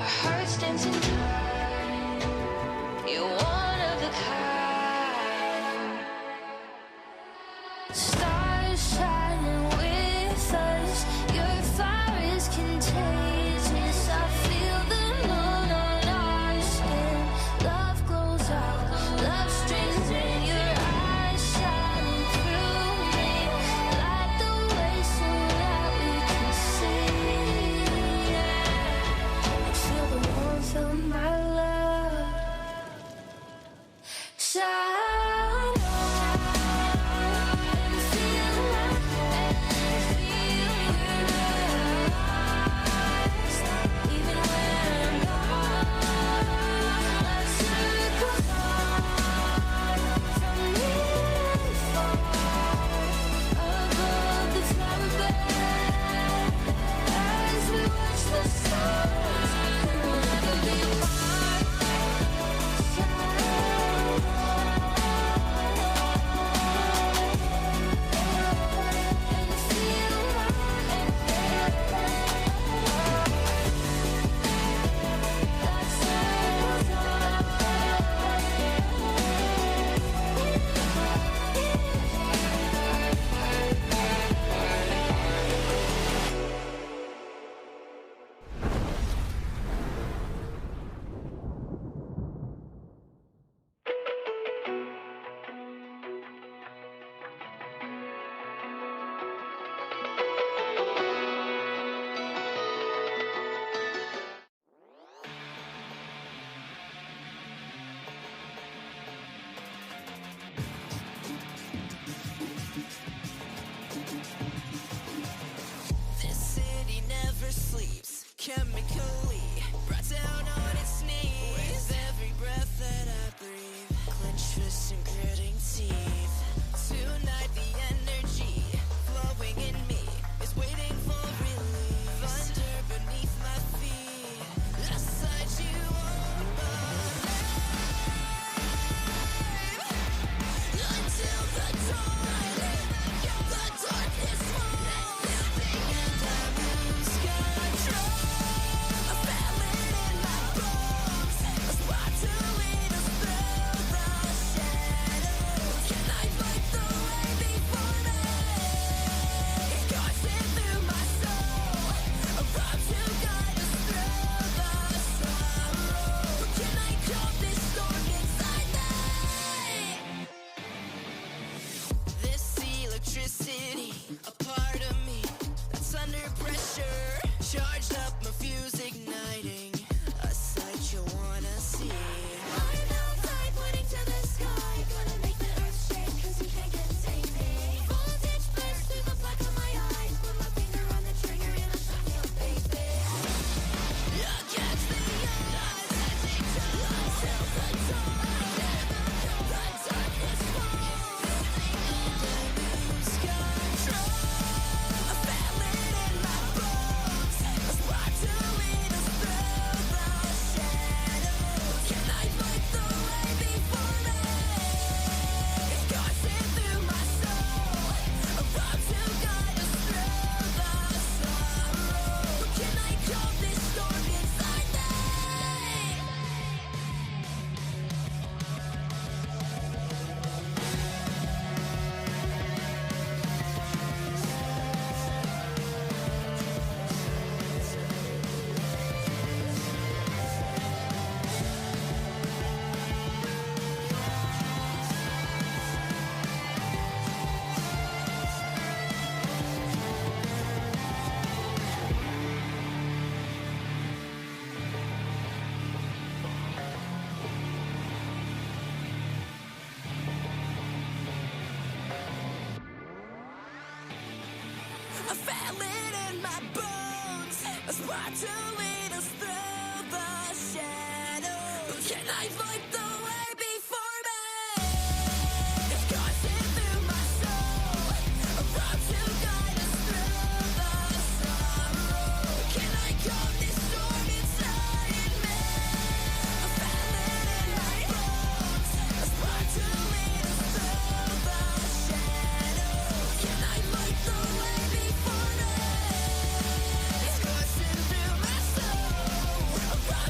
hearts dancing time. You're one of a kind. Stars shining with us. Your fire is contagious. I feel the moon on our skin. Love glows out, love streams in. Your eyes shining through me. Light the way so that we can see. I feel the warmth of my love. Shine on and feel my eyes. Even when I'm gone, let's circle on from near and far. Above the flower bed, as we watch the stars, and we'll never be apart. This city never sleeps, chemically brought down on its knees. With every breath that I breathe, clenched fists and gritting teeth. Tonight the energy flowing in me is waiting for relief. Thunder beneath my feet, I sight you on my life. Until the dawn, the darkness falls, and I lose control. I feel it in my bones, a spark to lead us through the shadows. Can I fight the way before me? It coursing through my soul, a rock to guide us through the sorrow. Can I calm this storm inside me? This electricity, a part of me that's under pressure. Charged up, my fuse igniting a sight you wanna see. I'm outside, pointing to the sky. Gonna make the earth shake, cause you can't contain me. Voltage burst through the black of my eyes. Put my finger on the trigger and I'll shock you, baby. Against the odds, until the dawn, the darkness falls, and I lose control. I feel it in my bones, a spark to lead us through the shadows. Can I fight the way before me? It's coursing through my soul, a rock to guide us through the sorrow. Can I calm this storm inside me? I feel it in my bones, a spark to lead us through the shadows. Can I fight the way before me? It's coursing through my soul, a rock to guide us through the sorrow. Can I calm this storm inside me? I feel it in my bones, a spark to lead us through the shadows. Can I fight the way before me? It's coursing through my soul, a rock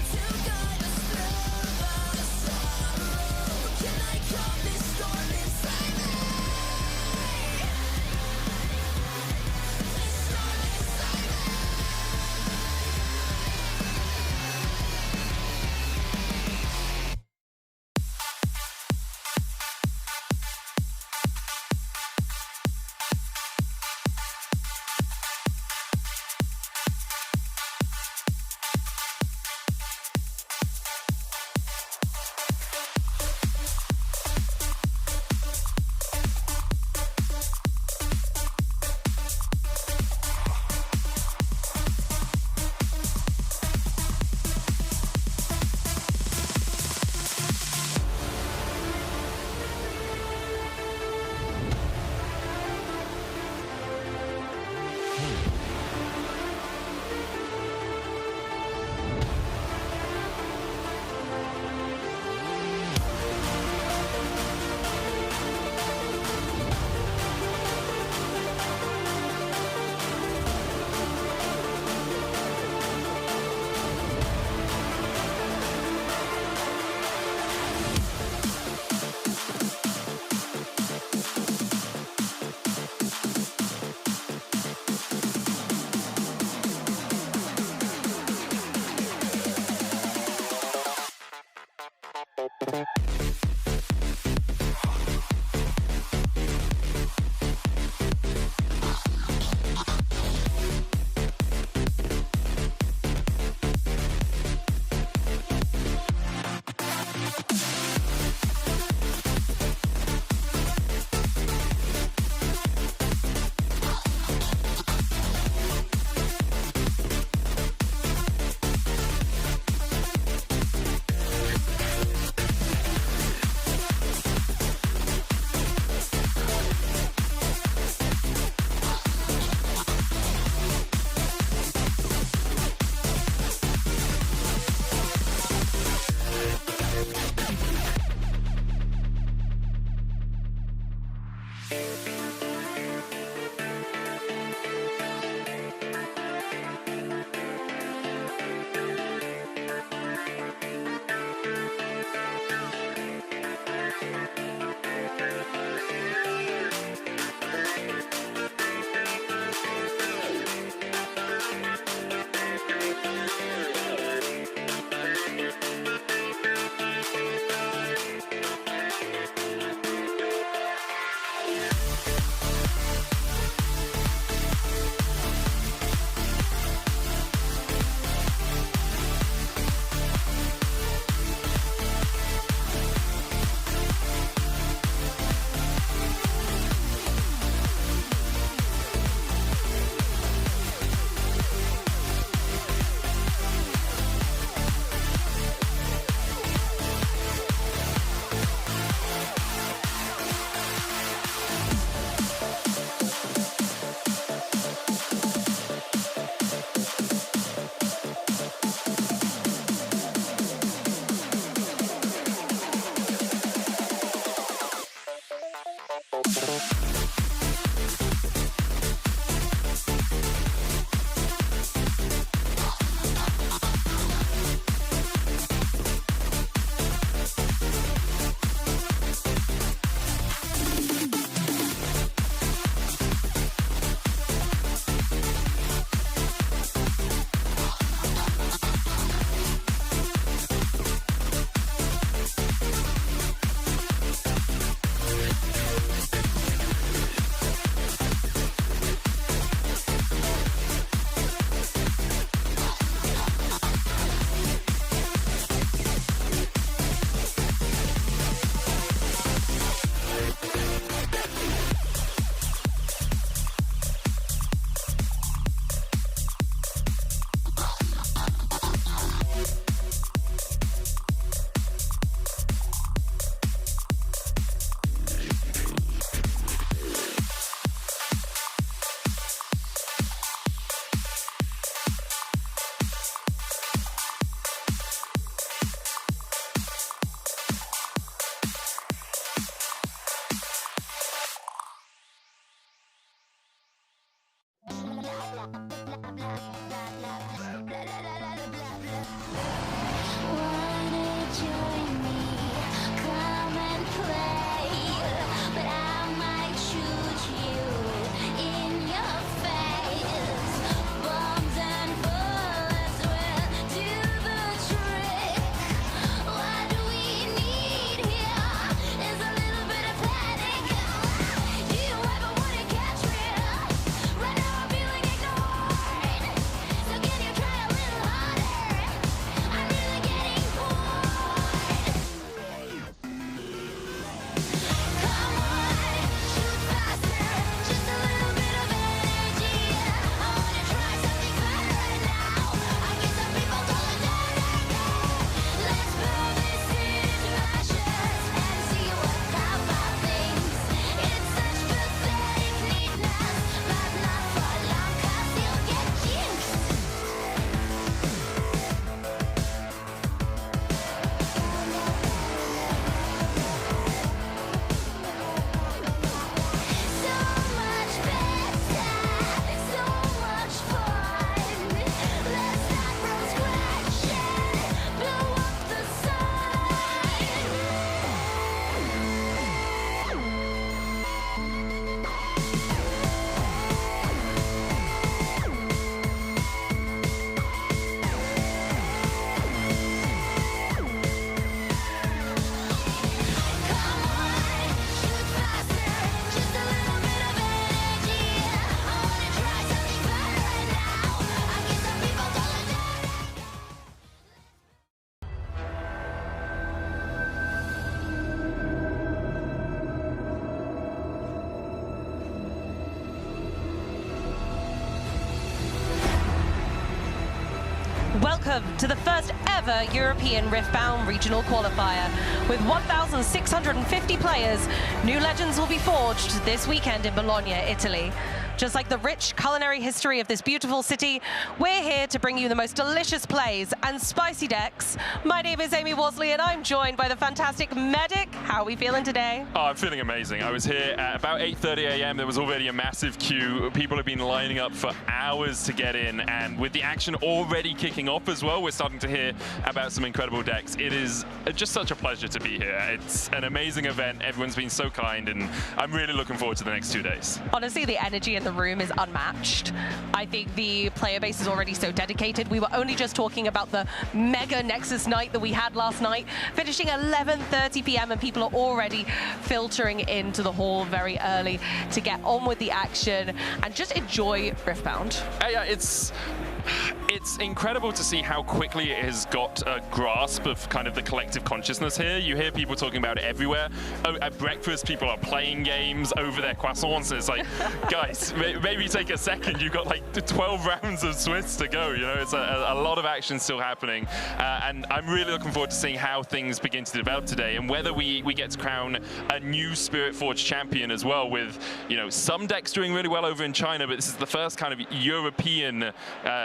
Welcome to the first ever European Riftbound regional qualifier. With 1,650 players, new legends will be forged this weekend in Bologna, Italy. Just like the rich culinary history of this beautiful city, we're here to bring you the most delicious plays and spicy decks. My name is Amy Worsley and I'm joined by the fantastic Medic. How are we feeling today? Oh, I'm feeling amazing. I was here at about 8:30 a.m. There was already a massive queue. People have been lining up for hours to get in, and with the action already kicking off as well, we're starting to hear about some incredible decks. It is just such a pleasure to be here. It's an amazing event. Everyone's been so kind, and I'm really looking forward to the next 2 days. Honestly, the energy in the room is unmatched. I think the player base is already so dedicated. We were only just talking about the mega Nexus night that we had last night, finishing 11:30 p.m. and people are already filtering into the hall very early to get on with the action and just enjoy Riftbound. Yeah, it's incredible to see how quickly it has got a grasp of kind of the collective consciousness here. You hear people talking about it everywhere. At breakfast, people are playing games over their croissants. It's like, guys, maybe take a second. You've got like 12 rounds of Swiss to go. You know, it's a lot of action still happening. And I'm really looking forward to seeing how things begin to develop today and whether we get to crown a new Spirit Forge champion as well, with, you know, some decks doing really well over in China, but this is the first kind of European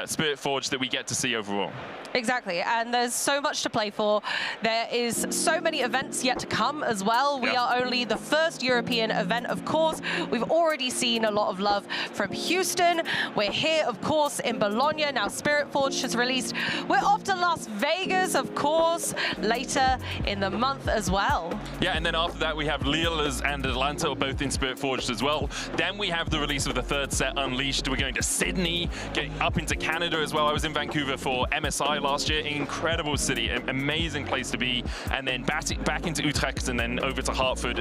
Spirit Forge that we get to see overall. Exactly, and there's so much to play for. There is so many events yet to come as well. We are only the first European event, of course. We've already seen a lot of love from Houston. We're here, of course, in Bologna. Now Spirit Forge has released. We're off to Las Vegas, of course, later in the month as well. Yeah, and then after that we have Lille and Atlanta, both in Spirit Forged as well. Then we have the release of the third set, Unleashed. We're going to Sydney, getting up into Canada as well. I was in Vancouver for MSI last year. Incredible city, an amazing place to be. And then back into Utrecht and then over to Hartford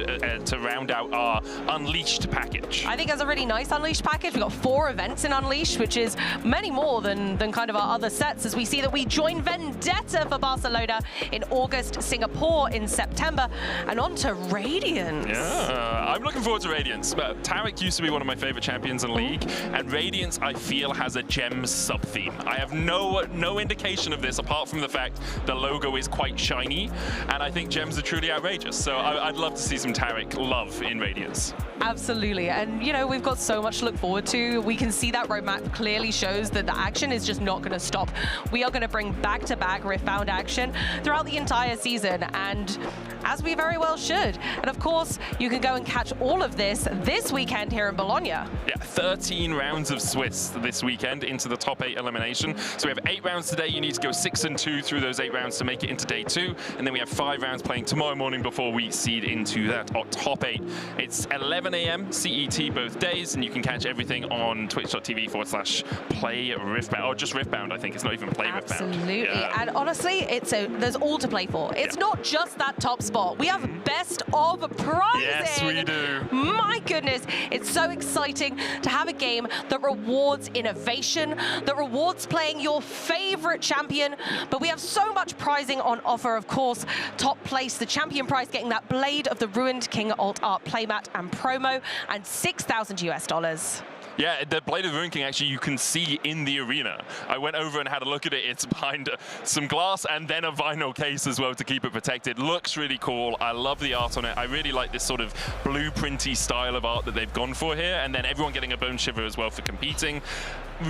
to round out our Unleashed package. I think it's a really nice Unleashed package. We've got 4 events in Unleashed, which is many more than kind of our other sets, as we see that we join Vendetta for Barcelona in August, Singapore in September, and on to Radiance. Yeah, I'm looking forward to Radiance. Tarek used to be one of my favorite champions in League, and Radiance, I feel, has a Gems sub-theme. I have no indication of this apart from the fact the logo is quite shiny, and I think Gems are truly outrageous. So I'd love to see some Tarek love in Radiance. Absolutely, and you know, we've got so much to look forward to. We can see that roadmap clearly shows that the action is just not going to stop. We are going to bring back-to-back Riftbound action throughout the entire season, and as we very well should. And of course, you can go and catch all of this weekend here in Bologna. Yeah, 13 rounds of Swiss this weekend into the top 8 elimination. So we have 8 rounds today. You need to go 6-2 through those 8 rounds to make it into day 2. And then we have 5 rounds playing tomorrow morning before we seed into that top 8. It's 11 a.m. CET both days, and you can catch everything on twitch.tv/play Riftbound, or just Riftbound. I think it's not even play Riftbound. Absolutely, Yeah. and honestly, there's all to play for. It's not just that top spot. We have best of prizing. Yes, we do. My goodness, it's so exciting to have a game that rewards innovation, that rewards playing your favorite champion. But we have so much prizing on offer, of course. Top place, the champion prize, getting that Blade of the Ruined King Alt Art playmat and promo, and $6,000 US. Yeah, the Blade of the Ruined King, actually, you can see in the arena. I went over and had a look at it. It's behind some glass and then a vinyl case as well to keep it protected. Looks really cool. I love the art on it. I really like this sort of blueprinty style of art that they've gone for here. And then everyone getting a bone shiver as well for competing.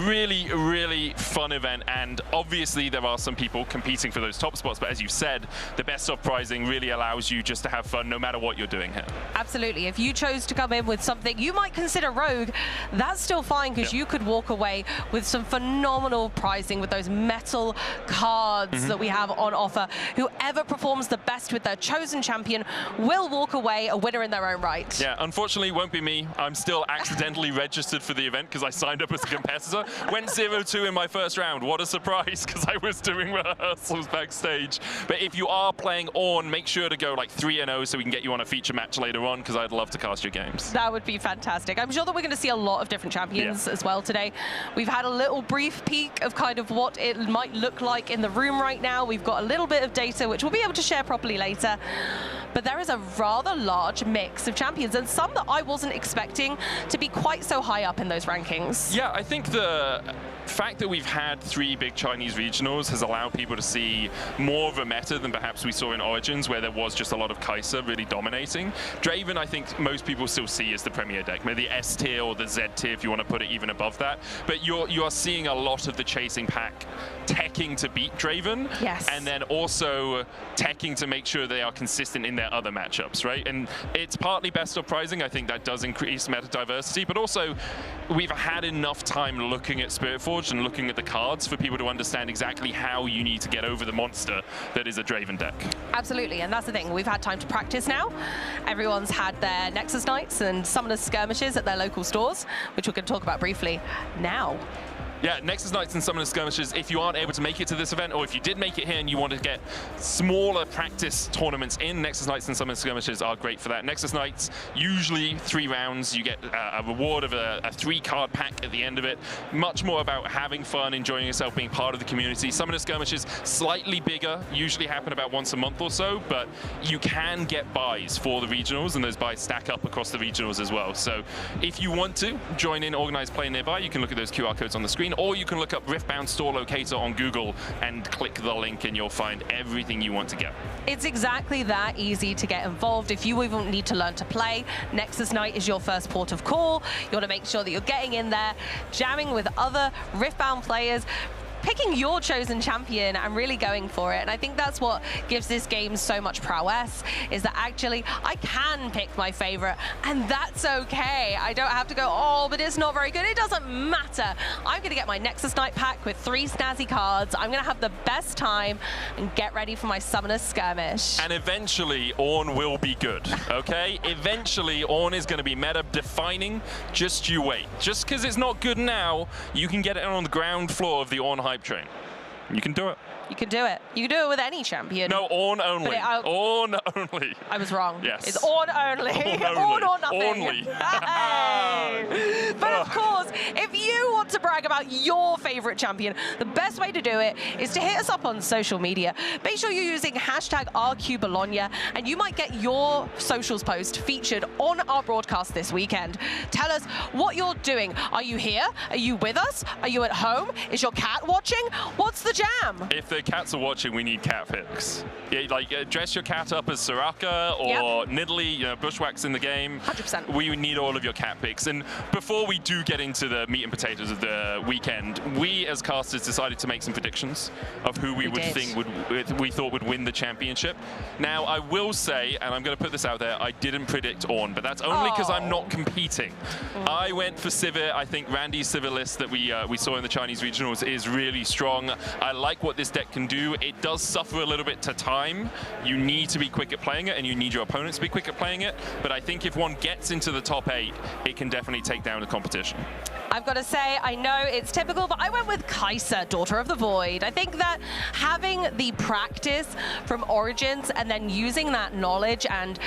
Really, really fun event. And obviously, there are some people competing for those top spots. But as you said, the best of prizing really allows you just to have fun no matter what you're doing here. Absolutely. If you chose to come in with something you might consider rogue, that's still fine, because you could walk away with some phenomenal prizing with those metal cards that we have on offer. Whoever performs the best with their chosen champion will walk away a winner in their own right. Yeah, unfortunately, it won't be me. I'm still accidentally registered for the event because I signed up as a competitor. Went 0-2 in my first round. What a surprise, because I was doing rehearsals backstage. But if you are playing on, make sure to go like 3-0 so we can get you on a feature match later on, because I'd love to cast your games. That would be fantastic. I'm sure that we're going to see a lot of different champions as well today. We've had a little brief peek of kind of what it might look like in the room right now. We've got a little bit of data which we'll be able to share properly later. But there is a rather large mix of champions, and some that I wasn't expecting to be quite so high up in those rankings. Yeah, I think the fact that we've had 3 big Chinese regionals has allowed people to see more of a meta than perhaps we saw in Origins, where there was just a lot of Kai'Sa really dominating. Draven, I think most people still see as the premier deck, maybe the S tier or the Z tier if you want to put it even above that. But you are seeing a lot of the chasing pack teching to beat Draven, yes, and then also teching to make sure they are consistent in their other matchups, right? And it's partly best of prizing. I think that does increase meta diversity, but also we've had enough time looking at Spiritforge and looking at the cards for people to understand exactly how you need to get over the monster that is a Draven deck. Absolutely, and that's the thing. We've had time to practice now. Everyone's had their Nexus Nights and Summoner's Skirmishes at their local stores, which we're going to talk about briefly now. Yeah, Nexus Nights and Summoner Skirmishes, if you aren't able to make it to this event, or if you did make it here and you want to get smaller practice tournaments in, Nexus Nights and Summoner Skirmishes are great for that. Nexus Nights, usually 3 rounds, you get a reward of a 3-card pack at the end of it. Much more about having fun, enjoying yourself, being part of the community. Summoner Skirmishes, slightly bigger, usually happen about once a month or so, but you can get buys for the regionals, and those buys stack up across the regionals as well. So if you want to join in organized play nearby, you can look at those QR codes on the screen, or you can look up Riftbound Store Locator on Google and click the link and you'll find everything you want to get. It's exactly that easy to get involved. If you even need to learn to play, Nexus Night is your first port of call. You want to make sure that you're getting in there, jamming with other Riftbound players, picking your chosen champion and really going for it. And I think that's what gives this game so much prowess, is that actually I can pick my favorite, and that's okay. I don't have to go, oh, but it's not very good. It doesn't matter. I'm gonna get my Nexus Night pack with 3 snazzy cards. I'm gonna have the best time and get ready for my Summoner's Skirmish. And eventually, Ornn will be good, okay? Eventually, Ornn is gonna be meta defining. Just you wait. Just because it's not good now, you can get it on the ground floor of the Ornn hype train. You can do it. You can do it. You can do it with any champion. No, Ornn only. Ornn only. I was wrong. Yes. It's Ornn only. Ornn or nothing. Only. Hey. But of course, if you want to brag about your favorite champion, the best way to do it is to hit us up on social media. Make sure you're using #RQBologna, and you might get your socials post featured on our broadcast this weekend. Tell us what you're doing. Are you here? Are you with us? Are you at home? Is your cat watching? What's the jam? If the cats are watching, we need cat pics. Yeah, like dress your cat up as Soraka or Nidalee, you know, Bushwhack's in the game. 100%. We need all of your cat pics. And before we do get into the meat and potatoes of the weekend, we as casters decided to make some predictions of who we thought would win the championship. Now, I will say, and I'm going to put this out there, I didn't predict Ornn, but that's only because I'm not competing. I went for Sivir. I think Randy's Sivir list that we saw in the Chinese regionals is really strong. I like what this deck can do. It does suffer a little bit to time. You need to be quick at playing it, and you need your opponents to be quick at playing it. But I think if one gets into the top 8, it can definitely take down the competition. I've got to say, I know it's typical, but I went with Kai'Sa, Daughter of the Void. I think that having the practice from Origins and then using that knowledge and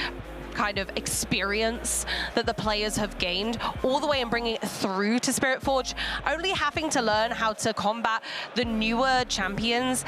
kind of experience that the players have gained all the way and bringing it through to Spiritforge, only having to learn how to combat the newer champions.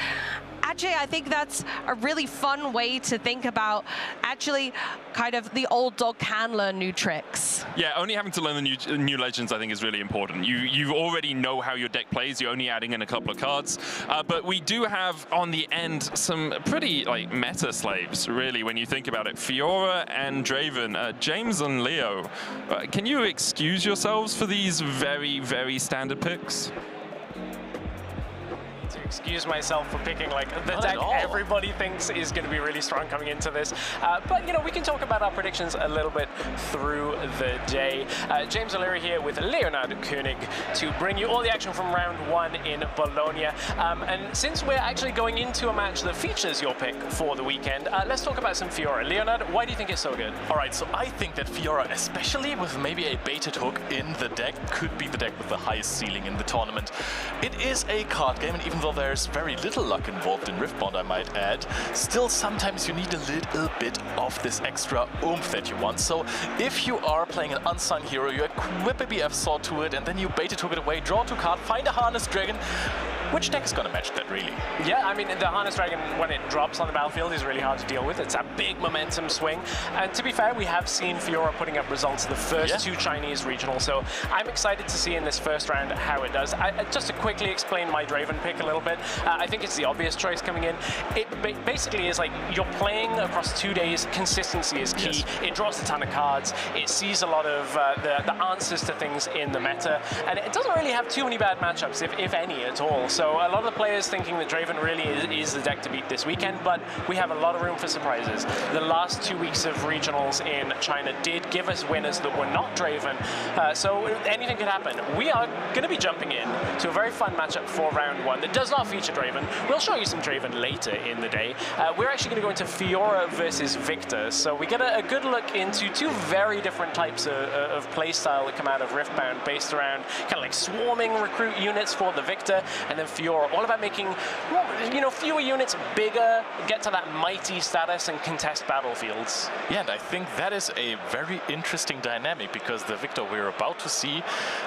Actually, I think that's a really fun way to think about actually kind of the old dog can learn new tricks. Yeah, only having to learn the new legends I think is really important. You already know how your deck plays, you're only adding in a couple of cards. But we do have on the end some pretty like meta slaves, really, when you think about it. Fiora and Draven, James and Leo, can you excuse yourselves for these very, very standard picks? To excuse myself for picking like the deck everybody thinks is going to be really strong coming into this. But you know, we can talk about our predictions a little bit through the day. James O'Leary here with Leonard Koenig to bring you all the action from round 1 in Bologna. And since we're actually going into a match that features your pick for the weekend, let's talk about some Fiora. Leonard, why do you think it's so good? All right, so I think that Fiora, especially with maybe a baited hook in the deck, could be the deck with the highest ceiling in the tournament. It is a card game, and even though there's very little luck involved in Riftbound, I might add, still sometimes you need a little bit of this extra oomph that you want. So if you are playing an unsung hero, you equip a BF Sword to it, and then you baited hook it away, draw 2 cards, find a Harness Dragon, which deck is going to match that, really? Yeah, I mean, the Harness Dragon, when it drops on the battlefield, is really hard to deal with. It's a big momentum swing. And to be fair, we have seen Fiora putting up results in the first two Chinese regionals, so I'm excited to see in this first round how it does. Just to quickly explain my Draven pick a little bit, I think it's the obvious choice coming in. It basically is like you're playing across 2 days, consistency is key. Yes. It draws a ton of cards, it sees a lot of the answers to things in the meta, and it doesn't really have too many bad matchups, if any at all. So a lot of the players thinking that Draven really is the deck to beat this weekend, but we have a lot of room for surprises. The last 2 weeks of regionals in China did give us winners that were not Draven, so anything could happen. We are going to be jumping in to a very fun matchup for round one that does not feature Draven. We'll show you some Draven later in the day. We're actually going to go into Fiora versus Victor, so we get a good look into two very different types of playstyle that come out of Riftbound, based around kind of like swarming recruit units for the Victor, and then Fiora, all about making, you know, fewer units bigger, get to that mighty status and contest battlefields. Yeah, and I think that is a very interesting dynamic, because the Victor we're about to see,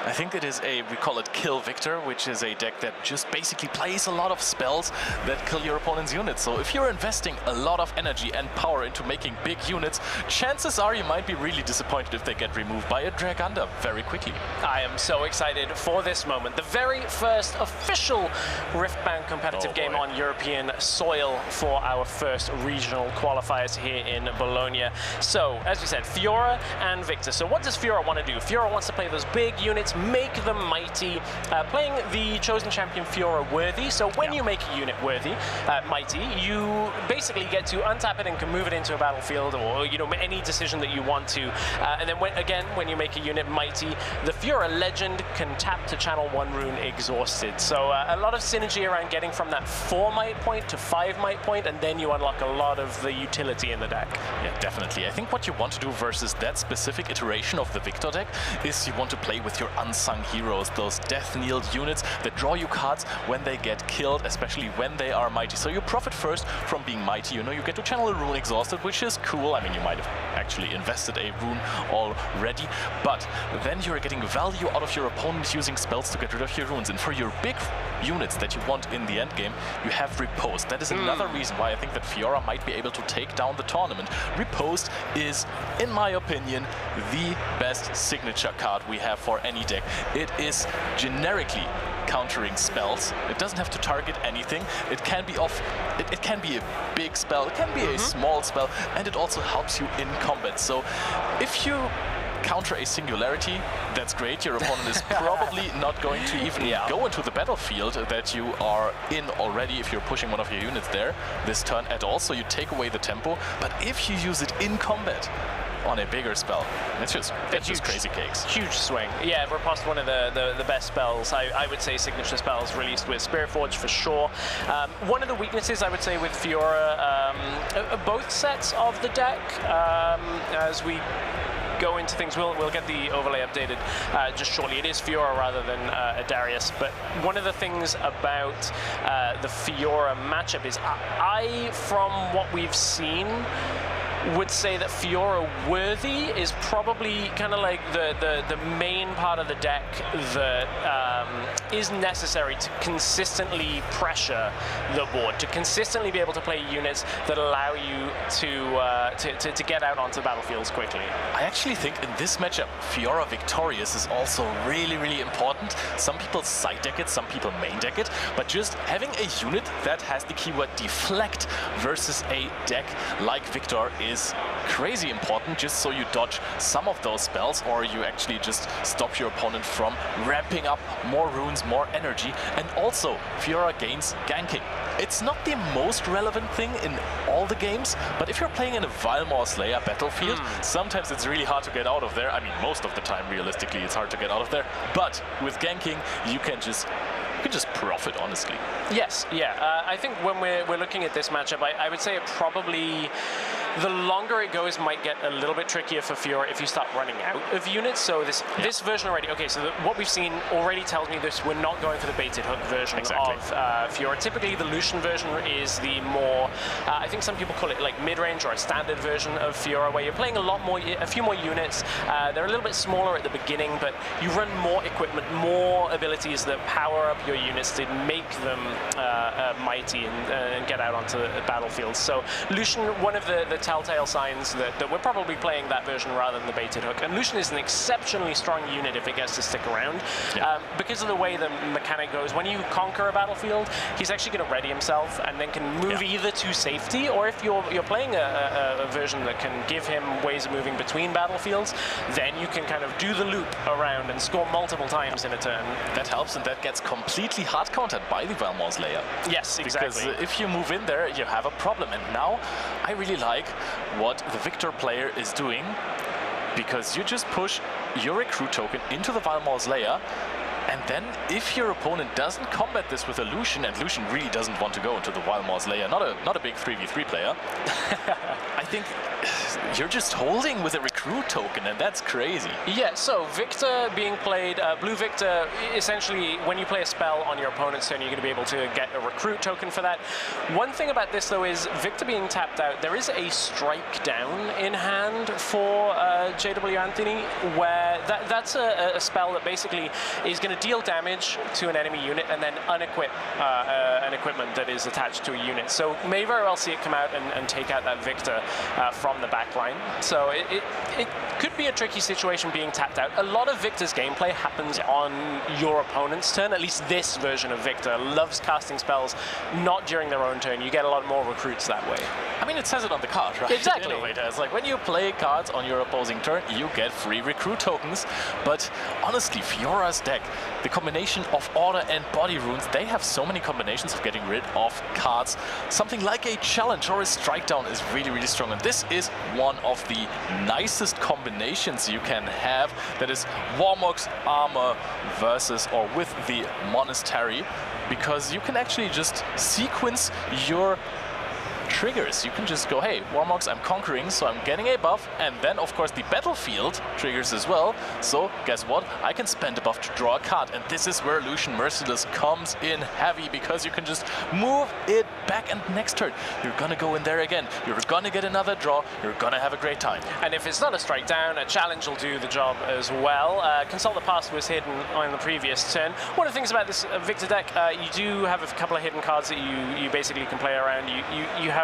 I think it is we call it Kill Victor, which is a deck that just basically plays a lot of spells that kill your opponent's units. So if you're investing a lot of energy and power into making big units, chances are you might be really disappointed if they get removed by a Dragunda very quickly. I am so excited for this moment. The very first official Riftbound competitive game on European soil for our first regional qualifiers here in Bologna. So, as we said, Fiora and Victor. So what does Fiora want to do? Fiora wants to play those big units, make them mighty, playing the chosen champion Fiora worthy. So when you make a unit worthy, mighty, you basically get to untap it and can move it into a battlefield, or, you know, any decision that you want to. And then when you make a unit mighty, the Fiora legend can tap to channel 1 rune Exhausted. So a lot of synergy around getting from that 4 might point to 5 might point, and then you unlock a lot of the utility in the deck. Yeah, definitely. I think what you want to do versus that specific iteration of the Victor deck is you want to play with your unsung heroes, those death-kneeled units that draw you cards when they get killed, especially when they are mighty. So you profit first from being mighty. You know, you get to channel a rune Exhausted, which is cool. I mean, you might have actually invested a rune already, but then you're getting value out of your opponent using spells to get rid of your runes. And for your big units that you want in the end game, you have Riposte. That is another reason why I think that Fiora might be able to take down the tournament. Riposte is, in my opinion, the best signature card we have for any deck. It is generically countering spells. It doesn't have to target anything. It can be it can be a big spell, it can be a small spell, and it also helps you in combat. So if you counter a singularity, that's great. Your opponent is probably not going to even go into the battlefield that you are in already if you're pushing one of your units there this turn at all, so you take away the tempo. But if you use it in combat on a bigger spell, it's just crazy cakes. Huge swing. Yeah, Riposte, one of the best spells, I would say, signature spells released with Spiritforge for sure. One of the weaknesses I would say with Fiora, both sets of the deck, as we go into things, we'll get the overlay updated just shortly. It is Fiora rather than Darius, but one of the things about the Fiora matchup is from what we've seen, would say that Fiora worthy is probably kind of like the main part of the deck that is necessary to consistently pressure the board, to consistently be able to play units that allow you to get out onto battlefields quickly. I actually think in this matchup, Fiora Victorious is also really, really important. Some people side deck it, some people main deck it, but just having a unit that has the keyword deflect versus a deck like Victor is crazy important, just so you dodge some of those spells, or you actually just stop your opponent from ramping up more runes, more energy. And also, Fiora gains ganking. It's not the most relevant thing in all the games, but if you're playing in a Valmor Slayer battlefield, sometimes it's really hard to get out of there. I mean, most of the time, realistically, it's hard to get out of there. But with ganking, you can just profit, honestly. Yes, yeah. I think when we're looking at this matchup, I would say it probably The longer it goes might get a little bit trickier for Fiora if you start running out of units. So this version already, okay, so what we've seen already tells me this, we're not going for the baited hook version of Fiora. Typically the Lucian version is the more, I think some people call it like mid-range or a standard version of Fiora, where you're playing a few more units. They're a little bit smaller at the beginning, but you run more equipment, more abilities that power up your units to make them mighty and get out onto the battlefield. So Lucian, one of the telltale signs that we're probably playing that version rather than the baited hook. And Lucian is an exceptionally strong unit if it gets to stick around. Because of the way the mechanic goes, when you conquer a battlefield, he's actually going to ready himself and then can move either to safety, or if you're playing a version that can give him ways of moving between battlefields, then you can kind of do the loop around and score multiple times in a turn. That helps, and that gets completely hard countered by the Valmor's Lair. Yes, exactly. Because if you move in there, you have a problem. And now I really like what the Victor player is doing, because you just push your recruit token into the Valmor's Lair, and then if your opponent doesn't combat this with a Lucian, and Lucian really doesn't want to go into the Valmor's Lair, not a big 3v3 player, I think you're just holding with a recruit token, and that's crazy. Yeah, so Victor being played, Blue Victor, essentially when you play a spell on your opponent's turn, you're going to be able to get a recruit token for that. One thing about this though is Victor being tapped out, there is a strike down in hand for JW Anthony, where that's a spell that basically is going to deal damage to an enemy unit and then unequip an equipment that is attached to a unit. So may very well see it come out and take out that Victor from the back line. So it could be a tricky situation being tapped out. A lot of Victor's gameplay happens on your opponent's turn. At least this version of Victor loves casting spells not during their own turn. You get a lot more recruits that way. I mean, it says it on the card, right? Exactly. It's like when you play cards on your opposing turn, you get free recruit tokens. But honestly, Fiora's deck, the combination of Order and Body Runes, they have so many combinations of getting rid of cards. Something like a Challenge or a Strike Down is really, really strong. And this is one of the nicest combinations you can have. That is Warmog's Armor versus or with the Monastery, because you can actually just sequence your triggers. You can just go, hey, Warmogs, I'm conquering, so I'm getting a buff, and then of course the battlefield triggers as well. So guess what? I can spend a buff to draw a card, and this is where Lucian Merciless comes in heavy, because you can just move it back, and next turn you're gonna go in there again. You're gonna get another draw. You're gonna have a great time. And if it's not a strike down, a challenge will do the job as well. Consult the Past was hidden on the previous turn. One of the things about this Victor deck, you do have a couple of hidden cards that you basically can play around. You have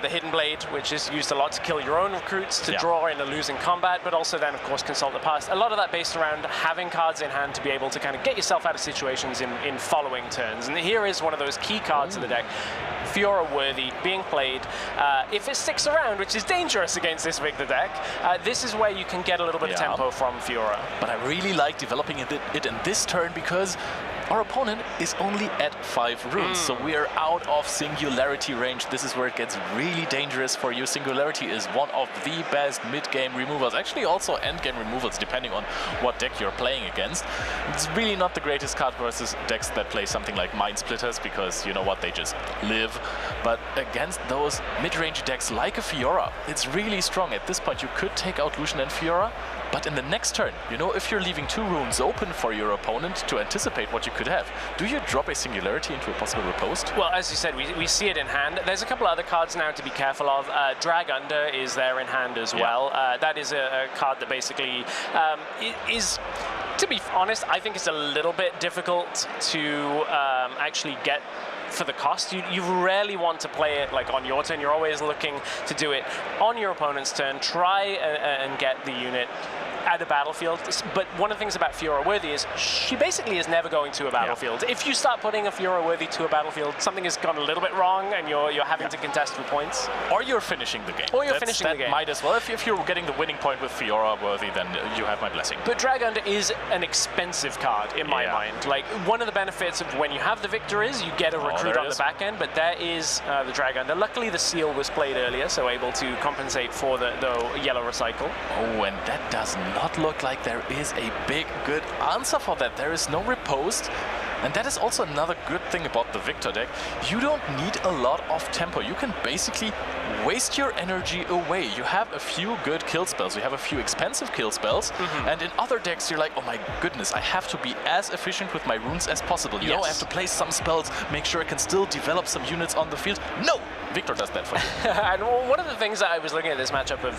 the Hidden Blade, which is used a lot to kill your own recruits, to draw in a losing combat, but also then, of course, Consult the Past. A lot of that based around having cards in hand to be able to kind of get yourself out of situations in following turns. And here is one of those key cards of the deck. Fiora Worthy being played. If it sticks around, which is dangerous against this Victor deck, this is where you can get a little bit of tempo from Fiora. But I really like developing it in this turn, because our opponent is only at 5 runes, so we are out of Singularity range. This is where it gets really dangerous for you. Singularity is one of the best mid-game removals, actually also end-game removals, depending on what deck you're playing against. It's really not the greatest card versus decks that play something like Mind Splitters, because you know what, they just live. But against those mid-range decks like a Fiora, it's really strong. At this point, you could take out Lucian and Fiora, but in the next turn, you know, if you're leaving 2 runes open for your opponent to anticipate what you could have, do you drop a Singularity into a possible riposte? Well, as you said, we see it in hand. There's a couple other cards now to be careful of. Drag Under is there in hand as well. That is a card that basically is, to be honest, I think it's a little bit difficult to actually get for the cost. You rarely want to play it like on your turn. You're always looking to do it on your opponent's turn. Try and get the unit at a battlefield. But one of the things about Fiora Worthy is she basically is never going to a battlefield. If you start putting a Fiora Worthy to a battlefield, something has gone a little bit wrong and you're having to contest for points. Or you're finishing the game. Or you're finishing the game. That might as well. If you're getting the winning point with Fiora Worthy, then you have my blessing. But Drag Under is an expensive card in my mind. Like, one of the benefits of when you have the Victor is you get a recruit on the back end, but there is the Drag Under. Luckily the Seal was played earlier, so able to compensate for the yellow recycle. Oh, and that does not look like there is a big good answer for that. There is no riposte. And that is also another good thing about the Victor deck. You don't need a lot of tempo. You can basically waste your energy away. You have a few good kill spells. You have a few expensive kill spells. And in other decks, you're like, oh my goodness, I have to be as efficient with my runes as possible. You know, I have to play some spells, make sure I can still develop some units on the field. No! Victor does that for you. And one of the things that I was looking at this matchup of,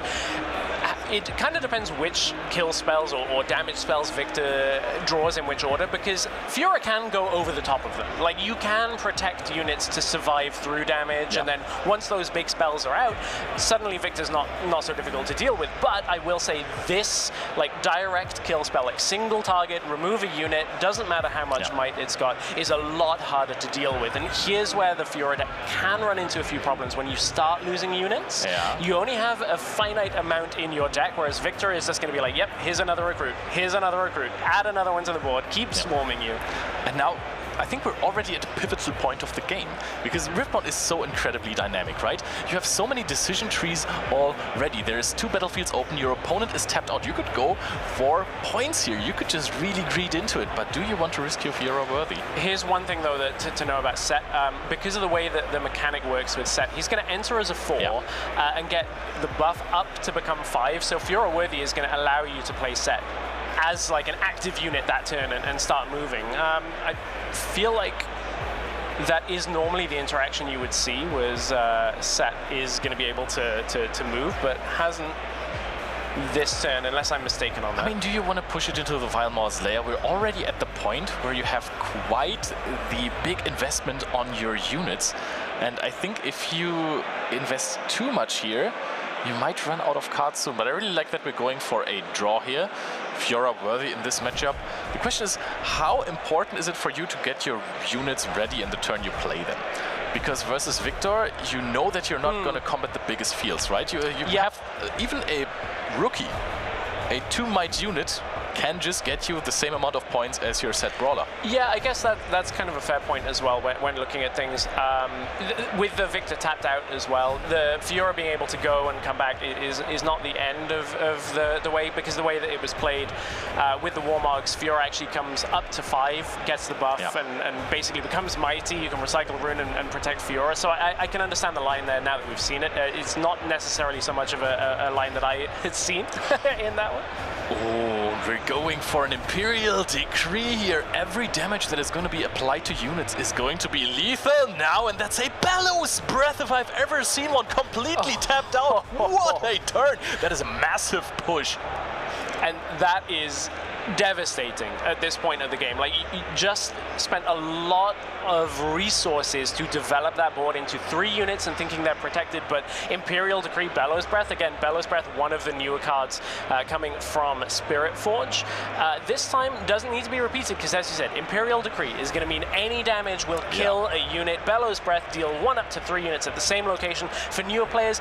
it kind of depends which kill spells or damage spells Victor draws in which order, because Fiora can go over the top of them. Like, you can protect units to survive through damage, and then once those big spells are out, suddenly Victor's not so difficult to deal with. But I will say this, like, direct kill spell, like single target, remove a unit, doesn't matter how much might it's got, is a lot harder to deal with. And here's where the Fiora deck can run into a few problems. When you start losing units, you only have a finite amount in your deck, whereas Victor is just going to be like, yep, here's another recruit, add another one to the board, keep swarming you. And now, I think we're already at a pivotal point of the game, because Riftbound is so incredibly dynamic, right? You have so many decision trees already. There's 2 battlefields open, your opponent is tapped out. You could go for points here. You could just really greed into it, but do you want to risk your Fiora worthy? Here's one thing, though, that to know about Set. Because of the way that the mechanic works with Set, he's going to enter as a 4 and get the buff up to become 5, so Fiora worthy is going to allow you to play Set as like an active unit that turn and start moving. I feel like that is normally the interaction you would see, was Set is going to be able to move, but hasn't this turn, unless I'm mistaken on that. I mean, do you want to push it into the Vile Maul's lair? We're already at the point where you have quite the big investment on your units, and I think if you invest too much here, you might run out of cards soon, but I really like that we're going for a draw here. Fiora worthy in this matchup. The question is, how important is it for you to get your units ready in the turn you play them? Because versus Victor, you know that you're not going to combat the biggest fields, right? You have even a rookie, a 2-might unit, can just get you the same amount of points as your Set brawler. Yeah, I guess that's kind of a fair point as well when looking at things. With the Victor tapped out as well, the Fiora being able to go and come back is not the end of the way, because the way that it was played with the Warmogs, Fiora actually comes up to 5, gets the buff, and basically becomes mighty. You can recycle Rune and protect Fiora. So I can understand the line there now that we've seen it. It's not necessarily so much of a line that I had seen in that one. Oh, we're going for an Imperial Decree here. Every damage that is going to be applied to units is going to be lethal now, and that's a Bellows Breath if I've ever seen one, completely tapped out. What a turn! That is a massive push. And that is devastating at this point of the game. Like, you just spent a lot of resources to develop that board into 3 units and thinking they're protected, but Imperial Decree, Bellows Breath, again, Bellows Breath, one of the newer cards coming from Spirit Forge. This time doesn't need to be repeated, because as you said, Imperial Decree is going to mean any damage will kill a unit. Bellows Breath, deal 1 up to 3 units at the same location. For newer players,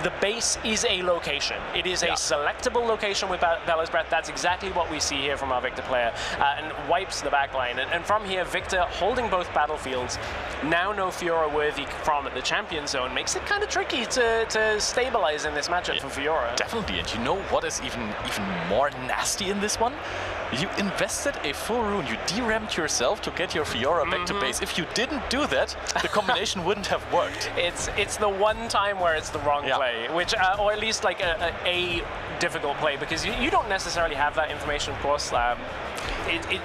the base is a location. It is a selectable location with Bellows Breath. That's exactly what we see here from our Victor player, and wipes the backline. And from here, Victor holding both battlefields, now no Fiora worthy from the champion zone, makes it kind of tricky to stabilize in this matchup for Fiora. Definitely, and you know what is even more nasty in this one? You invested a full rune, you de-rammed yourself to get your Fiora back to base. If you didn't do that, the combination wouldn't have worked. It's the one time where it's the wrong play, which, or at least like a difficult play, because you don't necessarily have that information, of course.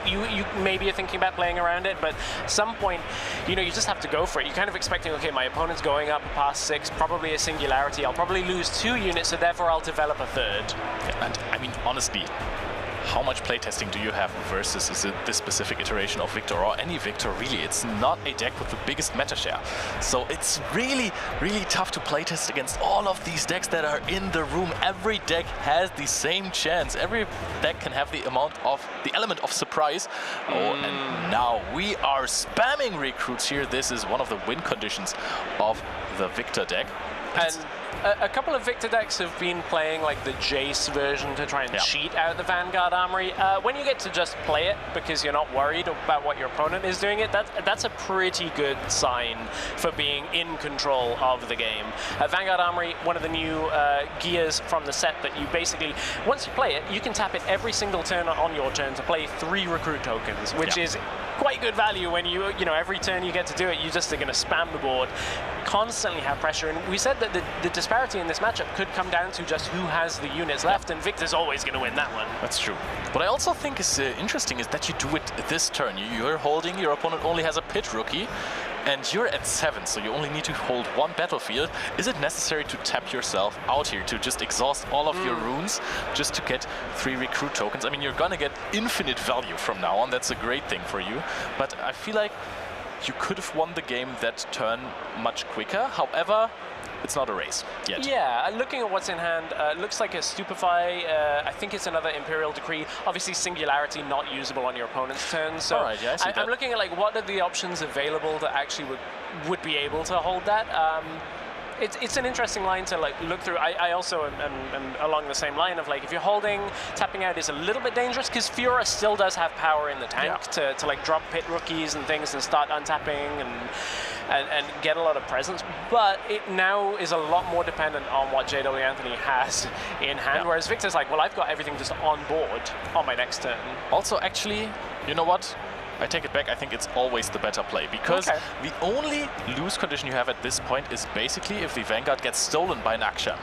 You maybe are thinking about playing around it, but at some point, you just have to go for it. You're kind of expecting, okay, my opponent's going up past 6, probably a singularity. I'll probably lose 2 units, so therefore I'll develop a 3rd. Yeah, and I mean, honestly, how much playtesting do you have versus this specific iteration of Victor, or any Victor really? It's not a deck with the biggest meta share. So it's really, really tough to playtest against all of these decks that are in the room. Every deck has the same chance. Every deck can have the element of surprise. Oh, and now we are spamming recruits here. This is one of the win conditions of the Victor deck. And a couple of Victor decks have been playing like the Jace version to try and cheat out the Vanguard Armory. When you get to just play it because you're not worried about what your opponent is doing it, that's a pretty good sign for being in control of the game. Vanguard Armory, one of the new gears from the set that you basically, once you play it, you can tap it every single turn on your turn to play 3 recruit tokens, which is quite good value when you know, every turn you get to do it, you just are going to spam the board, constantly have pressure. And we said that the disparity in this matchup could come down to just who has the units left, and Victor's always going to win that one. That's true. What I also think is interesting is that you do it this turn. You're holding, your opponent only has a pit rookie, and you're at 7, so you only need to hold 1 battlefield. Is it necessary to tap yourself out here, to just exhaust all of your runes, just to get 3 recruit tokens? I mean, you're gonna get infinite value from now on. That's a great thing for you. But I feel like you could have won the game that turn much quicker. However, it's not a race yet. Yeah, looking at what's in hand, looks like a Stupefy. I think it's another Imperial Decree. Obviously, Singularity not usable on your opponent's turn. So all right, yeah, I see that. I'm looking at like what are the options available that actually would be able to hold that. It's an interesting line to like look through. I also am along the same line of like, if you're holding, tapping out is a little bit dangerous because Fiora still does have power in the tank to like drop pit rookies and things and start untapping and get a lot of presence. But it now is a lot more dependent on what JW Anthony has in hand, whereas Victor's like, well, I've got everything just on board on my next turn. Also, actually, you know what? I take it back. I think it's always the better play, because the only lose condition you have at this point is basically if the Vanguard gets stolen by an Akshan.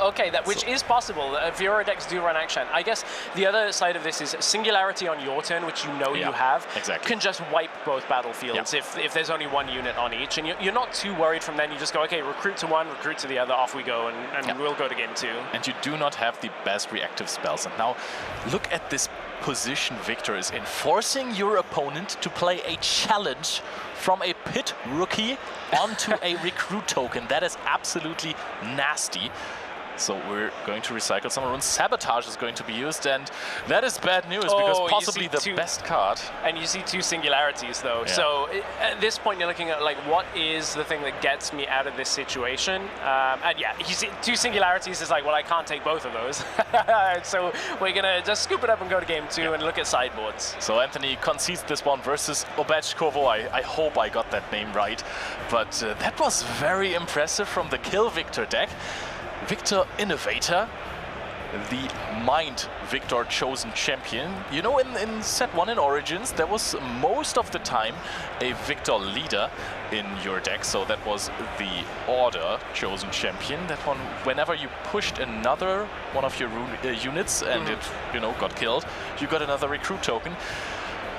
Okay, which is possible. Fiora decks do run Akshan. I guess the other side of this is Singularity on your turn, which you know you have, can just wipe both battlefields if there's only 1 unit on each. And you're not too worried from then. You just go, okay, recruit to 1, recruit to the other, off we go, and we'll go to game 2. And you do not have the best reactive spells. And now look at this position Victor is in, forcing your opponent to play a challenge from a pit rookie onto a recruit token. That is absolutely nasty. So we're going to recycle some runes. Sabotage is going to be used, and that is bad news because possibly the best card. And you see 2 Singularities though. Yeah. So at this point you're looking at like, what is the thing that gets me out of this situation? And yeah, you see 2 Singularities is like, well, I can't take both of those. So we're gonna just scoop it up and go to game 2 and look at sideboards. So Anthony concedes this one versus Obechkovo. I hope I got that name right. But that was very impressive from the Kill Victor deck. Victor Innovator, the Mind Victor chosen champion. You know, in set 1 in Origins, there was most of the time a Victor leader in your deck. So that was the Order chosen champion. That one, whenever you pushed another one of your units and it, you know, got killed, you got another recruit token.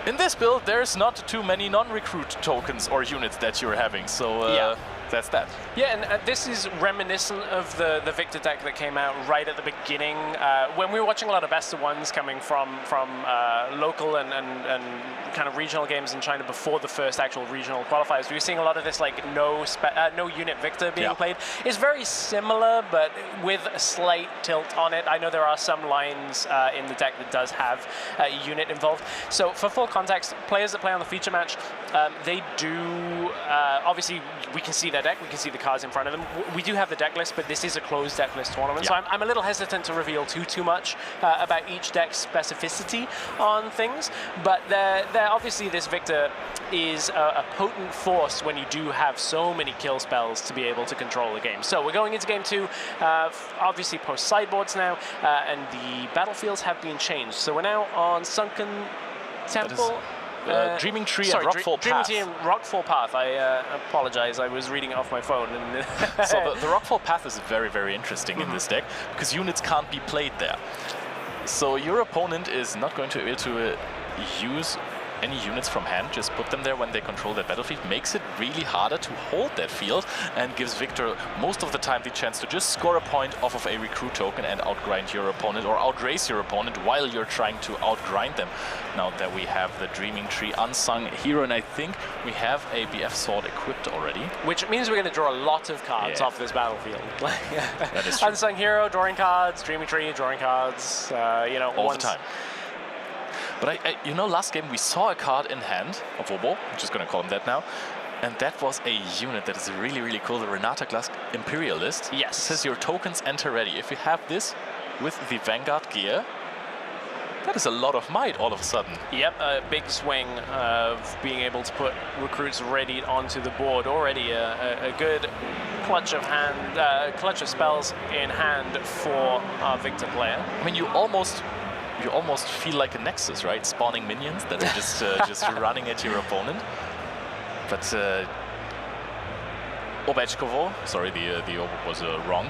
In this build, there's not too many non-recruit tokens or units that you're having. So that's that. Yeah, and this is reminiscent of the Victor deck that came out right at the beginning. When we were watching a lot of best of ones coming from local and kind of regional games in China before the first actual regional qualifiers, we were seeing a lot of this like no unit Victor being played. It's very similar, but with a slight tilt on it. I know there are some lines in the deck that does have a unit involved. So for full context, players that play on the feature match, they do, obviously we can see their deck, we can see the cards in front of them. We do have the deck list, but this is a closed deck list tournament, so I'm a little hesitant to reveal too much about each deck's specificity on things, but obviously this Victor is a potent force when you do have so many kill spells to be able to control the game. So we're going into game 2, obviously post sideboards now, and the battlefields have been changed. So we're now on Sunken Temple. Dreaming Tree and Rockfall Path. Dreaming Tree and Rockfall Path. I apologize, I was reading it off my phone. And so the Rockfall Path is very, very interesting in this deck, because units can't be played there. So your opponent is not going to be able to use any units from hand, just put them there when they control their battlefield. Makes it really harder to hold that field and gives Victor most of the time the chance to just score a point off of a recruit token and outgrind your opponent or outrace your opponent while you're trying to outgrind them. Now that we have the Dreaming Tree Unsung Hero, and I think we have a BF Sword equipped already. Which means we're going to draw a lot of cards off this battlefield. That is true. Unsung Hero, drawing cards, Dreaming Tree, drawing cards, you know, all the time. But you know, last game we saw a card in hand of Obo, I'm just going to call him that now, and that was a unit that is really, really cool, the Renata Glass Imperialist. Yes. It says your tokens enter ready. If you have this with the Vanguard gear, that is a lot of might all of a sudden. Yep, a big swing of being able to put recruits ready onto the board. Already a good clutch of spells in hand for our Victor player. I mean, you almost you almost feel like a Nexus, right? Spawning minions that are just running at your opponent. But Obechkovo, sorry, the O was wrong,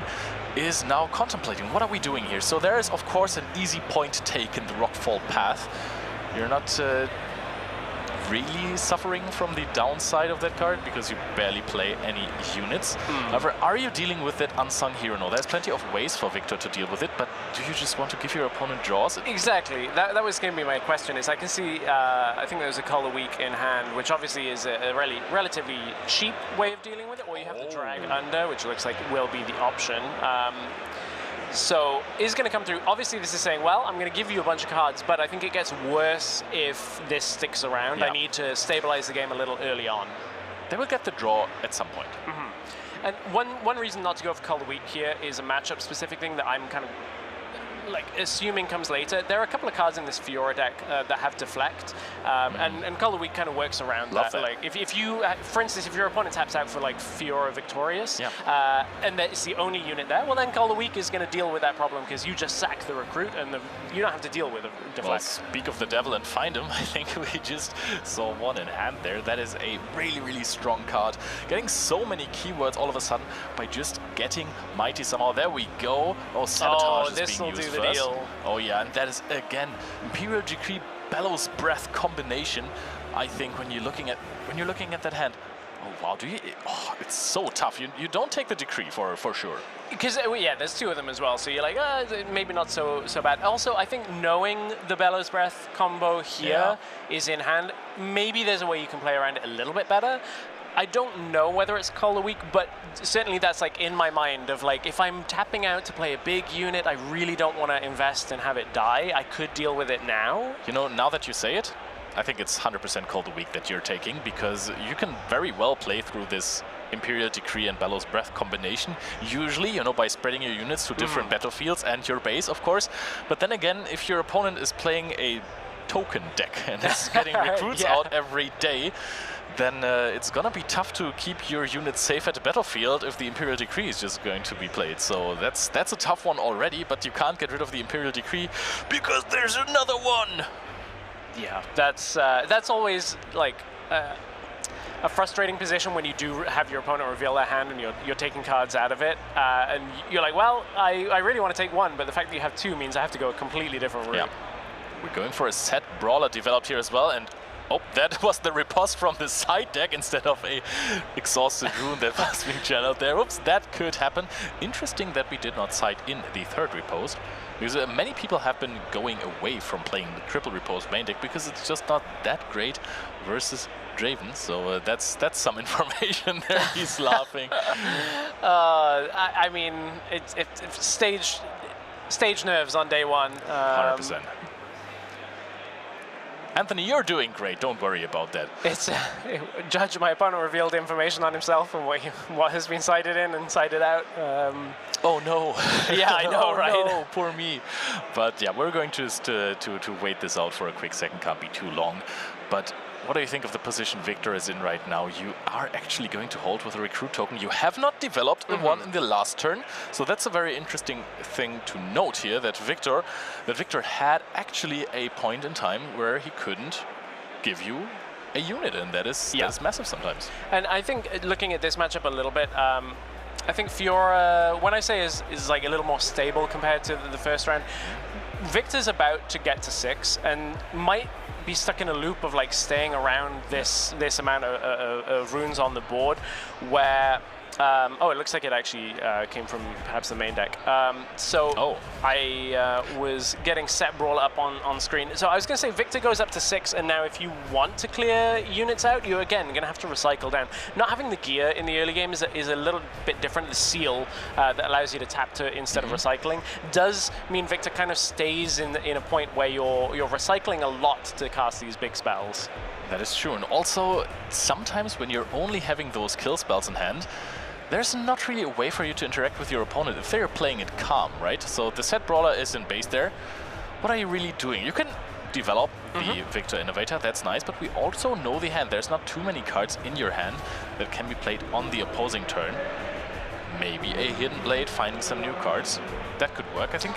is now contemplating, what are we doing here? So there is, of course, an easy point to take in the Rockfall path. You're not really suffering from the downside of that card because you barely play any units. However, are you dealing with that unsung hero? No, there's plenty of ways for Victor to deal with it, but do you just want to give your opponent draws? Exactly. That was going to be my question. Is I can see, I think there's a Color Weak in hand, which obviously is a relatively cheap way of dealing with it, or you have the Drag Under, which looks like will be the option. So is going to come through. Obviously, this is saying, well, I'm going to give you a bunch of cards, but I think it gets worse if this sticks around. Yeah. I need to stabilize the game a little early on. They will get the draw at some point. And one reason not to go for Color Weak here is a matchup specific thing that I'm kind of like assuming comes later. There are a couple of cards in this Fiora deck that have Deflect, and Color Weak kind of works around that. Like if you, for instance, if your opponent taps out for like Fiora Victorious, and that's the only unit there, well then Color Weak is going to deal with that problem because you just sack the recruit and you don't have to deal with a Deflect. Well, speak of the devil and find him. I think we just saw one in hand there. That is a really strong card. Getting so many keywords all of a sudden by just getting Mighty somehow. There we go. Oh, Sabotage is being used first. Oh yeah, and that is again Imperial Decree Bellows Breath combination. I think when you're looking at that hand, oh wow, it's so tough. You don't take the Decree for sure. Because yeah, there's two of them as well, so you're like, maybe not so bad. Also, I think knowing the Bellows Breath combo here is in hand. Maybe there's a way you can play around it a little bit better. I don't know whether it's Color Weak, but certainly that's like in my mind of like, if I'm tapping out to play a big unit, I really don't want to invest and have it die. I could deal with it now. You know, now that you say it, I think it's 100% Color Weak that you're taking, because you can very well play through this Imperial Decree and Bellows Breath combination, usually, you know, by spreading your units to different battlefields and your base, of course. But then again, if your opponent is playing a token deck and is getting recruits out every day, then it's gonna be tough to keep your units safe at the battlefield if the Imperial Decree is just going to be played. So that's a tough one already, but you can't get rid of the Imperial Decree because there's another one. Yeah, that's always like a frustrating position when you do have your opponent reveal their hand and you're taking cards out of it, and you're like, well, I really want to take one, but the fact that you have two means I have to go a completely different route. Yeah. We're going for a set Brawler developed here as well, and oh, that was the riposte from the side deck instead of a Exhausted Rune that was being channeled there. Oops, that could happen. Interesting that we did not side in the third riposte, because many people have been going away from playing the triple riposte main deck because it's just not that great versus Draven. So that's some information there. He's laughing. I mean, it's stage nerves on day one. 100%. Anthony, you're doing great. Don't worry about that. It's Judge, my opponent revealed information on himself and what has been sided in and sided out. Oh no! Yeah, I know, right? No, poor me. But yeah, we're going to wait this out for a quick second. Can't be too long. But what do you think of the position Victor is in right now? You are actually going to hold with a recruit token. You have not developed the one in the last turn, so that's a very interesting thing to note here. That Victor had actually a point in time where he couldn't give you a unit, and that is massive sometimes. And I think looking at this matchup a little bit, I think Fiora, when I say is like a little more stable compared to the first round, Victor's about to get to 6 and might be stuck in a loop of like staying around this amount of runes on the board where oh, it looks like it actually came from perhaps the main deck. I was getting set Brawler up on screen. So I was going to say Victor goes up to 6, and now if you want to clear units out, you're again going to have to recycle down. Not having the gear in the early game is a little bit different. The seal that allows you to tap to instead of recycling does mean Victor kind of stays in a point where you're recycling a lot to cast these big spells. That is true, and also sometimes when you're only having those kill spells in hand, there's not really a way for you to interact with your opponent if they're playing it calm, right? So the set Brawler is in base there. What are you really doing? You can develop the Victor Innovator, that's nice, but we also know the hand. There's not too many cards in your hand that can be played on the opposing turn. maybe a Hidden Blade, finding some new cards. That could work, I think.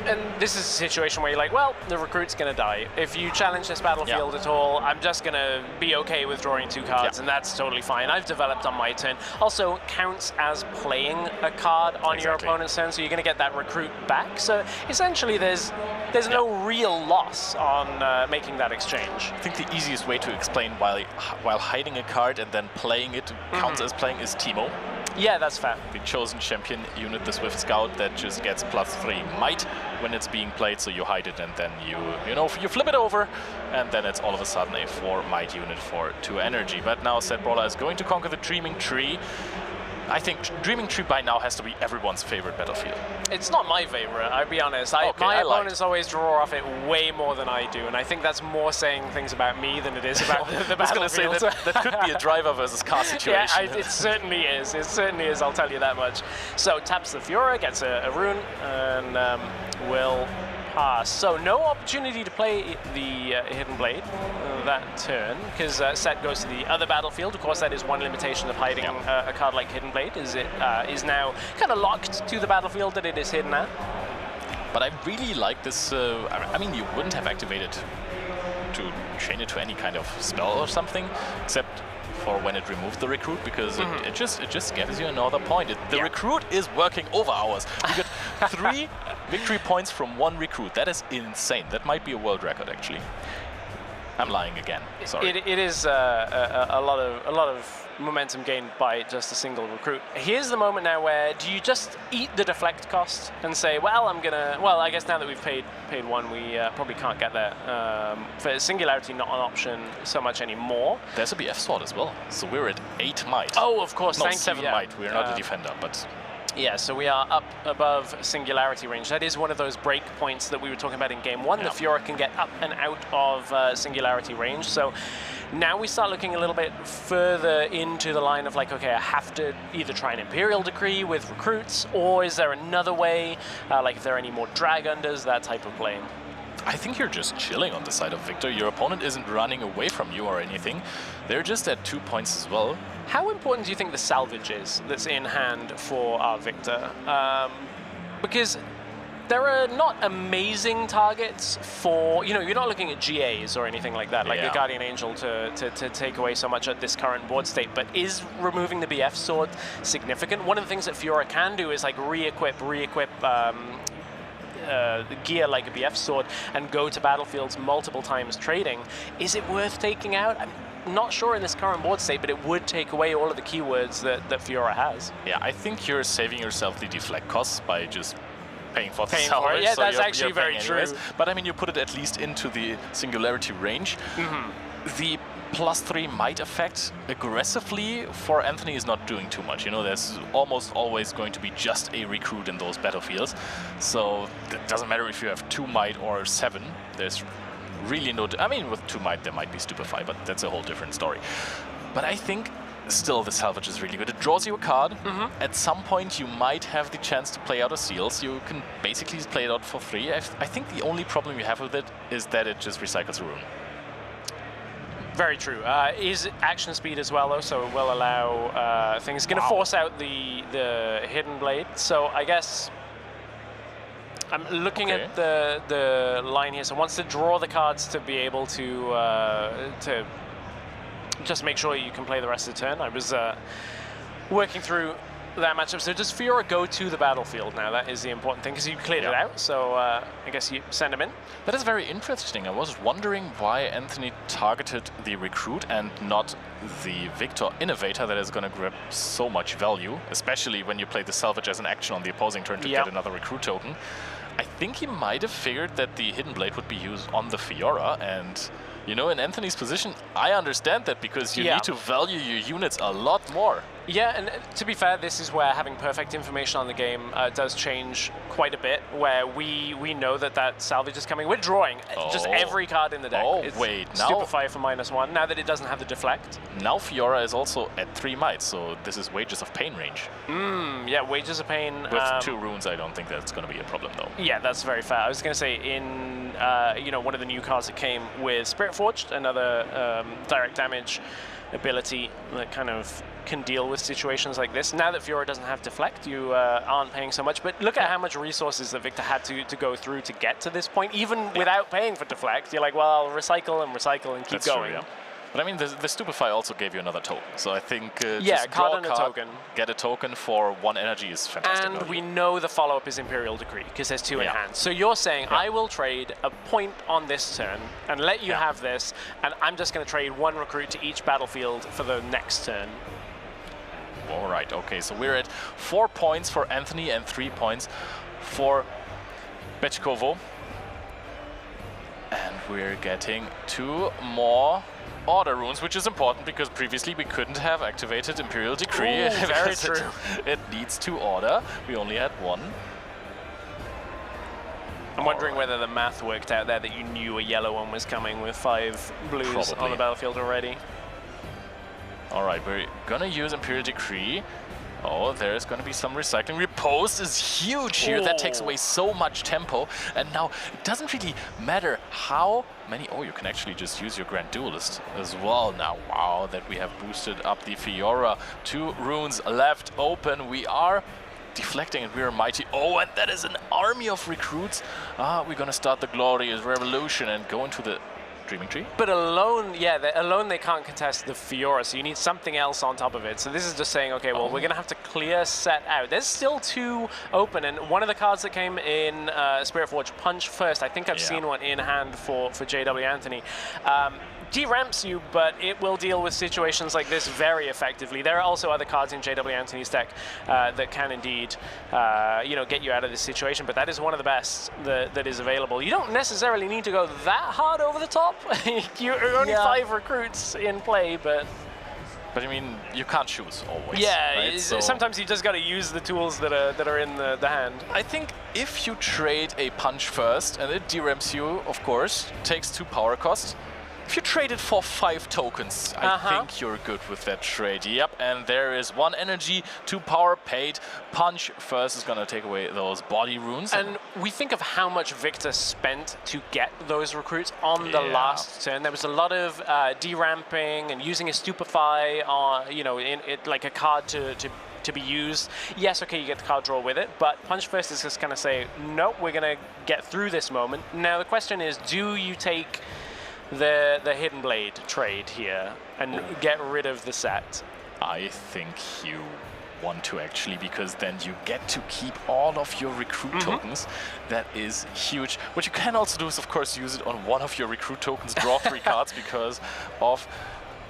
And this is a situation where you're like, well, the recruit's going to die. If you challenge this battlefield at all, I'm just going to be okay with drawing 2 cards, and that's totally fine. I've developed on my turn. Also, counts as playing a card on your opponent's turn, so you're going to get that recruit back. So essentially, there's no real loss on making that exchange. I think the easiest way to explain while hiding a card and then playing it counts as playing is Teemo. Yeah, that's fair. The chosen champion unit, the Swift Scout, that just gets +3 might when it's being played, so you hide it and then you flip it over, and then it's all of a sudden a 4 might unit for 2 energy. But now Sideboarding is going to conquer the Dreaming Tree. I think Dreaming Tree by now has to be everyone's favorite battlefield. It's not my favorite, I'll be honest. My opponents always draw off it way more than I do, and I think that's more saying things about me than it is about the battlefield. I was going to say that could be a driver versus car situation. Yeah, it certainly is. It certainly is, I'll tell you that much. So taps the Fiora, gets a rune, and will pass. So no opportunity to play the Hidden Blade that turn, because Set goes to the other battlefield. Of course, that is one limitation of hiding a card like Hidden Blade, is it is now kind of locked to the battlefield that it is hidden at. But I really like this. I mean, you wouldn't have activated to chain it to any kind of spell or something, except for when it removed the recruit, because it just gets you another point. The recruit is working over hours. You get 3 victory points from 1 recruit. That is insane. That might be a world record, actually. I'm lying again. Sorry. It is a lot of momentum gained by just a single recruit. Here's the moment now where do you just eat the deflect cost and say, well, I guess now that we've paid 1, we probably can't get there. For Singularity, not an option so much anymore. There's a BF sword as well, so we're at 8 might. Oh, of course, no, thank 7 you. Yeah. might. We're not a defender, but. Yeah, so we are up above Singularity range. That is one of those break points that we were talking about in Game 1. The Fiora can get up and out of Singularity range. So now we start looking a little bit further into the line of like, okay, I have to either try an Imperial Decree with recruits, or is there another way? Like if there are any more drag unders, that type of playing. I think you're just chilling on the side of Victor. Your opponent isn't running away from you or anything. They're just at 2 points as well. How important do you think the salvage is that's in hand for our Victor? Because there are not amazing targets for, you're not looking at GAs or anything like that, like the Guardian Angel to take away so much at this current board state, but is removing the BF sword significant? One of the things that Fiora can do is like re-equip gear like a BF sword and go to battlefields multiple times trading. Is it worth taking out? I'm not sure in this current board state, but it would take away all of the keywords that Fiora has. Yeah, I think you're saving yourself the deflect costs by just paying for the salvage. Yeah, so that's you're actually very true. But I mean, you put it at least into the Singularity range. The +3 might effect aggressively for Anthony is not doing too much. There's almost always going to be just a recruit in those battlefields. So it doesn't matter if you have 2 might or 7. There's really no... I mean, with 2 might, there might be Stupefy, but that's a whole different story. But I think still the salvage is really good. It draws you a card. At some point, you might have the chance to play out a Seals. You can basically play it out for 3. I think the only problem you have with it is that it just recycles a rune. Very true. Is action speed as well, though, so it will allow things. Going to force out the Hidden Blade. So I guess I'm looking at the line here. So wants to draw the cards to be able to just make sure you can play the rest of the turn. I was working through that matchup. So does Fiora go to the battlefield now? That is the important thing, because you cleared it out. So I guess you send him in. That is very interesting. I was wondering why Anthony targeted the recruit and not the Victor Innovator that is going to grab so much value, especially when you play the salvage as an action on the opposing turn to get another recruit token. I think he might have figured that the Hidden Blade would be used on the Fiora, and in Anthony's position, I understand that, because you need to value your units a lot more. Yeah, and to be fair, this is where having perfect information on the game does change quite a bit, where we know that salvage is coming. We're drawing just every card in the deck. Oh, it's wait, now... Stupefy for -1, now that it doesn't have the deflect. Now Fiora is also at 3 might, so this is Wages of Pain range. Yeah, Wages of Pain. With 2 runes, I don't think that's going to be a problem, though. Yeah, that's very fair. I was going to say in you know, one of the new cards that came with Spirit Forged, another direct damage ability that kind of can deal with situations like this. Now that Fiora doesn't have Deflect, you aren't paying so much, but look at how much resources that Victor had to go through to get to this point, even without paying for Deflect. You're like, well, I'll recycle and recycle and keep going. True, yeah. But I mean, the Stupefy also gave you another token, so I think yeah, just draw card and a token. Get a token for 1 energy is fantastic. And we know the follow-up is Imperial Decree, because there's 2 in hand. So you're saying, I will trade a point on this turn, and let you have this, and I'm just going to trade 1 recruit to each battlefield for the next turn. All right, okay, so we're at 4 points for Anthony and 3 points for Bechkovo. And we're getting 2 more order runes, which is important because previously we couldn't have activated Imperial Decree. Ooh, very true. It needs 2 order. We only had 1. I'm wondering whether the math worked out there that you knew a yellow one was coming with 5 blues on the battlefield already. All right, we're gonna use Imperial Decree. Oh, there's going to be some recycling. Repose is huge here. That takes away so much tempo. And now it doesn't really matter how many... Oh, you can actually just use your Grand Duelist as well now. Wow, that we have boosted up the Fiora. 2 runes left open. We are deflecting and we're mighty. Oh, and that is an army of recruits. We're going to start the Glorious Revolution and go into the Dreaming Tree. But alone, yeah, alone they can't contest the Fiora, so you need something else on top of it. So this is just saying, okay, well, we're going to have to clear set out. There's still 2 open, and one of the cards that came in Spirit Forge, Punch First, I think I've seen one in hand for JW Anthony. De-ramps you, but it will deal with situations like this very effectively. There are also other cards in JW Anthony's deck that can indeed, you know, get you out of this situation, but that is one of the best that is available. You don't necessarily need to go that hard over the top. You're only 5 recruits in play, but I mean, you can't choose always. Yeah, right? So sometimes you just got to use the tools that are in the hand. I think if you trade a Punch First and it de-ramps you, of course, takes 2 power costs. If you trade it for 5 tokens, I think you're good with that trade. Yep, and there is 1 energy, 2 power paid. Punch First is going to take away those body runes. And we think of how much Victor spent to get those recruits on the last turn. There was a lot of de-ramping and using a Stupefy on, you know, like a card to be used. Yes, okay, you get the card draw with it, but Punch First is just going to say, nope, we're going to get through this moment. Now the question is, do you take the Hidden Blade trade here and get rid of the set? I think you want to actually, because then you get to keep all of your recruit tokens. That is huge. What you can also do is, of course, use it on 1 of your recruit tokens, draw 3 cards because of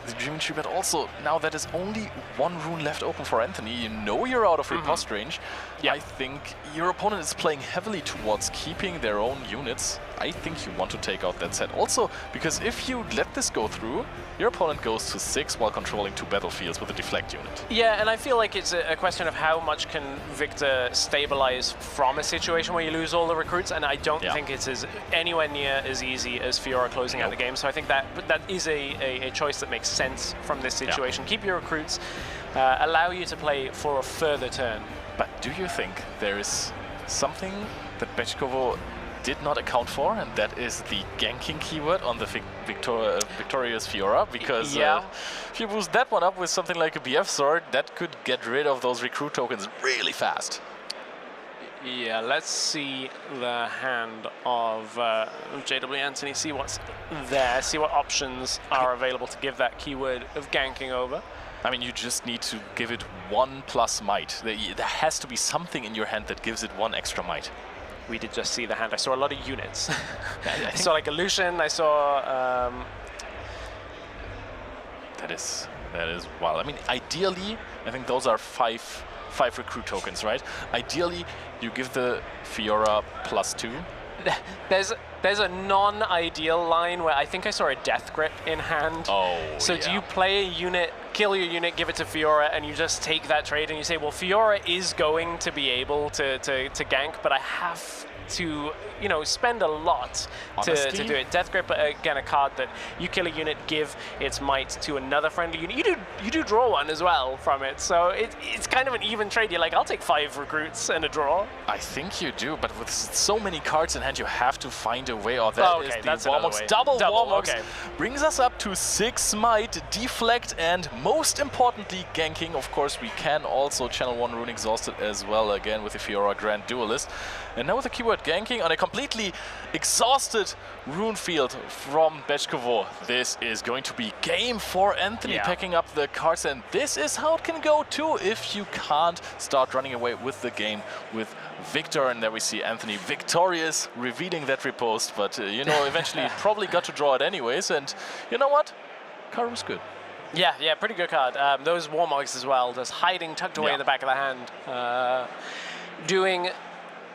the Dreaming Tree, but also now that is only 1 rune left open for Anthony. You know you're out of riposte range. I think your opponent is playing heavily towards keeping their own units. I think you want to take out that set. Also, because if you let this go through, your opponent goes to 6 while controlling 2 battlefields with a deflect unit. Yeah, and I feel like it's a question of how much can Victor stabilize from a situation where you lose all the recruits, and I don't think it's anywhere near as easy as Fiora closing out the game. So I think that is a choice that makes sense from this situation. Keep your recruits, allow you to play for a further turn. But do you think there is something that Bechkovo did not account for, and that is the ganking keyword on the victorious Fiora? Because if you boost that one up with something like a BF sword, that could get rid of those recruit tokens really fast. Yeah, let's see the hand of JW Anthony, see what's there, see what options are available to give that keyword of ganking over. I mean, you just need to give it 1+ might. There has to be something in your hand that gives it 1 extra might. We did just see the hand. I saw a lot of units. I saw like a Lucian, I saw... That is wild. I mean, ideally, I think those are 5 recruit tokens, right? Ideally, you give the Fiora +2. There's a non-ideal line where I think I saw a Death Grip in hand. Oh, so do you play a unit kill your unit, give it to Fiora, and you just take that trade and you say, well, Fiora is going to be able to gank, but I have to, you know, spend a lot to do it. Death Grip, again, a card that you kill a unit, give its might to another friendly unit. You do draw one as well from it, so it's kind of an even trade. You're like, I'll take 5 recruits and a draw. I think you do, but with so many cards in hand, you have to find a way. Or that is the Warmox. Double Warmox brings us up to 6 might, deflect, and most importantly, ganking. Of course, we can also channel 1 Rune Exhausted as well, again with the Fiora Grand Duelist. And now with the keyword ganking on a completely exhausted rune field from Bechkovo. This is going to be game for Anthony, picking up the cards, and this is how it can go too if you can't start running away with the game with Victor. And there we see Anthony victorious, revealing that riposte, but you know, eventually probably got to draw it anyways, and you know what? Card was good. Yeah, pretty good card. Those Warmogs as well, just hiding tucked away in the back of the hand, doing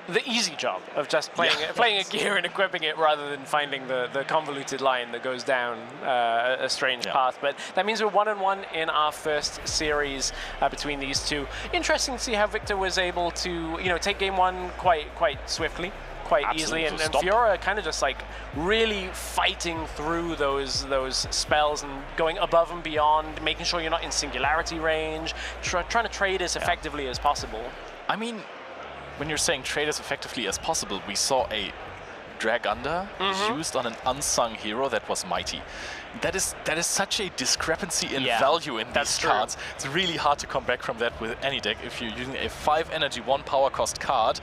the easy job of just playing a gear and equipping it rather than finding the convoluted line that goes down a strange path. But that means we're 1-1 in our first series between these two. Interesting to see how Victor was able to, you know, take game 1 quite swiftly, quite easily, and Fiora kind of just like really fighting through those spells and going above and beyond, making sure you're not in singularity range, trying to trade as effectively as possible. I mean, when you're saying trade as effectively as possible, we saw a drag under used on an unsung hero that was mighty. That is such a discrepancy in value in these cards. It's really hard to come back from that with any deck if you're using a 5 energy, 1 power cost card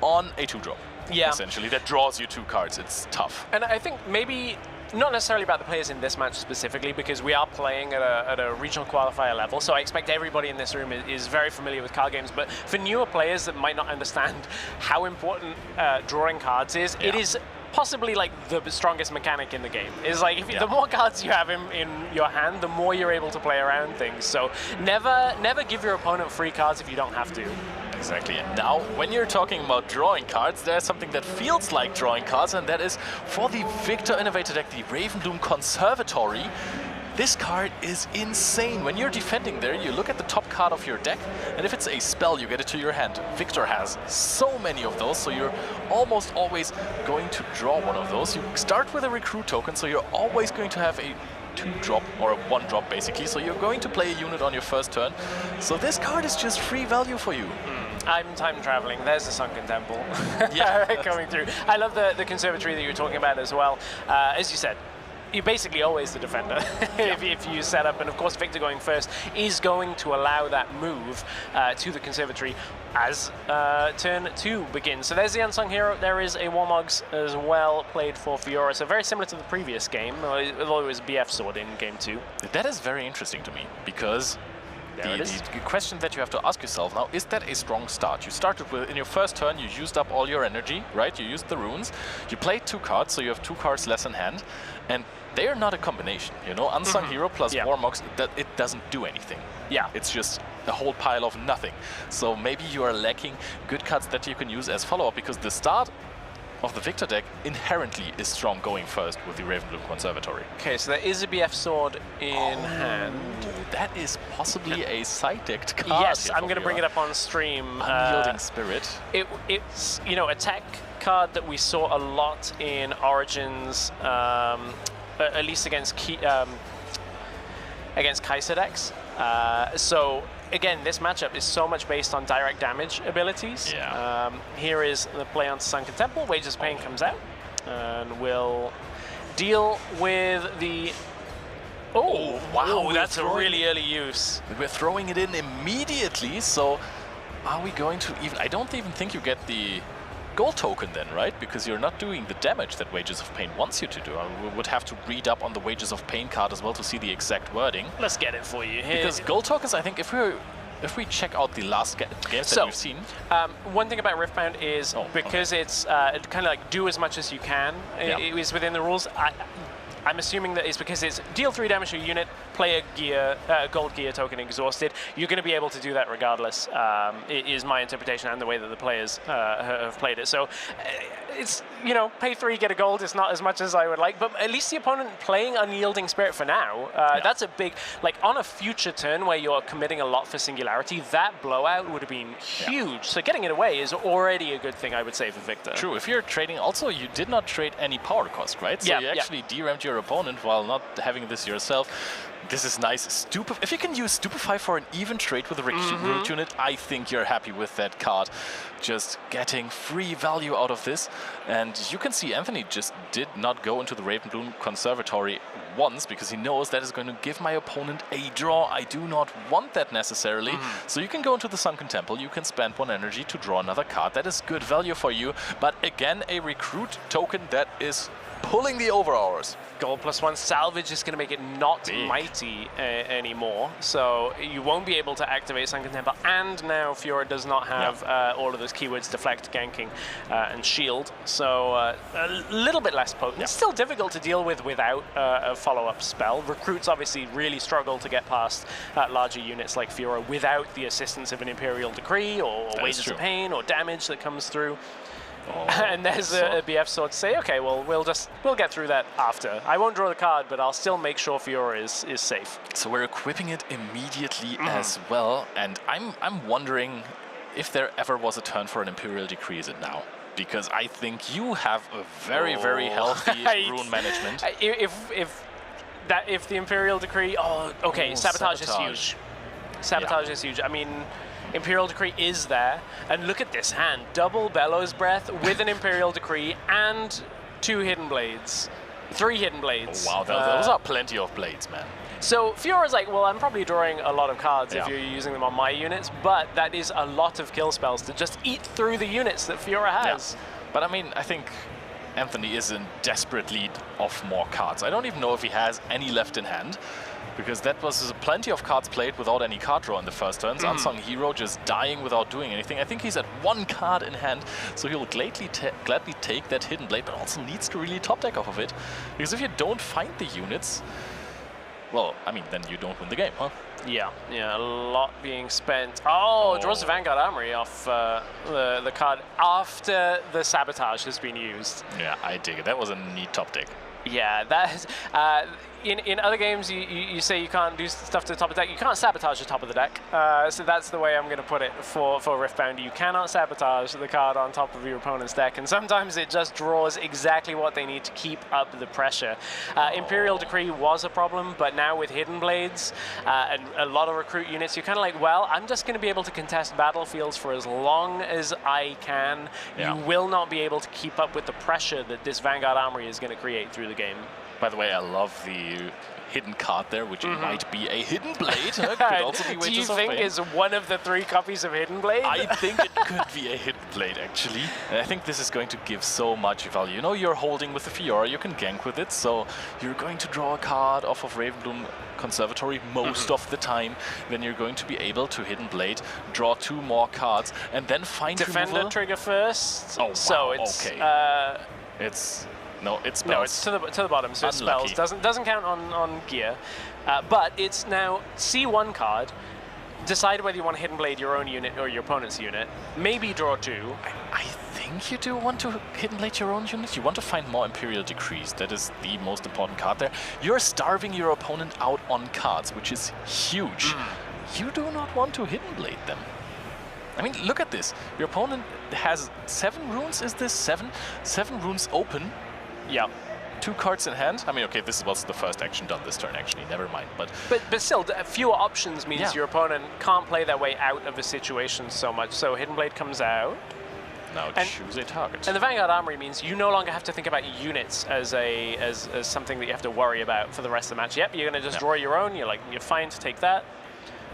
on a 2-drop. Essentially, that draws you 2 cards. It's tough. And I think maybe not necessarily about the players in this match specifically, because we are playing at a regional qualifier level, so I expect everybody in this room is very familiar with card games, but for newer players that might not understand how important drawing cards is, it is possibly like the strongest mechanic in the game. Is like, the more cards you have in your hand, the more you're able to play around things. So never give your opponent free cards if you don't have to. Exactly. And now, when you're talking about drawing cards, there's something that feels like drawing cards, and that is for the Victor Innovator deck, the Ravenbloom Conservatory. This card is insane. When you're defending there, you look at the top card of your deck, and if it's a spell, you get it to your hand. Victor has so many of those, so you're almost always going to draw one of those. You start with a recruit token, so you're always going to have a 2-drop or a 1-drop basically, so you're going to play a unit on your first turn. So this card is just free value for you. I'm time traveling. There's the Sunken Temple coming through. I love the conservatory that you were talking about as well. As you said, you're basically always the defender if you set up, and of course Victor going first is going to allow that move to the conservatory as turn 2 begins. So there's the unsung hero. There is a Warmogs as well played for Fiora, so very similar to the previous game, although it was BF Sword in game 2. That is very interesting to me, because the question that you have to ask yourself now, is that a strong start? You started with, in your first turn, you used up all your energy, right? You used the runes. You played 2 cards, so you have 2 cards less in hand. And they are not a combination, you know? Unsung Hero plus Warmogs, it doesn't do anything. It's just a whole pile of nothing. So maybe you are lacking good cards that you can use as follow-up, because the start of the Victor deck inherently is strong going first with the Ravenbloom Conservatory. Okay, so there is a BF Sword in hand. That is possibly a side-decked card. Yes, I'm going to bring it up on stream. Unyielding Spirit. It's, you know, a tech card that we saw a lot in Origins, at least against Kaiser decks. So again, this matchup is so much based on direct damage abilities. Here is the play on Sunken Temple. Wages of Pain comes out, and we'll deal with the... Oh, wow, that's a really early use. We're throwing it in immediately, so are we going to even... I don't even think you get the gold token then, right? Because you're not doing the damage that Wages of Pain wants you to do. We would have to read up on the Wages of Pain card as well to see the exact wording. Let's get it for you here. Because gold tokens, I think, if we check out the last games that we've seen... one thing about Riftbound is because it's kind of like do as much as you can, it is within the rules. I'm assuming that it's because it's deal 3 damage to a unit, play a gold gear token exhausted, you're going to be able to do that regardless, is my interpretation and the way that the players have played it. So it's, you know, pay 3, get a gold. It's not as much as I would like, but at least the opponent playing Unyielding Spirit for now, that's a big, like on a future turn where you're committing a lot for Singularity, that blowout would have been huge. So getting it away is already a good thing, I would say, for Victor. True. If you're trading, also you did not trade any power cost, right? So you actually DRAM'd your opponent while not having this yourself. This is nice. If you can use Stupefy for an even trade with a root unit, I think you're happy with that card. Just getting free value out of this. And you can see Anthony just did not go into the Ravenbloom Conservatory once because he knows that is going to give my opponent a draw. I do not want that necessarily. So you can go into the Sunken Temple, you can spend 1 energy to draw another card. That is good value for you. But again, a recruit token that is pulling the overhours. Gold +1 salvage is going to make it not mighty anymore, so you won't be able to activate Sunken Temple, and now Fiora does not have all of those keywords, deflect, ganking, and shield, so a little bit less potent. It's still difficult to deal with without a follow-up spell. Recruits obviously really struggle to get past larger units like Fiora without the assistance of an Imperial Decree or Wages of Pain or damage that comes through. And there's a BF sword to say, okay, well, we'll get through that after. I won't draw the card, but I'll still make sure Fiora is safe. So we're equipping it immediately as well, and I'm wondering if there ever was a turn for an Imperial Decree. Is it now? Because I think you have a very, very healthy rune management. If the Imperial Decree, Sabotage is huge. Sabotage is huge. I mean, Imperial Decree is there, and look at this hand. Double Bellows Breath with an Imperial Decree and 2 Hidden Blades. 3 Hidden Blades. Oh, wow, those are plenty of blades, man. So Fiora's like, well, I'm probably drawing a lot of cards if you're using them on my units, but that is a lot of kill spells to just eat through the units that Fiora has. But I mean, I think Anthony is in desperate need of more cards. I don't even know if he has any left in hand, because that was plenty of cards played without any card draw in the first turns. Unsung Hero just dying without doing anything. I think he's at 1 card in hand, so he'll gladly take that Hidden Blade, but also needs to really top deck off of it. Because if you don't find the units, well, I mean, then you don't win the game, huh? Yeah, a lot being spent. Oh, draws the Vanguard Armory off the card after the Sabotage has been used. Yeah, I dig it. That was a neat top deck. Yeah, that is, in other games you say you can't do stuff to the top of the deck. You can't sabotage the top of the deck. So that's the way I'm going to put it for Riftbound. You cannot sabotage the card on top of your opponent's deck, and sometimes it just draws exactly what they need to keep up the pressure. Imperial Decree was a problem, but now with Hidden Blades and a lot of recruit units, you're kind of like, well, I'm just going to be able to contest battlefields for as long as I can. You will not be able to keep up with the pressure that this Vanguard Armory is going to create through the game. By the way, I love the hidden card there, which might be a Hidden Blade. Could also be Do you think is one of the 3 copies of Hidden Blade? I think it could be a Hidden Blade, actually. And I think this is going to give so much value. You know, you're holding with the Fiora, you can gank with it, so you're going to draw a card off of Ravenbloom Conservatory most of the time. Then you're going to be able to Hidden Blade, draw 2 more cards, and then find Defender removal. trigger first. Oh, wow. So it's it's spells. No, it's to the bottom, so it spells. Doesn't count on gear. But it's now C1 card. Decide whether you want to Hidden Blade your own unit or your opponent's unit. Maybe draw 2. I think you do want to Hidden Blade your own unit. You want to find more Imperial Decrees. That is the most important card there. You're starving your opponent out on cards, which is huge. You do not want to Hidden Blade them. I mean, look at this. Your opponent has 7 runes, is this? 7 runes open. Yeah. 2 cards in hand. I mean, okay, this was the first action done this turn, actually. Never mind. But still, fewer options means your opponent can't play their way out of a situation so much. So Hidden Blade comes out. Now choose a target. And the Vanguard Armory means you no longer have to think about units as something that you have to worry about for the rest of the match. Yep, you're going to just draw your own. You're fine to take that.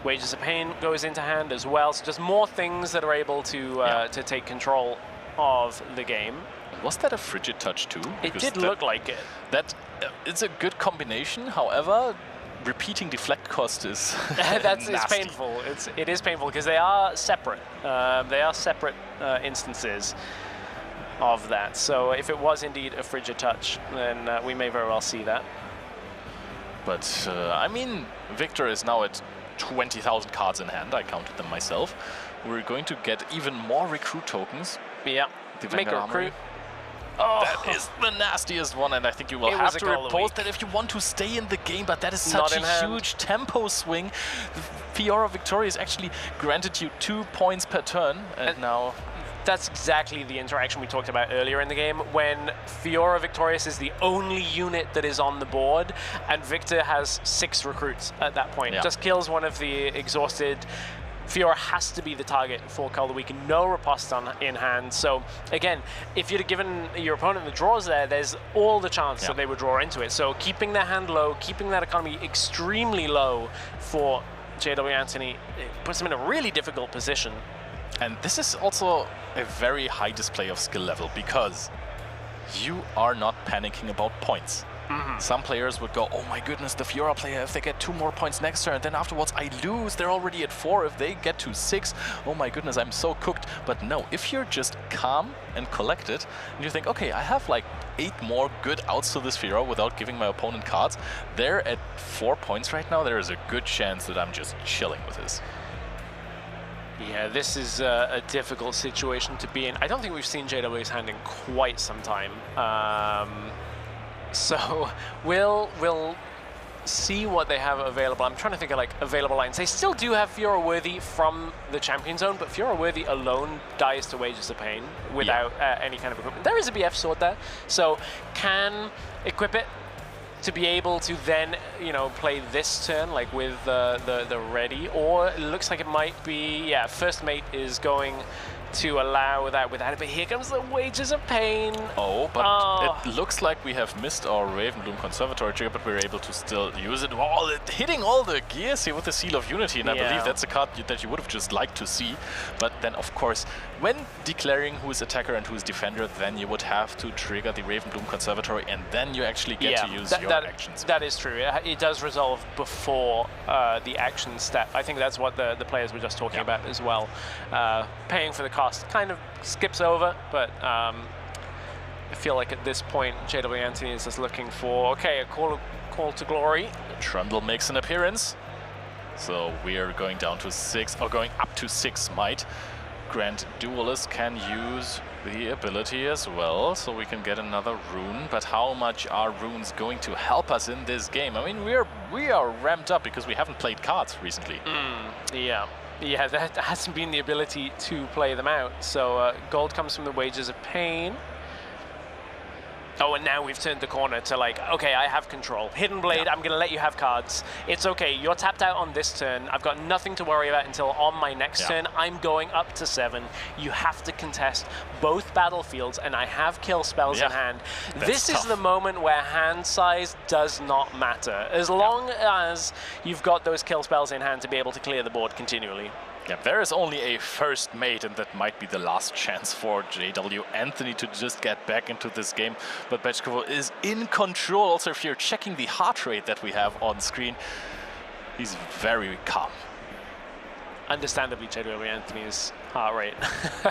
Wages of Pain goes into hand as well. So just more things that are able to take control of the game. Was that a Frigid Touch too? It did look like it. It's a good combination. However, repeating deflect cost is it's painful. It is painful because they are separate. They are separate instances of that. So if it was indeed a Frigid Touch, then we may very well see that. But, I mean, Victor is now at 20,000 cards in hand. I counted them myself. We're going to get even more recruit tokens. Yeah, make a recruit. Oh. That is the nastiest one, and I think you will have to report that if you want to stay in the game, but that is such a huge tempo swing. The Fiora Victoria is actually granted you 2 points per turn, and now... That's exactly the interaction we talked about earlier in the game, when Fiora Victorious is the only unit that is on the board, and Victor has 6 recruits at that point. Yeah. Just kills one of the exhausted. Fiora has to be the target for Call of the Week, no riposte in hand. So again, if you'd have given your opponent the draws there's all the chance that they would draw into it. So keeping their hand low, keeping that economy extremely low for JW Anthony, it puts him in a really difficult position. And this is also a very high display of skill level, because you are not panicking about points. Some players would go, oh my goodness, the Fiora player, if they get 2 more points next turn, then afterwards I lose, they're already at 4, if they get to 6, oh my goodness, I'm so cooked. But no, if you're just calm and collected, and you think, okay, I have like 8 more good outs to this Fiora without giving my opponent cards, they're at 4 points right now, there is a good chance that I'm just chilling with this. Yeah, this is a difficult situation to be in. I don't think we've seen JW's hand in quite some time. So we'll see what they have available. I'm trying to think of like available lines. They still do have Fiora Worthy from the champion zone, but Fiora Worthy alone dies to Wages of Pain without any kind of equipment. There is a BF sword there, so can equip it to be able to then, you know, play this turn like with the ready, or it looks like it might be, first mate is going to allow that without it, but here comes the Wages of Pain. Oh, but it looks like we have missed our Ravenbloom Conservatory trigger, but we're able to still use it. Hitting all the gears here with the Seal of Unity, and I believe that's a card that you would have just liked to see. But then, of course, when declaring who is attacker and who is defender, then you would have to trigger the Ravenbloom Conservatory, and then you actually get to use your actions. That is true. It does resolve before the action step. I think that's what the players were just talking about as well. Paying for the cost kind of skips over, but I feel like at this point JW Anthony is just looking for, okay, a call to glory. Trundle makes an appearance, so we are going down to 6, or going up to 6 might. Grand Duelist can use the ability as well, so we can get another rune. But how much are runes going to help us in this game? I mean, we are ramped up because we haven't played cards recently. Yeah, there hasn't been the ability to play them out. So gold comes from the Wages of Pain. Oh, and now we've turned the corner to like, okay, I have control. Hidden Blade, I'm going to let you have cards. It's okay, you're tapped out on this turn. I've got nothing to worry about until on my next turn. I'm going up to 7. You have to contest both battlefields, and I have kill spells in hand. This is the moment where hand size does not matter. As long as you've got those kill spells in hand to be able to clear the board continually. Yeah, there is only a first mate, and that might be the last chance for JW Anthony to just get back into this game. But Bechkovo is in control. Also, if you're checking the heart rate that we have on screen, he's very calm. Understandably, JW Anthony's heart rate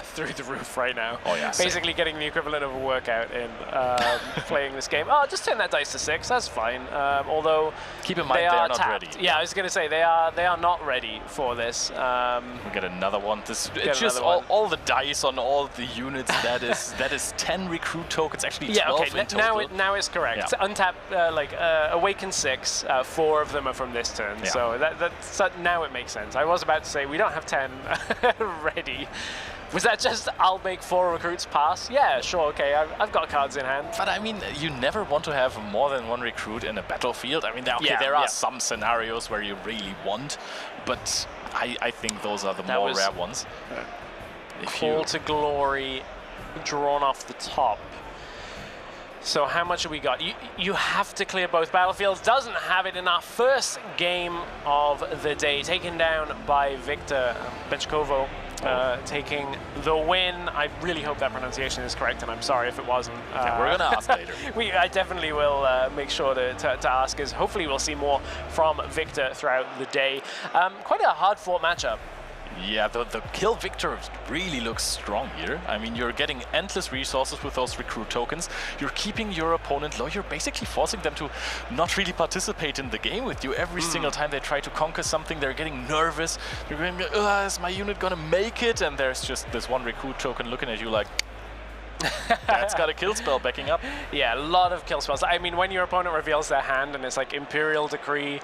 through the roof right now. Oh yeah, basically getting the equivalent of a workout in playing this game. Oh, just turn that dice to 6. That's fine. Although keep in mind they are not ready. Yeah, I was going to say they are not ready for this. We get another one. It's just all the dice on all the units. That is 10 recruit tokens. Actually 12 in total. Now it's correct. Yeah. Untap awaken 6. 4 of them are from this turn. Yeah. So now it makes sense. I was about to say we don't have 10 ready. Was that just, I'll make 4 recruits pass? Yeah, sure, okay, I've got cards in hand. But I mean, you never want to have more than 1 recruit in a battlefield. I mean, there are some scenarios where you really want, but I think those are the more rare ones. Call to Glory drawn off the top. So how much have we got? You have to clear both battlefields. Doesn't have it enough. First game of the day, taken down by Victor Bechkovo, taking the win. I really hope that pronunciation is correct, and I'm sorry if it wasn't. We're going to ask later. I definitely will make sure to ask, as hopefully we'll see more from Victor throughout the day. Quite a hard-fought matchup. Yeah, the Kill Victor really looks strong here. I mean, you're getting endless resources with those recruit tokens. You're keeping your opponent low. You're basically forcing them to not really participate in the game with you. Every single time they try to conquer something, they're getting nervous. They're going, is my unit gonna make it? And there's just this one recruit token looking at you like, that's got a kill spell backing up. Yeah, a lot of kill spells. I mean, when your opponent reveals their hand and it's like Imperial Decree,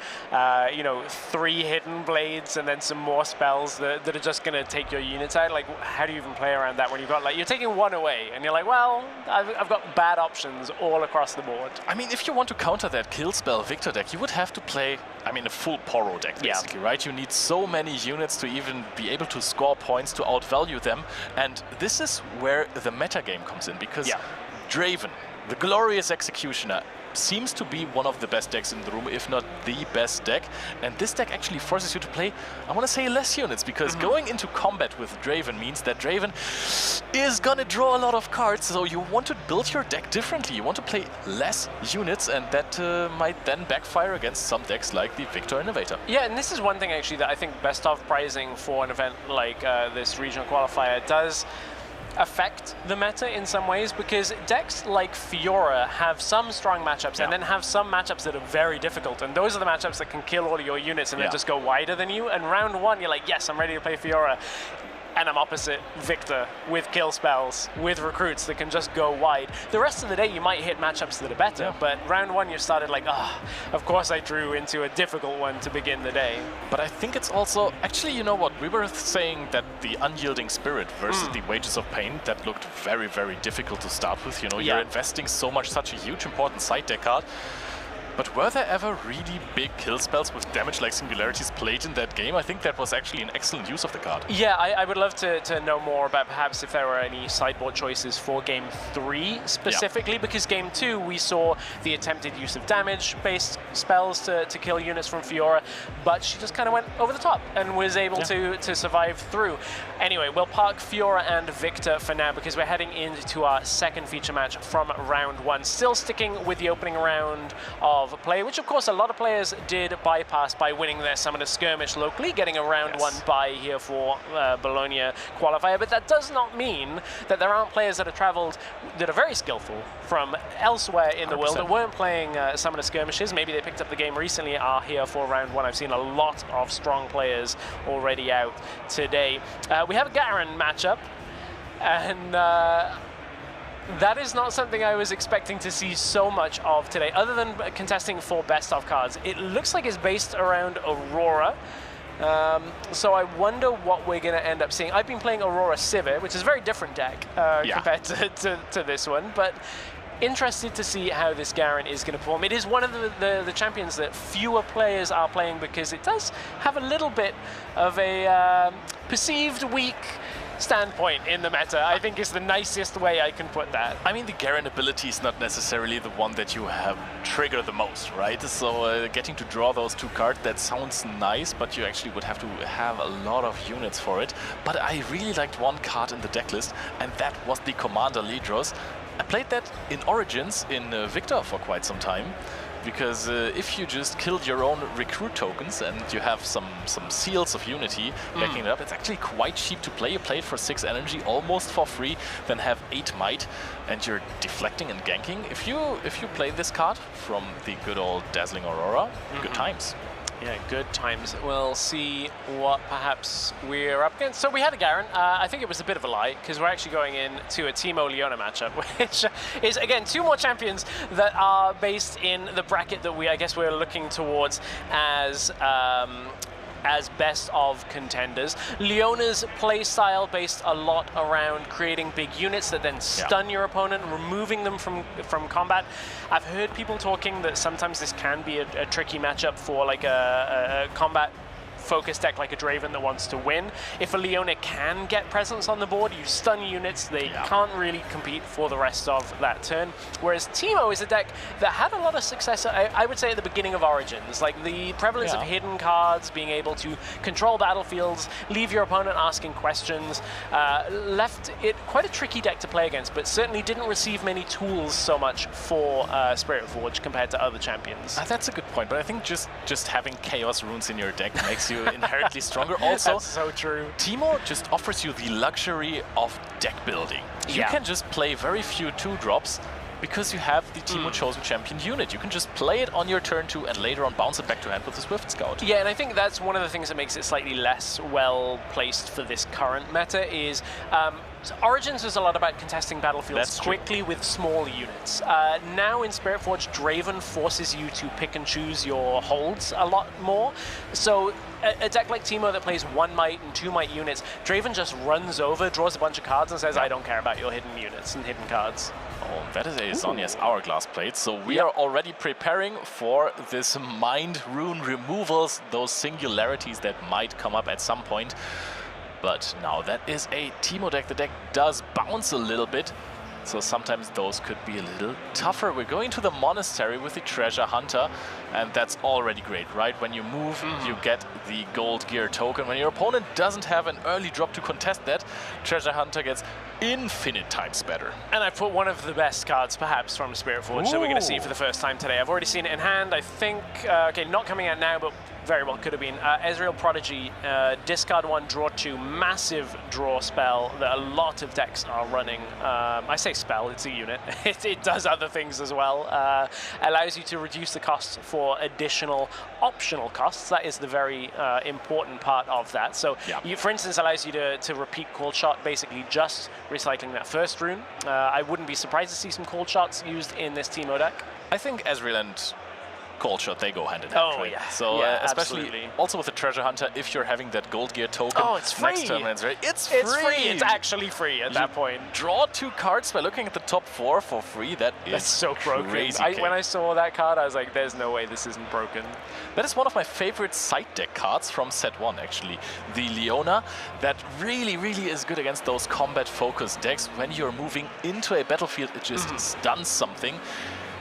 you know, 3 Hidden Blades and then some more spells that are just going to take your units out, like, how do you even play around that when you've got, like, you're taking 1 away and you're like, well, I've got bad options all across the board. I mean, if you want to counter that kill spell Victor deck, you would have to play, I mean, a full Poro deck, basically, right? You need so many units to even be able to score points to outvalue them. And this is where the metagame comes in, because Draven, the Glorious Executioner, seems to be one of the best decks in the room, if not the best deck. And this deck actually forces you to play, I want to say, less units, because going into combat with Draven means that Draven is gonna draw a lot of cards, so you want to build your deck differently. You want to play less units, and that might then backfire against some decks like the Victor Innovator. Yeah, and this is one thing actually that I think best of pricing for an event like this regional qualifier does affect the meta in some ways, because decks like Fiora have some strong matchups and then have some matchups that are very difficult, and those are the matchups that can kill all of your units and then just go wider than you. And round 1 you're like, yes, I'm ready to play Fiora, and I'm opposite Victor with kill spells, with recruits that can just go wide. The rest of the day you might hit matchups that are better, but round 1 you started like, of course I drew into a difficult one to begin the day. But I think it's also, actually, you know what, we were saying that the Unyielding Spirit versus the Wages of Pain, that looked very, very difficult to start with. You know, you're investing so much, such a huge important side deck card. But were there ever really big kill spells with damage like Singularities played in that game? I think that was actually an excellent use of the card. Yeah, I would love to know more about perhaps if there were any sideboard choices for Game 3 specifically, because Game 2 we saw the attempted use of damage-based spells to kill units from Fiora, but she just kind of went over the top and was able to survive through. Anyway, we'll park Fiora and Victor for now, because we're heading into our second feature match from round 1. Still sticking with the opening round of play, which of course a lot of players did bypass by winning their Summoner Skirmish locally, getting a round 1 bye here for Bologna qualifier. But that does not mean that there aren't players that have traveled that are very skillful from elsewhere in the world that weren't playing Summoner Skirmishes. Maybe they picked up the game recently, are here for round 1. I've seen a lot of strong players already out today. We have a Garen matchup, and that is not something I was expecting to see so much of today. Other than contesting 4 best of cards, it looks like it's based around Aurora. So I wonder what we're going to end up seeing. I've been playing Aurora Sivir, which is a very different deck compared to this one, but interested to see how this Garen is going to perform. It is one of the champions that fewer players are playing, because it does have a little bit of a perceived weak standpoint in the meta. I think is the nicest way I can put that. I mean, the Garen ability is not necessarily the one that you have trigger the most, right? So getting to draw those 2 cards, that sounds nice, but you actually would have to have a lot of units for it. But I really liked one card in the deck list, and that was the Commander Ledros. I played that in Origins in Victor for quite some time, because if you just killed your own recruit tokens and you have some seals of unity backing it up, it's actually quite cheap to play. You play it for 6 energy, almost for free, then have 8 might, and you're deflecting and ganking. If you play this card from the good old Dazzling Aurora, good times. Yeah, good times. We'll see what perhaps we're up against. So we had a Garen. I think it was a bit of a lie, because we're actually going into a Teemo Leona matchup, which is, again, 2 more champions that are based in the bracket that I guess we're looking towards as best of contenders. Leona's play style based a lot around creating big units that then stun your opponent, removing them from combat. I've heard people talking that sometimes this can be a tricky matchup for like a combat focused deck like a Draven that wants to win. If a Leona can get presence on the board, you stun units, they can't really compete for the rest of that turn. Whereas Teemo is a deck that had a lot of success, I would say, at the beginning of Origins. Like the prevalence of hidden cards, being able to control battlefields, leave your opponent asking questions, left it quite a tricky deck to play against, but certainly didn't receive many tools so much for Spirit Forge compared to other champions. That's a good point, but I think just having Chaos Runes in your deck makes you inherently stronger. Also, That's so true. Teemo just offers you the luxury of deck building. You Yeah. can just play very few 2-drops because you have the Teemo Chosen Champion unit. You can just play it on your turn 2 and later on bounce it back to hand with the Swift Scout. Yeah, and I think that's one of the things that makes it slightly less well placed for this current meta is so Origins is a lot about contesting battlefields That's true. quickly with small units. Now in Spiritforge, Draven forces you to pick and choose your holds a lot more. So a deck like Teemo that plays 1 might and 2 might units, Draven just runs over, draws a bunch of cards and says, I don't care about your hidden units and hidden cards. Oh, that is a Zhonya's Hourglass plate. So we are already preparing for this mind rune removals, those singularities that might come up at some point. But now that is a Teemo deck. The deck does bounce a little bit, so sometimes those could be a little tougher. We're going to the Monastery with the Treasure Hunter, and that's already great, right? When you move, you get the Gold Gear token. When your opponent doesn't have an early drop to contest that, Treasure Hunter gets infinite times better. And I put one of the best cards, perhaps, from Spiritforge that we're going to see for the first time today. I've already seen it in hand. I think, okay, not coming out now, but very well could have been. Ezreal Prodigy, discard 1, draw 2, massive draw spell that a lot of decks are running. I say spell, it's a unit. It does other things as well. Allows you to reduce the costs for additional optional costs. That is the very important part of that. So, you, for instance, allows you to repeat Cold Shot, basically just recycling that first rune. I wouldn't be surprised to see some Cold Shots used in this Teemo deck. I think Ezreal and Cold Shot, they go hand in hand. Oh, right? yeah. So Yeah, especially absolutely. also with the Treasure Hunter, if you're having that Gold Gear token It's free. next turn, it's It's free. It's actually free at that point. Draw 2 cards by looking at the top 4 for free. That's So broken. crazy. When I saw that card, I was like, there's no way this isn't broken. That is one of my favorite side deck cards from set 1, actually. The Leona, that really, really is good against those combat-focused decks. When you're moving into a battlefield, it just stuns something.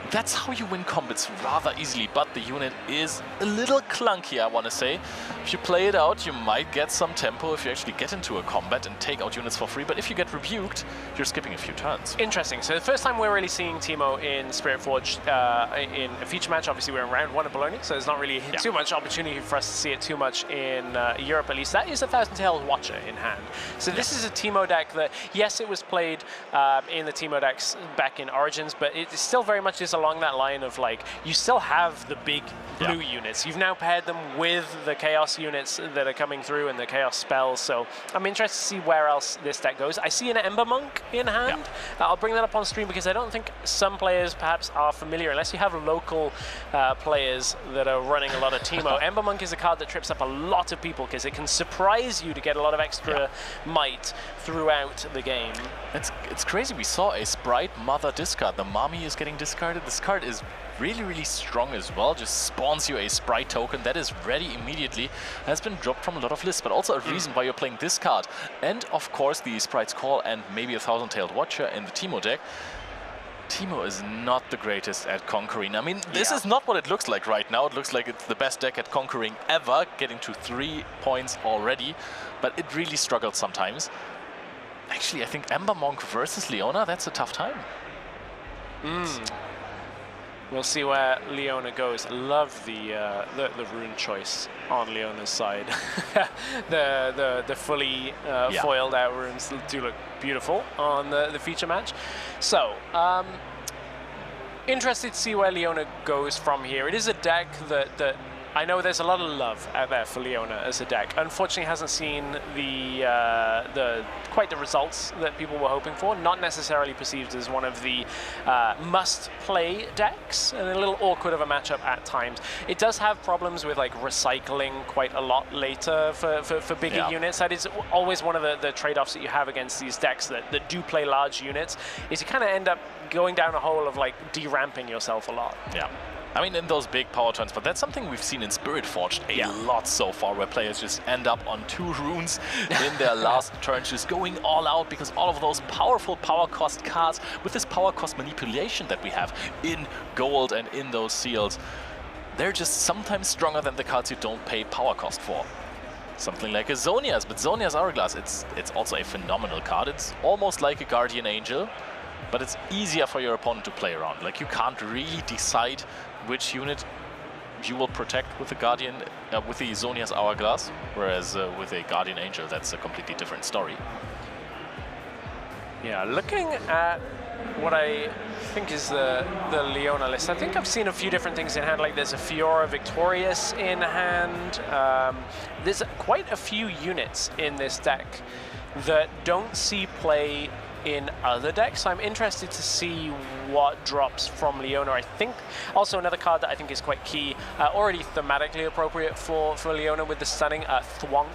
That's how you win combats rather easily, but the unit is a little clunky, I want to say. If you play it out, you might get some tempo if you actually get into a combat and take out units for free, but if you get rebuked, you're skipping a few turns. Interesting. So the first time we're really seeing Teemo in Spiritforge in a feature match, obviously we're in round 1 of Bologna, so there's not really too much opportunity for us to see it too much in Europe at least. That is a Thousand Tails Watcher in hand. So this is a Teemo deck that, yes, it was played in the Teemo decks back in Origins, but it still very much is along that line of like, you still have the big blue units. You've now paired them with the Chaos units that are coming through and the Chaos spells, so I'm interested to see where else this deck goes. I see an Ember Monk in hand. I'll bring that up on stream because I don't think some players perhaps are familiar, unless you have local players that are running a lot of Teemo. Ember Monk is a card that trips up a lot of people because it can surprise you to get a lot of extra might throughout the game. It's crazy. We saw a Sprite Mother discard. The Mami is getting discarded. This card is really, really strong as well. Just spawns you a Sprite token that is ready immediately. Has been dropped from a lot of lists, but also a reason why you're playing this card. And of course the Sprite's Call and maybe a Thousand-Tailed Watcher in the Teemo deck. Teemo is not the greatest at conquering. I mean, this is not what it looks like right now. It looks like it's the best deck at conquering ever, getting to 3 points already, but it really struggles sometimes. Actually, I think Ember Monk versus Leona, that's a tough time. We'll see where Leona goes. Love the rune choice on Leona's side. the fully foiled out runes do look beautiful on the feature match. So, interested to see where Leona goes from here. It is a deck that I know there's a lot of love out there for Leona as a deck. Unfortunately, hasn't seen quite the results that people were hoping for. Not necessarily perceived as one of the must-play decks, and a little awkward of a matchup at times. It does have problems with like recycling quite a lot later for bigger units. That is always one of the trade-offs that you have against these decks that do play large units. Is you kind of end up going down a hole of like de-ramping yourself a lot. Yeah. I mean, in those big power turns, but that's something we've seen in Spiritforged a lot so far, where players just end up on 2 runes in their last turn, just going all out, because all of those powerful power cost cards, with this power cost manipulation that we have in gold and in those seals, they're just sometimes stronger than the cards you don't pay power cost for. Something like a Zhonya's, but Zhonya's Hourglass, it's also a phenomenal card. It's almost like a Guardian Angel, but it's easier for your opponent to play around. Like, you can't really decide which unit you will protect with the Guardian, with the Zhonya's Hourglass, whereas with a Guardian Angel, that's a completely different story. Yeah, looking at what I think is the Leona list, I think I've seen a few different things in hand, like there's a Fiora Victorious in hand. There's quite a few units in this deck that don't see play in other decks, so I'm interested to see what drops from Leona. I think also another card that I think is quite key, already thematically appropriate for Leona with the stunning, Thwonk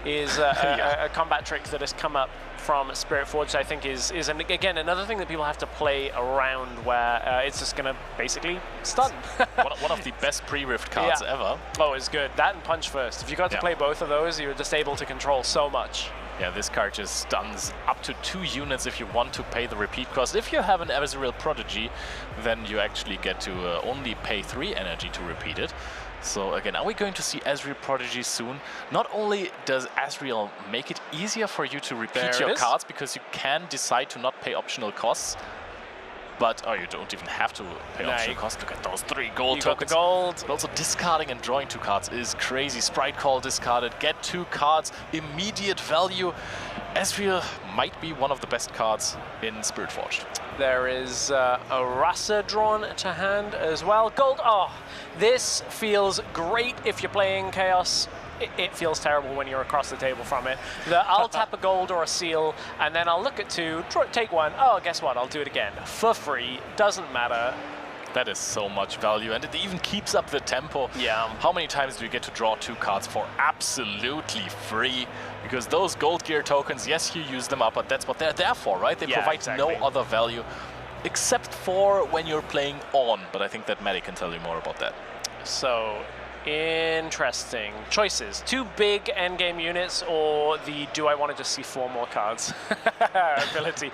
is a combat trick that has come up from Spirit Forge. I think is again another thing that people have to play around, where it's just going to basically stun. one of the best pre-rift cards ever. Oh, it's good. That and Punch First. If you got to play both of those, you're just able to control so much. Yeah, this card just stuns up to 2 units if you want to pay the repeat cost. If you have an Ezreal Prodigy, then you actually get to only pay 3 energy to repeat it. So again, are we going to see Ezreal Prodigy soon? Not only does Ezreal make it easier for you to repeat your cards, because you can decide to not pay optional costs, but you don't even have to pay optional costs. Look at those 3 gold tokens. Got the gold. But also discarding and drawing 2 cards is crazy. Sprite Call discarded, get 2 cards, immediate value. Ezreal might be one of the best cards in Spirit Forged. There is a Rasa drawn to hand as well. Gold, this feels great if you're playing Chaos. It feels terrible when you're across the table from it. I'll tap a gold or a seal, and then I'll look at 2, take 1. Oh, guess what? I'll do it again. For free. Doesn't matter. That is so much value, and it even keeps up the tempo. Yeah. How many times do you get to draw 2 cards for absolutely free? Because those gold gear tokens, yes, you use them up, but that's what they're there for, right? They provide no other value, except for when you're playing on. But I think that Maddie can tell you more about that. So, interesting choices. 2 big endgame units, or the do I want to just see 4 more cards ability.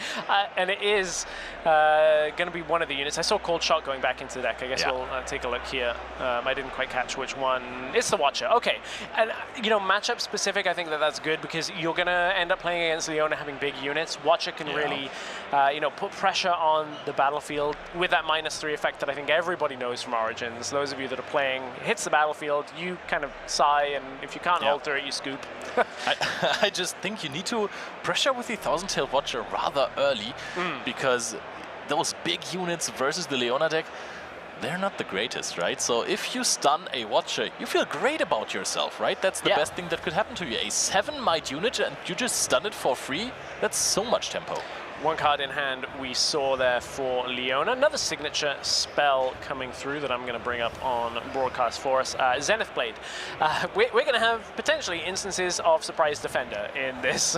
And it is going to be one of the units. I saw Cold Shot going back into the deck. I guess we'll take a look here. I didn't quite catch which one. It's the Watcher. Okay. And, you know, matchup specific, I think that's good, because you're going to end up playing against Leona having big units. Watcher can really, you know, put pressure on the battlefield with that -3 effect that I think everybody knows from Origins. Those of you that are playing, hits the battlefield, you kind of sigh, and if you can't alter it, you scoop. I just think you need to pressure with the Thousand-Tailed Watcher rather early, because those big units versus the Leona deck, they're not the greatest, right? So if you stun a Watcher, you feel great about yourself, right? That's the best thing that could happen to you. A 7 might unit and you just stun it for free, that's so much tempo. 1 card in hand we saw there for Leona. Another signature spell coming through that I'm going to bring up on broadcast for us. Zenith Blade. We're going to have potentially instances of Surprise Defender in this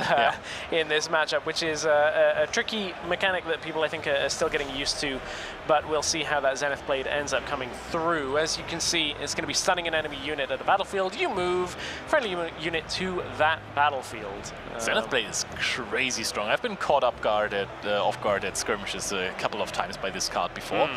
in this matchup, which is a tricky mechanic that people I think are still getting used to. But we'll see how that Zenith Blade ends up coming through. As you can see, it's going to be stunning an enemy unit at the battlefield. You move friendly unit to that battlefield. Zenith Blade is crazy strong. I've been caught off guard at skirmishes a couple of times by this card before.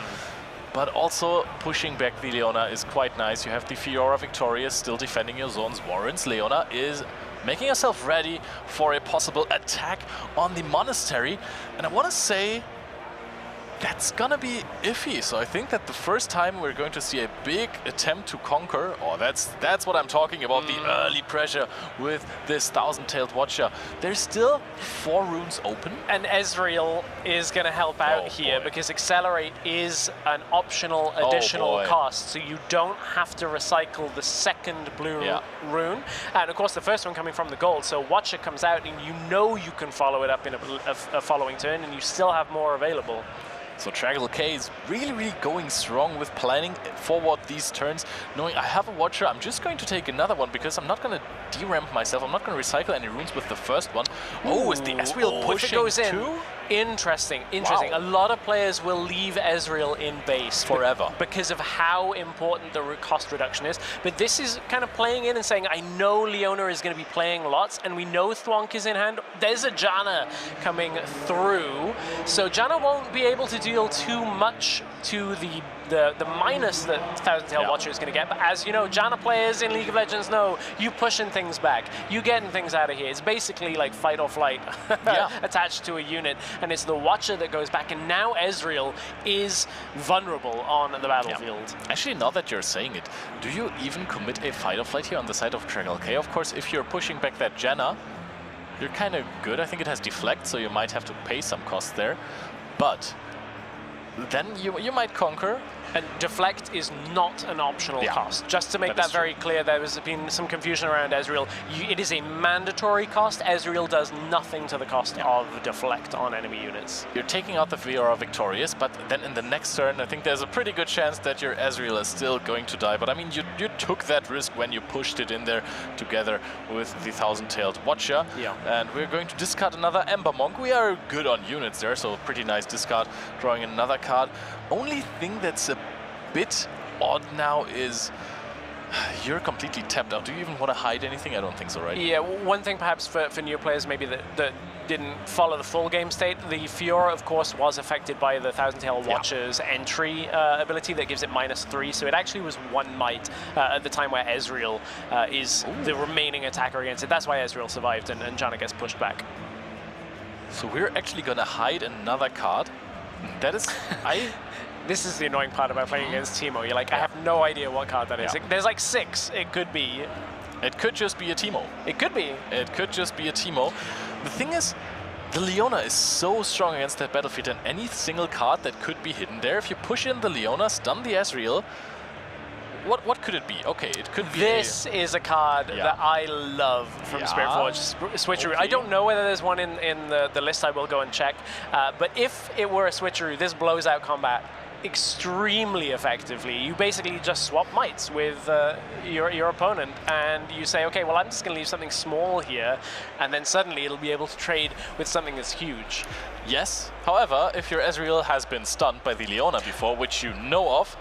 But also pushing back the Leona is quite nice. You have the Fiora Victorious still defending your zone's warrants. Leona is making herself ready for a possible attack on the monastery. And I want to say that's gonna be iffy. So I think that the first time we're going to see a big attempt to conquer, that's what I'm talking about, the early pressure with this Thousand-Tailed Watcher. There's still 4 runes open. And Ezreal is gonna help out here, because Accelerate is an optional additional cost, so you don't have to recycle the second blue rune. And of course the first one coming from the gold, so Watcher comes out and you know you can follow it up in a following turn, and you still have more available. So Traggle K is really going strong with planning forward these turns, knowing I have a Watcher, I'm just going to take another one because I'm not going to deramp myself, I'm not going to recycle any runes with the first one. Oh, is the Ezreal pushing if it goes in too? Interesting. A lot of players will leave Ezreal in base forever because of how important the cost reduction is. But this is kind of playing in and saying, I know Leona is going to be playing lots, and we know Thwonk is in hand. There's a Janna coming through, so Janna won't be able to deal too much to the the minus that Thousand Tail Watcher is going to get. But as you know, Janna players in League of Legends know, you pushing things back, you getting things out of here. It's basically like fight or flight attached to a unit, and it's the Watcher that goes back. And now Ezreal is vulnerable on the battlefield. Actually, now that you're saying it, do you even commit a fight or flight here on the side of Dragon K? Of course, if you're pushing back that Janna, you're kind of good. I think it has deflect, so you might have to pay some cost there. But then you might conquer. And deflect is not an optional cost. Just to make that very clear, there has been some confusion around Ezreal. It is a mandatory cost. Ezreal does nothing to the cost of deflect on enemy units. You're taking out the Fiora victorious, but then in the next turn, I think there's a pretty good chance that your Ezreal is still going to die. But I mean, you took that risk when you pushed it in there together with the Thousand-Tailed Watcher. Yeah. And we're going to discard another Ember Monk. We are good on units there, so pretty nice discard. Drawing another card. Only thing that's a bit odd now is you're completely tapped out. Do you even want to hide anything? I don't think so, right? Yeah, one thing perhaps for new players maybe that didn't follow the full game state, the Fiora, of course, was affected by the Thousand Tail Watcher's entry ability that gives it -3, so it actually was 1 might at the time where Ezreal is the remaining attacker against it. That's why Ezreal survived and Janna gets pushed back. So we're actually going to hide another card. That is... This is the annoying part about playing against Teemo. You're like, I have no idea what card that is. There's like 6. It could be. It could just be a Teemo. It could be. It could just be a Teemo. The thing is, the Leona is so strong against that battlefield, and any single card that could be hidden there, if you push in the Leona, stun the Ezreal, what could it be? Okay, it could be. This is a card that I love from Spiritforge Switcheroo. I don't know whether there's one in the list. I will go and check. But if it were a Switcheroo, this blows out combat extremely effectively. You basically just swap mites with your opponent, and you say, okay, well, I'm just going to leave something small here, and then suddenly it'll be able to trade with something that's huge. Yes. However, if your Ezreal has been stunned by the Leona before, which you know of,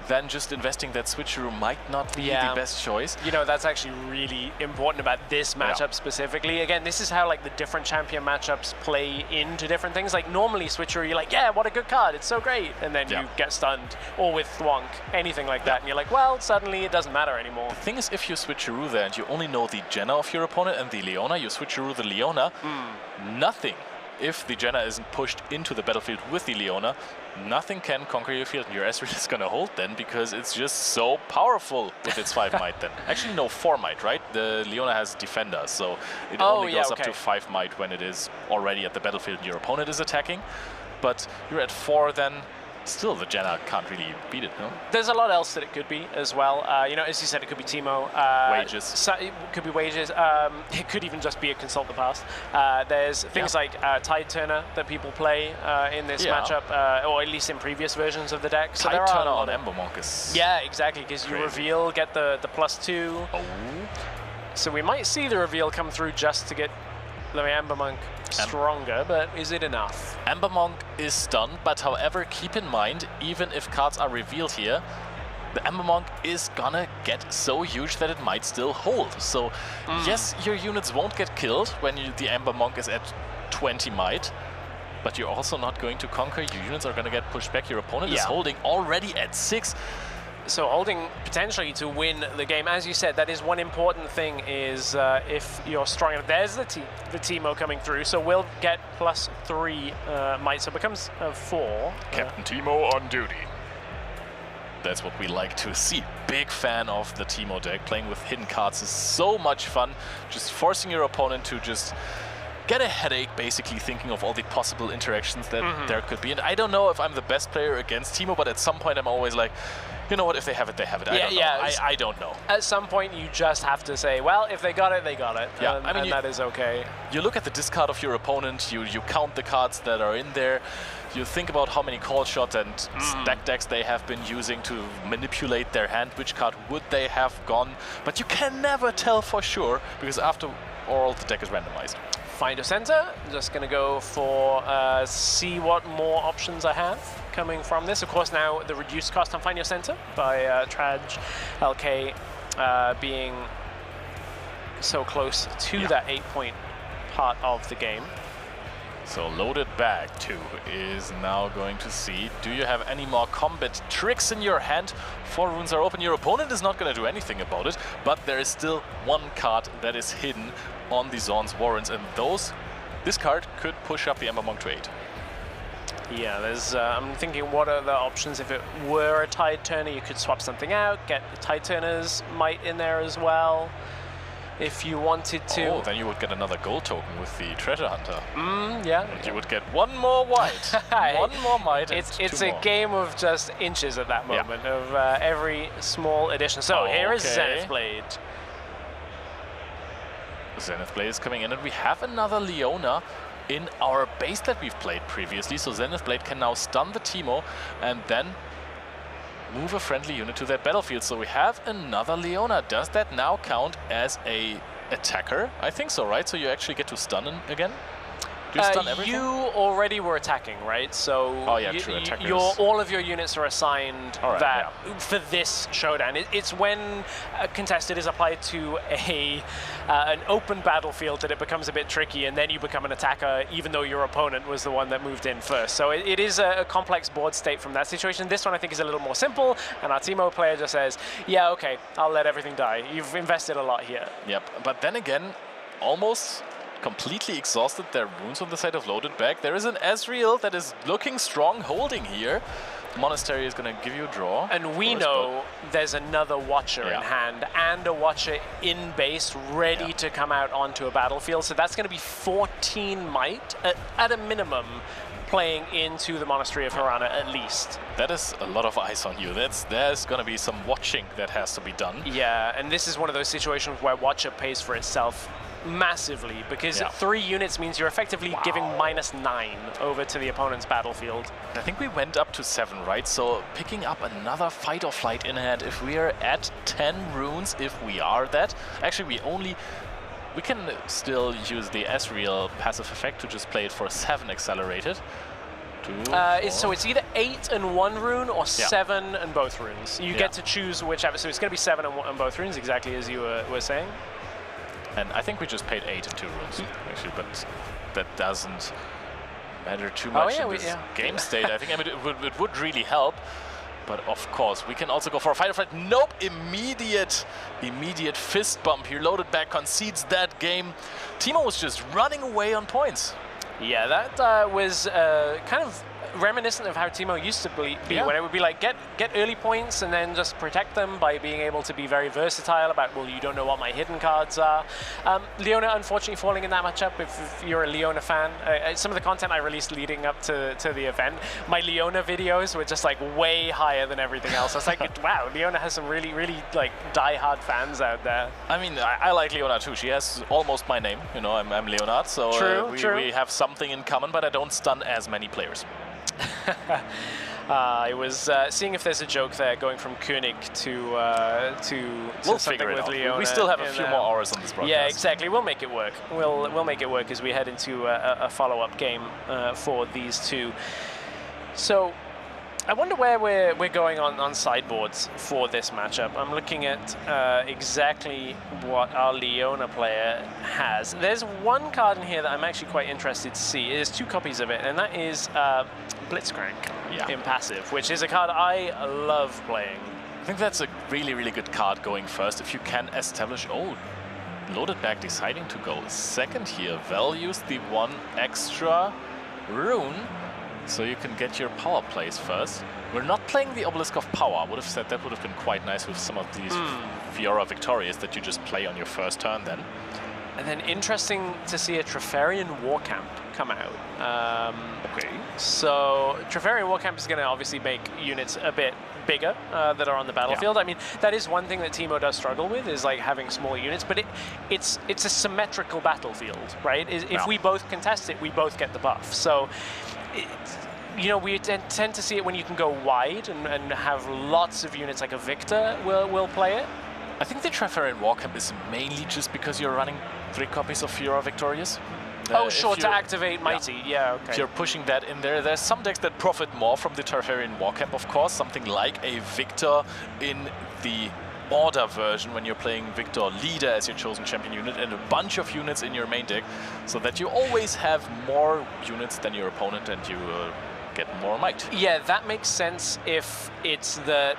then just investing that switcheroo might not be the best choice. You know, that's actually really important about this matchup specifically. Again, this is how like the different champion matchups play into different things. Like normally switcheroo, you're like, yeah, what a good card, it's so great. And then you get stunned, or with Thwonk, anything like that. And you're like, well, suddenly it doesn't matter anymore. The thing is, if you switcheroo there and you only know the Janna of your opponent and the Leona, you switcheroo the Leona, nothing. If the Janna isn't pushed into the battlefield with the Leona, nothing can conquer your field, and your Ezreal is going to hold then, because it's just so powerful with its 5 might then. Actually, no, 4 might, right? The Leona has Defender, so it only goes up to 5 might when it is already at the battlefield and your opponent is attacking. But you're at 4 then. Still, the Janna can't really beat it, no? There's a lot else that it could be as well. You know, as you said, it could be Teemo. Wages. So it could be wages. It could even just be a Consult the Past. There's things like Tide Turner that people play in this matchup, or at least in previous versions of the deck. So Tide Turner on Ember Monk is... Yeah, exactly, because you reveal, get the +2. Oh. So we might see the reveal come through just to get the Ember Monk stronger, but is it enough? Ember Monk is stunned, but however, keep in mind, even if cards are revealed here, the Ember Monk is gonna get so huge that it might still hold. So yes, your units won't get killed when the Ember Monk is at 20 might, but you're also not going to conquer. Your units are gonna get pushed back. Your opponent is holding already at 6. So holding potentially to win the game. As you said, that is one important thing, is if you're strong enough. There's the Teemo coming through, so we'll get +3 might, so it becomes 4. Captain Teemo on duty. That's what we like to see. Big fan of the Teemo deck. Playing with hidden cards is so much fun. Just forcing your opponent to just get a headache, basically thinking of all the possible interactions that there could be. And I don't know if I'm the best player against Teemo, but at some point I'm always like, you know what, if they have it, they have it. I don't know. At some point, you just have to say, well, if they got it, they got it. Yeah, I mean, and that is okay. You look at the discard of your opponent, you count the cards that are in there, you think about how many call shots and stack decks they have been using to manipulate their hand, which card would they have gone, but you can never tell for sure, because after all, the deck is randomized. Find your center. I'm just going to go for see what more options I have coming from this. Of course, now the reduced cost on Find Your Center by Traj LK being so close to that 8-point part of the game. So loaded bag 2 is now going to see, do you have any more combat tricks in your hand? 4 runes are open. Your opponent is not going to do anything about it, but there is still one card that is hidden on the Zorn's Warrens, and this card could push up the Ember Monk to 8. Yeah, there's. I'm thinking, what are the options? If it were a Tide Turner, you could swap something out, get the Tide Turner's Might in there as well. If you wanted to. Oh, then you would get another gold token with the Treasure Hunter. Yeah. And you would get one more white. One more might. It's a game of just inches at that moment, of every small addition. So here is Zenith Blade. Zenith Blade is coming in, and we have another Leona in our base that we've played previously. So Zenith Blade can now stun the Teemo and then move a friendly unit to that battlefield. So we have another Leona. Does that now count as a attacker? I think so, right? So you actually get to stun again? Do you stun everything? You already were attacking, right? So true. Attackers. all of your units are assigned for this showdown. It's when contested is applied to an open battlefield that it becomes a bit tricky, and then you become an attacker, even though your opponent was the one that moved in first. So it is a complex board state from that situation. This one I think is a little more simple, and our Teemo player just says, yeah, okay, I'll let everything die. You've invested a lot here. Yep, but then again, almost completely exhausted their runes on the side of loaded bag. There is an Ezreal that is looking strong, holding here. Monastery is going to give you a draw. And we know there's another Watcher in hand and a Watcher in base ready to come out onto a battlefield. So that's going to be 14 might at a minimum playing into the Monastery of Fiora at least. That is a lot of eyes on you. There's going to be some watching that has to be done. Yeah, and this is one of those situations where Watcher pays for itself massively, because 3 units means you're effectively giving -9 over to the opponent's battlefield. I think we went up to 7, right? So picking up another Fight or Flight in hand, if we are at 10 runes, if we are that. Actually, we can still use the Ezreal passive effect to just play it for 7 accelerated. 2, so it's either 8 and 1 rune or 7 and both runes. You get to choose whichever. So it's going to be 7 and both runes, exactly as you were saying. And I think we just paid 8 and 2 runes, actually, but that doesn't matter too much in this game state. I think it would really help. But of course, we can also go for a Fight or Flight. Nope, immediate fist bump here. Loaded back concedes that game. Teemo was just running away on points. Yeah, that was kind of reminiscent of how Teemo used to be when it would be like get early points and then just protect them by being able to be very versatile about, well, you don't know what my hidden cards are. Leona unfortunately falling in that matchup. If you're a Leona fan, some of the content I released leading up to the event, my Leona videos were just like way higher than everything else. I was like, wow, Leona has some really like die-hard fans out there. I mean, I like Leona too. She has almost my name, you know. I'm Leonard, so we have something in common, but I don't stun as many players. I was seeing if there's a joke there going from Koenig to something with Leona. We still have a few more hours on this broadcast. Yeah, exactly. We'll make it work. We'll make it work as we head into a follow-up game for these two. So I wonder where we're going on sideboards for this matchup. I'm looking at exactly what our Leona player has. There's one card in here that I'm actually quite interested to see. There's 2 copies of it, and that is Blitzcrank in passive, which is a card I love playing. I think that's a really good card going first. If you can establish... Oh, loaded back deciding to go second here. Values the 1 extra rune, so you can get your power plays first. We're not playing the Obelisk of Power. I would have said that would have been quite nice with some of these Fiora Victorias that you just play on your first turn then. And then interesting to see a Treferian Warcamp come out. So Treferian Warcamp is going to obviously make units a bit bigger that are on the battlefield. I mean, that is one thing that Teemo does struggle with, is like having small units, but it's a symmetrical battlefield, right? If we both contest it, we both get the buff. So you know, we tend to see it when you can go wide and have lots of units, like a Victor will play it. I think the Treferian Warcamp is mainly just because you're running 3 copies of Fiora Victorious. Sure, to activate Mighty, okay. If you're pushing that in there, there's some decks that profit more from the Treferian Warcamp, of course. Something like a Victor in the order version when you're playing Victor Leader as your chosen champion unit and a bunch of units in your main deck, so that you always have more units than your opponent and you get more might. Yeah, that makes sense if it's that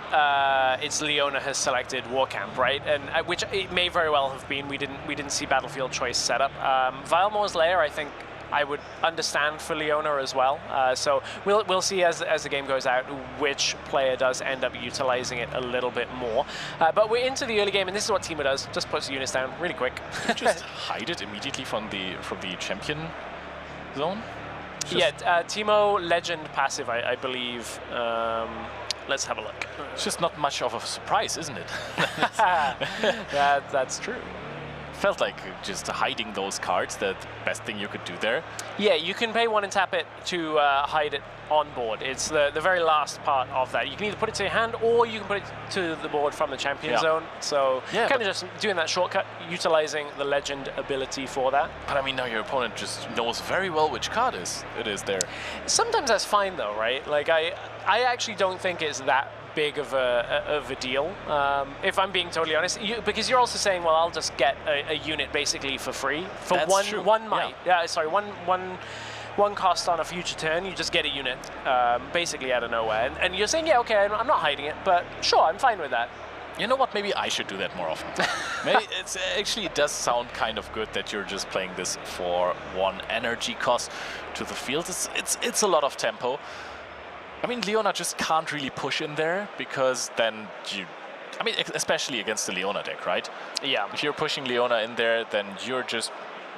it's Leona has selected Warcamp, right? And which it may very well have been. We didn't see battlefield choice setup. Vilemore's Lair, I think I would understand for Leona as well. So we'll see as the game goes out which player does end up utilizing it a little bit more. But we're into the early game, and this is what Teemo does: just puts the units down really quick. Just hide it immediately from the champion zone. Yeah, Teemo Legend passive, I believe. Let's have a look. It's just not much of a surprise, isn't it? That's true. Felt like just hiding those cards, the best thing you could do there. Yeah, you can pay 1 and tap it to hide it on board. It's the very last part of that. You can either put it to your hand or you can put it to the board from the champion zone. So kind of just doing that shortcut, utilizing the legend ability for that. But I mean, now your opponent just knows very well which card it is there. Sometimes that's fine though, right? Like I actually don't think it's that big of a deal, if I'm being totally honest, because you're also saying, well, I'll just get a unit basically for free for one might. Yeah, sorry, one cost on a future turn. You just get a unit basically out of nowhere, and you're saying, yeah, okay, I'm not hiding it, but sure, I'm fine with that. You know what? Maybe I should do that more often. Maybe it does sound kind of good that you're just playing this for 1 energy cost to the field. It's a lot of tempo. I mean, Leona just can't really push in there, because then I mean, especially against the Leona deck, right? Yeah. If you're pushing Leona in there, then you're just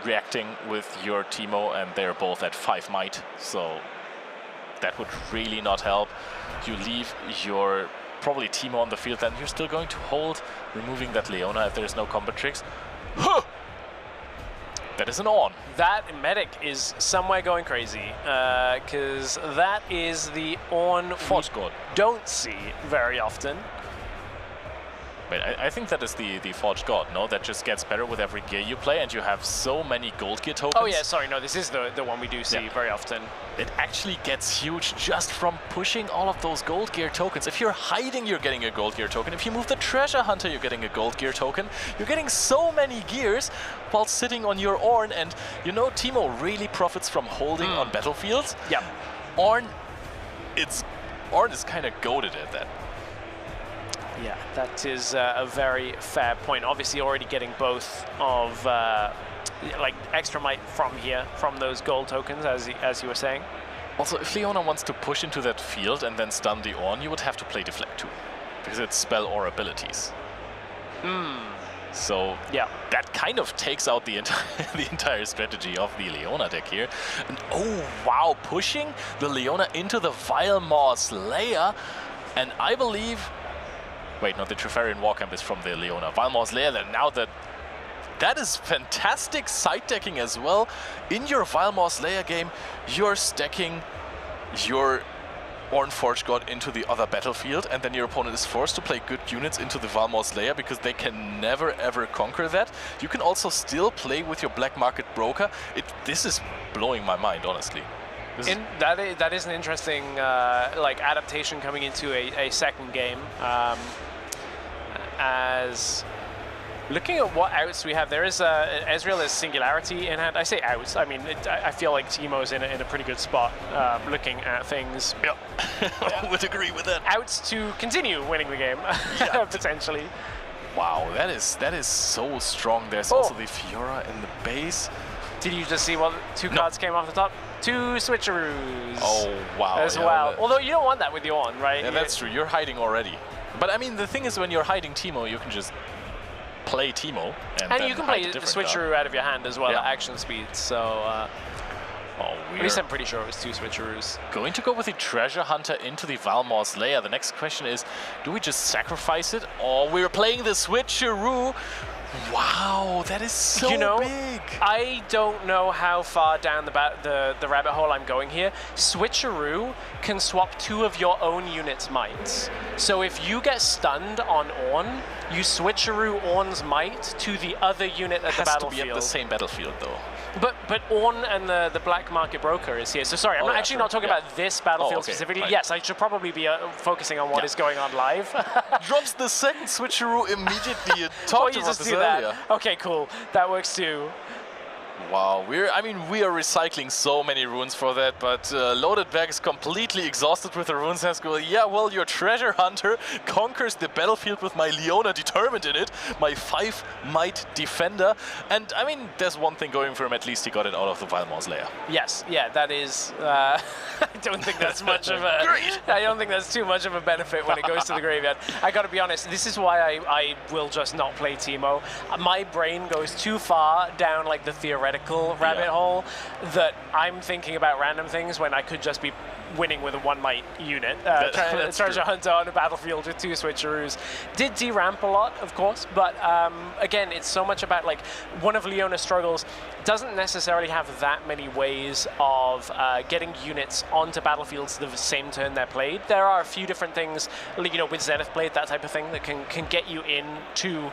reacting with your Teemo, and they're both at 5 might, so that would really not help. You leave your probably Teemo on the field, then you're still going to hold, removing that Leona if there's no combat tricks. Huh! That is an on. That medic is somewhere going crazy, because that is the on Forge God. Don't see very often. Wait, I think that is the Forged God, no? That just gets better with every gear you play, and you have so many gold gear tokens. Oh yeah, sorry, no, this is the one we do see very often. It actually gets huge just from pushing all of those gold gear tokens. If you're hiding, you're getting a gold gear token. If you move the treasure hunter, you're getting a gold gear token. You're getting so many gears while sitting on your Ornn, and you know Teemo really profits from holding on battlefields. Yeah. Ornn is kind of goated at that. Yeah, that is a very fair point. Obviously already getting both of like extra might from here, from those gold tokens, as you were saying. Also, if Leona wants to push into that field and then stun the Ornn, you would have to play Deflect too, because it's spell or abilities. So yeah, that kind of takes out the entire strategy of the Leona deck here. And oh wow, pushing the Leona into the Vilemore's Lair, and I believe. Wait, no, the Trifarian Warcamp is from the Leona. Vilemore's Lair, now that is fantastic side decking as well. In your Vilemore's Lair game, you're stacking your Ornn Forge God into the other battlefield, and then your opponent is forced to play good units into the Vilemore's Lair because they can never ever conquer that. You can also still play with your Black Market Broker. This is blowing my mind, honestly. That is an interesting like adaptation coming into a second game. As looking at what outs we have, there is Ezreal is Singularity in hand. I say outs, I mean I feel like Teemo's in a pretty good spot looking at things. Yep, I would agree with that. Outs to continue winning the game, potentially. Wow, that is so strong. There's also the Fiora in the base. Did you just see what 2 cards came off the top? 2 switcheroos. Oh wow! As well. Although you don't want that with your Ornn, right? Yeah, that's true. You're hiding already. But I mean, the thing is, when you're hiding Teemo, you can just play Teemo, and you can play the switcheroo out of your hand as well at action speed. So, at least I'm pretty sure it was 2 switcheroos. Going to go with the Treasure Hunter into the Vilemore's Lair. The next question is, do we just sacrifice it, or we're playing the switcheroo? Wow, that is so big. I don't know how far down the rabbit hole I'm going here. Switcheroo can swap 2 of your own unit's mights. So if you get stunned on Ornn, you switcheroo Ornn's might to the other unit at the battlefield. Has to be at the same battlefield, though. But Ornn and the black market broker is here. So sorry, I'm actually not talking about this battlefield specifically. Right. Yes, I should probably be focusing on what is going on live. Drops the second switcheroo immediately. You talked about this earlier. Okay, cool. That works too. Wow, we are recycling so many runes for that, but Loaded Bag is completely exhausted with the runes. Has go, yeah, well, your treasure hunter conquers the battlefield with my Leona determined in it, my 5 might defender, and I mean, there's one thing going for him. At least he got it out of the Vilmor's lair. Yes, yeah, that is. I don't think that's much of a. I don't think that's too much of a benefit when it goes to the graveyard. I got to be honest. This is why I will just not play Teemo. My brain goes too far down like the theoretical rabbit hole that I'm thinking about random things when I could just be winning with a 1 might unit. Treasure hunter on a battlefield with 2 switcheroos. Did de-ramp a lot, of course, but again, it's so much about like one of Leona's struggles doesn't necessarily have that many ways of getting units onto battlefields the same turn they're played. There are a few different things, you know, with Zenith Blade, that type of thing, that can get you into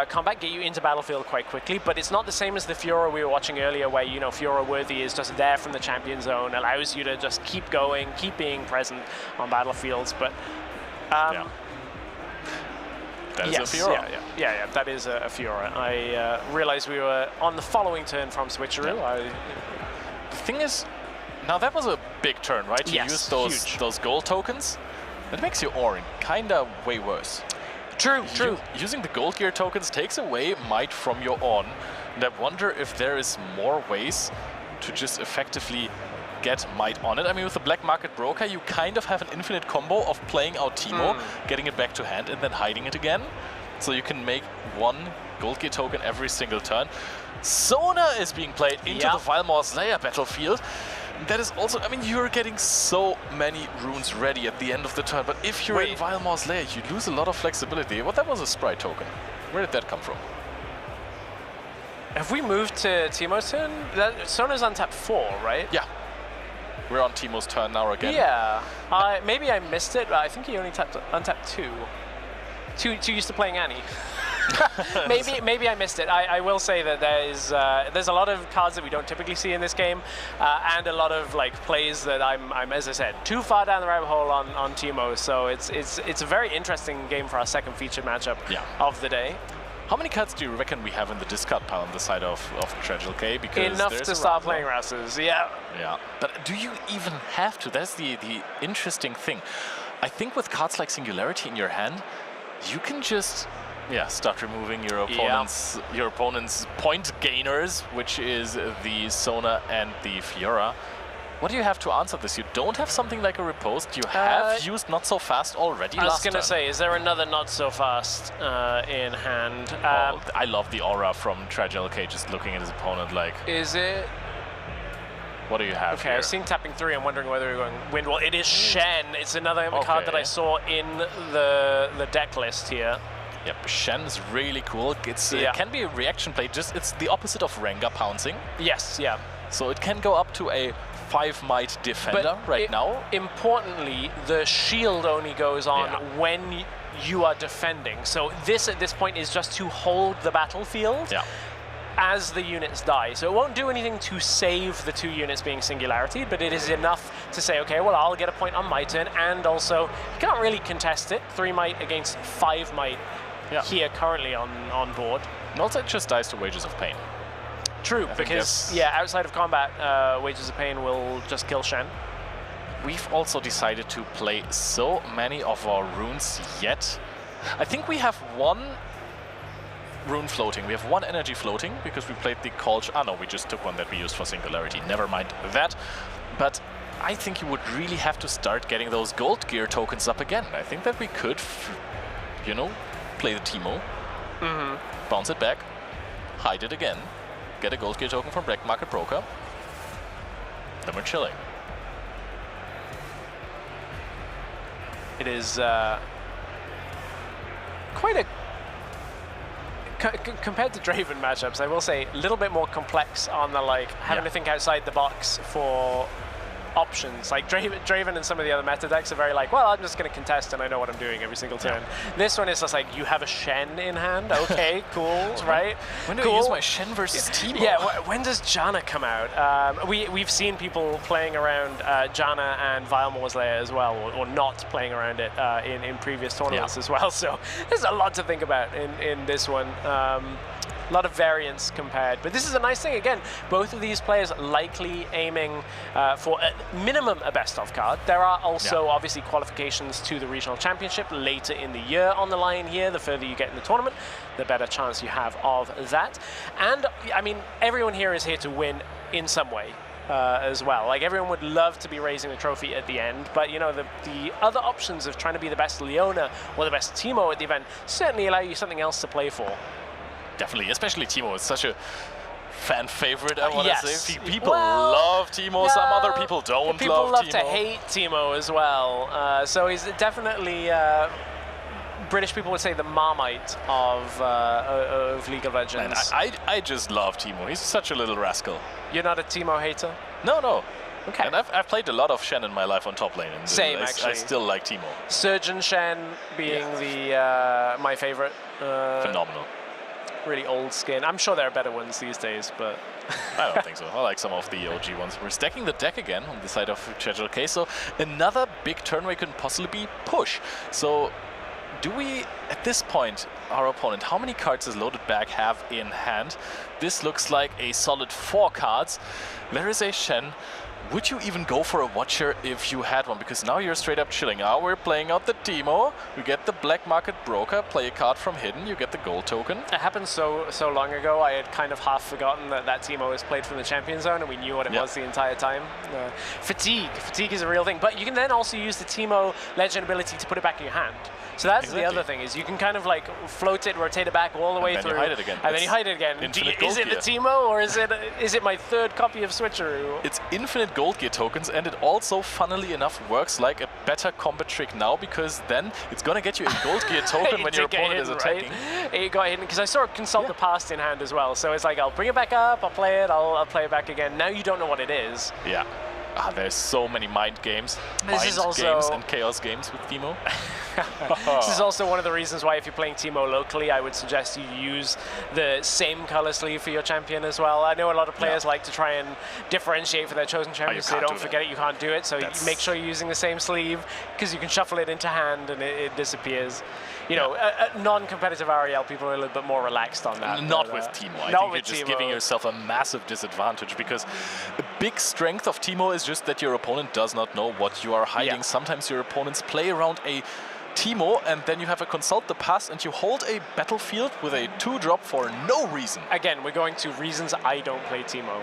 combat, get you into battlefield quite quickly, but it's not the same as the Fiora we were watching earlier, where, you know, Fiora Worthy is just there from the champion zone, allows you to just keep going, keep being present on battlefields, but that is a Fiora. Yeah, that is a Fiora. I realized we were on the following turn from switcheroo. The thing is, now that was a big turn, right? To use those gold tokens. That makes your Ornn kinda way worse. True. Using the gold gear tokens takes away might from your Ornn, and I wonder if there is more ways to just effectively get might on it. I mean, with the black market broker, you kind of have an infinite combo of playing out Teemo, getting it back to hand, and then hiding it again. So you can make 1 gold gear token every single turn. Sona is being played into the Vilmor's lair battlefield. That is also, I mean, you're getting so many runes ready at the end of the turn, but if you're in Vilmor's lair, you lose a lot of flexibility. Well, that was a sprite token. Where did that come from? Have we moved to Teemo's turn? Sona's on tap 4, right? Yeah. We're on Teemo's turn now again. Yeah. Maybe I missed it, but I think he only untapped 2. Too used to playing Annie. maybe I missed it. I will say that there's a lot of cards that we don't typically see in this game, and a lot of like plays that I'm as I said, too far down the rabbit hole on Teemo. So it's a very interesting game for our second featured matchup of the day. How many cards do you reckon we have in the discard pile on the side of Tragil K? Because enough to start playing Rasses, yeah. But do you even have to? That's the interesting thing. I think with cards like Singularity in your hand, you can just start removing your opponent's point gainers, which is the Sona and the Fiora. What do you have to answer this? You don't have something like a riposte. You have used Not So Fast already last turn. I was going to say, is there another Not So Fast in hand? I love the aura from Tragil K just looking at his opponent like... Is it? What do you have here? I was seeing tapping 3. I'm wondering whether we're going wind. Well, it is Shen. It's another card that I saw in the deck list here. Yep, Shen is really cool. It can be a reaction play. It's the opposite of Rengar pouncing. Yes, yeah. So it can go up to a 5 might defender now. Importantly, the shield only goes on when you are defending. So this at this point is just to hold the battlefield as the units die. So it won't do anything to save the 2 units being Singularity, but it is enough to say, okay, well, I'll get a point on my turn, and also you can't really contest it. 3 might against 5 might here currently on board. And also it just dies to Wages of Pain. True, because outside of combat, Wages of Pain will just kill Shen. We've also decided to play so many of our runes yet. I think we have 1 rune floating. We have 1 energy floating because we played the Colch. No, we just took one that we used for Singularity. Never mind that. But I think you would really have to start getting those gold gear tokens up again. I think that we could, you know, play the Teemo, bounce it back, hide it again, get a gold gear token from Black Market Broker, then we're chilling. It is quite a... compared to Draven matchups, I will say a little bit more complex on the having to think outside the box for options. Like Draven and some of the other meta decks are very like, well, I'm just going to contest and I know what I'm doing every single turn. This one is just like, you have a Shen in hand. Okay, cool, right? When do I use my Shen versus Teemo? Yeah, when does Janna come out? We've seen people playing around Janna and Vilemor's Lair as well, or not playing around it in previous tournaments as well. So there's a lot to think about in this one. A lot of variance compared, but this is a nice thing. Again, both of these players likely aiming for at minimum a best-of card. There are also obviously qualifications to the regional championship later in the year on the line here. The further you get in the tournament, the better chance you have of that. And I mean, everyone here is here to win in some way. As well. Like, everyone would love to be raising the trophy at the end, but you know, the other options of trying to be the best Leona or the best Teemo at the event certainly allow you something else to play for. Definitely, especially Teemo. It's such a fan favorite, I want to say. People Well, love Teemo, some other people don't people love love Teemo. to hate Teemo as well. So he's definitely, British people would say, the Marmite of League of Legends. And I just love Teemo. He's such a little rascal. You're not a Teemo hater? No. Okay. And I've played a lot of Shen in my life on top lane. And Same, I actually. I still like Teemo. Surgeon Shen being my favorite. Phenomenal. Really old skin. I'm sure there are better ones these days, but I don't think so. I like some of the OG ones. We're stacking the deck again on the side of Chajal. So another big turn where can possibly be push. So do we, at this point, our opponent, how many cards does Loaded Bag have in hand? This looks like a solid 4 cards. There is a Shen. Would you even go for a Watcher if you had one? Because now you're straight up chilling. Now we're playing out the Teemo. You get the Black Market Broker, play a card from Hidden, you get the gold token. it happened so long ago. I had kind of half forgotten that Teemo was played from the champion zone, and we knew what it was the entire time. Fatigue is a real thing, but you can then also use the Teemo Legend ability to put it back in your hand. So that's the other thing, is you can kind of like float it, rotate it back all the way through, you hide it again. and then you hide it again. Is it the Teemo, or is it my third copy of Switcheroo? It's infinite gold gear tokens, and it also, funnily enough, works like a better combat trick now, because then it's gonna get you a gold gear token when your opponent is attacking. Right? It got hidden, because I saw it Consult the Past in hand as well. So it's like, I'll bring it back up, I'll play it, I'll play it back again. Now you don't know what it is. Yeah. There's so many mind games. Games and chaos games with Teemo. This is also one of the reasons why, if you're playing Teemo locally, I would suggest you use the same color sleeve for your champion as well. I know a lot of players like to try and differentiate for their chosen champion, so they don't forget it, you can't do it. So you make sure you're using the same sleeve, because you can shuffle it into hand and it disappears. You know, non-competitive REL, people are a little bit more relaxed on that. Not with Teemo. I think you're just giving yourself a massive disadvantage, because a big strength of Teemo is just that your opponent does not know what you are hiding. Sometimes your opponents play around a Teemo, and then you have a Consult the Past, and you hold a battlefield with a 2-drop for no reason. Again, we're going to reasons I don't play Teemo.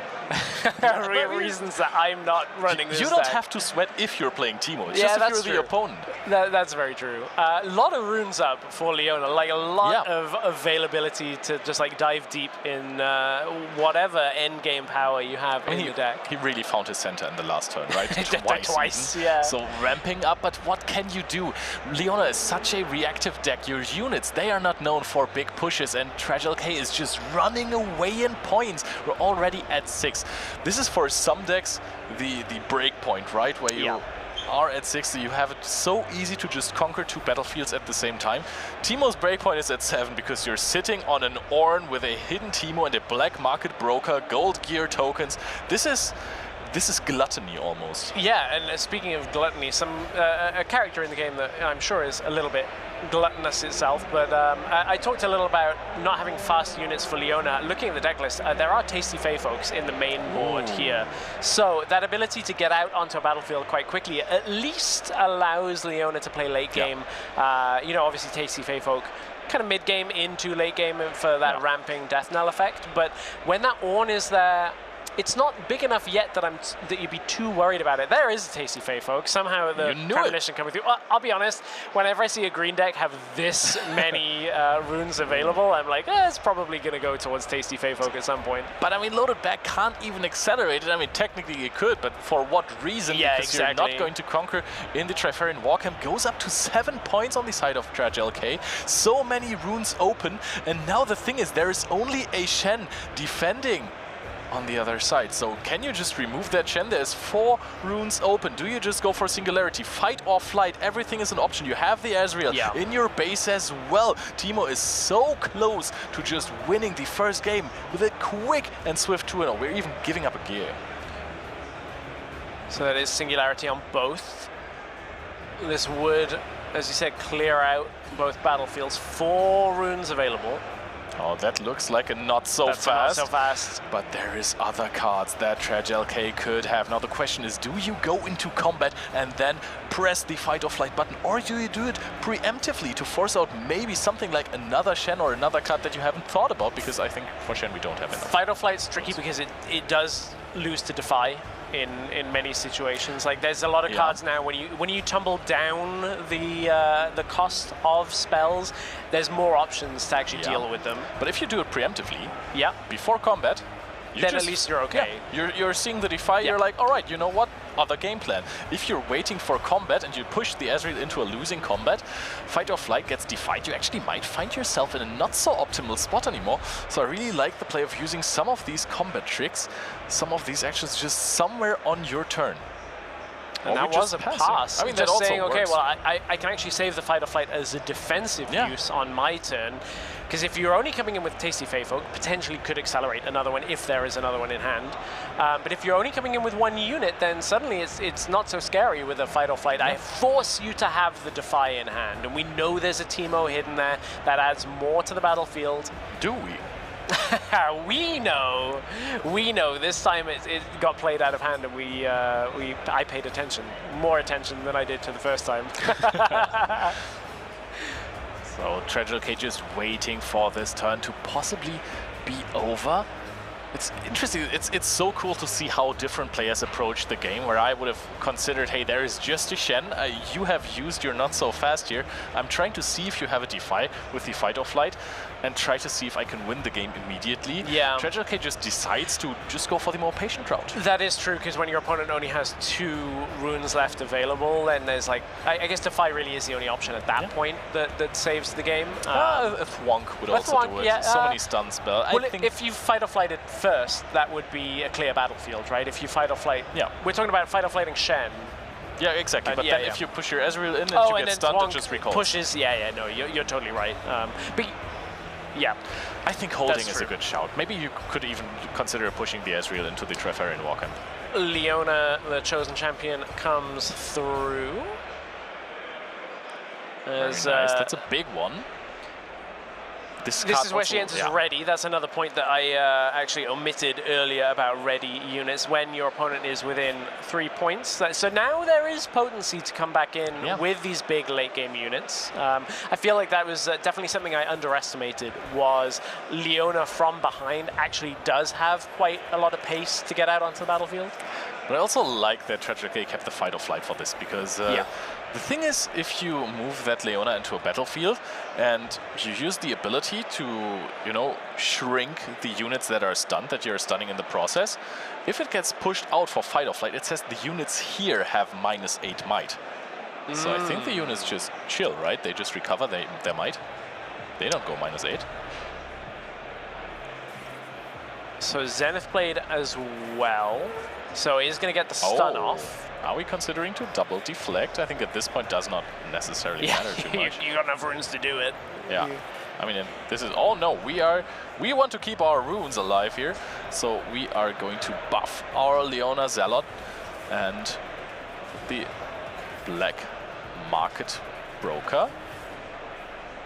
Reasons that I'm not running this You don't deck. have to sweat if you're playing Teemo. It's just if you're the opponent. That's very true. A lot of runes up for Leona, like a lot of availability to just like dive deep in whatever end game power you have in the deck. He really found his center in the last turn, right? Twice, yeah. So ramping up, but what can you do? Leona is such a reactive deck. Your units, they are not known for big pushes, and Tragel K is just running away in points. We're already at 6. This is for some decks the break point, right? Where you are at 60, you have it so easy to just conquer 2 battlefields at the same time. Teemo's breakpoint is at 7 because you're sitting on an Ornn with a hidden Teemo and a Black Market Broker, gold gear tokens. This is gluttony almost. Yeah, and speaking of gluttony, a character in the game that I'm sure is a little bit gluttonous itself, but I talked a little about not having fast units for Leona. Looking at the deck list, there are Tasty Fey folks in the main board here. So that ability to get out onto a battlefield quite quickly at least allows Leona to play late game. You know, obviously Tasty Fey folk kind of mid-game into late game for that ramping death knell effect, but when that Ornn is there, it's not big enough yet that you'd be too worried about it. There is a Tasty Fey, folks. Somehow the premonition coming through. I'll be honest, whenever I see a green deck have this many runes available, I'm like, it's probably going to go towards Tasty Fey folk at some point. But I mean, Loaded Bag can't even accelerate it. I mean, technically it could, but for what reason? Yeah, because you're not going to conquer in the Trifarian Warcamp. Goes up to 7 points on the side of Tragel K. So many runes open, and now the thing is, there is only a Shen defending on the other side. So can you just remove that Shen? There's 4 runes open. Do you just go for Singularity? Fight or flight, everything is an option. You have the Ezreal in your base as well. Teemo is so close to just winning the first game with a quick and swift 2-0. We're even giving up a gear. So that is Singularity on both. This would, as you said, clear out both battlefields. 4 runes available. Oh, that looks like a not so fast. But there is other cards that TragLK could have. Now the question is, do you go into combat and then press the fight or flight button, or do you do it preemptively to force out maybe something like another Shen or another card that you haven't thought about? Because I think for Shen we don't have enough. Fight or flight's tricky because it does lose to Defy in many situations. Like there's a lot of cards now when you tumble down the cost of spells, there's more options to actually deal with them. But if you do it preemptively, before combat, then at least you're okay. You're seeing the Defy, you're like, all right, you know what? Other game plan. If you're waiting for combat and you push the Ezreal into a losing combat, fight or flight gets defied, you actually might find yourself in a not so optimal spot anymore. So I really like the play of using some of these combat tricks, some of these actions just somewhere on your turn. And that was a pass. I mean, just that also saying, okay, works. well, I can actually save the fight or flight as a defensive use on my turn. Because if you're only coming in with Tasty Feyfolk, potentially could accelerate another one if there is another one in hand. But if you're only coming in with 1 unit, then suddenly it's not so scary with a fight or flight. I force you to have the Defy in hand. And we know there's a Teemo hidden there that adds more to the battlefield. Do we? We know. This time it got played out of hand, and I paid attention, more attention than I did to the first time. So TragLK just waiting for this turn to possibly be over. It's interesting. It's so cool to see how different players approach the game, where I would have considered, hey, there is just a Shen. You have used your not so fast here. I'm trying to see if you have a Defy with the fight or flight and try to see if I can win the game immediately. Yeah. TragLK just decides to just go for the more patient route. That is true, because when your opponent only has 2 runes left available, then there's like, I guess Defy really is the only option at that point that saves the game. A Thwonk would also do it. So many stun spells. Well, if you fight or flight it first, that would be a clear battlefield, right? If you fight or flight, we're talking about fight or flighting Shen. Yeah, exactly. But then if you push your Ezreal in and you get stunned, it just recalls. Pushes. No, you're totally right. But I think holding is a good shout. Maybe you could even consider pushing the Ezreal into the Treferian Walker. Leona, the chosen champion, comes through. Very nice. That's a big one. This is where she enters ready. That's another point that I actually omitted earlier about ready units. When your opponent is within 3 points. So now there is potency to come back in with these big late game units. I feel like that was definitely something I underestimated, was Leona from behind actually does have quite a lot of pace to get out onto the battlefield. But I also like that TragLK kept the fight or flight for this, because the thing is, if you move that Leona into a battlefield and you use the ability to, shrink the units that are stunned, that you're stunning in the process, if it gets pushed out for fight or flight, it says the units here have -8 might. So I think the units just chill, right? They just recover their might. They don't go -8. So Zenith played as well. So he's going to get the stun off. Are we considering to double deflect? I think at this point does not necessarily matter too much. You got enough runes to do it. Yeah. I mean, this is... Oh no, we want to keep our runes alive here. So we are going to buff our Leona Zealot and the Black Market Broker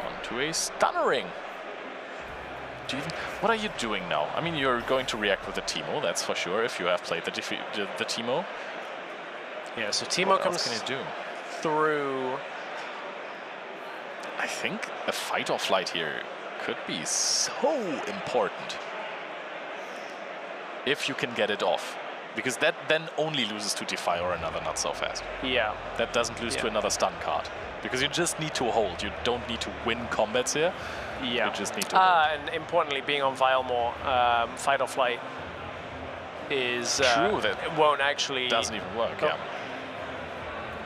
onto a Stunner Ring. What are you doing now? I mean, you're going to react with the Teemo, that's for sure, if you have played the Teemo. Yeah, so Teemo comes through. I think a fight or flight here could be so important if you can get it off. Because that then only loses to Defy or another not so fast. Yeah. That doesn't lose to another stun card. Because you just need to hold. You don't need to win combats here. Yeah. You just need to hold. And importantly, being on Vilemore, fight or flight is... True, that it won't actually... doesn't even work,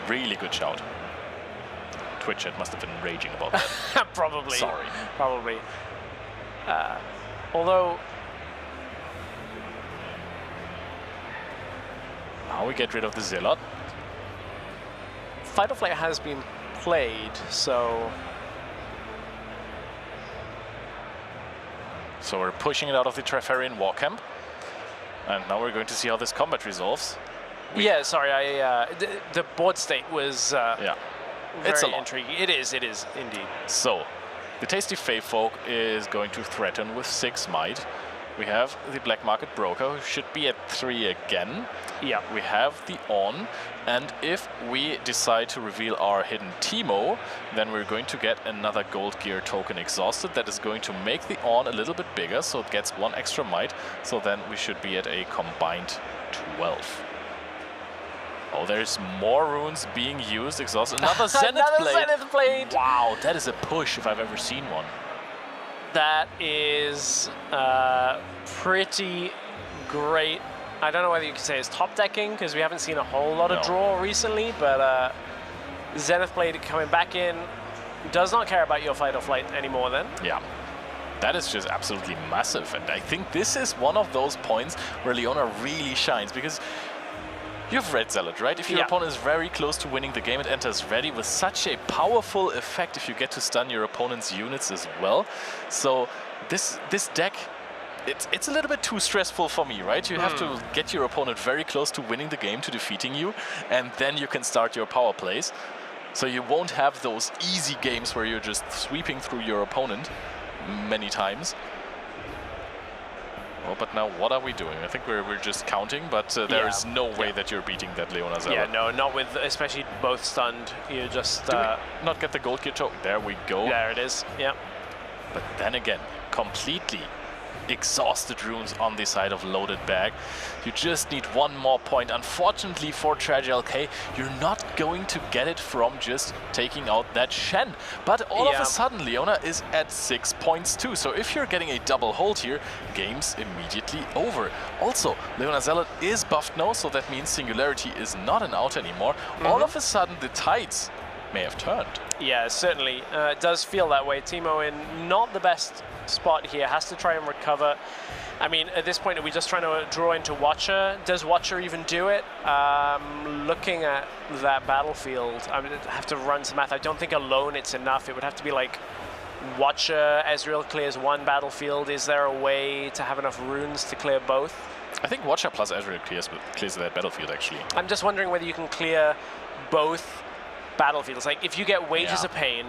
Really good shout. Twitch must have been raging about that. Probably. Sorry. Probably. Although... Now we get rid of the Zealot. Fight or Flight has been played, so... So we're pushing it out of the Trifarian War Camp. And now we're going to see how this combat resolves. Yeah, sorry, the board state was Yeah, it's a very lot. intriguing. It is indeed. So, the Tasty Fae Folk is going to threaten with 6 might. We have the Black Market Broker, who should be at 3 again. Yeah. We have the On, and if we decide to reveal our hidden Teemo, then we're going to get another Gold Gear token exhausted. That is going to make the On a little bit bigger, so it gets 1 extra might. So then we should be at a combined 12. Oh, there's more runes being used. Exhausted. Another Zenith Another Blade. Zenith Blade. Wow, that is a push if I've ever seen one. That is pretty great. I don't know whether you can say it's top decking, because we haven't seen a whole lot of draw recently, but Zenith Blade coming back in does not care about your Fight or Flight anymore then. Yeah. That is just absolutely massive. And I think this is one of those points where Leona really shines, because you've read Zealot, right? If your opponent is very close to winning the game, it enters ready with such a powerful effect if you get to stun your opponent's units as well. So this deck, it's a little bit too stressful for me, right? You have to get your opponent very close to winning the game, to defeating you, and then you can start your power plays. So you won't have those easy games where you're just sweeping through your opponent many times. Oh, but now what are we doing? I think we're just counting, but there is no way that you're beating that Leona Zealot. Yeah, no, not with, especially both stunned. You just... Do we not get the Gold Gear token? There we go. There it is, yeah. But then again, completely exhausted runes on the side of Loaded Bag. You just need 1 more point. Unfortunately for TragiLK, you're not going to get it from just taking out that Shen. But all of a sudden, Leona is at 6 points too. So if you're getting a double hold here, game's immediately over. Also, Leona Zealot is buffed now, so that means Singularity is not an out anymore. All of a sudden, the tides may have turned. Yeah, certainly. It does feel that way. Teemo in not the best spot here, has to try and recover. I mean, at this point, are we just trying to draw into Watcher? Does Watcher even do it? Looking at that battlefield, I mean, I have to run some math. I don't think alone it's enough. It would have to be like Watcher, Ezreal clears 1 battlefield. Is there a way to have enough runes to clear both? I think Watcher plus Ezreal clears that battlefield, actually. I'm just wondering whether you can clear both battlefields. Like, if you get Wages of Pain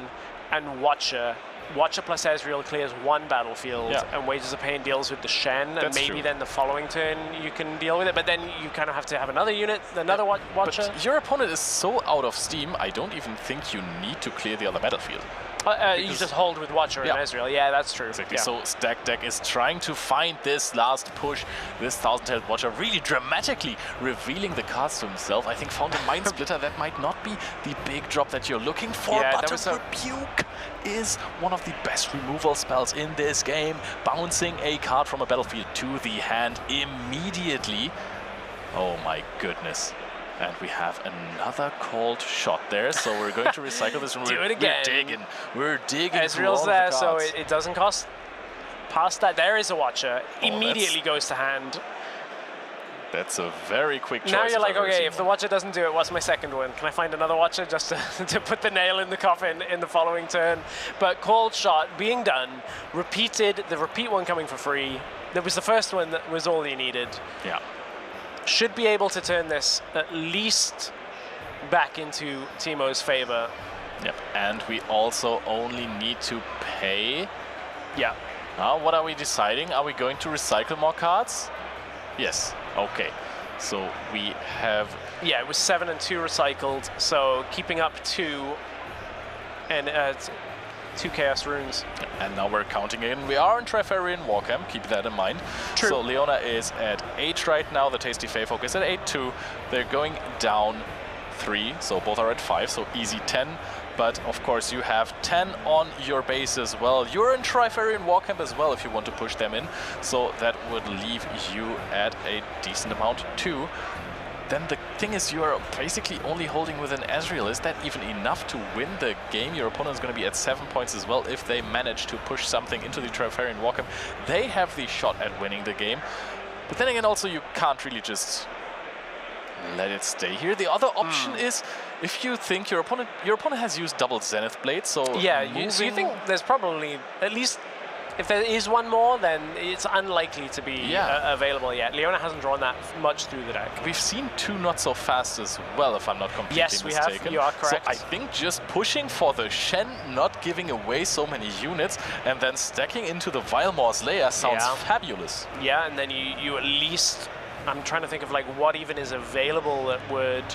and Watcher plus Ezreal clears 1 battlefield, and Wages of Pain deals with the Shen, and maybe then the following turn you can deal with it, but then you kind of have to have another unit, another Watcher. But your opponent is so out of steam, I don't even think you need to clear the other battlefield. You just hold with Watcher and Ezreal. Yeah, that's true. Exactly. So Stack Deck is trying to find this last push. This 1000-tailed Watcher really dramatically revealing the cards to himself. I think Fountain Mind Splitter, that might not be the big drop that you're looking for, but Rebuke is one of the best removal spells in this game. Bouncing a card from a battlefield to the hand immediately. Oh my goodness. And we have another cold shot there, so we're going to recycle this. And Do it again. We're digging. Ezreal's there, so it doesn't cost past that. There is a Watcher. Immediately goes to hand. That's a very quick choice. Now you're like, okay, if the Watcher doesn't do it, what's my second one? Can I find another Watcher just to put the nail in the coffin in the following turn? But cold shot being done, repeated, the repeat one coming for free. That was the first one that was all you needed. Yeah. Should be able to turn this at least back into Teemo's favor. Yep, and we also only need to pay. Yeah. Now, what are we deciding? Are we going to recycle more cards? Yes. Okay. So we have... Yeah, it was 7 and 2 recycled, so keeping up 2 and 2 Chaos Runes. And now we're counting in. We are in Trifarian War Camp, keep that in mind. True. So Leona is at 8 right now, the Tasty Fae Folk is at 8-2. They're going down 3, so both are at 5, so easy 10. But of course you have 10 on your base as well. You're in Trifarian War Camp as well if you want to push them in. So that would leave you at a decent amount too. Then the thing is, you are basically only holding with an Ezreal. Is that even enough to win the game? Your opponent is going to be at 7 points as well if they manage to push something into the Trifarian War Camp. They have the shot at winning the game. But then again, also, you can't really just let it stay here. The other option is if you think your opponent has used double Zenith Blade, so yeah, so you think there's probably at least. If there is one more, then it's unlikely to be available yet. Leona hasn't drawn that much through the deck. We've seen 2 not so fast as well, if I'm not completely mistaken. Yes, we have. You are correct. So I think just pushing for the Shen, not giving away so many units, and then stacking into the Vilemor's Lair sounds fabulous. Yeah, and then you at least... I'm trying to think of like what even is available that would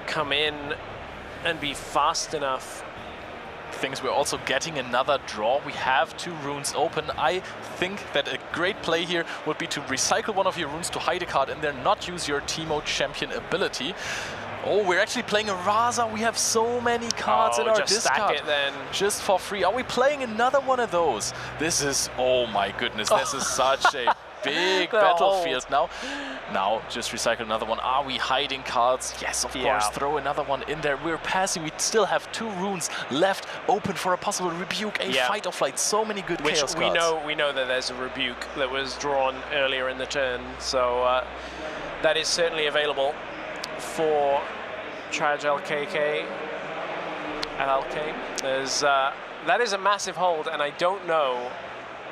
come in and be fast enough. Things we're also getting another draw. We have 2 runes open. I think that a great play here would be to recycle one of your runes to hide a card and then not use your Teemo champion ability. Oh, we're actually playing a Raza. We have so many cards in our just discard. stack it then. Just for free. Are we playing another one of those? This is, oh my goodness, this is such a big battlefield now. Now, just recycle another one. Are we hiding cards? Yes, of course. Throw another one in there. We're passing. We still have 2 runes left open for a possible rebuke, a fight or flight. So many good chaos cards. We know that there's a rebuke that was drawn earlier in the turn, so that is certainly available for Charge LKK. There's that is a massive hold, and I don't know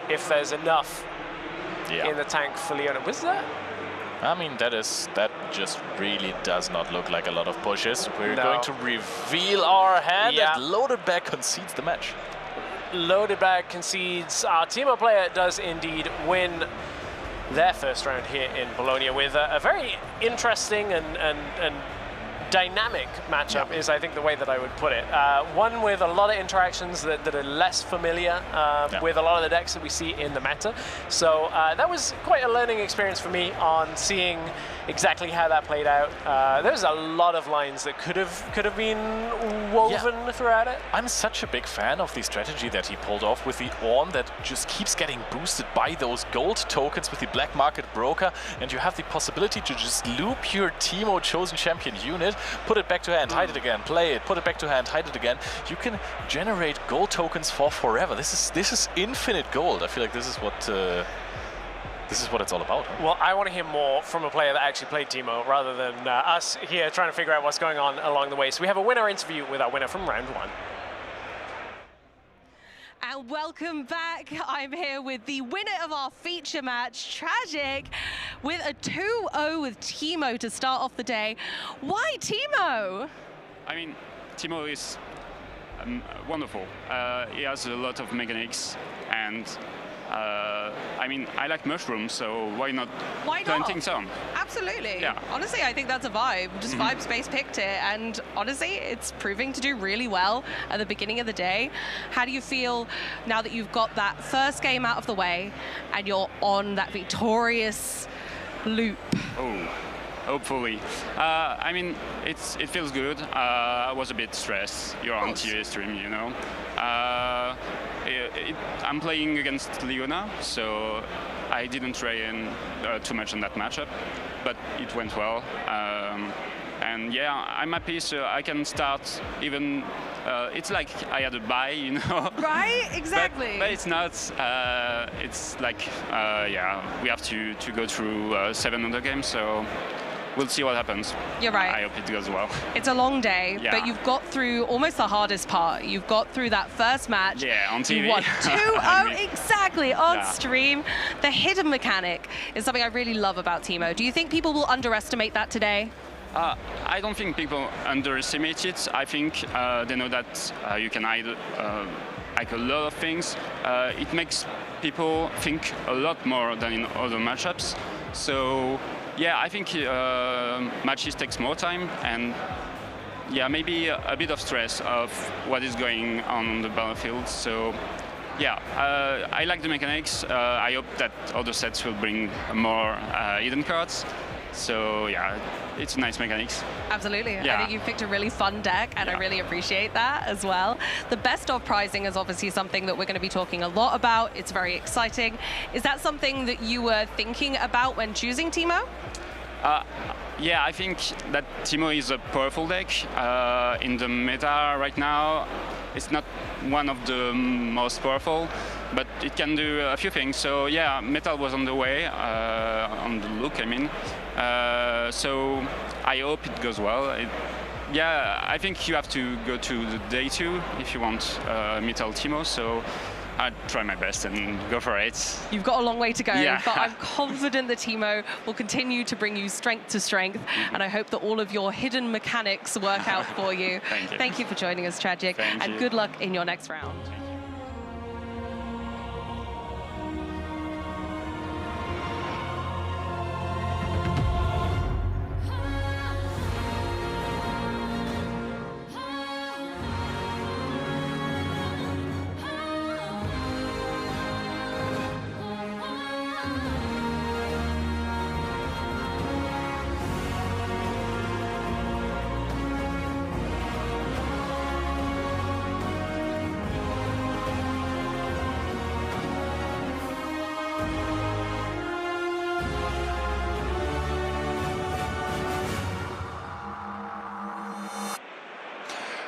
if there's enough in the tank for Leona. Was that? I mean, that just really does not look like a lot of pushes. We're going to reveal our hand, and Loaded Bag concedes the match. Loaded Bag concedes. Our Teemo player does indeed win their first round here in Bologna with a very interesting and dynamic matchup is, I think, the way that I would put it. One with a lot of interactions that are less familiar with a lot of the decks that we see in the meta. So that was quite a learning experience for me on seeing exactly how that played out. There's a lot of lines that could have been woven throughout it. I'm such a big fan of the strategy that he pulled off with the Ornn that just keeps getting boosted by those gold tokens with the black market broker, and you have the possibility to just loop your Teemo chosen champion unit, put it back to hand, hide it again, play it, put it back to hand, hide it again. You can generate gold tokens for forever. This is infinite gold. I feel like this is what it's all about. Huh? Well, I want to hear more from a player that actually played Teemo rather than us here trying to figure out what's going on along the way. So we have a winner interview with our winner from round 1. And welcome back. I'm here with the winner of our feature match, Tragic, with a 2-0 with Teemo to start off the day. Why Teemo? I mean, Teemo is wonderful. He has a lot of mechanics, and I mean, I like mushrooms, so why not planting some? Absolutely. Yeah. Honestly, I think that's a vibe. Just Vibe Space picked it, and honestly, it's proving to do really well at the beginning of the day. How do you feel now that you've got that first game out of the way and you're on that victorious loop? Oh, hopefully. I mean, it feels good. I was a bit stressed. You're on TV stream, you know. I'm playing against Leona, so I didn't train too much on that matchup, but it went well. And yeah, I'm happy, so I can start even. It's like I had a bye, you know. Right, exactly. But it's not. It's like, yeah, we have to go through 700 games, so. We'll see what happens. You're right. I hope it goes well. It's a long day, but you've got through almost the hardest part. You've got through that first match. Yeah, on TV. You won 2-0 exactly on stream. The hidden mechanic is something I really love about Teemo. Do you think people will underestimate that today? I don't think people underestimate it. I think they know that you can hide like a lot of things. It makes people think a lot more than in other matchups. So. Yeah, I think matches takes more time, and yeah, maybe a bit of stress of what is going on the battlefield. So yeah, I like the mechanics. I hope that other sets will bring more hidden cards. So yeah, it's nice mechanics. Absolutely. Yeah. I think you've picked a really fun deck, and I really appreciate that as well. The best of prizing is obviously something that we're going to be talking a lot about. It's very exciting. Is that something that you were thinking about when choosing Teemo? Yeah, I think that Teemo is a powerful deck. In the meta right now, it's not one of the most powerful, but it can do a few things. So yeah, Metal was on the way, on the look, I mean. So I hope it goes well. Yeah, I think you have to go to the day 2 if you want Metal Timo, so I'd try my best and go for it. You've got a long way to go, Yeah. but I'm confident that Timo will continue to bring you strength to strength, and I hope that all of your hidden mechanics work out for you. Thank you. Thank you for joining us, Tragic, Thank and you. good luck in your next round.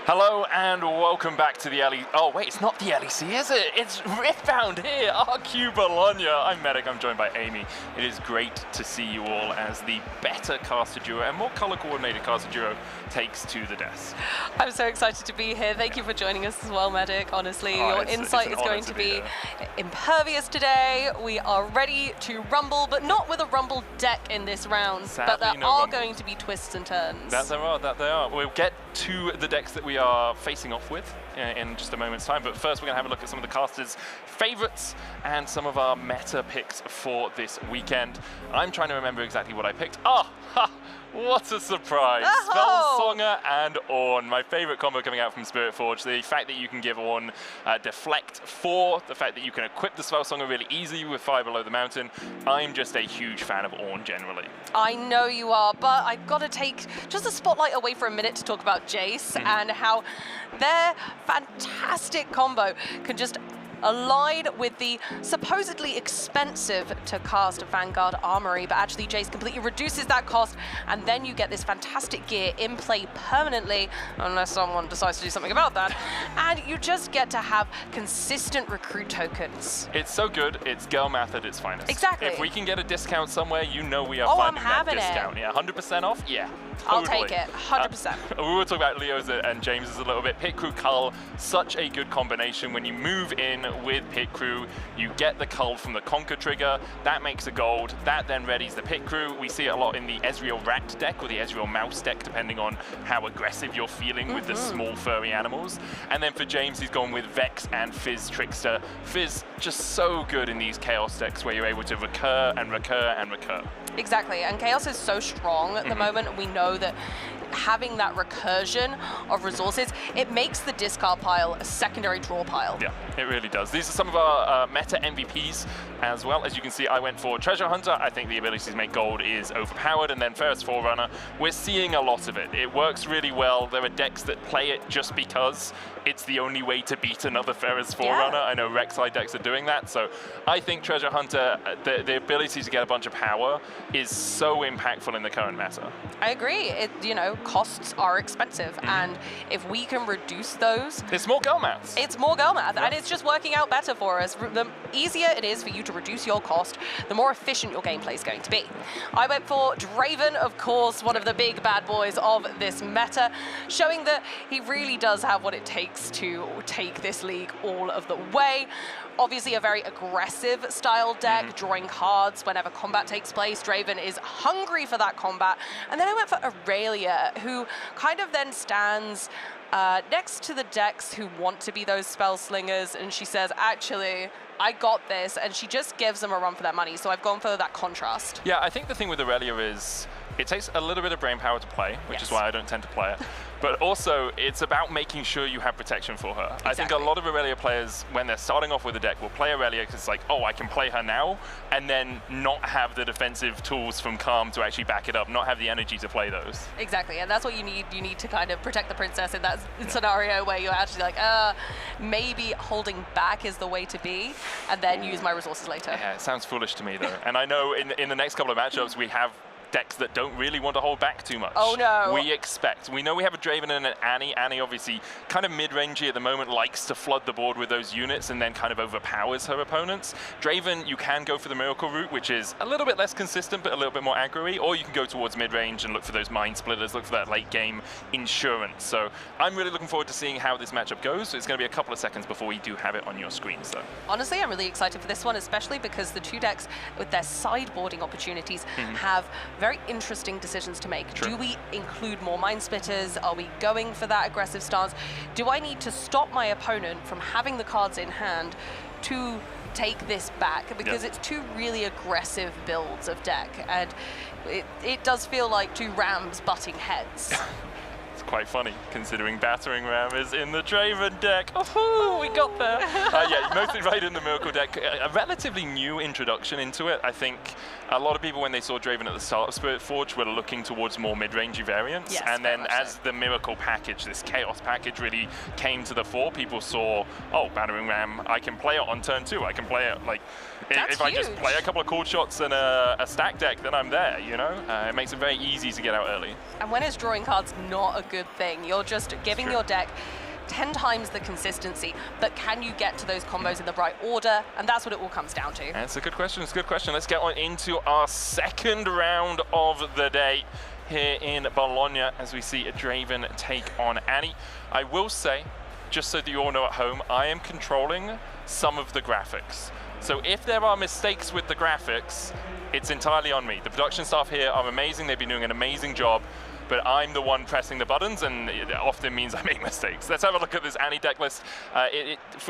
Hello and welcome back to the LEC. Oh wait, it's not the LEC, is it? It's Riftbound here, RQ Bologna. I'm Medic, I'm joined by Amy. It is great to see you all as the better caster duo and more color coordinated caster duo takes to the desk. I'm so excited to be here. Thank you for joining us as well, Medic. Honestly, Oh, your it's insight an is honor going to to be be here. impervious today. We are ready to rumble, but not with a rumble deck in this round. Sadly, but there no are rumble. going to be twists and turns. That they are. We'll get to the decks that we are facing off with in just a moment's time, but first we're going to have a look at some of the casters' favorites and some of our meta picks for this weekend. I'm trying to remember exactly what I picked. What a surprise! Oh! Spellsonger and Ornn, my favorite combo coming out from Spirit Forge. The fact that you can give Ornn Deflect 4, the fact that you can equip the Spellsonger really easily with Fire Below the Mountain. I'm just a huge fan of Ornn generally. I know you are, but I've got to take just the spotlight away for a minute to talk about Jace and how their fantastic combo can just align with the supposedly expensive to cast Vanguard Armory, but actually Jace completely reduces that cost, and then you get this fantastic gear in play permanently, unless someone decides to do something about that, and you just get to have consistent recruit tokens. It's so good, it's girl math at its finest. Exactly. If we can get a discount somewhere, you know we are Oh, I'm finding that having it. discount. Yeah, 100% off? Yeah, I'll totally. take it, 100%. We will talk about Leo's and James's a little bit. Pit Crew Cull, such a good combination. When you move in with Pit Crew, you get the Cull from the Conquer trigger. That makes a gold. That then readies the Pit Crew. We see it a lot in the Ezreal Rat deck or the Ezreal Mouse deck, depending on how aggressive you're feeling with the small furry animals. And then for James, he's gone with Vex and Fizz Trickster. Fizz just so good in these Chaos decks where you're able to recur and recur and recur. Exactly, and Chaos is so strong at the moment. We know that having that recursion of resources, it makes the discard pile a secondary draw pile. Yeah, it really does. These are some of our meta MVPs as well. As you can see, I went for Treasure Hunter. I think the ability to make gold is overpowered. And then Ferris Forerunner, we're seeing a lot of it. It works really well. There are decks that play it just because it's the only way to beat another Ferris Forerunner. I know Rek'Sai decks are doing that. So I think Treasure Hunter, the ability to get a bunch of power is so impactful in the current meta. I agree. It, you know, costs are expensive, and if we can reduce those, It's more girl maths. it's more go math, and it's just working out better for us. The easier it is for you to reduce your cost, the more efficient your gameplay is going to be. I went for Draven, of course, one of the big bad boys of this meta, showing that he really does have what it takes to take this league all of the way. Obviously a very aggressive style deck, drawing cards whenever combat takes place. Draven is hungry for that combat. And then I went for Aurelia, who kind of then stands next to the decks who want to be those spell slingers, and she says, actually, I got this, and she just gives them a run for their money. So I've gone for that contrast. Yeah, I think the thing with Aurelia is it takes a little bit of brain power to play, which is why I don't tend to play it. But also, it's about making sure you have protection for her. I think a lot of Aurelia players, when they're starting off with a deck, will play Aurelia because it's like, oh, I can play her now, and then not have the defensive tools from Calm to actually back it up, not have the energy to play those. Exactly, and that's what you need. You need to kind of protect the princess in that scenario where you're actually like, maybe holding back is the way to be, and then use my resources later. Yeah, it sounds foolish to me though. And I know in the next couple of matchups we have decks that don't really want to hold back too much. Oh no. We know we have a Draven and an Annie. Annie obviously kind of mid-rangey at the moment, likes to flood the board with those units and then kind of overpowers her opponents. Draven, you can go for the Miracle route, which is a little bit less consistent, but a little bit more aggro-y, or you can go towards mid-range and look for those Mind Splitters, look for that late game insurance. So I'm really looking forward to seeing how this matchup goes. It's going to be a couple of seconds before we do have it on your screens, though. Honestly, I'm really excited for this one, especially because the two decks with their sideboarding opportunities have very interesting decisions to make. True. Do we include more Mind Splitters? Are we going for that aggressive stance? Do I need to stop my opponent from having the cards in hand to take this back? Because it's two really aggressive builds of deck, and it does feel like two rams butting heads. It's quite funny, considering Battering Ram is in the Draven deck. Oh, we got there. Yeah, mostly right in the Miracle deck. A relatively new introduction into it. I think a lot of people, when they saw Draven at the start of Spirit Forge, were looking towards more mid-rangey variants. Yes, and then as the Miracle package, this Chaos package really came to the fore, people saw, oh, Battering Ram, I can play it on turn 2. I can play it like, if I just play a couple of cold shots and a stack deck, then I'm there, you know? It makes it very easy to get out early. And when is drawing cards not a good thing? You're just giving your deck 10 times the consistency, but can you get to those combos in the right order? And that's what it all comes down to. That's a good question. It's a good question. Let's get on into our second round of the day here in Bologna as we see a Draven take on Annie. I will say, just so that you all know at home, I am controlling some of the graphics. So if there are mistakes with the graphics, it's entirely on me. The production staff here are amazing. They've been doing an amazing job, but I'm the one pressing the buttons, and it often means I make mistakes. Let's have a look at this Annie deck list.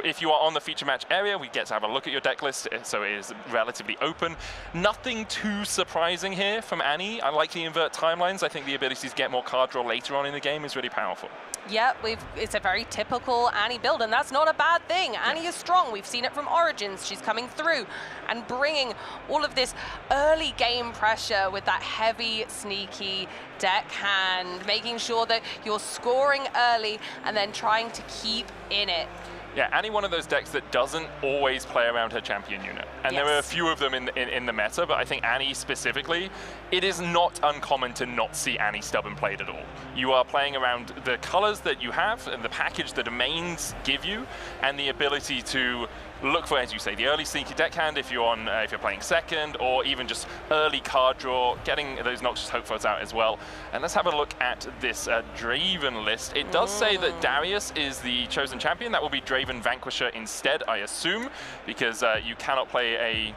If you are on the feature match area, we get to have a look at your deck list, so it is relatively open. Nothing too surprising here from Annie. I like the invert timelines. I think the ability to get more card draw later on in the game is really powerful. Yeah, it's a very typical Annie build, and that's not a bad thing. Annie is strong. We've seen it from Origins. She's coming through and bringing all of this early game pressure with that heavy, sneaky deckhand, making sure that you're scoring early and then trying to keep in it. Yeah, Annie, one of those decks that doesn't always play around her champion unit. And there are a few of them in the meta, but I think Annie specifically, it is not uncommon to not see Annie stubborn played at all. You are playing around the colors that you have and the package the domains give you, and the ability to look for, as you say, the early sneaky deckhand if you're playing second, or even just early card draw, getting those Noxious Hopefuls out as well. And let's have a look at this Draven list. It does say that Darius is the chosen champion. That will be Draven Vanquisher instead, I assume, because you cannot play a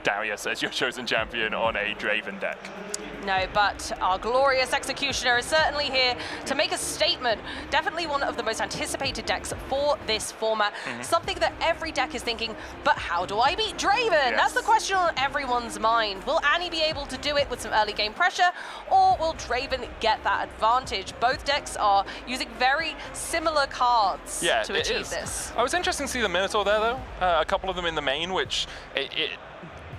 Darius as your chosen champion on a Draven deck. No, but our glorious Executioner is certainly here to make a statement. Definitely one of the most anticipated decks for this format. Something that every deck is thinking, but how do I beat Draven? That's the question on everyone's mind. Will Annie be able to do it with some early game pressure, or will Draven get that advantage? Both decks are using very similar cards to achieve this. I was interested to see the Minotaur there, though. A couple of them in the main, which it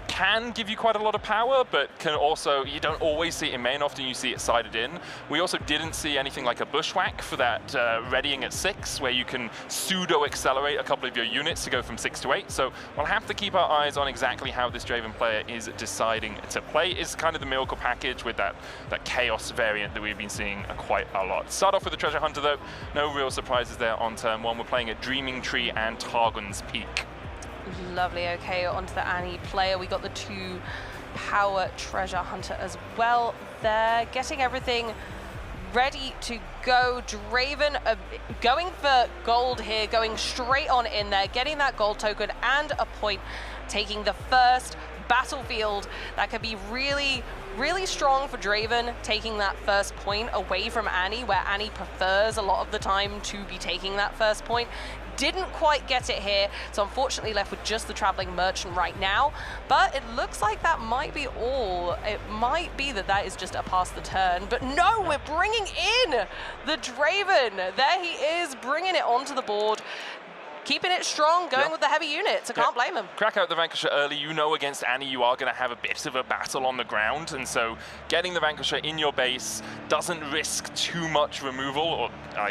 can give you quite a lot of power, but can also, you don't always see it in main, often you see it sided in. We also didn't see anything like a Bushwhack for that readying at 6, where you can pseudo-accelerate a couple of your units to go from 6 to 8. So we'll have to keep our eyes on exactly how this Draven player is deciding to play. Is kind of the Miracle package with that Chaos variant that we've been seeing quite a lot. Start off with the Treasure Hunter, though. No real surprises there on turn 1. We're playing at Dreaming Tree and Targon's Peak. Lovely. Okay, onto the Annie player. We got the 2 Power Treasure Hunter as well there, getting everything ready to go. Draven going for gold here, going straight on in there, getting that gold token and a point, taking the first battlefield. That could be really, really strong for Draven, taking that first point away from Annie, where Annie prefers a lot of the time to be taking that first point. Didn't quite get it here, so unfortunately left with just the Traveling Merchant right now, but it looks like that might be all. It might be that is just a pass the turn, but no, we're bringing in the Draven. There he is, bringing it onto the board. keeping it strong, going with the heavy units. I can't blame him. Crack out the Vanquisher early. You know against Annie you are going to have a bit of a battle on the ground, and so getting the Vanquisher in your base doesn't risk too much removal or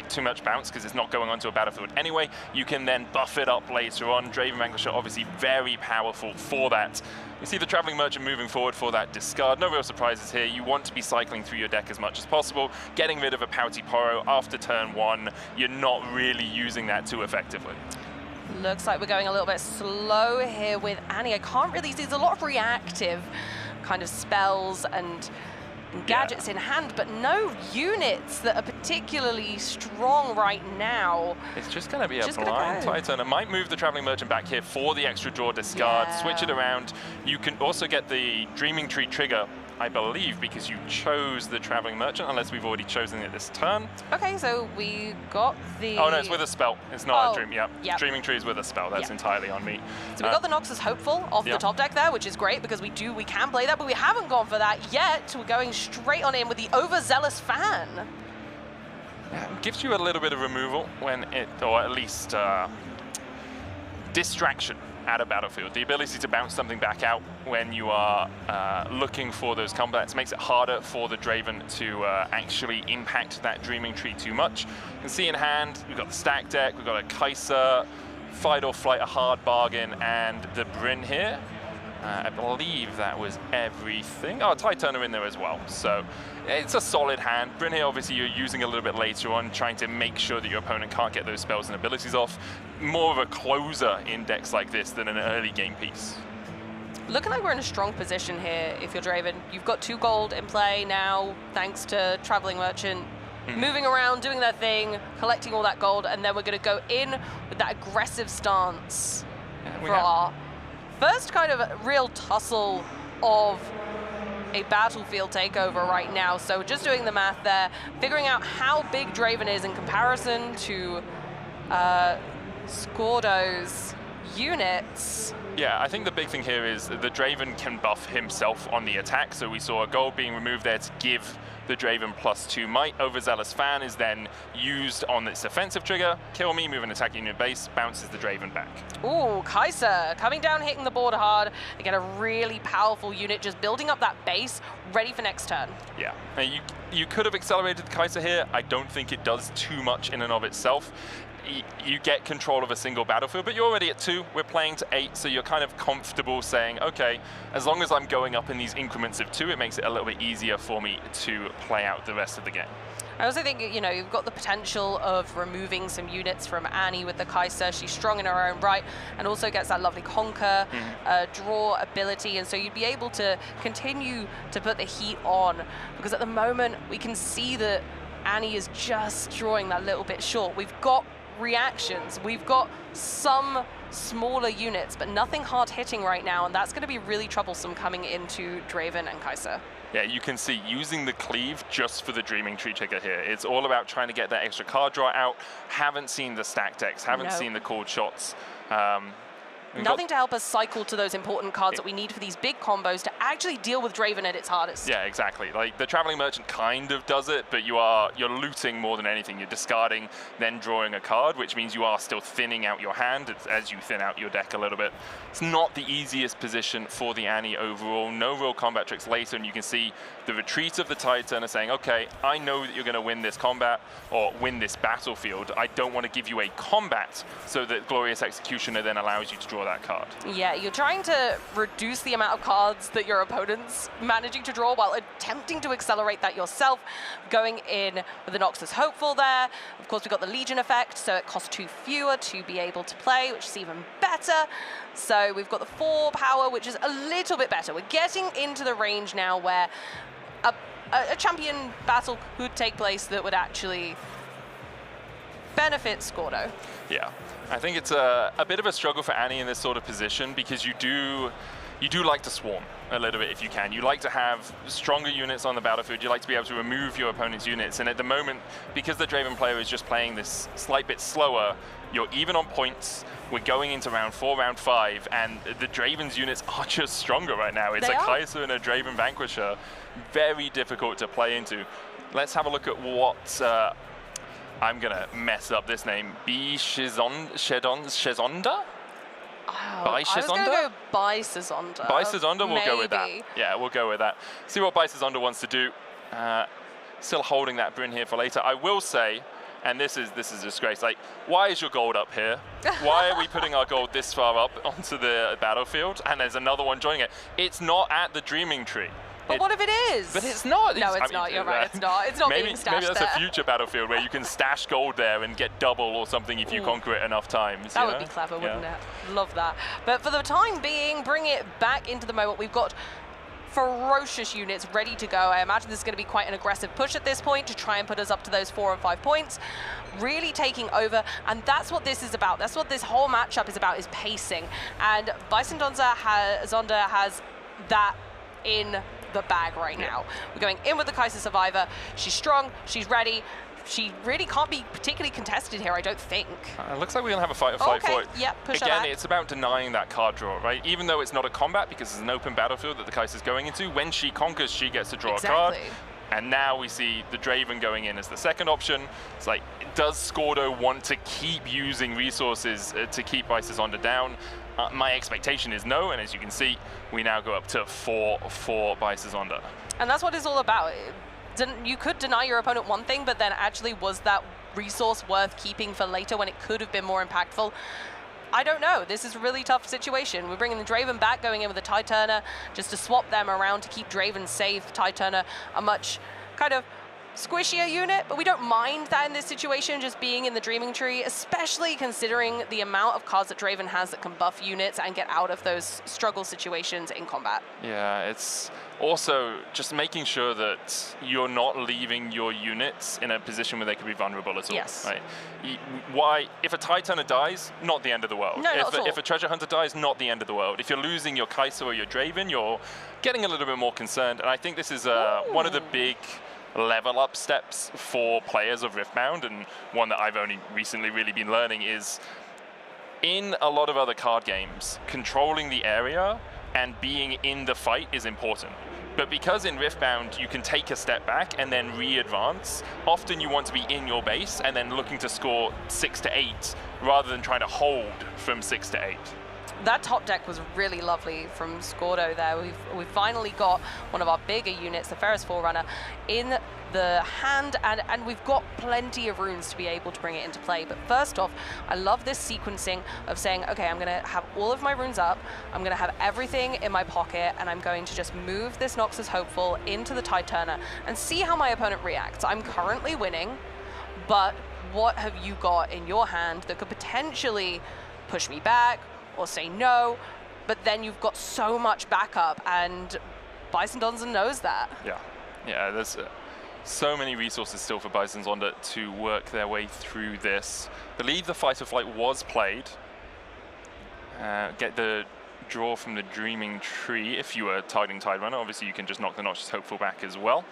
too much bounce because it's not going onto a battlefield anyway. You can then buff it up later on. Draven Vanquisher obviously very powerful for that. You see the Traveling Merchant moving forward for that discard. No real surprises here. You want to be cycling through your deck as much as possible. Getting rid of a Pouty Poro after turn 1, you're not really using that too effectively. Looks like we're going a little bit slow here with Annie. I can't really see, there's a lot of reactive kind of spells and gadgets in hand, but no units that are particularly strong right now. It's just going to be a blind Titan. I might move the Traveling Merchant back here for the extra draw discard, switch it around. You can also get the Dreaming Tree trigger, I believe, because you chose the Traveling Merchant, unless we've already chosen it this turn. Okay, so we got the... Oh no, it's with a spell. It's not a dream, Dreaming Tree is with a spell, that's entirely on me. So we got the Noxus Hopeful off the top deck there, which is great because we can play that, but we haven't gone for that yet. We're going straight on in with the Overzealous Fan. Yeah, it gives you a little bit of removal when it, or at least distraction at a battlefield. The ability to bounce something back out when you are looking for those combats makes it harder for the Draven to actually impact that Dreaming Tree too much. You can see in hand, we've got the stack deck, we've got a Kai'Sa, Fight or Flight, a hard bargain, and the Brynn here. I believe that was everything. Oh, Titurner in there as well. So it's a solid hand. Brynn here, obviously, you're using a little bit later on, trying to make sure that your opponent can't get those spells and abilities off. More of a closer in decks like this than an early game piece. Looking like we're in a strong position here if you're Draven. You've got 2 gold in play now, thanks to Traveling Merchant. Moving around, doing their thing, collecting all that gold, and then we're going to go in with that aggressive stance for our first kind of real tussle of a battlefield takeover right now. So just doing the math there, figuring out how big Draven is in comparison to Scordo's units. Yeah, I think the big thing here is the Draven can buff himself on the attack. So we saw a gold being removed there to give the Draven +2 might. Overzealous Fan is then used on its offensive trigger. Kill me, move an attack unit base, bounces the Draven back. Ooh, Kai'Sa coming down, hitting the board hard. Again, a really powerful unit, just building up that base, ready for next turn. Yeah, you could have accelerated the Kai'Sa here. I don't think it does too much in and of itself. You get control of a single battlefield, but you're already at 2, we're playing to 8, so you're kind of comfortable saying, okay, as long as I'm going up in these increments of 2, it makes it a little bit easier for me to play out the rest of the game. I also think, you know, you've got the potential of removing some units from Annie with the Kai'Sa. She's strong in her own right, and also gets that lovely Conquer draw ability, and so you'd be able to continue to put the heat on, because at the moment, we can see that Annie is just drawing that little bit short. We've got reactions, we've got some smaller units, but nothing hard hitting right now, and that's going to be really troublesome coming into Draven and Kai'Sa. Yeah, you can see using the cleave just for the Dreaming Tree trigger here. It's all about trying to get that extra card draw out. Haven't seen the stack decks, haven't seen the called shots. Nothing to help us cycle to those important cards that we need for these big combos to actually deal with Draven at its hardest. Yeah, exactly. Like the Traveling Merchant kind of does it, but you're looting more than anything. You're discarding, then drawing a card, which means you are still thinning out your hand as you thin out your deck a little bit. It's not the easiest position for the Annie overall. No real combat tricks later, and you can see the retreat of the Titan is saying, okay, I know that you're going to win this combat or win this battlefield. I don't want to give you a combat so that Glorious Executioner then allows you to draw that card. Yeah, you're trying to reduce the amount of cards that your opponent's managing to draw while attempting to accelerate that yourself, going in with the Noxus Hopeful there. Of course, we've got the Legion effect, so it costs 2 fewer to be able to play, which is even better. So we've got the 4 power, which is a little bit better. We're getting into the range now where a champion battle could take place that would actually benefit Scordo. Yeah, I think it's a bit of a struggle for Annie in this sort of position, because you do like to swarm a little bit if you can. You like to have stronger units on the battlefield. You like to be able to remove your opponent's units. And at the moment, because the Draven player is just playing this slight bit slower, you're even on points. We're going into round 4, round 5, and the Draven's units are just stronger right now. It's a Kai'Sa and a Draven Vanquisher. Very difficult to play into. Let's have a look at I'm gonna mess up this name. Shezonda? I was going to go by Sizonda. By Sizonda, we'll go with that. Maybe. Yeah, we'll go with that. See what by Sizonda wants to do. Still holding that Bryn here for later. I will say, and this is a disgrace, like, why is your gold up here? Why are we putting our gold this far up onto the battlefield? And there's another one joining it. It's not at the Dreaming Tree. But what if it is? But it's not. No, it's not. You're right. It's not. It's not being stashed Maybe that's there. a future battlefield where you can stash gold there and get double or something if you conquer it enough times. That would be clever, wouldn't it? Love that. But for the time being, bring it back into the moment. We've got ferocious units ready to go. I imagine this is going to be quite an aggressive push at this point to try and put us up to those 4 and 5 points. Really taking over, and that's what this is about. That's what this whole matchup is about, is pacing. And Bison Zonda has that in the bag right now. We're going in with the Kaiser Survivor. She's strong, she's ready. She really can't be particularly contested here, I don't think. Looks like we're going to have a fight for it. Yep, push Again, her back. it's about denying that card draw, right? Even though it's not a combat because it's an open battlefield that the Kaiser's going into, when she conquers, she gets to draw a card. And now we see the Draven going in as the second option. It's like, does Scordo want to keep using resources to keep Bizonda down? My expectation is no, and as you can see, we now go up to 4 for Bizonda. And that's what it's all about. You could deny your opponent one thing, but then actually was that resource worth keeping for later when it could have been more impactful? I don't know. This is a really tough situation. We're bringing the Draven back, going in with the Tide Turner, just to swap them around to keep Draven safe. Tide Turner, a much kind of squishier unit, but we don't mind that in this situation, just being in the Dreaming Tree, especially considering the amount of cards that Draven has that can buff units and get out of those struggle situations in combat. Yeah, it's also just making sure that you're not leaving your units in a position where they could be vulnerable at all. Yes. Right? Why? If a Tide Turner dies, not the end of the world. No, not at all. If a Treasure Hunter dies, not the end of the world. If you're losing your Kaiser or your Draven, you're getting a little bit more concerned. And I think this is one of the big level up steps for players of Riftbound, and one that I've only recently really been learning is, in a lot of other card games, controlling the area and being in the fight is important. But because in Riftbound you can take a step back and then re-advance, often you want to be in your base and then looking to score 6 to 8 rather than trying to hold from 6 to 8. That top deck was really lovely from Scordo there. We've finally got one of our bigger units, the Ferris Forerunner, in the hand, and we've got plenty of runes to be able to bring it into play. But first off, I love this sequencing of saying, okay, I'm gonna have all of my runes up, I'm gonna have everything in my pocket, and I'm going to just move this Noxus Hopeful into the Tide Turner and see how my opponent reacts. I'm currently winning, but what have you got in your hand that could potentially push me back or say no? But then you've got so much backup, and Bison Zonda knows that. Yeah, there's so many resources still for Bison Zonda to work their way through this. I believe the Fight or Flight was played. Get the draw from the Dreaming Tree if you were targeting Tide Runner. Obviously you can just knock the Noxious Hopeful back as well,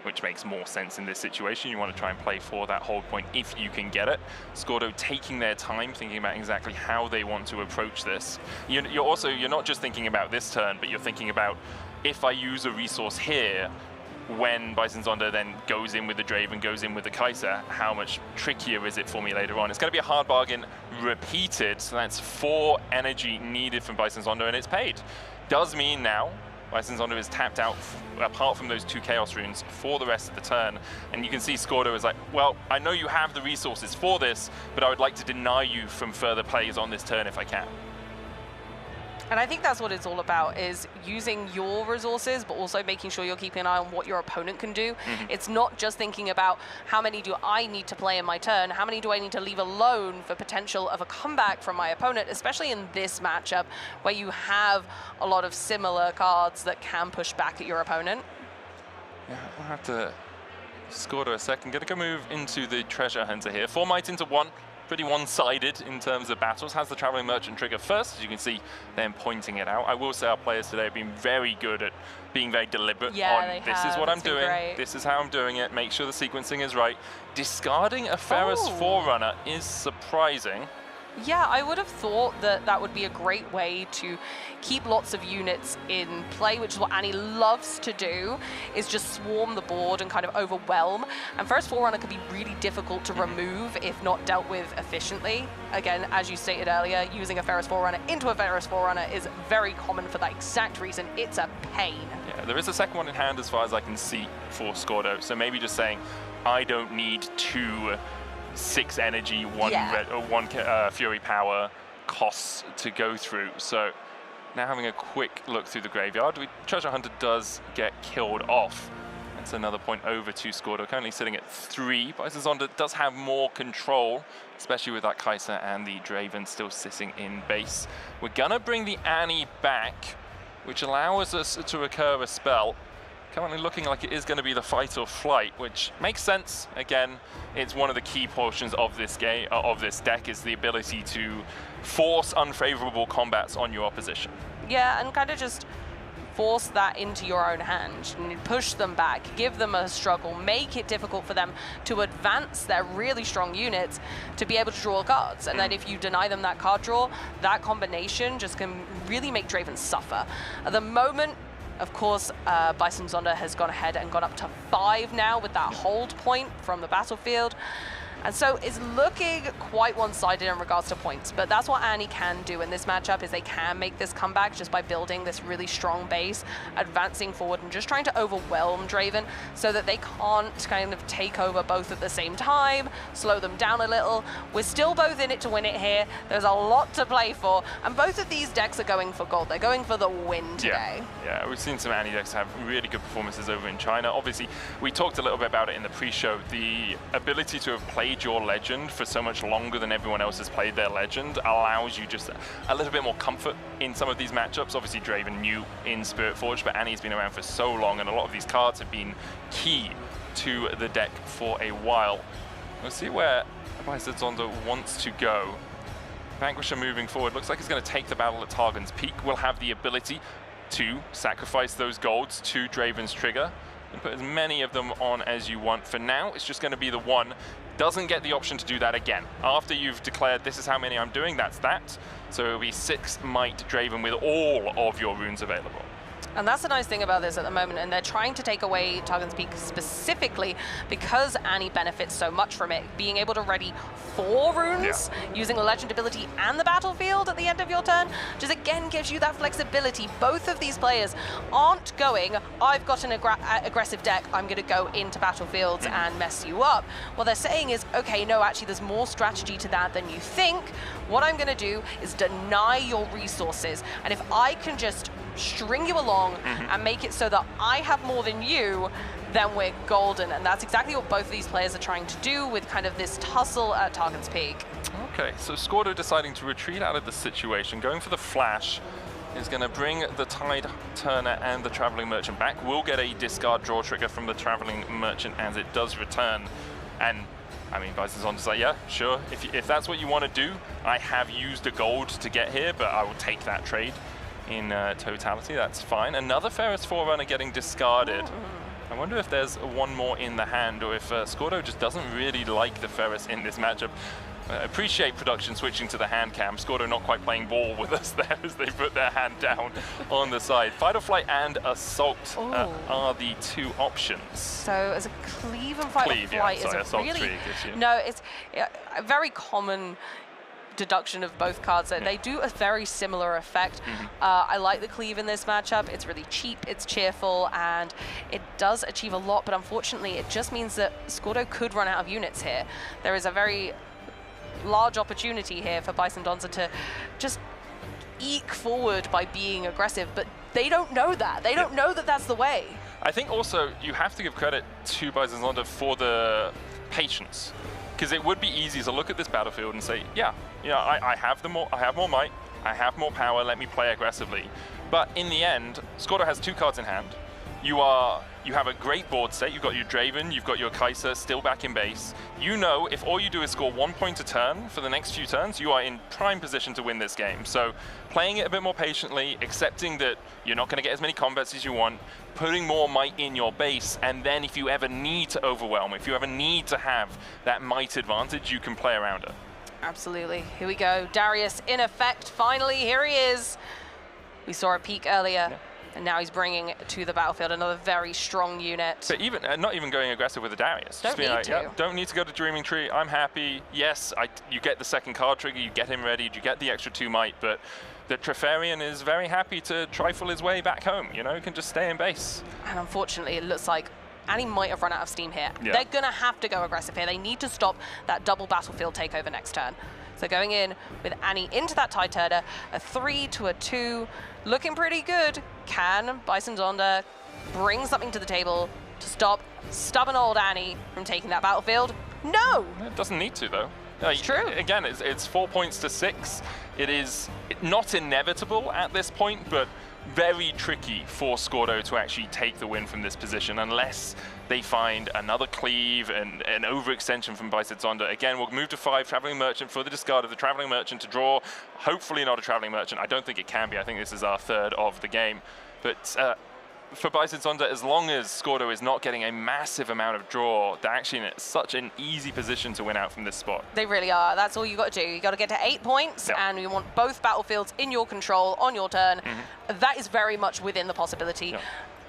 which makes more sense in this situation. You want to try and play for that hold point if you can get it. Scordo taking their time, thinking about exactly how they want to approach this. You're not just thinking about this turn, but you're thinking about, if I use a resource here, when Bison Zonda then goes in with the Draven, goes in with the Kaiser, how much trickier is it for me later on? It's going to be a hard bargain repeated, so that's 4 energy needed from Bison Zonda, and it's paid. Does mean now Bison Zonda is tapped out, apart from those 2 Chaos Runes, for the rest of the turn. And you can see Scordo is like, well, I know you have the resources for this, but I would like to deny you from further plays on this turn if I can. And I think that's what it's all about, is using your resources, but also making sure you're keeping an eye on what your opponent can do. It's not just thinking about how many do I need to play in my turn, how many do I need to leave alone for potential of a comeback from my opponent, especially in this matchup where you have a lot of similar cards that can push back at your opponent. Yeah, we'll have to Scordo a second. Gonna go move into the Treasure Hunter here. 4 might into 1. Pretty one-sided in terms of battles. Has the Traveling Merchant trigger first, as you can see them pointing it out. I will say our players today have been very good at being very deliberate on, this is what I'm doing, this is how I'm doing it, make sure the sequencing is right. Discarding a Ferris Forerunner is surprising. Yeah, I would have thought that that would be a great way to keep lots of units in play, which is what Annie loves to do, is just swarm the board and kind of overwhelm. And Ferris Forerunner can be really difficult to remove if not dealt with efficiently. Again, as you stated earlier, using a Ferris Forerunner into a Ferris Forerunner is very common for that exact reason. It's a pain. Yeah, there is a second one in hand as far as I can see for Scordo, so maybe just saying, I don't need 2 6 energy, one Fury power costs to go through. So now having a quick look through the graveyard, Treasure Hunter does get killed off. That's another point over to Scordo, currently sitting at 3. Bison Zonda does have more control, especially with that Kai'Sa and the Draven still sitting in base. We're gonna bring the Annie back, which allows us to recur a spell. Currently looking like it is going to be the fight or flight, which makes sense. Again, it's one of the key portions of this game, of this deck, is the ability to force unfavorable combats on your opposition. Yeah, and kind of just force that into your own hand, and push them back, give them a struggle, make it difficult for them to advance their really strong units to be able to draw cards. And then if you deny them that card draw, that combination just can really make Draven suffer. At the moment, of course, Bison Zonda has gone ahead and gone up to 5 now with that hold point from the battlefield. And so it's looking quite one-sided in regards to points, but that's what Annie can do in this matchup, is they can make this comeback just by building this really strong base, advancing forward and just trying to overwhelm Draven so that they can't kind of take over both at the same time, slow them down a little. We're still both in it to win it here. There's a lot to play for, and both of these decks are going for gold. They're going for the win today. Yeah, we've seen some Annie decks have really good performances over in China. Obviously, we talked a little bit about it in the pre-show, the ability to have played your legend for so much longer than everyone else has played their legend allows you just a little bit more comfort in some of these matchups. Obviously, Draven new in Spirit Forge, but Annie's been around for so long, and a lot of these cards have been key to the deck for a while. We'll see where Bison Zonda wants to go. Vanquisher moving forward. Looks like he's going to take the battle at Targon's Peak. We'll have the ability to sacrifice those golds to Draven's trigger and put as many of them on as you want. For now, it's just going to be the one. Doesn't get the option to do that again. After you've declared this is how many I'm doing, that's that. So it'll be 6 Might Draven with all of your runes available. And that's the nice thing about this at the moment, and they're trying to take away Targon's Peak specifically because Annie benefits so much from it, being able to ready 4 runes, using the legend ability and the battlefield at the end of your turn, just again gives you that flexibility. Both of these players aren't going, I've got an aggressive deck, I'm going to go into battlefields and mess you up. What they're saying is, okay, no, actually there's more strategy to that than you think. What I'm going to do is deny your resources, and if I can just string you along and make it so that I have more than you, then we're golden. And that's exactly what both of these players are trying to do with kind of this tussle at Targon's Peak. Okay, so Scordo deciding to retreat out of the situation, going for the flash, is going to bring the Tide Turner and the Traveling Merchant back. We'll get a discard draw trigger from the Traveling Merchant as it does return. And I mean, Bison Zonda's like, yeah, sure, if that's what you want to do, I have used a gold to get here, but I will take that trade in totality. That's fine. Another Ferris Forerunner getting discarded. I wonder if there's one more in the hand, or if Scordo just doesn't really like the Ferris in this matchup. Appreciate production switching to the hand cam. Scordo not quite playing ball with us there as they put their hand down on the side. Fight or Flight and Assault are the 2 options. So as a cleave and Fight or Flight is a really... No, it's a very common deduction of both cards. They do a very similar effect. I like the cleave in this matchup. It's really cheap, it's cheerful, and it does achieve a lot, but unfortunately it just means that Scordo could run out of units here. There is a very large opportunity here for Bison Zonda to just eke forward by being aggressive, but they don't know that. They don't know that that's the way. I think also you have to give credit to Bison Zonda for the patience. Because it would be easy to look at this battlefield and say, I have more might, I have more power, let me play aggressively. But in the end, Scordo has 2 cards in hand. You have a great board state. You've got your Draven, you've got your Kai'Sa still back in base. You know, if all you do is score 1 point a turn for the next few turns, you are in prime position to win this game. So playing it a bit more patiently, accepting that you're not going to get as many combats as you want, putting more might in your base, and then if you ever need to overwhelm, if you ever need to have that might advantage, you can play around it. Absolutely. Here we go. Darius in effect. Finally, here he is. We saw a peak earlier, and now he's bringing it to the battlefield. Another very strong unit. But even not even going aggressive with the Darius. Don't need to. Yeah, don't need to go to Dreaming Tree. I'm happy. Yes, you get the second card trigger, you get him ready, you get the extra 2 might, but the Treferian is very happy to trifle his way back home. You know, he can just stay in base. And unfortunately, it looks like Annie might have run out of steam here. Yeah. They're going to have to go aggressive here. They need to stop that double battlefield takeover next turn. So going in with Annie into that Tide Turner, a 3 to a 2, looking pretty good. Can Bison Zonda bring something to the table to stop stubborn old Annie from taking that battlefield? No! It doesn't need to, though. It's true. Again, it's 4 points to 6. It is not inevitable at this point, but very tricky for Scordo to actually take the win from this position unless they find another cleave and an overextension from Bison Zonda. Again, we'll move to 5, Traveling Merchant for the discard of the Traveling Merchant to draw. Hopefully not a Traveling Merchant. I don't think it can be. I think this is our 3rd of the game. But for Bison Zonda, as long as Scordo is not getting a massive amount of draw, they're actually in such an easy position to win out from this spot. They really are. That's all you got to do. You got to get to 8 points, and you want both battlefields in your control on your turn. That is very much within the possibility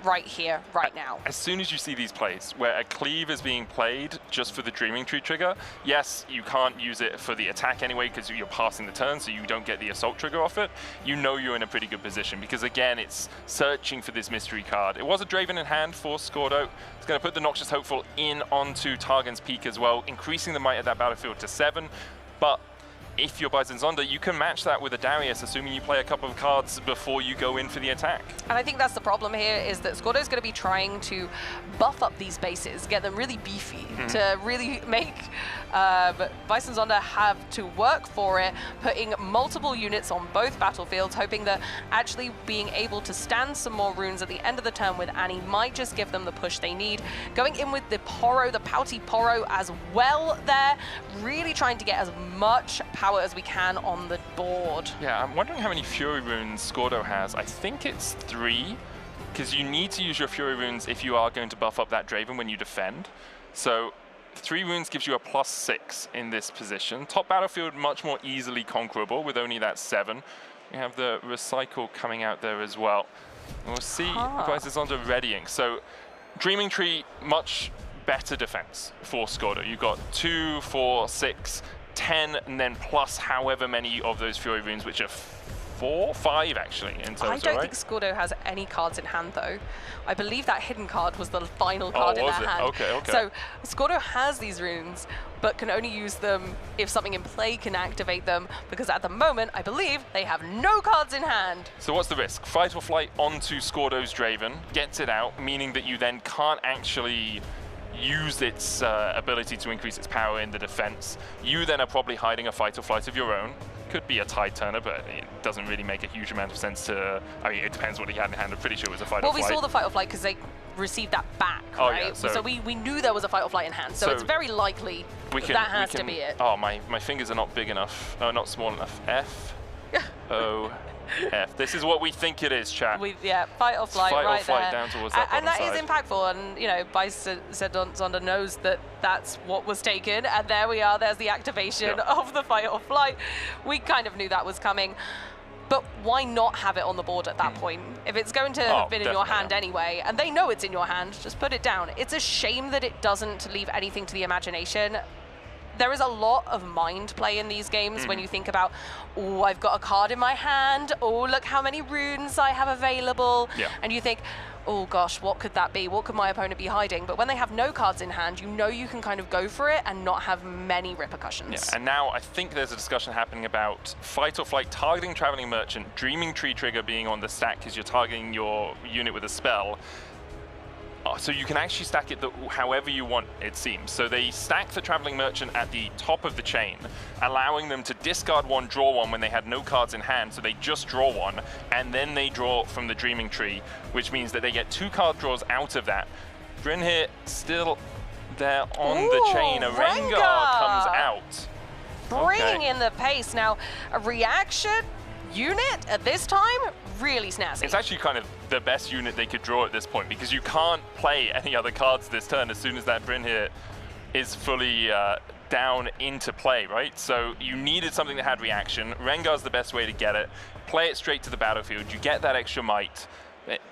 right here, right now. As soon as you see these plays where a cleave is being played just for the Dreaming Tree trigger, yes, you can't use it for the attack anyway because you're passing the turn, so you don't get the assault trigger off it. You know you're in a pretty good position because, again, it's searching for this mystery card. It was a Draven in hand for Scordo. It's going to put the Noxious Hopeful in onto Targon's Peak as well, increasing the might of that battlefield to 7. But if you're Bison Zonda, you can match that with a Darius, assuming you play a couple of cards before you go in for the attack. And I think that's the problem here, is that Scordo's going to be trying to buff up these bases, get them really beefy, to really make Bison Zonda have to work for it, putting multiple units on both battlefields, hoping that actually being able to stand some more runes at the end of the turn with Annie might just give them the push they need. Going in with the Poro, the Pouty Poro as well there, really trying to get as much power as we can on the board. Yeah, I'm wondering how many Fury runes Scordo has. I think it's 3, because you need to use your Fury runes if you are going to buff up that Draven when you defend. So 3 runes gives you a +6 in this position. Top battlefield much more easily conquerable with only that 7. We have the Recycle coming out there as well. And we'll see Bison Zonda readying. So Dreaming Tree, much better defense for Scordo. You've got 2, 4, 6, 10, and then plus however many of those Fury runes, which are 4, 5 actually in total. I don't think Scordo has any cards in hand though. I believe that hidden card was the final card in their hand. Okay. So Scordo has these runes, but can only use them if something in play can activate them, because at the moment, I believe, they have no cards in hand. So what's the risk? Fight or flight onto Scordo's Draven, gets it out, meaning that you then can't actually use its ability to increase its power in the defense. You then are probably hiding a fight or flight of your own. Could be a Tide Turner, but it doesn't really make a huge amount of sense to... I mean, it depends what he had in hand. I'm pretty sure it was a fight or flight. Well, we saw the fight or flight because they received that back, right? Yeah, so we knew there was a fight or flight in hand. So it's very likely that has to be it. Oh, my fingers are not big enough. Oh, not small enough. F. O. F. This is what we think it is, chat. Fight or flight, fight right or flight there. down towards that and that bottom is impactful, and you know, Bison Zonda knows that that's what was taken, and there we are, there's the activation of the fight or flight. We kind of knew that was coming, but why not have it on the board at that point? If it's going to have been in your hand anyway, and they know it's in your hand, just put it down. It's a shame that it doesn't leave anything to the imagination. There is a lot of mind play in these games when you think about, oh, I've got a card in my hand, oh, look how many runes I have available. And you think, oh gosh, what could that be? What could my opponent be hiding? But when they have no cards in hand, you know you can kind of go for it and not have many repercussions. Yeah, and now I think there's a discussion happening about fight or flight targeting Traveling Merchant, Dreaming Tree trigger being on the stack because you're targeting your unit with a spell. So you can actually stack it however you want, it seems. So they stack the Traveling Merchant at the top of the chain, allowing them to discard 1, draw 1 when they had no cards in hand, so they just draw 1, and then they draw from the Dreaming Tree, which means that they get 2 card draws out of that. Bryn here still there on the chain. A Rengar comes out. Bringing in the pace. Now, a reaction unit at this time, really snazzy. It's actually kind of the best unit they could draw at this point, because you can't play any other cards this turn as soon as that Bryn here is fully down into play, right? So you needed something that had reaction. Rengar's the best way to get it. Play it straight to the battlefield. You get that extra might.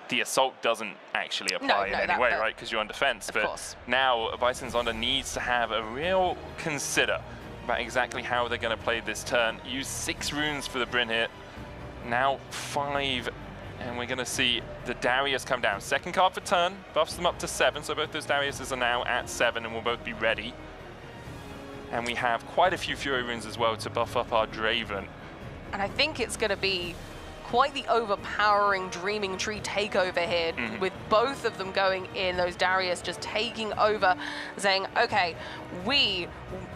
The assault doesn't actually apply in any way, right? Because you're on defense. Of but course. now Bison Zonda needs to have a real consider about exactly how they're going to play this turn. Use 6 runes for the Bryn hit. Now 5. And we're going to see the Darius come down. Second card for turn, buffs them up to 7, so both those Dariuses are now at 7 and will both be ready. And we have quite a few Fury runes as well to buff up our Draven. And I think it's going to be quite the overpowering Dreaming Tree takeover here, with both of them going in, those Darius just taking over, saying, okay,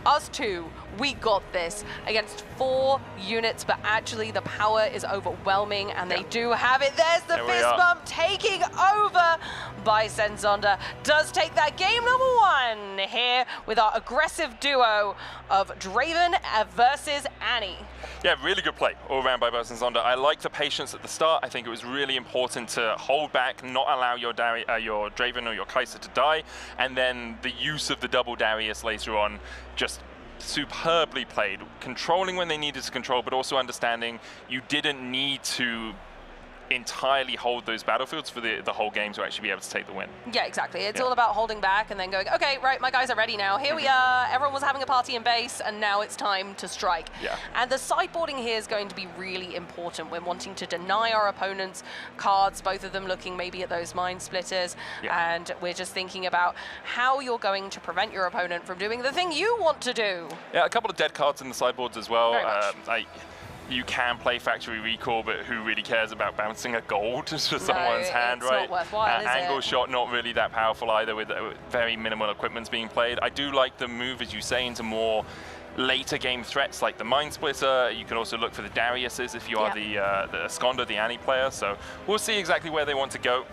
us two, we got this against 4 units, but actually the power is overwhelming, and they do have it. There's the fist bump taking over. Bison Zonda does take that game number 1 here with our aggressive duo of Draven versus Annie. Yeah, really good play all around by Bison Zonda. I like the patience at the start. I think it was really important to hold back, not allow your Draven or your Kai'Sa to die, and then the use of the double Darius later on, just superbly played, controlling when they needed to control, but also understanding you didn't need to entirely hold those battlefields for the whole game to actually be able to take the win. Yeah, exactly. It's all about holding back and then going, okay, right, my guys are ready now. Here we are. Everyone was having a party in base, and now it's time to strike. Yeah. And the sideboarding here is going to be really important. We're wanting to deny our opponents cards, both of them looking maybe at those Mind Splitters, and we're just thinking about how you're going to prevent your opponent from doing the thing you want to do. Yeah, a couple of dead cards in the sideboards as well. Very much. You can play Factory Recall, but who really cares about bouncing a gold to someone's hand, right? It's not worthwhile, is Angle it? shot, not really that powerful either, with very minimal equipments being played. I do like the move, as you say, into more later game threats like the Mind Splitter. You can also look for the Dariuses if you are the Skonda, the Annie player. So we'll see exactly where they want to go.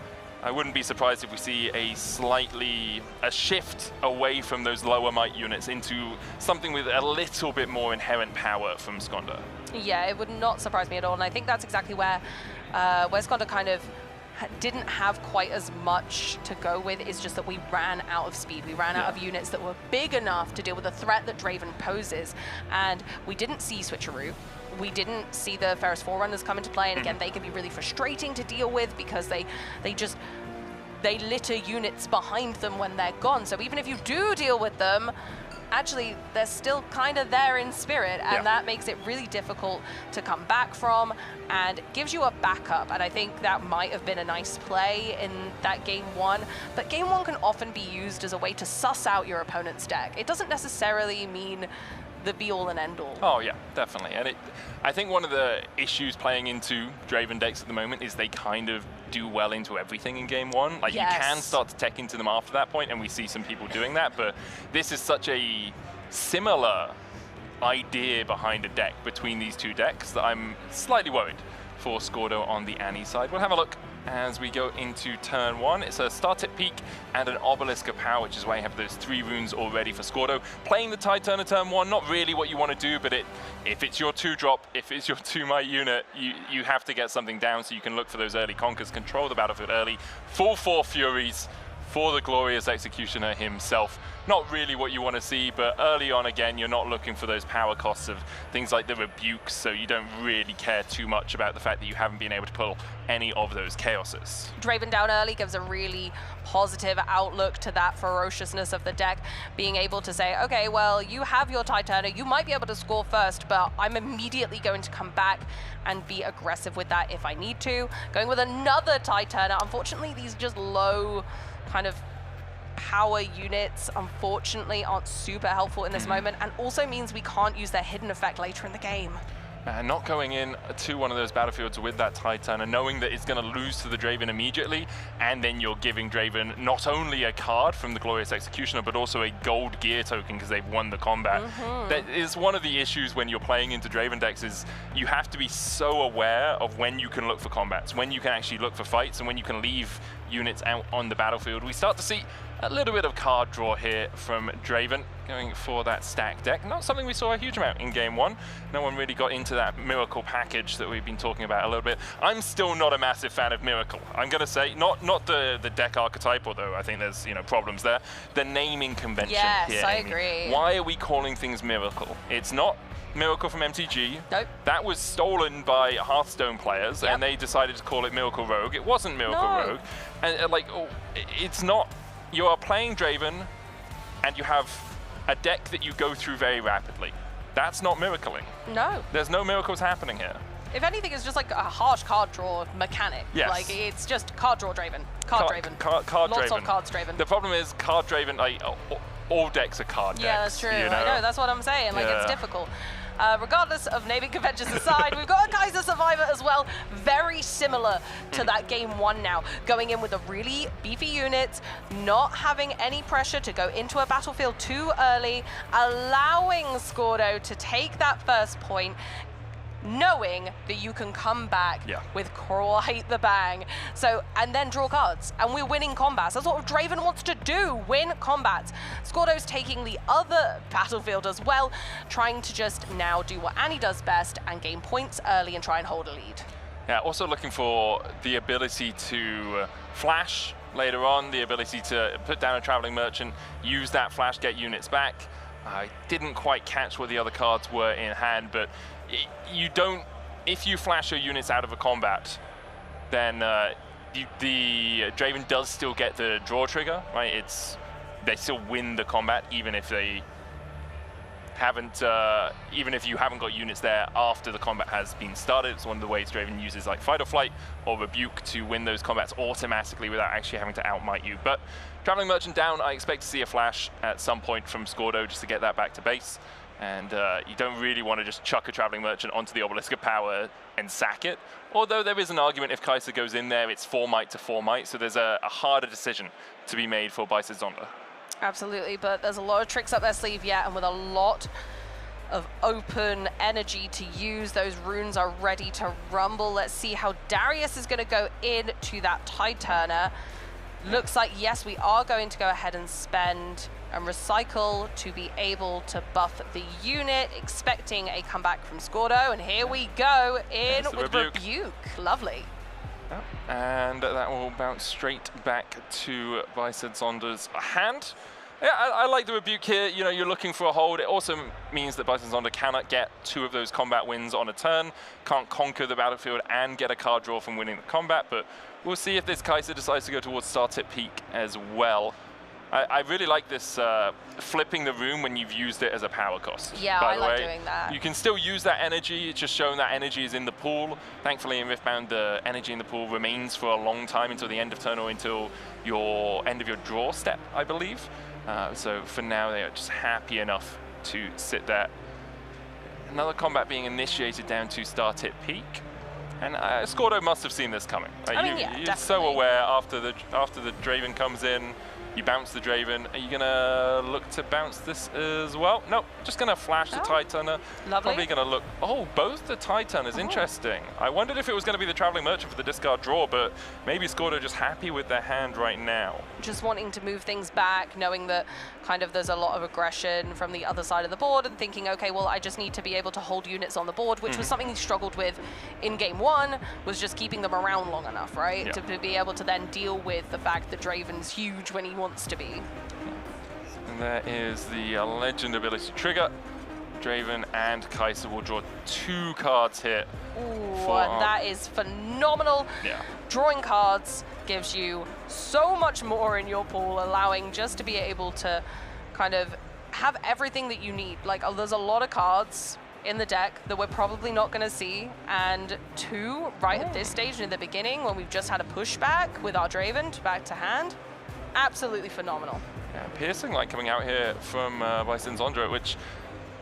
I wouldn't be surprised if we see a shift away from those lower might units into something with a little bit more inherent power from Skonda. Yeah, it would not surprise me at all, and I think that's exactly where Skonda kind of didn't have quite as much to go with. It's just that we ran out of speed. We ran out of units that were big enough to deal with the threat that Draven poses, and we didn't see Switcheroo. We didn't see the Ferris Forerunners come into play, and again, they can be really frustrating to deal with because they litter units behind them when they're gone. So even if you do deal with them, actually they're still kind of there in spirit, and that makes it really difficult to come back from and gives you a backup. And I think that might have been a nice play in that game 1, but game 1 can often be used as a way to suss out your opponent's deck. It doesn't necessarily mean the be-all and end-all. Oh yeah, definitely. And I think one of the issues playing into Draven decks at the moment is they kind of do well into everything in game 1. Like you can start to tech into them after that point, and we see some people doing that, but this is such a similar idea behind a deck between these two decks that I'm slightly worried for Skordo on the Annie side. We'll have a look as we go into turn 1. It's a Star Tip Peak and an Obelisk of Power, which is why you have those 3 runes already for Skordo. Playing the Tide Turner turn 1, not really what you want to do, but if it's your 2-drop, if it's your 2-might unit, you have to get something down so you can look for those early conquers, control the battlefield early. Full 4 Furies for the glorious Executioner himself. Not really what you want to see, but early on, again, you're not looking for those power costs of things like the rebukes, so you don't really care too much about the fact that you haven't been able to pull any of those chaoses. Draven down early gives a really positive outlook to that ferociousness of the deck, being able to say, okay, well, you have your Tide Turner, you might be able to score first, but I'm immediately going to come back and be aggressive with that if I need to. Going with another Tide Turner. Unfortunately, these just low kind of power units, unfortunately, aren't super helpful in this moment, and also means we can't use their hidden effect later in the game. Not going in to one of those battlefields with that Tide Turner, knowing that it's going to lose to the Draven immediately, and then you're giving Draven not only a card from the Glorious Executioner, but also a gold gear token because they've won the combat. That is one of the issues when you're playing into Draven decks, is you have to be so aware of when you can look for combats, when you can actually look for fights, and when you can leave units out on the battlefield. We start to see a little bit of card draw here from Draven, going for that stack deck. Not something we saw a huge amount in game 1. No one really got into that Miracle package that we've been talking about a little bit. I'm still not a massive fan of Miracle. I'm going to say, not the deck archetype, although I think there's problems there. The naming convention yes, here, I Amy. agree. Why are we calling things Miracle? It's not Miracle from MTG. Nope. That was stolen by Hearthstone players, and they decided to call it Miracle Rogue. It wasn't Miracle Rogue. And it's not. You are playing Draven, and you have a deck that you go through very rapidly. That's not miracling. No. There's no miracles happening here. If anything, it's just like a harsh card draw mechanic. Yes. Like, it's just card draw Draven. Card Draven. Card Lots Draven. of cards Draven. The problem is card Draven, all decks are card decks. Yeah, that's true. You know? I know, that's what I'm saying. Like, it's difficult. Regardless of naming conventions aside, we've got a Kaiser Survivor as well. Very similar to that game 1 now. Going in with a really beefy unit, not having any pressure to go into a battlefield too early, allowing Scordo to take that first point, knowing that you can come back with quite the bang. So, and then draw cards. And we're winning combats. That's what Draven wants to do, win combats. Scordo's taking the other battlefield as well, trying to just now do what Annie does best and gain points early and try and hold a lead. Yeah, also looking for the ability to flash later on, the ability to put down a Traveling Merchant, use that flash, get units back. I didn't quite catch what the other cards were in hand, but you don't, if you flash your units out of a combat, then the Draven does still get the draw trigger, right? They still win the combat even if they haven't, even if you haven't got units there after the combat has been started. It's one of the ways Draven uses like Fight or Flight or Rebuke to win those combats automatically without actually having to outmight you. But Traveling Merchant down, I expect to see a flash at some point from Scordo just to get that back to base. And you don't really want to just chuck a Traveling Merchant onto the Obelisk of Power and sack it. Although there is an argument if Kaiser goes in there, it's 4 might to 4 might, so there's a harder decision to be made for Bicep Zonda. Absolutely, but there's a lot of tricks up their sleeve yet, and with a lot of open energy to use, those runes are ready to rumble. Let's see how Darius is going to go into that Tide Turner. Looks like, yes, we are going to go ahead and spend and recycle to be able to buff the unit, expecting a comeback from Scordo, and here we go in with Rebuke. Lovely. And that will bounce straight back to Bicep Zonda's hand. Yeah, I like the Rebuke here. You know, you're looking for a hold. It also means that Bicep Zonda cannot get 2 of those combat wins on a turn, can't conquer the battlefield and get a card draw from winning the combat, but we'll see if this Kaiser decides to go towards Star Tip Peak as well. I really like this flipping the room when you've used it as a power cost. Yeah, by the way. I like doing that. You can still use that energy, it's just showing that energy is in the pool. Thankfully in Riftbound, the energy in the pool remains for a long time until the end of turn or until your end of your draw step, I believe. So for now, they are just happy enough to sit there. Another combat being initiated down to Star Tip Peak. And Scordo must have seen this coming. You're so aware after the Draven comes in, you bounce the Draven. Are you gonna look to bounce this as well? Nope, just gonna flash the Tide Turner. Lovely. Probably gonna look, both the Tide Turners, interesting. I wondered if it was gonna be the Traveling Merchant for the discard draw, but maybe Scordo just happy with their hand right now. Just wanting to move things back, knowing that kind of there's a lot of aggression from the other side of the board and thinking, okay, well, I just need to be able to hold units on the board, which was something he struggled with in game 1, was just keeping them around long enough, right? Yeah. To be able to then deal with the fact that Draven's huge when he wants to be. And there is the Legend ability trigger. Draven and Kaiser will draw 2 cards here. Ooh, that is phenomenal. Yeah. Drawing cards gives you so much more in your pool, allowing just to be able to kind of have everything that you need. Like, there's a lot of cards in the deck that we're probably not going to see, and 2 right at this stage in the beginning when we've just had a pushback with our Draven back to hand. Absolutely phenomenal. Yeah, Piercing Light coming out here from Bicep Zonda, which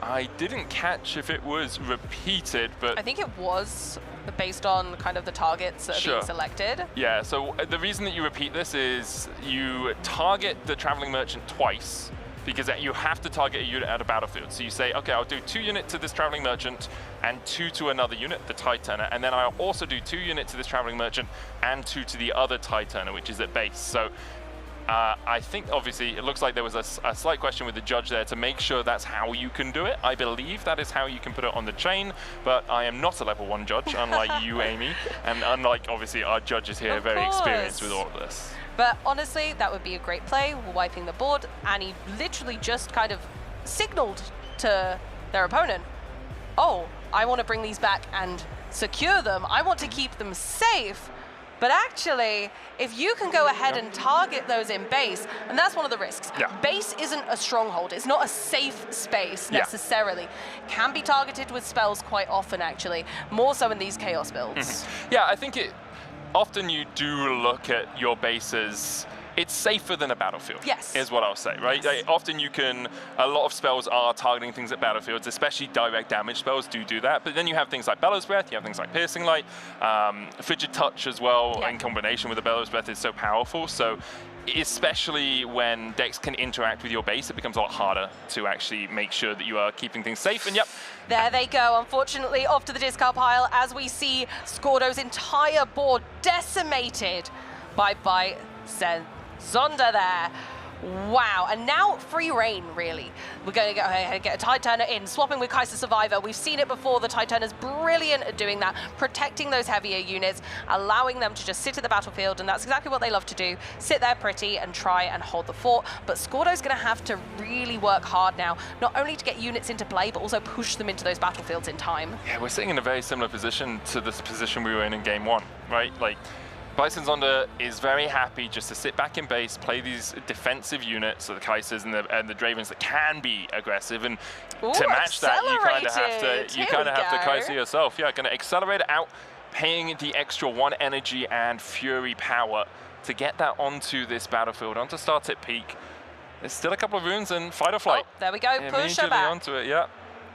I didn't catch if it was repeated, but I think it was based on kind of the targets that are being selected. Yeah, so the reason that you repeat this is you target the Traveling Merchant twice, because you have to target a unit at a battlefield. So you say, okay, I'll do 2 units to this Traveling Merchant and 2 to another unit, the Tide Turner, and then I'll also do 2 units to this Traveling Merchant and 2 to the other Tide Turner, which is at base. So I think, obviously, it looks like there was a slight question with the judge there to make sure that's how you can do it. I believe that is how you can put it on the chain, but I am not a level 1 judge, unlike you, Amy, and unlike, obviously, our judges here, very experienced with all of this. But honestly, that would be a great play, wiping the board, and he literally just kind of signaled to their opponent, oh, I want to bring these back and secure them. I want to keep them safe. But actually, if you can go ahead and target those in base, and that's one of the risks. Base isn't a stronghold. It's not a safe space necessarily. Can be targeted with spells quite often, actually, more so in these Chaos builds. Yeah, I think often you do look at your bases. It's safer than a battlefield, is what I'll say, right? Like, often a lot of spells are targeting things at battlefields, especially direct damage spells do that, but then you have things like Bellows Breath, you have things like Piercing Light, Frigid Touch as well, in combination with the Bellows Breath is so powerful, so especially when decks can interact with your base, it becomes a lot harder to actually make sure that you are keeping things safe, and there they go, unfortunately, off to the discard pile as we see Scordo's entire board decimated by Zonda there. Wow, and now free reign, really. We're going to go ahead and get a Tide Turner in, swapping with Kaiser Survivor. We've seen it before. The Tide Turner's brilliant at doing that, protecting those heavier units, allowing them to just sit in the battlefield, and that's exactly what they love to do, sit there pretty and try and hold the fort. But Scordo's going to have to really work hard now, not only to get units into play, but also push them into those battlefields in time. Yeah, we're sitting in a very similar position to this position we were in Game 1, right? Like, Bison Zonda is very happy just to sit back in base, play these defensive units, so the Kaisers and the Dravens that can be aggressive, and to match that, you kind of have to Kaiser yourself. Yeah, going to accelerate it out, paying the extra 1 energy and Fury power to get that onto this battlefield, onto start at peak. There's still a couple of runes and Fight or Flight. Oh, there we go, push her back. Onto it, yeah.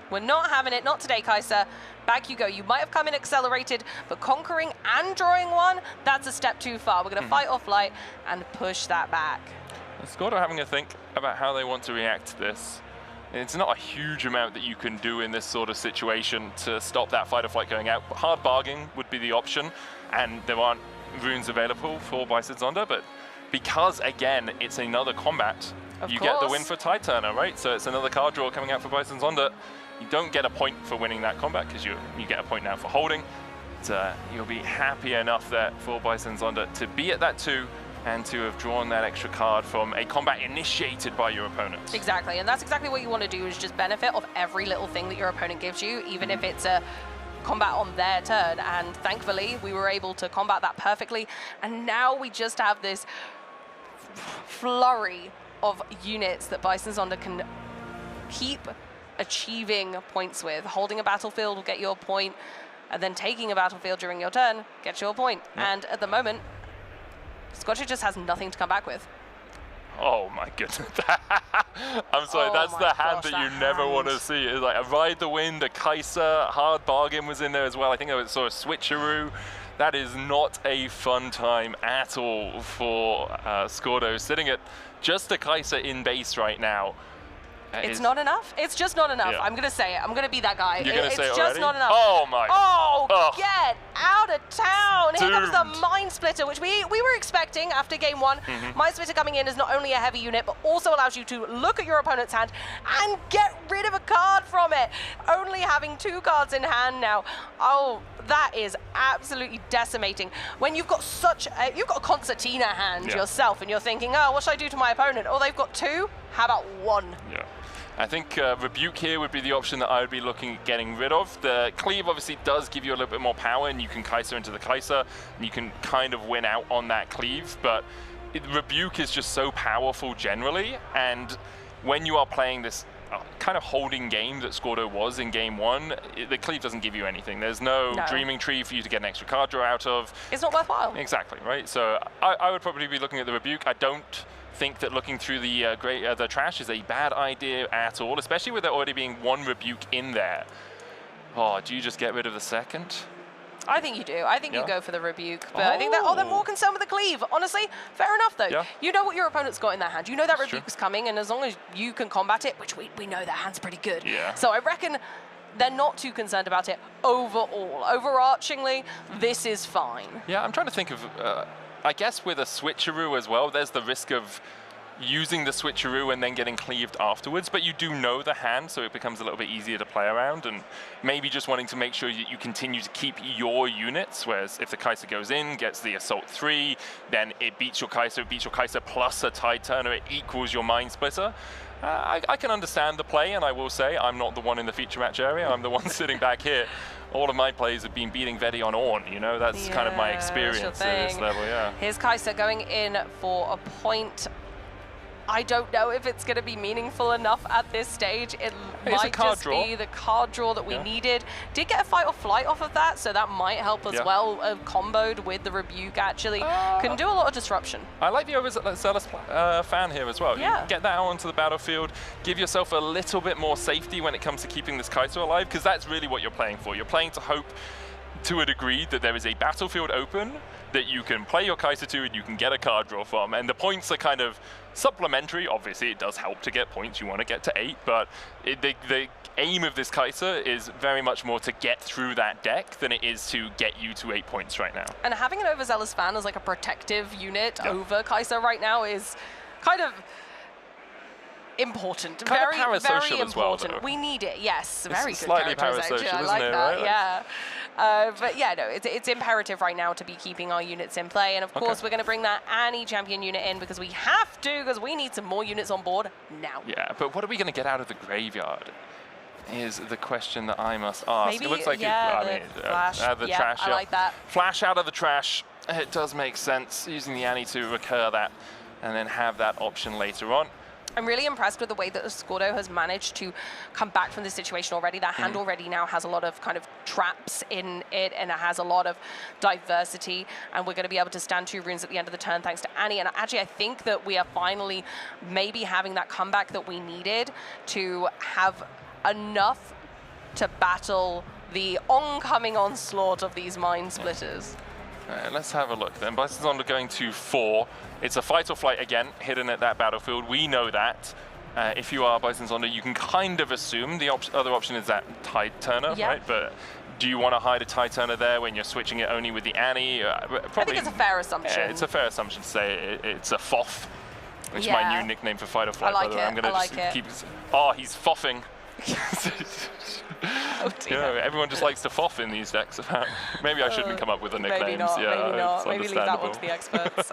We're not having it, not today, Kaiser. Back you go. You might have come in accelerated, but conquering and drawing 1, that's a step too far. We're going to Fight or Flight and push that back. Scordo having a think about how they want to react to this. It's not a huge amount that you can do in this sort of situation to stop that Fight or Flight going out. Hard bargaining would be the option, and there aren't runes available for Bison Zonda, but because, again, it's another combat, you get the win for Tide Turner, right? So it's another card draw coming out for Bison Zonda. You don't get a point for winning that combat because you get a point now for holding. But, you'll be happy enough there for Bison Zonda to be at that 2 and to have drawn that extra card from a combat initiated by your opponent. Exactly, and that's exactly what you want to do, is just benefit of every little thing that your opponent gives you, even if it's a combat on their turn. And thankfully, we were able to combat that perfectly. And now we just have this flurry of units that Bison Zonda can keep achieving points with. Holding a battlefield will get you a point, and then taking a battlefield during your turn gets you a point. And at the moment, Scotcher just has nothing to come back with. Oh my goodness. I'm sorry, that's the hand that you never want to see. It's like a Ride the Wind, a Kaiser, Hard Bargain was in there as well. I think I saw a Switcheroo. That is not a fun time at all for Scordo, sitting at just a Kaiser in base right now. It's not enough. It's just not enough. I'm going to say it. I'm going to be that guy. You're going to say it It's already? just not enough. Oh, my. Oh, get out of town. Here comes Doomed. the Mind Splitter, which we were expecting after game 1. Mind Splitter coming in is not only a heavy unit, but also allows you to look at your opponent's hand and get rid of a card from it. Only having 2 cards in hand now. Oh, that is absolutely decimating. When you've got you've got a concertina hand yourself, and you're thinking, oh, what should I do to my opponent? Oh, they've got 2? How about 1? Yeah. I think Rebuke here would be the option that I would be looking at getting rid of. The Cleave obviously does give you a little bit more power, and you can Kaiser into the Kaiser, and you can kind of win out on that Cleave, but Rebuke is just so powerful generally, and when you are playing this kind of holding game that Scordo was in game 1, the Cleave doesn't give you anything. There's no Dreaming Tree for you to get an extra card draw out of. It's not worthwhile. Exactly, right? So I would probably be looking at the Rebuke. I don't think that looking through the trash is a bad idea at all, especially with there already being 1 Rebuke in there. Oh, do you just get rid of the second? I think you do. I think you Yeah. go for the rebuke, but I think that they're more concerned with the cleave. Honestly, fair enough though. Yeah. You know what your opponent's got in their hand. You know that It's true. rebuke's coming, and as long as you can combat it, which we know their hand's pretty good. Yeah. So I reckon they're not too concerned about it overall. Overarchingly, this is fine. Yeah, I'm trying to think of, I guess with a switcheroo as well, there's the risk of using the switcheroo and then getting cleaved afterwards, but you do know the hand, so it becomes a little bit easier to play around, and maybe just wanting to make sure you continue to keep your units, whereas if the Kai'Sa goes in, gets the Assault 3, then it beats your Kai'Sa plus a Tide Turner, it equals your Mind Splitter. I can understand the play, and I will say I'm not the one in the feature match area, I'm the one sitting back here. All of my plays have been beating Vedi on Ornn, you know, that's kind of my experience at this level, yeah. Here's Kai'Sa going in for a point. I don't know if it's going to be meaningful enough at this stage. It might just be the card draw that we needed. Did get a fight or flight off of that, so that might help as well. Comboed with the rebuke, actually. Can do a lot of disruption. I like the overzealous fan here as well. Yeah. You get that out onto the battlefield, give yourself a little bit more safety when it comes to keeping this Kai'Sa alive, because that's really what you're playing for. You're playing to hope, to a degree, that there is a battlefield open that you can play your Kai'Sa to and you can get a card draw from, and the points are kind of supplementary. Obviously, it does help to get points. You want to get to 8, but the aim of this Kai'Sa is very much more to get through that deck than it is to get you to 8 points right now. And having an overzealous fan as like a protective unit over Kai'Sa right now is kind of important. Kind of very parasocial as well, important. though. We need it, yes. Very It's good slightly characterization. parasocial, I isn't like it, that, right? yeah. But yeah, no, it's imperative right now to be keeping our units in play. And of course, we're going to bring that Annie champion unit in because we have to, because we need some more units on board now. Yeah, but what are we going to get out of the graveyard is the question that I must ask. Maybe, it looks like flash. Out of the yeah, trash. I like that. Flash out of the trash. It does make sense, using the Annie to recur that and then have that option later on. I'm really impressed with the way that Scordo has managed to come back from this situation already. That hand already now has a lot of kind of traps in it, and it has a lot of diversity, and we're going to be able to stand 2 runes at the end of the turn thanks to Annie. And actually, I think that we are finally maybe having that comeback that we needed to have enough to battle the oncoming onslaught of these Mind Splitters. Let's have a look then. Bison's on going to 4. It's a fight or flight again, hidden at that battlefield. We know that. If you are Bison's Onda, you can kind of assume the other option is that Tide Turner, right? But do you want to hide a Tide Turner there when you're switching it only with the Annie? Probably, I think it's a fair assumption. Yeah, it's a fair assumption to say it's a Foff, which is my new nickname for fight or flight. I like by the way. I'm going to just keep it. Oh, he's Foffing. Oh dear. You know, everyone just likes to Foff in these decks. Maybe I shouldn't come up with the nicknames. Maybe not, yeah, maybe not. Maybe leave that one understandable. to the experts.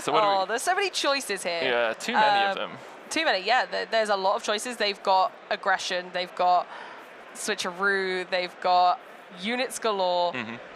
So what there's so many choices here. Yeah, too many of them. Too many, yeah. There's a lot of choices. They've got aggression, they've got switcheroo, they've got units galore,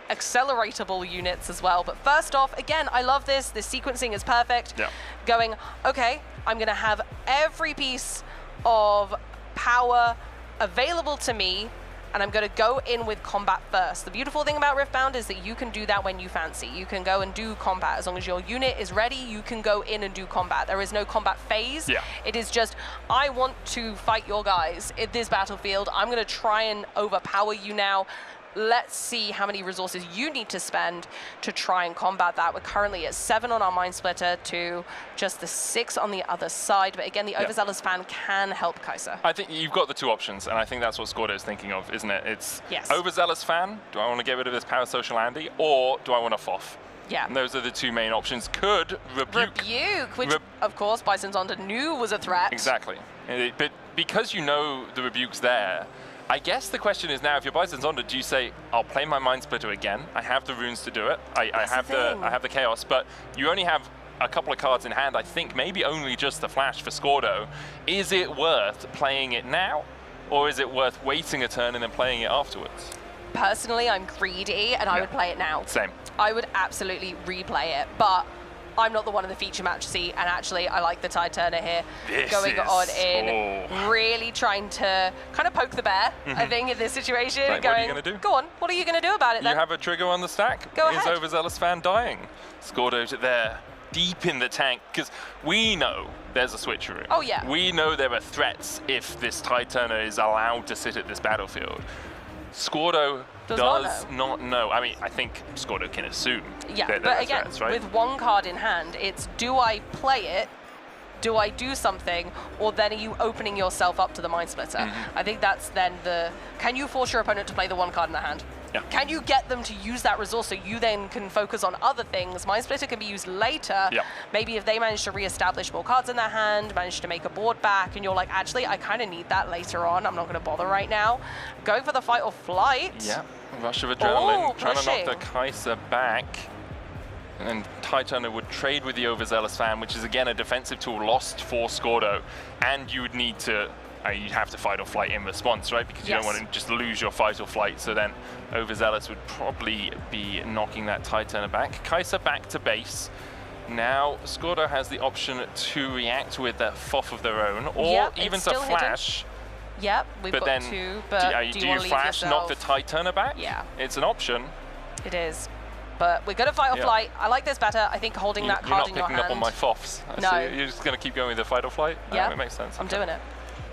acceleratable units as well. But first off, again, I love this. This sequencing is perfect. Yeah. Going, okay, I'm going to have every piece of power available to me, and I'm going to go in with combat first. The beautiful thing about Riftbound is that you can do that when you fancy. You can go and do combat. As long as your unit is ready, you can go in and do combat. There is no combat phase. Yeah. It is just, I want to fight your guys in this battlefield. I'm going to try and overpower you now. Let's see how many resources you need to spend to try and combat that. We're currently at 7 on our Mind Splitter to just the 6 on the other side. But again, the overzealous fan can help Kai'Sa. I think you've got the 2 options, and I think that's what Scordo is thinking of, isn't it? It's yes. Overzealous fan, do I want to get rid of this parasocial Andy, or do I want to Foff? Yeah. And those are the 2 main options. Could Rebuke. Which, of course, Bison's Onda knew was a threat. Exactly. But because you know the Rebuke's there, I guess the question is now, if you're Bison's Onda, do you say, I'll play my Mind Splitter again, I have the runes to do it, I have the chaos, but you only have a couple of cards in hand, I think maybe only just the flash for Scordo. Is it worth playing it now, or is it worth waiting a turn and then playing it afterwards? Personally, I'm greedy, and I would play it now. Same. I would absolutely replay it, but I'm not the one in the feature match seat, and actually I like the Tide Turner here. Going on in, really trying to kind of poke the bear, I think, in this situation. Right, going, what are you going to do? Go on, what are you going to do about it then? You have a trigger on the stack. Go Is ahead. Overzealous fan dying? Scordo's there, deep in the tank, because we know there's a switcheroo. Oh yeah. We know there are threats if this Tide Turner is allowed to sit at this battlefield. Squirdo Does not know. I mean, I think Squirdo can assume. Yeah, that but they're again, threats, right? with one card in hand, it's do I play it, do I do something, or then are you opening yourself up to the Mind Splitter? I think that's then can you force your opponent to play the one card in the hand? Yeah. Can you get them to use that resource so you then can focus on other things? Mind Splitter can be used later. Yeah. Maybe if they manage to reestablish more cards in their hand, manage to make a board back, and you're like, actually, I kind of need that later on. I'm not going to bother right now. Going for the fight or flight. Yeah, rush of adrenaline, trying to knock pushing. the Kai'Sa back. And then Titana would trade with the Overzealous Fan, which is again a defensive tool lost for Squirdo. And you would need to, you'd have to fight or flight in response, right? Because you don't want to just lose your fight or flight. So then Overzealous would probably be knocking that Titana back. Kai'Sa back to base. Now Squirdo has the option to react with a FOF of their own, or even to flash. Yep, we've But got then, two, but do you flash, knock the Titana back? Yeah. It's an option. It is. But we're going to fight or flight. I like this better. I think holding that card in your hand. You're not picking up on my FOFs. No. So you're just going to keep going with the fight or flight? Yeah. Oh, it makes sense. I'm doing it.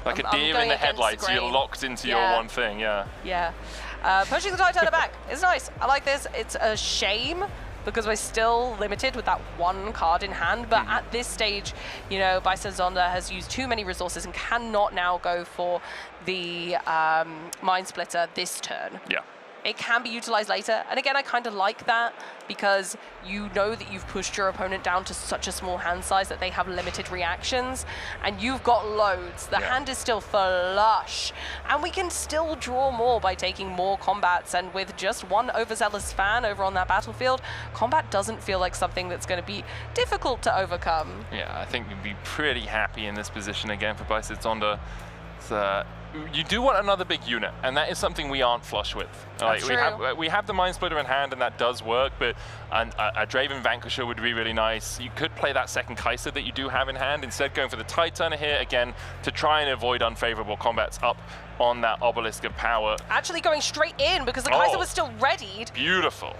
Like I'm a deer in going the against headlights, the you're grain. locked into your one thing, yeah. Yeah. Pushing the Titana back is nice. I like this. It's a shame because we're still limited with that one card in hand. But at this stage, you know, Bison Zonda has used too many resources and cannot now go for the Mind Splitter this turn. Yeah. It can be utilized later. And again, I kind of like that because you know that you've pushed your opponent down to such a small hand size that they have limited reactions and you've got loads. The hand is still flush and we can still draw more by taking more combats. And with just one Overzealous Fan over on that battlefield, combat doesn't feel like something that's going to be difficult to overcome. Yeah, I think you'd be pretty happy in this position again for Bison Zonda. You do want another big unit, and that is something we aren't flush with. Like, we have the Mind Splitter in hand, and that does work, but a Draven Vanquisher would be really nice. You could play that second Kai'Sa that you do have in hand, instead going for the Titana here, again, to try and avoid unfavorable combats up on that Obelisk of Power. Actually going straight in, because the Kai'Sa was still readied. Beautiful.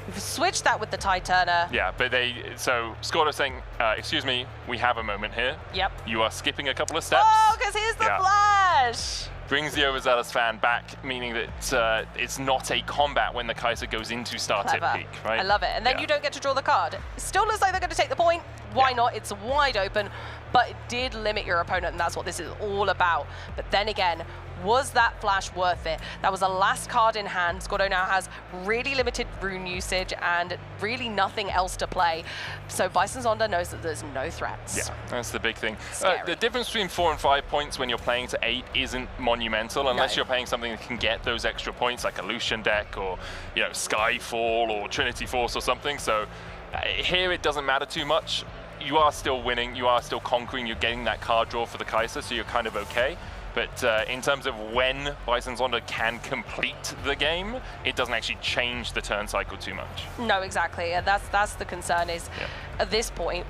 We've switched that with the Titana. Yeah, but so Squirdo saying, excuse me, we have a moment here. Yep. You are skipping a couple of steps. Oh, because here's the flash. Brings the Overzealous Fan back, meaning that it's not a combat when the Kai'Sa goes into start tip peak, right? I love it. And then you don't get to draw the card. Still looks like they're going to take the point. Why not? It's wide open, but it did limit your opponent, and that's what this is all about. But then again, was that flash worth it? That was the last card in hand. Squirdo now has really limited rune usage and really nothing else to play. So Bison Zonda knows that there's no threats. Yeah, that's the big thing. Scary. The difference between 4 and 5 points when you're playing to 8 isn't monumental unless you're playing something that can get those extra points, like a Lucian deck or Skyfall or Trinity Force or something. So here it doesn't matter too much. You are still winning, you are still conquering, you're getting that card draw for the Kai'Sa, so you're kind of okay. But in terms of when Bison Zonda can complete the game, it doesn't actually change the turn cycle too much. No, exactly. And that's the concern is at this point,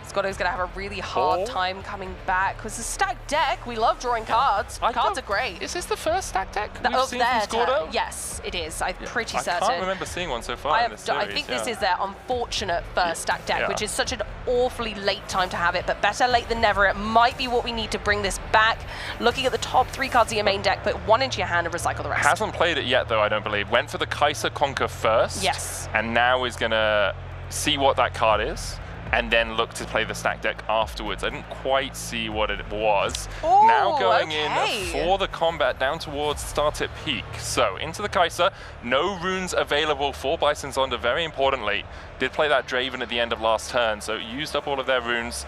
Squirdo's going to have a really hard time coming back because the stacked deck, we love drawing cards. Cards are great. Is this the first stacked deck we've seen from Squirdo? Yes, it is. I'm pretty certain. I can't remember seeing one so far in this series. I think this is their unfortunate first stacked deck, which is such an awfully late time to have it, but better late than never. It might be what we need to bring this back. Looking at the top 3 cards of your main deck, put one into your hand and recycle the rest. Hasn't played it yet, though, I don't believe. Went for the Kai'Sa Conquer first. Yes. And now is going to see what that card is, and then look to play the stack deck afterwards. I didn't quite see what it was. Ooh, now going in for the combat down towards start tip peak. So into the Kai'Sa, no runes available for Bison Zonda, very importantly. Did play that Draven at the end of last turn, so used up all of their runes.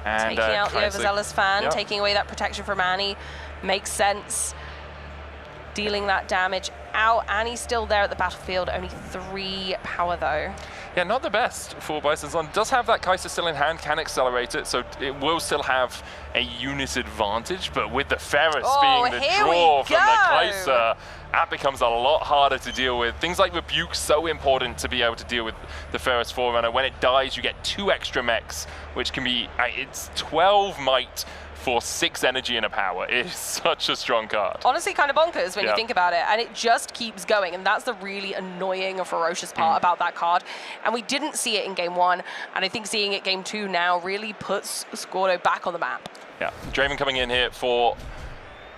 And taking out the Overzealous Fan, yep. taking away that protection from Annie, makes sense. Dealing that damage out. Annie's still there at the battlefield, only 3 power though. Yeah, not the best for Bison Zonda. Does have that Kai'Sa still in hand, can accelerate it, so it will still have a unit advantage, but with the Ferris being the draw from the Kai'Sa, that becomes a lot harder to deal with. Things like Rebuke, so important to be able to deal with the Ferris Forerunner. When it dies, you get 2 extra mechs, which can be, it's 12 might for 6 energy and a power. It is such a strong card. Honestly, kind of bonkers when you think about it, and it just keeps going, and that's the really annoying and ferocious part about that card. And we didn't see it in game 1, and I think seeing it game 2 now really puts Squirdo back on the map. Yeah, Draven coming in here for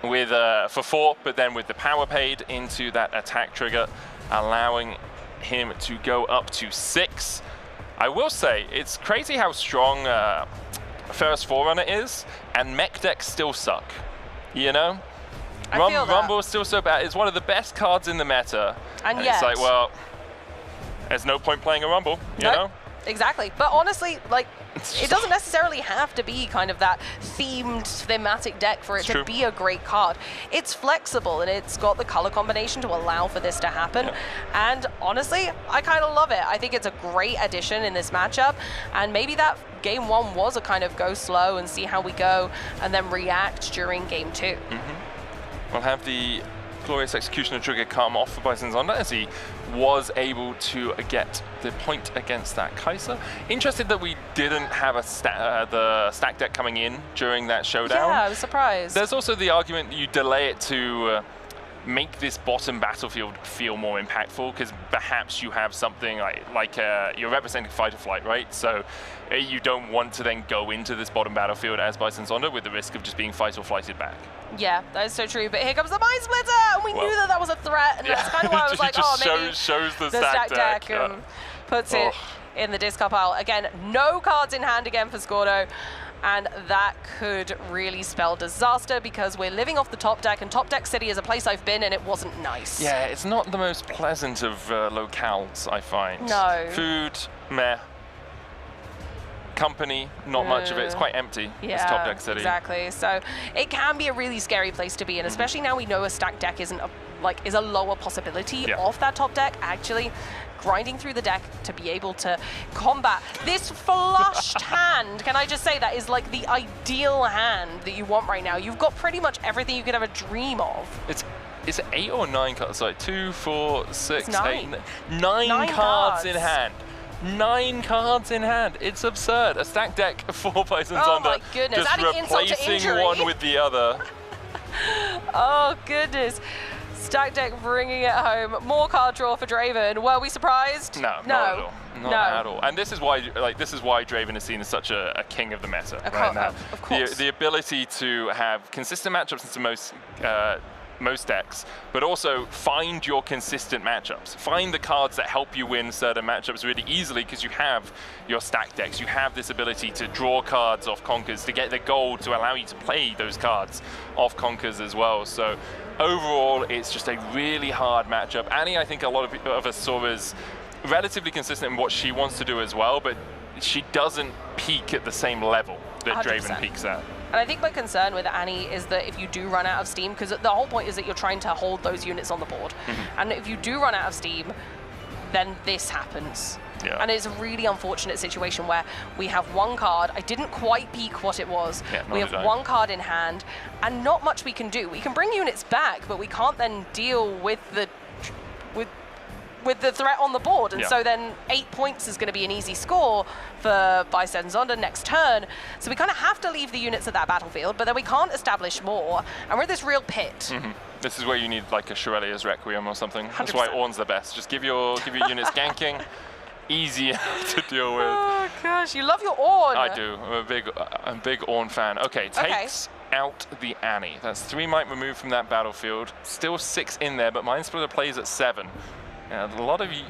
with for 4, but then with the power paid into that attack trigger, allowing him to go up to 6. I will say, it's crazy how strong Ferris Forerunner is, and mech decks still suck, you know? I feel that. Rumble is still so bad. It's one of the best cards in the meta. And it's yet, like, well, there's no point playing a Rumble, you know? Exactly. But honestly, like, it doesn't necessarily have to be kind of that themed, thematic deck for it to be a great card. It's flexible, and it's got the color combination to allow for this to happen. And honestly, I kind of love it. I think it's a great addition in this matchup. And maybe that game 1 was a kind of go slow and see how we go, and then react during game 2. We'll have the Glorious Executioner trigger come off for Bison Zonda as he was able to get the point against that Kai'Sa. Interested that we didn't have a the stack deck coming in during that showdown. Yeah, I was surprised. There's also the argument you delay it to make this bottom battlefield feel more impactful, because perhaps you have something like you're representing fight or flight, right? So you don't want to then go into this bottom battlefield as Bison Zonda with the risk of just being fight or flighted back. Yeah, that is so true. But here comes the Mind Splitter, and we knew that was a threat, and that's kind of why I was like, oh, maybe shows the stack deck and puts it in the discard pile. Again, no cards in hand again for Scordo, and that could really spell disaster because we're living off the top deck, and Top Deck City is a place I've been, and it wasn't nice. Yeah, it's not the most pleasant of locales, I find. No. Food, meh. Company, not much of it. It's quite empty. Yeah, it's Top Deck City. Exactly. So it can be a really scary place to be, and especially now we know a stacked deck isn't is a lower possibility off that top deck. Actually, grinding through the deck to be able to combat this flushed hand. Can I just say that is like the ideal hand that you want right now? You've got pretty much everything you could ever dream of. Is it 8 or 9 cards? Sorry, 2, 4, 6, It's 8, 9 cards in hand. 9 cards in hand. It's absurd. A stack deck for Bison Zonda. Oh my goodness, just adding insult to replacing injury. one with the other. Oh goodness. Stack deck bringing it home. More card draw for Draven. Were we surprised? No, not at all. Not at all. And this is why, Draven is seen as such a king of the meta right now. Of course. The ability to have consistent matchups into most decks, but also find your consistent matchups. Find the cards that help you win certain matchups really easily because you have your stack decks. You have this ability to draw cards off Conkers, to get the gold to allow you to play those cards off Conkers as well. So overall, it's just a really hard matchup. Annie, I think a lot of us saw as relatively consistent in what she wants to do as well, but she doesn't peak at the same level that 100%. Draven peaks at. And I think my concern with Annie is that if you do run out of steam, because the whole point is that you're trying to hold those units on the board, and if you do run out of steam, then this happens. Yeah. And it's a really unfortunate situation where we have one card. I didn't quite peek what it was. Yeah, we have one card in hand, and not much we can do. We can bring units back, but we can't then deal with the threat on the board, and so then 8 points is going to be an easy score for Bison Zonda next turn. So we kind of have to leave the units at that battlefield, but then we can't establish more, and we're in this real pit. This is where you need like a Shurelya's Requiem or something. 100%. That's why Ornn's the best. Just give your units ganking, easy to deal with. Oh gosh, you love your Ornn. I do. I'm a big Ornn fan. Okay, takes out the Annie. That's 3 might removed from that battlefield. Still 6 in there, but Mind Splitter plays at 7. And a lot of you.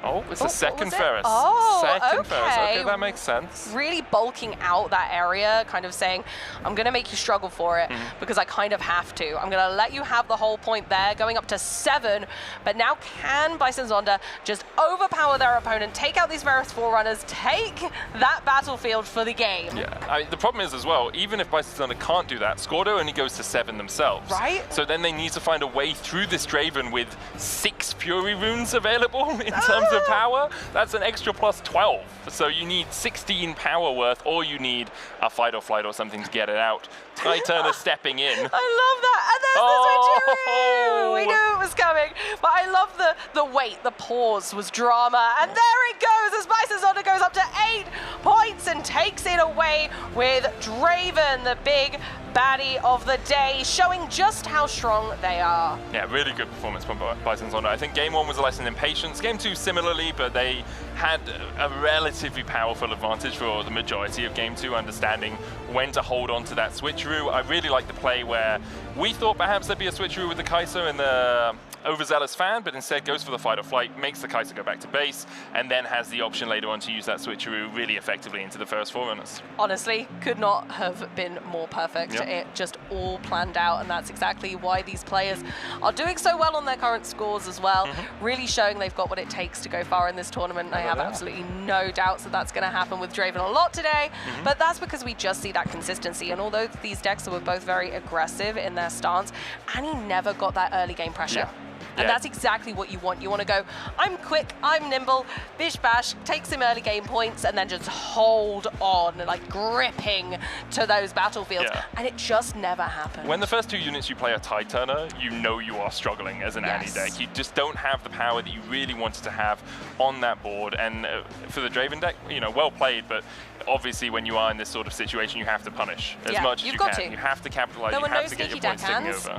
Oh, it's a second Ferris. Oh, second Ferris. Okay, that makes sense. Really bulking out that area, kind of saying, I'm going to make you struggle for it because I kind of have to. I'm going to let you have the whole point there, going up to 7. But now can Bison Zonda just overpower their opponent, take out these Ferris Forerunners, take that battlefield for the game? Yeah, the problem is as well, even if Bison Zonda can't do that, Scordo only goes to 7 themselves. Right. So then they need to find a way through this Draven with 6 Fury runes available in terms of power. That's an extra plus 12. So you need 16 power worth, or you need a fight or flight or something to get it out. Turner stepping in. I love that. And there's the switcheroo. We knew it was coming. But I love the wait, the pause was drama. And there it goes as Bison Zonda goes up to 8 points and takes it away with Draven, the big baddie of the day, showing just how strong they are. Yeah, really good performance from Bison Zonda. I think game 1 was a lesson in patience. Game 2 similarly, but they had a relatively powerful advantage for the majority of game 2, understanding when to hold on to that switcheroo. I really like the play where we thought perhaps there'd be a switcheroo with the Kai'Sa and the overzealous fan, but instead goes for the fight or flight, makes the Kai'Sa go back to base, and then has the option later on to use that switcheroo really effectively into the first Forerunners. Honestly, could not have been more perfect. Yep. It just all planned out, and that's exactly why these players are doing so well on their current scores as well, really showing they've got what it takes to go far in this tournament. I have absolutely no doubts that that's going to happen with Draven a lot today, but that's because we just see that consistency, and although these decks were both very aggressive in their stance, Annie never got that early game pressure. And that's exactly what you want. You want to go, I'm quick, I'm nimble, bish bash, take some early game points, and then just hold on, like gripping to those battlefields. And it just never happens. When the first 2 units you play are Tide Turner, you know you are struggling as an Annie deck. You just don't have the power that you really wanted to have on that board. And for the Draven deck, you know, well played, but obviously when you are in this sort of situation, you have to punish as much as you can. You have to capitalize, you have to get your points taken over.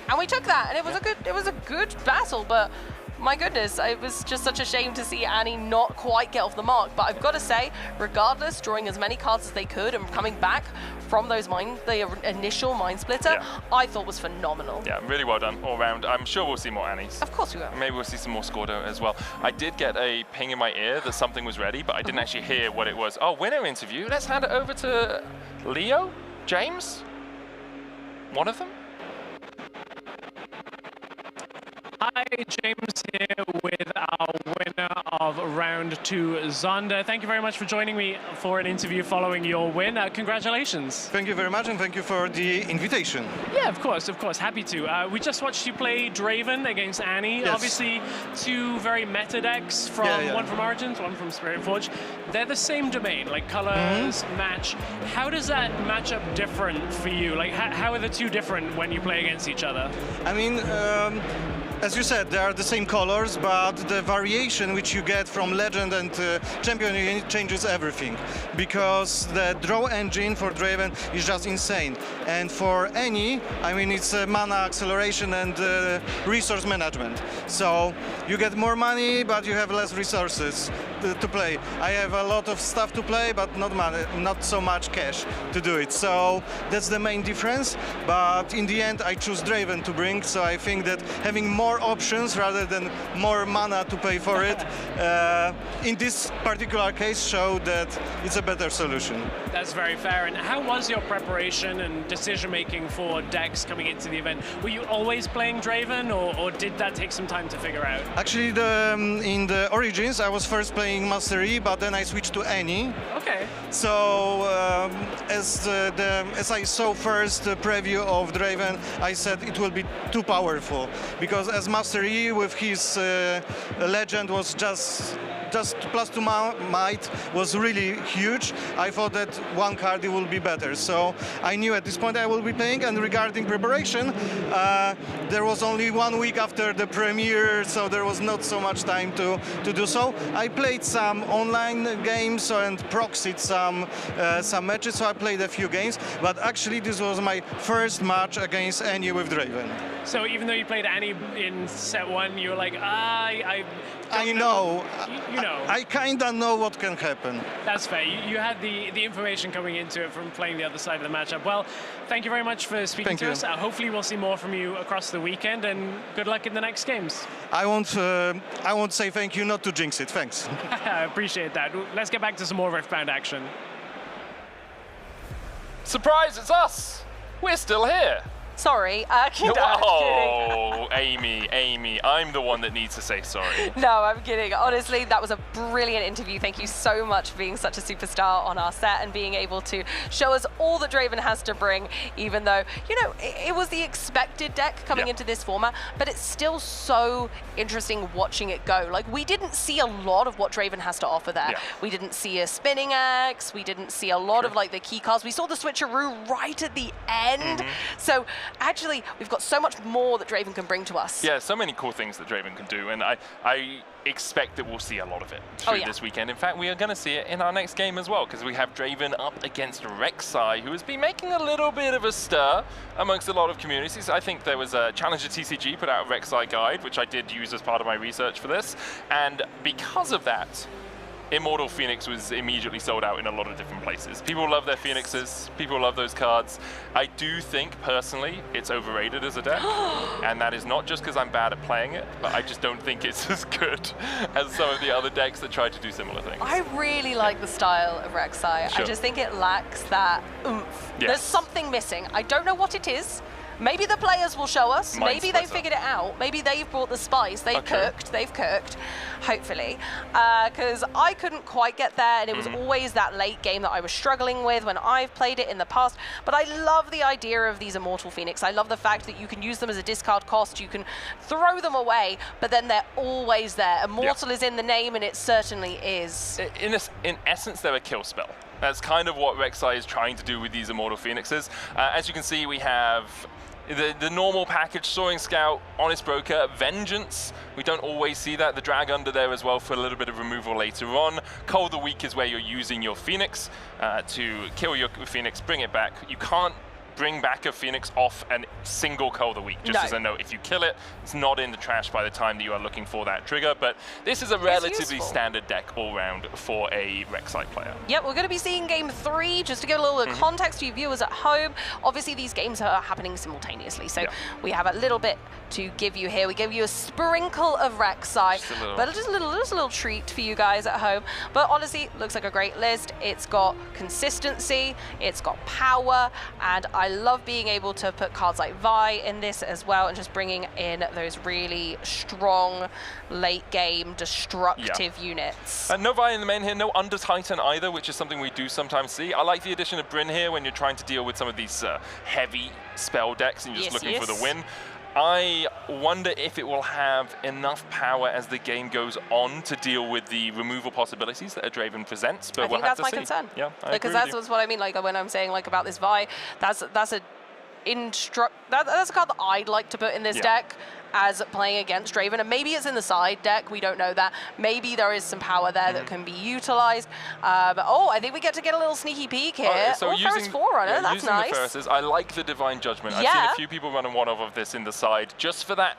And we took that, and it was a good battle, but my goodness, it was just such a shame to see Annie not quite get off the mark. But I've got to say, regardless, drawing as many cards as they could and coming back from those the initial Mind Splitter, I thought was phenomenal. Yeah, really well done all around. I'm sure we'll see more Annies. Of course we will. Maybe we'll see some more Scordo as well. I did get a ping in my ear that something was ready, but I didn't actually hear what it was. Oh, winner interview. Let's hand it over to Leo, James, one of them. Hi, James here with our winner of round 2, Zonda. Thank you very much for joining me for an interview following your win. Congratulations. Thank you very much, and thank you for the invitation. Yeah, of course, happy to. We just watched you play Draven against Annie. Yes. Obviously, 2 very meta decks, one from Origins, one from Spirit Forge. They're the same domain, like colors, match. How does that matchup different for you? Like, how are the 2 different when you play against each other? I mean, as you said, they are the same colors, but the variation which you get from Legend and Champion unit changes everything. Because the draw engine for Draven is just insane. And for Annie, I mean, it's mana acceleration and resource management. So you get more money, but you have less resources to play. I have a lot of stuff to play, but not so much cash to do it. So that's the main difference. But in the end, I choose Draven to bring. So I think that having more options rather than more mana to pay for it, in this particular case, show that it's a better solution. That's very fair. And how was your preparation and decision making for decks coming into the event? Were you always playing Draven, or did that take some time to figure out? Actually, in the Origins, I was first playing Mastery, but then I switched to Annie. Okay. So as I saw first the preview of Draven, I said it will be too powerful, because as Mastery with his Legend was just +2 might was really huge. I thought that one card will be better. So I knew at this point I will be playing. And regarding preparation, there was only 1 week after the premiere, so there was not so much time to do so. I played some online games and proxied some matches, so I played a few games. But actually, this was my first match against Annie with Draven. So even though you played Annie in set 1, you were like, I know. You know. I kinda know what can happen. That's fair. You had the information coming into it from playing the other side of the matchup. Well, thank you very much for speaking to us. Hopefully we'll see more from you across the weekend, and good luck in the next games. I won't say thank you, not to jinx it. Thanks. I appreciate that. Let's get back to some more Riftbound action. Surprise, it's us! We're still here! Sorry, oh, Amy, I'm the one that needs to say sorry. No, I'm kidding. Honestly, that was a brilliant interview. Thank you so much for being such a superstar on our set and being able to show us all that Draven has to bring, even though, you know, it was the expected deck coming into this format, but it's still so interesting watching it go. Like, we didn't see a lot of what Draven has to offer there. We didn't see a spinning axe, we didn't see a lot of like the key cards. We saw the switcheroo right at the end. So actually, we've got so much more that Draven can bring to us. Yeah, so many cool things that Draven can do, and I expect that we'll see a lot of it through this weekend. In fact, we are going to see it in our next game as well, because we have Draven up against Rek'Sai, who has been making a little bit of a stir amongst a lot of communities. I think there was a Challenger TCG put out a Rek'Sai guide, which I did use as part of my research for this, and because of that, Immortal Phoenix was immediately sold out in a lot of different places. People love their Phoenixes, people love those cards. I do think, personally, it's overrated as a deck, and that is not just because I'm bad at playing it, but I just don't think it's as good as some of the other decks that try to do similar things. I really like the style of Rek'Sai. Sure. I just think it lacks that oomph. Yes. There's something missing. I don't know what it is. Maybe the players will show us. Maybe they figured it out. Maybe they've brought the spice. They've cooked, hopefully. Because I couldn't quite get there, and it was always that late game that I was struggling with when I've played it in the past. But I love the idea of these Immortal Phoenix. I love the fact that you can use them as a discard cost. You can throw them away, but then they're always there. Immortal is in the name, and it certainly is. In essence, they're a kill spell. That's kind of what Rek'Sai is trying to do with these Immortal Phoenixes. As you can see, we have the normal package, Soaring Scout, Honest Broker, Vengeance. We don't always see that. The Drag under there as well for a little bit of removal later on. Cull the Weak is where you're using your Phoenix to kill your Phoenix, bring it back. You can't bring back a Phoenix off a single Cull the Weak, just as a note. If you kill it, it's not in the trash by the time that you are looking for that trigger, but this is a relatively standard deck all round for a Rek'Sai player. Yep, we're going to be seeing game 3, just to give a little bit of context to you viewers at home. Obviously, these games are happening simultaneously, so we have a little bit to give you here. We give you a sprinkle of Rek'Sai, but just a little treat for you guys at home. But honestly, looks like a great list. It's got consistency, it's got power, and I love being able to put cards like Vi in this as well, and just bringing in those really strong late game destructive units. No Vi in the main here, no Under Titan either, which is something we do sometimes see. I like the addition of Brynn here when you're trying to deal with some of these heavy spell decks and you're just looking for the win. I wonder if it will have enough power as the game goes on to deal with the removal possibilities that a Draven presents, but we'll have to see. I think that's my concern. Yeah, because that's what I mean, like when I'm saying like about this Vi, that's a card that I'd like to put in this deck as playing against Draven, and maybe it's in the side deck, we don't know that. Maybe there is some power there that can be utilized. But I think we get a little sneaky peek here. So Ferris Forerunner, that's nice. The Ferrises, I like the Divine Judgment. I've seen a few people running one of this in the side just for that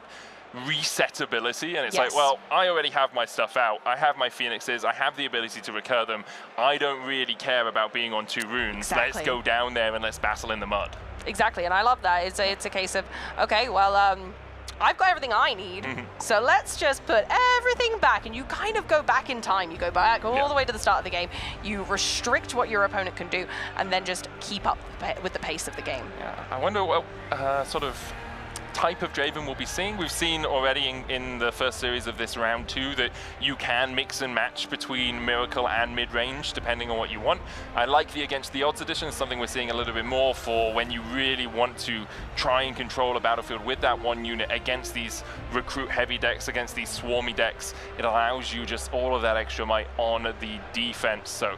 resetability, and it's like, well, I already have my stuff out. I have my Phoenixes. I have the ability to recur them. I don't really care about being on 2 runes. Let's go down there and let's battle in the mud. Exactly, and I love that. It's a case of, okay, well, I've got everything I need, so let's just put everything back, and you kind of go back in time. You go back all the way to the start of the game. You restrict what your opponent can do, and then just keep up with the pace of the game. Yeah, I wonder what sort of type of Draven we'll be seeing. We've seen already in the first series of this round 2 that you can mix and match between Miracle and mid-range depending on what you want. I like the Against the Odds edition. It's something we're seeing a little bit more for when you really want to try and control a battlefield with that one unit against these recruit heavy decks, against these swarmy decks. It allows you just all of that extra might on the defense. So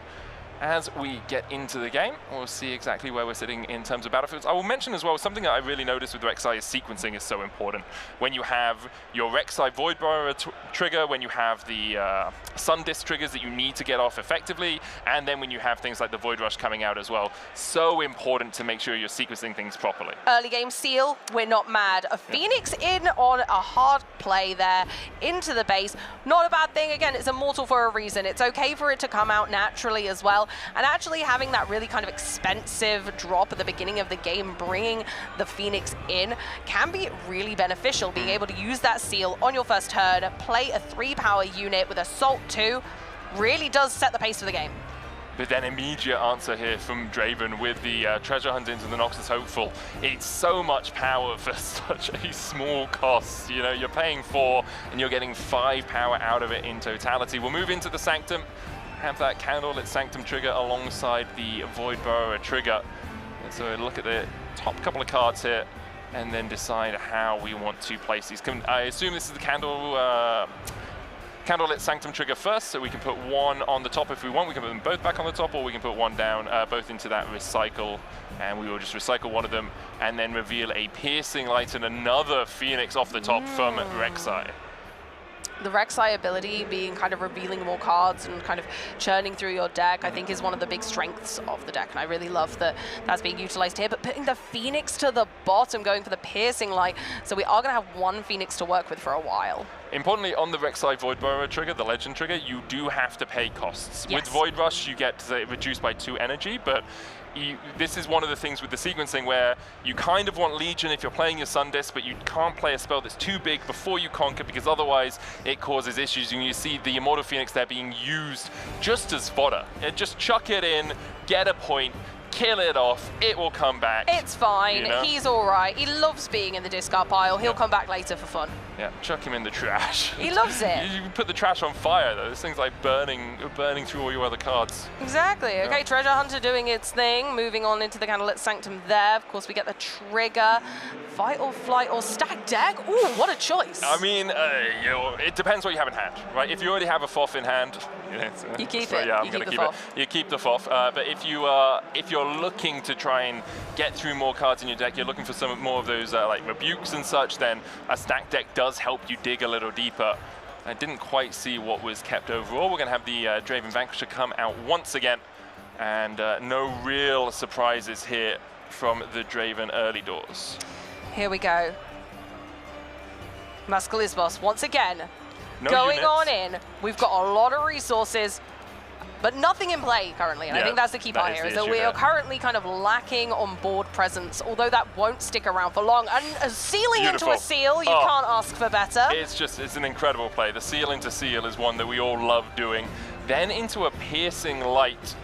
as we get into the game, we'll see exactly where we're sitting in terms of battlefields. I will mention as well, something that I really noticed with Rek'Sai is sequencing is so important. When you have your Rek'Sai Void Borrower trigger, when you have the Sun Disc triggers that you need to get off effectively, and then when you have things like the Void Rush coming out as well, so important to make sure you're sequencing things properly. Early game seal, we're not mad. A Phoenix in on a hard play there, into the base. Not a bad thing. Again, it's Immortal for a reason. It's okay for it to come out naturally as well. And actually having that really kind of expensive drop at the beginning of the game, bringing the Phoenix in, can be really beneficial. Being able to use that seal on your first turn, play a 3-power unit with Assault 2, really does set the pace for the game. But then immediate answer here from Draven with the Treasure Hunt into the Noxus Hopeful. It's so much power for such a small cost. You know, you're paying 4 and you're getting 5 power out of it in totality. We'll move into the Sanctum. Have that Candlelit Sanctum trigger alongside the Void Borrower trigger. And so look at the top couple of cards here and then decide how we want to place these. I assume this is the Candlelit Sanctum trigger first, so we can put one on the top if we want. We can put them both back on the top, or we can put one down, both into that recycle, and we will just recycle one of them, and then reveal a Piercing Light and another Phoenix off the top from Rek'Sai. The Rek'Sai ability being kind of revealing more cards and kind of churning through your deck, I think is one of the big strengths of the deck, and I really love that that's being utilized here. But putting the Phoenix to the bottom, going for the Piercing Light, so we are going to have one Phoenix to work with for a while. Importantly, on the Rek'Sai Void Burrower trigger, the Legend trigger, you do have to pay costs. Yes. With Void Rush, you get reduced by 2 energy, but this is one of the things with the sequencing where you kind of want Legion if you're playing your Sun Disc, but you can't play a spell that's too big before you conquer, because otherwise it causes issues. And you see the Immortal Phoenix there being used just as fodder. Just chuck it in, get a point, kill it off, it will come back. It's fine, you know? He's all right. He loves being in the discard pile. He'll come back later for fun. Yeah, chuck him in the trash. He loves it. You put the trash on fire though. This thing's like burning through all your other cards. Exactly. Okay, Treasure Hunter doing its thing. Moving on into the Candlelit Sanctum there. Of course, we get the trigger. Fight or Flight or Stack Deck. Ooh, what a choice. I mean, you know, it depends what you have in hand, right? If you already have a FOF in hand, you keep it. Yeah, I'm you going keep to the keep FOF. it. You keep the FOF. But if you're looking to try and get through more cards in your deck, you're looking for some more of those like rebukes and such, then a Stack Deck does help you dig a little deeper. I didn't quite see what was kept overall. We're going to have the Draven Vanquisher come out once again, and no real surprises here from the Draven early doors. Here we go. Mascalismos once again No going units. on in. We've got a lot of resources, but nothing in play currently. And I Yeah, think that's the key that part is here, the is that issue we are here. currently kind of lacking on board presence, although that won't stick around for long. And sealing Beautiful. into a seal, you Oh. can't ask for better. It's an incredible play. The seal into seal is one that we all love doing. Then into a Piercing Light.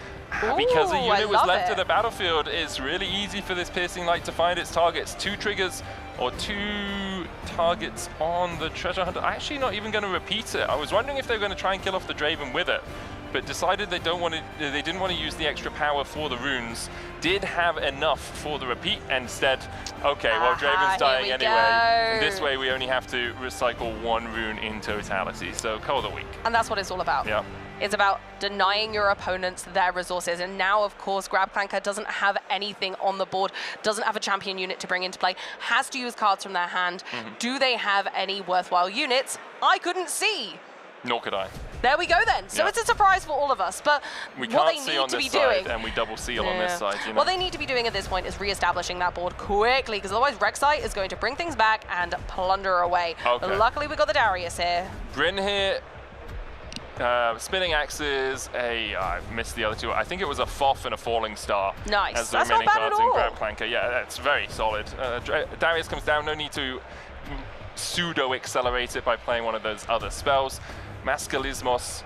Because a Ooh, I unit was love left it. to the battlefield, it's really easy for this Piercing Light to find its targets. 2 triggers or 2 targets on the Treasure Hunter. I'm actually not even going to repeat it. I was wondering if they were going to try and kill off the Draven with it, but decided they didn't want to use the extra power for the runes. Did have enough for the repeat, and instead, okay, well, Draven's dying here we anyway. go. This way we only have to recycle 1 rune in totality, so call the week. And that's what it's all about. Yeah. It's about denying your opponents their resources. And now, of course, Grabclanker doesn't have anything on the board, doesn't have a champion unit to bring into play, has to use cards from their hand. Do they have any worthwhile units? I couldn't see. Nor could I. There we go then. So Yeah. it's a surprise for all of us. But We what they can't see need on to this be side, doing, and we double seal on this side. You know? what they need to be doing at this point is re-establishing that board quickly, because otherwise Rek'Sai is going to bring things back and plunder away. Okay. Luckily, we got the Darius here. Bryn here, spinning axes, I missed the other 2. I think it was a FOF and a Falling Star. Nice. As the That's not remaining bad at cards in all. Grab Clanker. Yeah, that's very solid. Darius comes down, no need to pseudo-accelerate it by playing one of those other spells. Mascalismos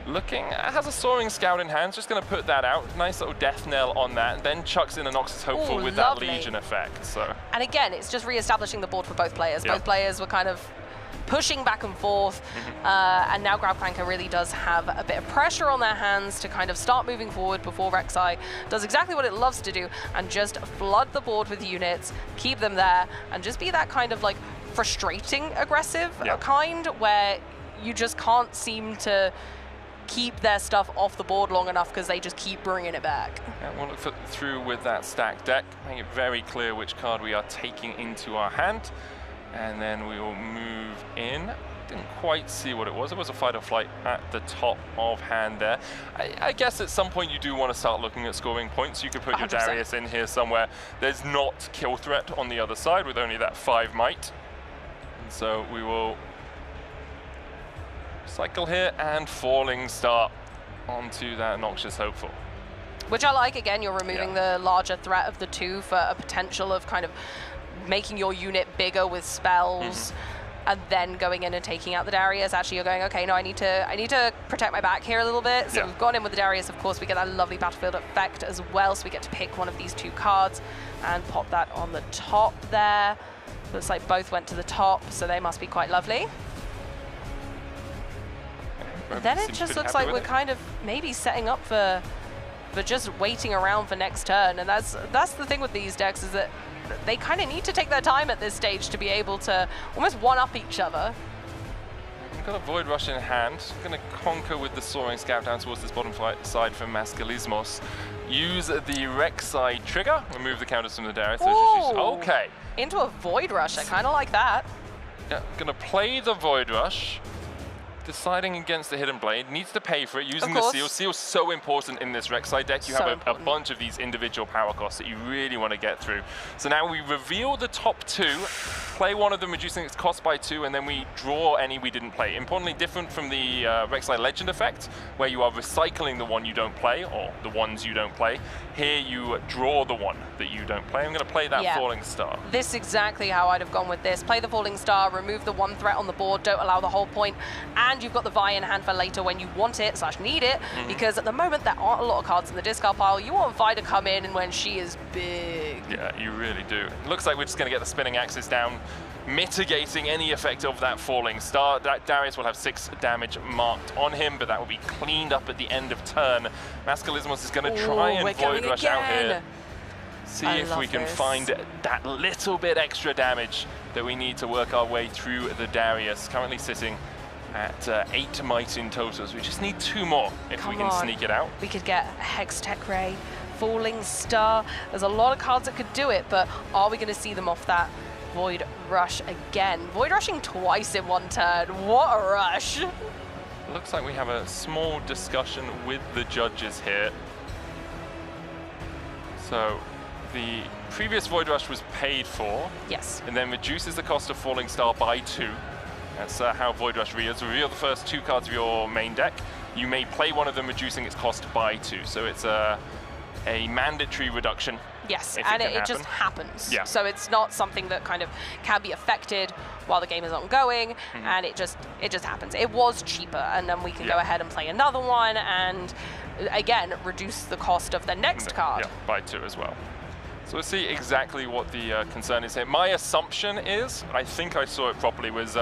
has a Soaring Scout in hand, just going to put that out. Nice little death knell on that, then chucks in a Noxus Hopeful Ooh, with lovely. that Legion effect. So And again, it's just re-establishing the board for both players. Yeah. Both players were kind of pushing back and forth, and now Grabclanker really does have a bit of pressure on their hands to kind of start moving forward before Rek'Sai does exactly what it loves to do, and just flood the board with units, keep them there, and just be that kind of like frustrating aggressive Yeah. kind, where you just can't seem to keep their stuff off the board long enough because they just keep bringing it back. yeah, we'll look through with that stack deck, make it very clear which card we are taking into our hand. And then we will move in. Didn't quite see what it was. It was a Fight or Flight at the top of hand there. I guess at some point you do want to start looking at scoring points. You could put your 100%. Darius in here somewhere. There's not kill threat on the other side with only that 5 might. And so we will cycle here and Falling Star onto that Noxious Hopeful. Which I like. Again, you're removing the larger threat of the 2 for a potential of kind of making your unit bigger with spells, and then going in and taking out the Darius. Actually, you're going, okay, no, I need to protect my back here a little bit. So we've gone in with the Darius. Of course, we get that lovely battlefield effect as well. So we get to pick one of these 2 cards and pop that on the top there. Looks like both went to the top, so they must be quite lovely. Then it Seems just pretty looks happy like with we're it. kind of maybe setting up for just waiting around for next turn. And that's the thing with these decks, is that they kind of need to take their time at this stage to be able to almost one-up each other. We've got a Void Rush in hand. Going to conquer with the Soaring Scout down towards this bottom side from Mascalismos. Use the Rek'Sai trigger. Remove the counters from the Darius. Okay. Into a Void Rush. I kind of like that. Yeah, going to play the Void Rush. Deciding against the Hidden Blade, needs to pay for it, using the Seal. Seal's so important in this Rek'Sai deck. You have a bunch of these individual power costs that you really want to get through. So now we reveal the top two, play one of them, reducing its cost by 2, and then we draw any we didn't play. Importantly, different from the Rek'Sai Legend effect, where you are recycling the one you don't play, or the ones you don't play. Here you draw the one that you don't play. I'm going to play that Falling Star. This is exactly how I'd have gone with this. Play the Falling Star, remove the one threat on the board, don't allow the whole point, and you've got the Vi in hand for later when you want it / need it, because at the moment there aren't a lot of cards in the discard pile. You want Vi to come in when she is big. Yeah, you really do. Looks like we're just going to get the Spinning Axis down, mitigating any effect of that Falling Star. That Darius will have 6 damage marked on him, but that will be cleaned up at the end of turn. Mascalismos is going to try and Void Rush out here. See if we can find that little bit extra damage that we need to work our way through the Darius. Currently sitting at 8 might in total, so we just need 2 more if we can sneak it out. We could get Hex Tech Ray, Falling Star. There's a lot of cards that could do it, but are we going to see them off that Void Rush again? Void Rushing twice in one turn. What a rush. Looks like we have a small discussion with the judges here. So the previous Void Rush was paid for. Yes. And then reduces the cost of Falling Star by 2. That's how Void Rush reveals. Reveal the first 2 cards of your main deck. You may play one of them, reducing its cost by 2. So it's a mandatory reduction. Yes, and it just happens. Yeah. So it's not something that kind of can be affected while the game is ongoing, and it just happens. It was cheaper, and then we can go ahead and play another one, and again, reduce the cost of the next card. Yeah, by 2 as well. So let's see exactly what the concern is here. My assumption is, I think I saw it properly, was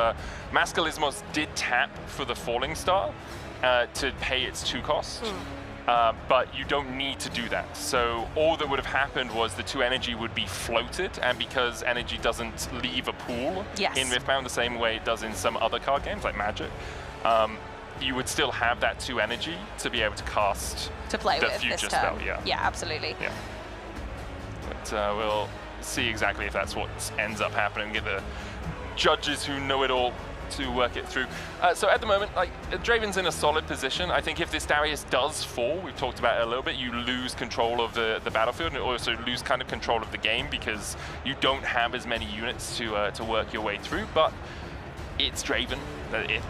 Mascalismos did tap for the Falling Star to pay its 2 costs. But you don't need to do that. So all that would have happened was the 2 energy would be floated, and because energy doesn't leave a pool in Riftbound the same way it does in some other card games like Magic, you would still have that 2 energy to be able to cast to play the with future this turn. spell. Yeah, yeah, absolutely. Yeah. But we'll see exactly if that's what ends up happening. Get the judges who know it all to work it through. So at the moment, like, Draven's in a solid position. I think if this Darius does fall, we've talked about it a little bit, you lose control of the battlefield, and also lose kind of control of the game because you don't have as many units to work your way through. But it's Draven.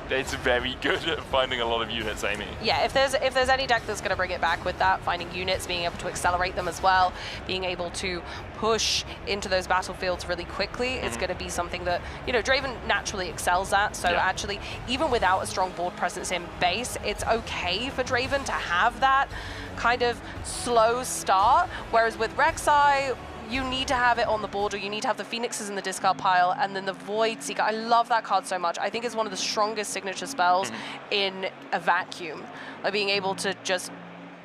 It's very good at finding a lot of units, Amy. Yeah, if there's any deck that's going to bring it back with that, finding units, being able to accelerate them as well, being able to push into those battlefields really quickly, is going to be something that, you know, Draven naturally excels at. So actually, even without a strong board presence in base, it's okay for Draven to have that kind of slow start. Whereas with Rek'Sai, you need to have it on the board, or you need to have the Phoenixes in the discard pile, and then the Void Seeker. I love that card so much. I think it's one of the strongest signature spells in a vacuum. Like being able to just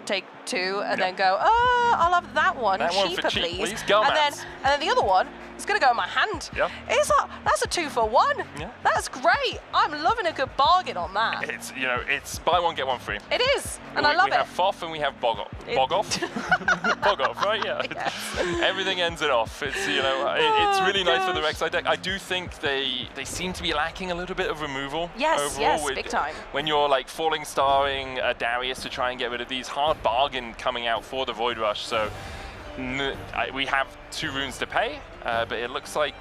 take 2 and then go, oh, I'll have that one cheaper, please. Go, and then the other one is going to go in my hand. Yeah. That's a 2 for 1. Yeah. That's great. I'm loving a good bargain on that. It's, you know, it's buy one, get one free. It is, and I love it. We have Foff and we have Bogoff. Bogoff? Bogoff, right? Yeah. Yes. Everything ends it off. It's, you know, it's really nice for the Rek'Sai deck. I do think they seem to be lacking a little bit of removal. Yes, overall, yes, big time. When you're like Falling Starring a Darius to try and get rid of these, hard bargain coming out for the Void Rush. So we have 2 runes to pay, but it looks like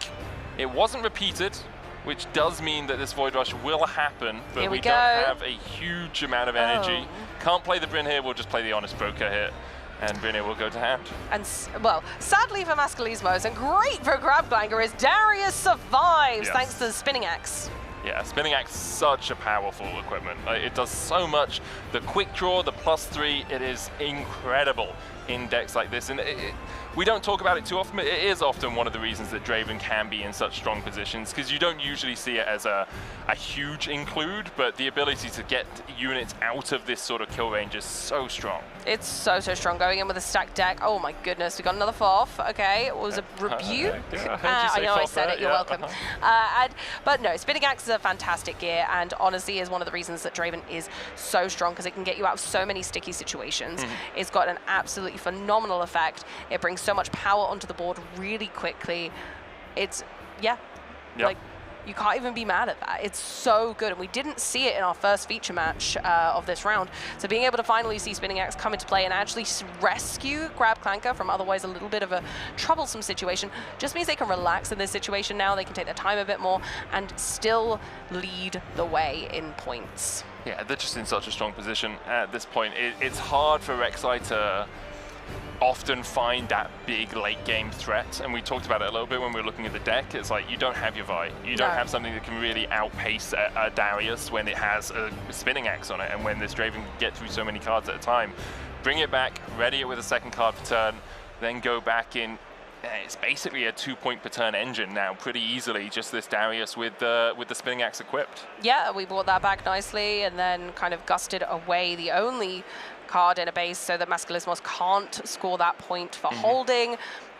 it wasn't repeated, which does mean that this Void Rush will happen, but we don't have a huge amount of energy. Can't play the Bryn here, we'll just play the Honest Broker here, and Bryn here will go to hand. And, well, sadly for Mascalismos, and great for Grabglanger, is Darius survives thanks to the Spinning Axe. Yeah, Spinning Axe is such a powerful equipment. It does so much. The quick draw, the +3, it is incredible. in decks like this. And we don't talk about it too often, but it is often one of the reasons that Draven can be in such strong positions, because you don't usually see it as a huge include, but the ability to get units out of this sort of kill range is so strong. It's so strong. Going in with a stacked deck. Oh my goodness, we got another FOF. Okay, it was a rebuke. I know I said it, you're welcome. But no, Spinning Axe is a fantastic gear, and honestly is one of the reasons that Draven is so strong, because it can get you out of so many sticky situations. It's got an absolutely phenomenal effect. It brings so much power onto the board really quickly. It's, like, you can't even be mad at that. It's so good, and we didn't see it in our first feature match of this round. So being able to finally see Spinning Axe come into play and actually rescue Grab Clanker from otherwise a little bit of a troublesome situation just means they can relax in this situation now. They can take their time a bit more and still lead the way in points. Yeah, they're just in such a strong position at this point. It's hard for Rek'Sai to often find that big late game threat, and we talked about it a little bit when we were looking at the deck. It's like you don't have your Vi, you don't have something that can really outpace a Darius when it has a Spinning Axe on it, and when this Draven can get through so many cards at a time. Bring it back, ready it with a second card per turn, then go back in. It's basically a 2-point per turn engine now, pretty easily, just this Darius with the Spinning Axe equipped. Yeah, we brought that back nicely and then kind of gusted away the only card in a base so that Mascalismos can't score that point for holding.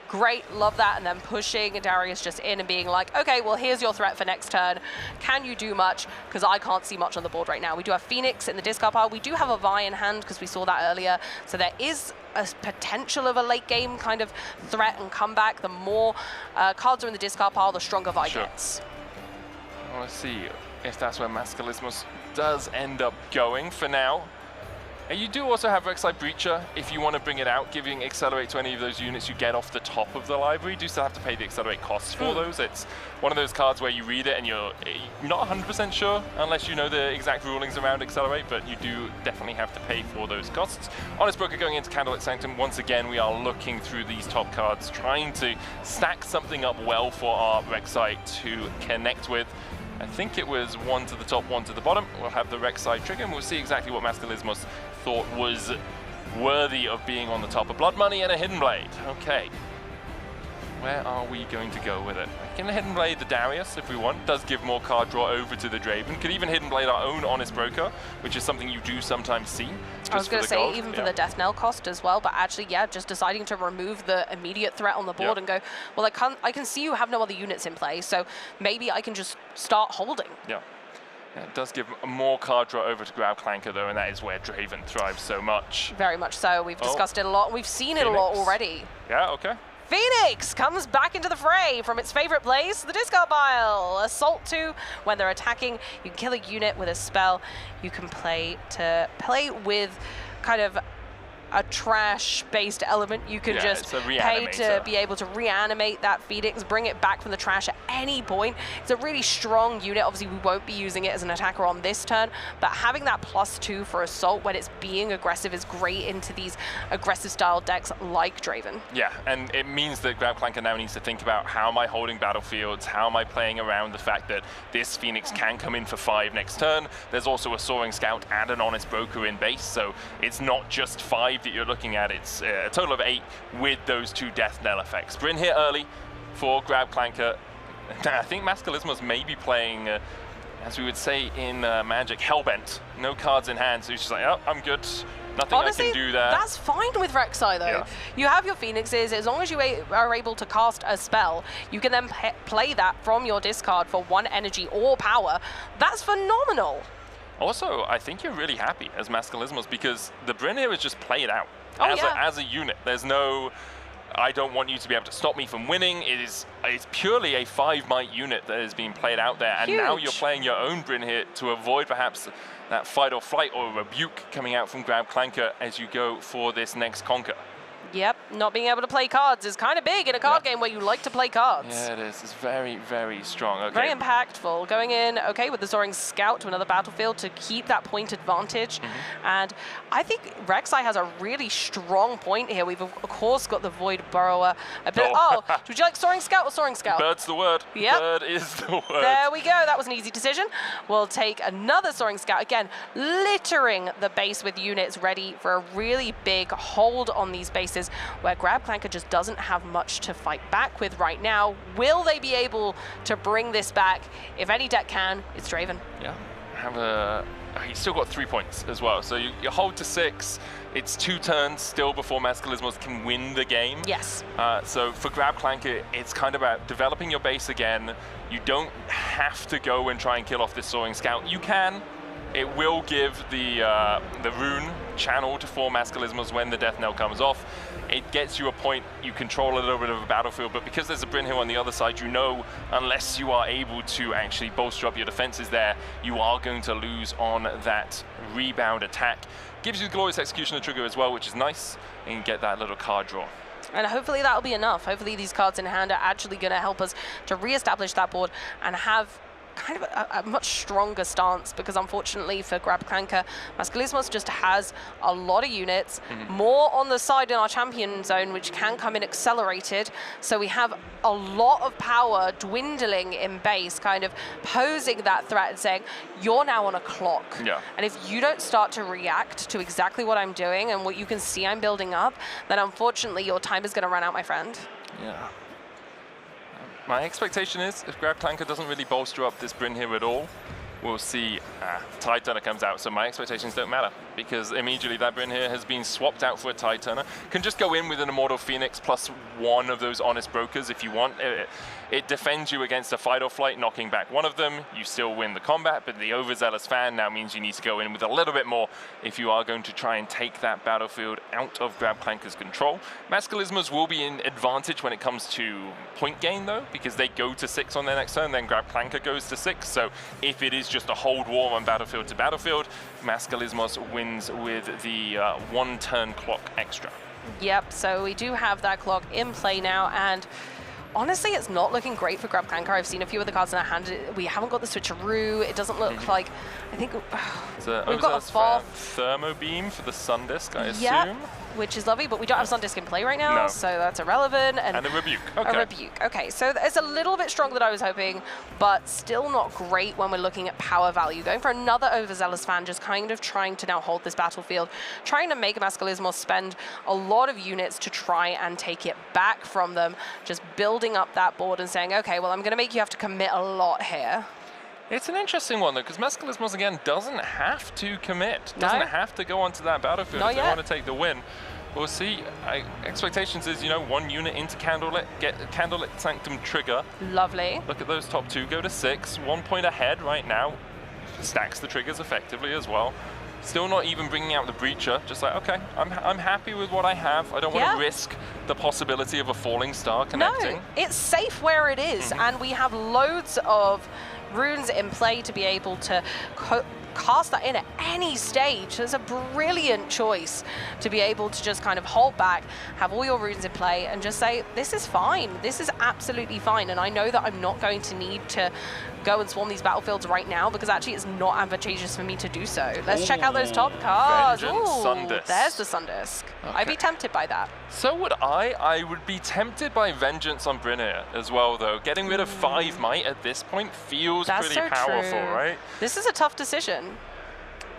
Great, love that. And then pushing Darius just in and being like, okay, well, here's your threat for next turn. Can you do much? Because I can't see much on the board right now. We do have Phoenix in the discard pile. We do have a Vi in hand because we saw that earlier. So there is a potential of a late game kind of threat and comeback. The more cards are in the discard pile, the stronger Vi gets. I want to see if that's where Mascalismos does end up going for now. And you do also have Rek'Sai Breacher if you want to bring it out, giving Accelerate to any of those units you get off the top of the library. You do still have to pay the Accelerate costs for those. It's one of those cards where you read it and you're not 100% sure unless you know the exact rulings around Accelerate, but you do definitely have to pay for those costs. Honest Broker going into Candlelit Sanctum. Once again, we are looking through these top cards, trying to stack something up well for our Rek'Sai to connect with. I think it was one to the top, one to the bottom. We'll have the Rek'Sai trigger, and we'll see exactly what Mascalismos thought was worthy of being on the top. A Blood Money and a Hidden Blade. Okay. Where are we going to go with it? We can Hidden Blade the Darius if we want. Does give more card draw over to the Draven. Could even Hidden Blade our own Honest Broker, which is something you do sometimes see. I was going to say, even for the Death Knell cost as well, but actually, just deciding to remove the immediate threat on the board and go, well, I can see you have no other units in play, so maybe I can just start holding. Yeah, it does give more card draw over to Grab Clanker, though, and that is where Draven thrives so much. Very much so. We've discussed it a lot. We've seen it a lot already. Yeah, okay. Phoenix comes back into the fray from its favorite place, the discard pile. Assault 2, when they're attacking, you can kill a unit with a spell. You can play with kind of a trash-based element. You can just pay to be able to reanimate that Phoenix, bring it back from the trash at any point. It's a really strong unit. Obviously, we won't be using it as an attacker on this turn, but having that +2 for Assault when it's being aggressive is great into these aggressive style decks like Draven. Yeah, and it means that Grab Clanker now needs to think about, how am I holding battlefields? How am I playing around the fact that this Phoenix can come in for 5 next turn? There's also a Soaring Scout and an Honest Broker in base, so it's not just 5 that you're looking at. It's a total of 8 with those 2 Death Knell effects. Bryn here early for Grab Clanker. I think Mascalismos may be playing, as we would say in Magic, Hellbent. No cards in hand, so he's just like, oh, I'm good. Nothing honestly, I can do there. That's fine with Rek'Sai, though. Yeah. You have your Phoenixes. As long as you are able to cast a spell, you can then play that from your discard for 1 energy or power. That's phenomenal. Also, I think you're really happy as Mascalismos, because the Bryn here is just played out as a unit. There's no, I don't want you to be able to stop me from winning. It's purely a 5-might unit that is being played out there. And now you're playing your own Bryn here to avoid perhaps that fight or flight or rebuke coming out from Grab Clanker as you go for this next conquer. Yep, not being able to play cards is kind of big in a card game where you like to play cards. Yeah, it is. It's very, very strong. Okay. Very impactful. Going in, with the Soaring Scout to another battlefield to keep that point advantage. And I think Rek'Sai has a really strong point here. We've, of course, got the Void Burrower. Would you like Soaring Scout or Soaring Scout? Bird's the word. Yep. Bird is the word. There we go. That was an easy decision. We'll take another Soaring Scout. Again, littering the base with units ready for a really big hold on these bases. spaces where Grab Clanker just doesn't have much to fight back with right now. Will they be able to bring this back? If any deck can, it's Draven. Yeah, he's still got 3 points as well. So you hold to 6. It's 2 turns still before Mascalismos can win the game. Yes. So for Grab Clanker, it's kind of about developing your base again. You don't have to go and try and kill off this Soaring Scout. You can. It will give the rune channel to 4 Mascalismos when the Death Knell comes off. It gets you a point, you control a little bit of a battlefield, but because there's a Bryn here on the other side, you know, unless you are able to actually bolster up your defenses there, you are going to lose on that rebound attack. Gives you the Glorious Executioner trigger as well, which is nice, and you get that little card draw. And hopefully that'll be enough. Hopefully these cards in hand are actually going to help us to re-establish that board and have kind of a much stronger stance, because unfortunately for Grab Clanker, Mascalismos just has a lot of units, more on the side in our champion zone, which can come in accelerated. So we have a lot of power dwindling in base, kind of posing that threat and saying, you're now on a clock. Yeah. And if you don't start to react to exactly what I'm doing and what you can see I'm building up, then unfortunately your time is going to run out, my friend. Yeah. My expectation is, if Grab Clanker doesn't really bolster up this Bryn here at all, we'll see Tide Turner comes out. So my expectations don't matter, because immediately that Bryn here has been swapped out for a Tide Turner. Can just go in with an Immortal Phoenix plus 1 of those Honest Brokers if you want. It defends you against a Fight or Flight, knocking back one of them. You still win the combat, but the Overzealous Fan now means you need to go in with a little bit more if you are going to try and take that battlefield out of Grab Clanker's control. Mascalismos will be in advantage when it comes to point gain, though, because they go to 6 on their next turn, then Grab Clanker goes to 6. So if it is just a hold war on battlefield to battlefield, Mascalismos wins with the 1 turn clock extra. Yep, so we do have that clock in play now, and honestly, it's not looking great for Grab Clanker. I've seen a few of the cards in our hand. We haven't got the switcheroo. It doesn't look like, I think we've got a fall. Thermo Beam for the Sundisk, I assume. Yep, which is lovely, but we don't have Sundisk in play right now, No. so that's irrelevant. And a Rebuke. Okay. A Rebuke. Okay, so it's a little bit stronger than I was hoping, but still not great when we're looking at power value. Going for another Overzealous Fan, just kind of trying to now hold this battlefield, trying to make Mascalismos spend a lot of units to try and take it back from them, just building up that board and saying, okay, well, I'm going to make you have to commit a lot here. It's an interesting one, though, because Mascalismos, again, doesn't have to commit. Doesn't have to go onto that battlefield if they want to take the win. We'll see. Expectations is, 1 unit into Candlelit, get Candlelit Sanctum trigger. Lovely. Look at those top 2, go to 6. 1 point ahead right now. Stacks the triggers effectively as well. Still not even bringing out the Breacher. Just like, okay, I'm happy with what I have. I don't want to risk the possibility of a Falling Star connecting. No, it's safe where it is, and we have loads of runes in play to be able to cast that in at any stage. It's a brilliant choice to be able to just kind of hold back, have all your runes in play, and just say, this is fine. This is absolutely fine. And I know that I'm not going to need to go and swarm these battlefields right now, because actually it's not advantageous for me to do so. Let's check out those top cards. Sundisk. There's the Sundisk. Okay. I'd be tempted by that. So would I. I would be tempted by Vengeance on Brynir as well, though. Getting rid of 5 might at this point feels pretty powerful, right? This is a tough decision.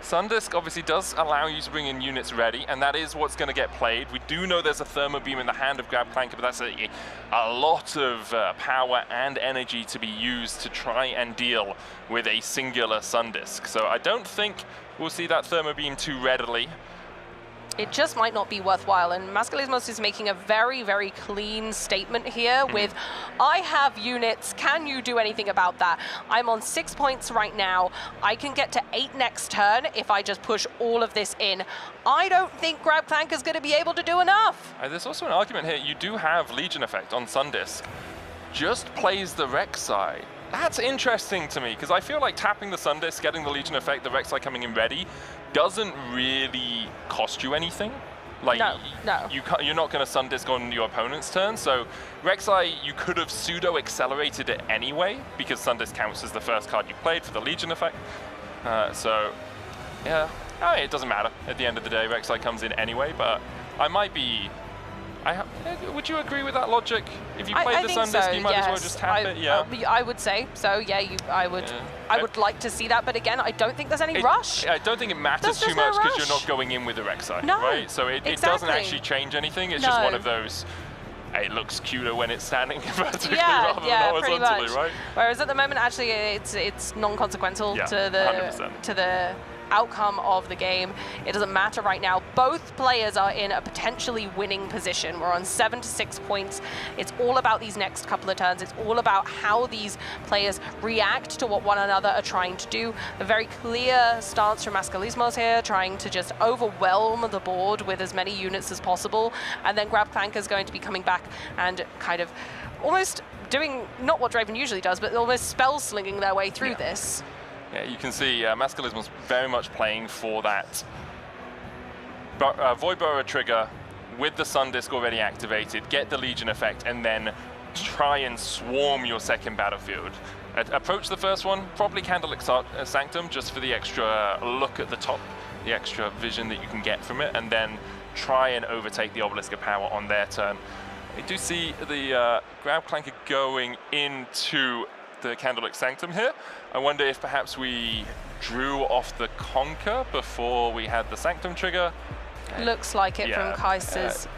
Sundisk obviously does allow you to bring in units ready, and that is what's going to get played. We do know there's a Thermo Beam in the hand of Grab Clanker, but that's a lot of power and energy to be used to try and deal with a singular Sundisk. So I don't think we'll see that Thermo Beam too readily. It just might not be worthwhile, and Mascalismos is making a very, very clean statement here with, I have units, can you do anything about that? I'm on 6 points right now. I can get to 8 next turn if I just push all of this in. I don't think Grab Clanker's going to be able to do enough. There's also an argument here. You do have Legion effect on Sundisk. Just plays the Rek'Sai. That's interesting to me, because I feel like tapping the Sundisk, getting the Legion effect, the Rek'Sai coming in ready, doesn't really cost you anything. Like, no. You're not going to Sundisk on your opponent's turn, so Rek'Sai, you could have pseudo-accelerated it anyway, because Sundisk counts as the first card you played for the Legion effect. So, yeah, it doesn't matter. At the end of the day, Rek'Sai comes in anyway, but I might be... Would you agree with that logic? If you played the Sun Disc, you might as well just tap it. Yeah, I would say so. Yeah, I would like to see that, but again, I don't think there's any rush. I don't think it matters too much because you're not going in with the Rek'Sai, right? So it doesn't actually change anything. It's just one of those. It looks cuter when it's standing vertically rather than horizontally, right? Whereas at the moment, actually, it's non-consequential to the outcome of the game. It doesn't matter right now. Both players are in a potentially winning position. We're on 7 to 6 points. It's all about these next couple of turns. It's all about how these players react to what one another are trying to do. A very clear stance from Mascalismos here, trying to just overwhelm the board with as many units as possible. And then Grabclanker is going to be coming back and kind of almost doing not what Draven usually does, but almost spell slinging their way through this. Yeah, you can see Mascalismos very much playing for that Void Burrow trigger with the Sun Disc already activated, get the Legion effect, and then try and swarm your second battlefield. Approach the first one, probably Candlelit Sanctum, just for the extra look at the top, the extra vision that you can get from it, and then try and overtake the Obelisk of Power on their turn. I do see the Grabclanker going into the Candlelit Sanctum here. I wonder if perhaps we drew off the Conquer before we had the Sanctum trigger. Looks like it from Kaiser's...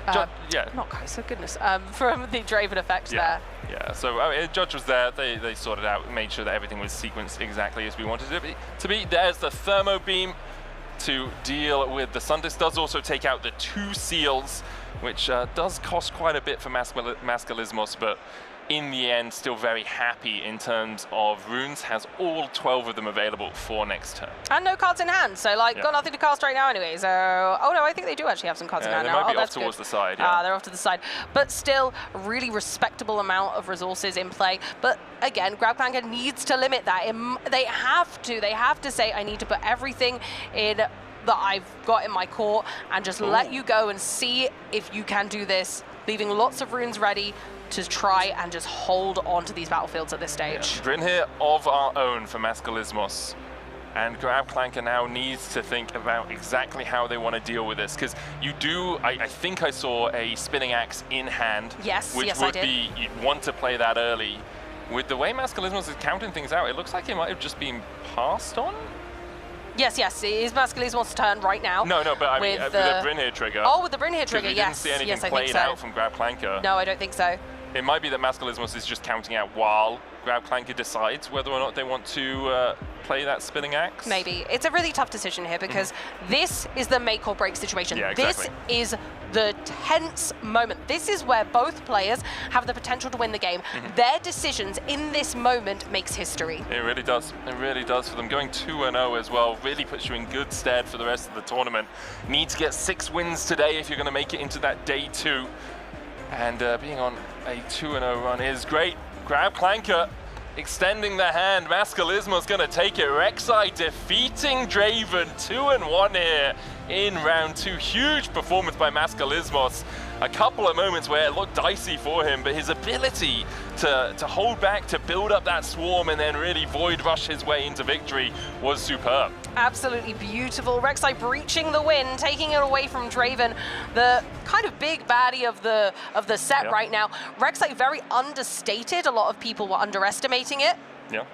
not Kaiser, goodness. From the Draven effect there. Yeah, so Judge was there, they sorted out, made sure that everything was sequenced exactly as we wanted it to be. There's the Thermo Beam to deal with the Sun Disc. Does also take out the 2 seals, which does cost quite a bit for Mascalismos, but in the end, still very happy in terms of runes, has all 12 of them available for next turn. And no cards in hand, so like got nothing to cast right now anyway, so... Oh no, I think they do actually have some cards in hand now. They might be off towards the side, they're off to the side. But still, a really respectable amount of resources in play. But again, Grabclanker needs to limit that. They have to say, I need to put everything in that I've got in my court and just let you go and see if you can do this, leaving lots of runes ready to try and just hold on to these battlefields at this stage. Bryn here of our own for Mascalismos. And Grabclanker now needs to think about exactly how they want to deal with this, because you do, I think I saw a Spinning Axe in hand. Yes, which would be, you'd want to play that early. With the way Mascalismos is counting things out, it looks like it might have just been passed on. Yes, it is Mascalismos' turn right now. No, but I mean, with the Brynhir trigger. Oh, with the Brynhir trigger, yes. We didn't see anything played out from Grabclanker. No, I don't think so. It might be that Mascalismos is just counting out while Grabclanker decides whether or not they want to play that Spinning Axe. Maybe. It's a really tough decision here because this is the make or break situation. Yeah, exactly. This is the tense moment. This is where both players have the potential to win the game. Their decisions in this moment makes history. It really does. It really does for them. Going 2-0 as well really puts you in good stead for the rest of the tournament. Need to get 6 wins today if you're going to make it into that day 2. And being on a 2-0 run is great. Grabclanker extending the hand. Mascalismos going to take it. Rek'Sai defeating Draven 2-1 here in round 2. Huge performance by Mascalismos. A couple of moments where it looked dicey for him, but his ability to hold back, to build up that swarm and then really void rush his way into victory was superb. Absolutely beautiful. Rek'Sai breaching the win, taking it away from Draven, the kind of big baddie of the set right now. Rek'Sai very understated. A lot of people were underestimating it. Yeah.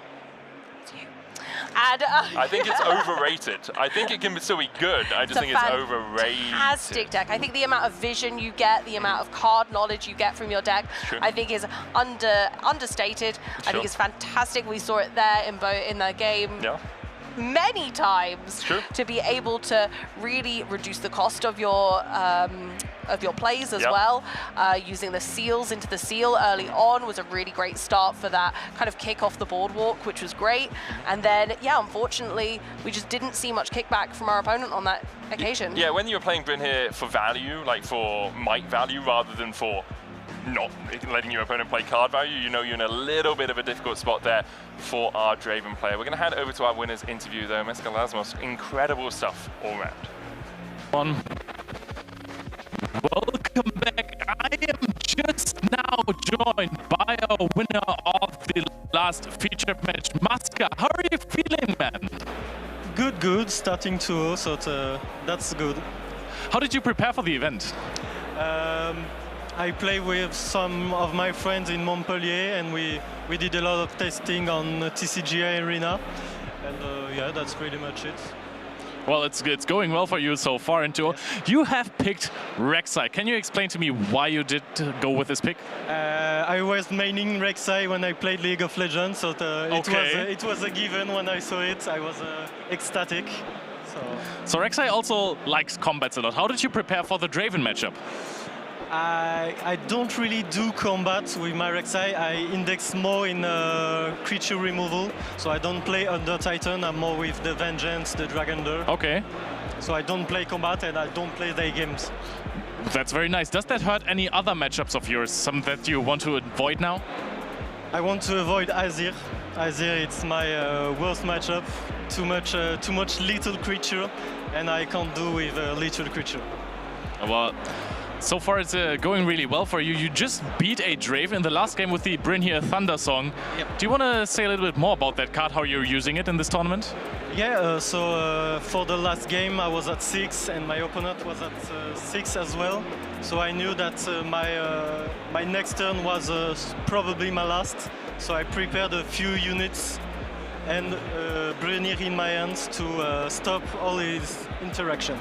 And, I think it's overrated. I think it can still be good. I just think it's overrated. Fantastic deck. I think the amount of vision you get, the amount of card knowledge you get from your deck, I think is understated. I think it's fantastic. We saw it there in the game. Many times to be able to really reduce the cost of your plays as well. Using the seals into the seal early on was a really great start for that kind of kick off the boardwalk, which was great. And then, unfortunately, we just didn't see much kickback from our opponent on that occasion. Yeah, when you were playing Brynhir for value, like for might value rather than for not letting your opponent play card value, you know you're in a little bit of a difficult spot there for our Draven player. We're going to hand over to our winners interview though. Mascalismos, incredible stuff all round. Welcome back. I am just now joined by our winner of the last featured match, Masca. How are you feeling, man? Good. Starting 2-0, so that's good. How did you prepare for the event? I play with some of my friends in Montpellier, and we did a lot of testing on TCGA Arena, and yeah, that's pretty much it. Well, it's going well for you so far into. You have picked Rek'Sai. Can you explain to me why you did go with this pick? I was maining Rek'Sai when I played League of Legends, so it was a given when I saw it. I was ecstatic. So Rek'Sai also likes combats a lot. How did you prepare for the Draven matchup? I don't really do combat with my Rek'Sai. I index more in creature removal, so I don't play Under Titan. I'm more with the Vengeance, the Dragonder. Okay. So I don't play combat and I don't play day games. That's very nice. Does that hurt any other matchups of yours, some that you want to avoid now? I want to avoid Azir. Azir, it's my worst matchup. Too much little creature, and I can't do with a little creature. Well, so far it's going really well for you. You just beat a Draven in the last game with the Brynhir Thunder Song. Yep. Do you want to say a little bit more about that card, how you're using it in this tournament? Yeah, so for the last game I was at 6 and my opponent was at 6 as well. So I knew that my next turn was probably my last. So I prepared a few units and Brynhir in my hands to stop all his interaction.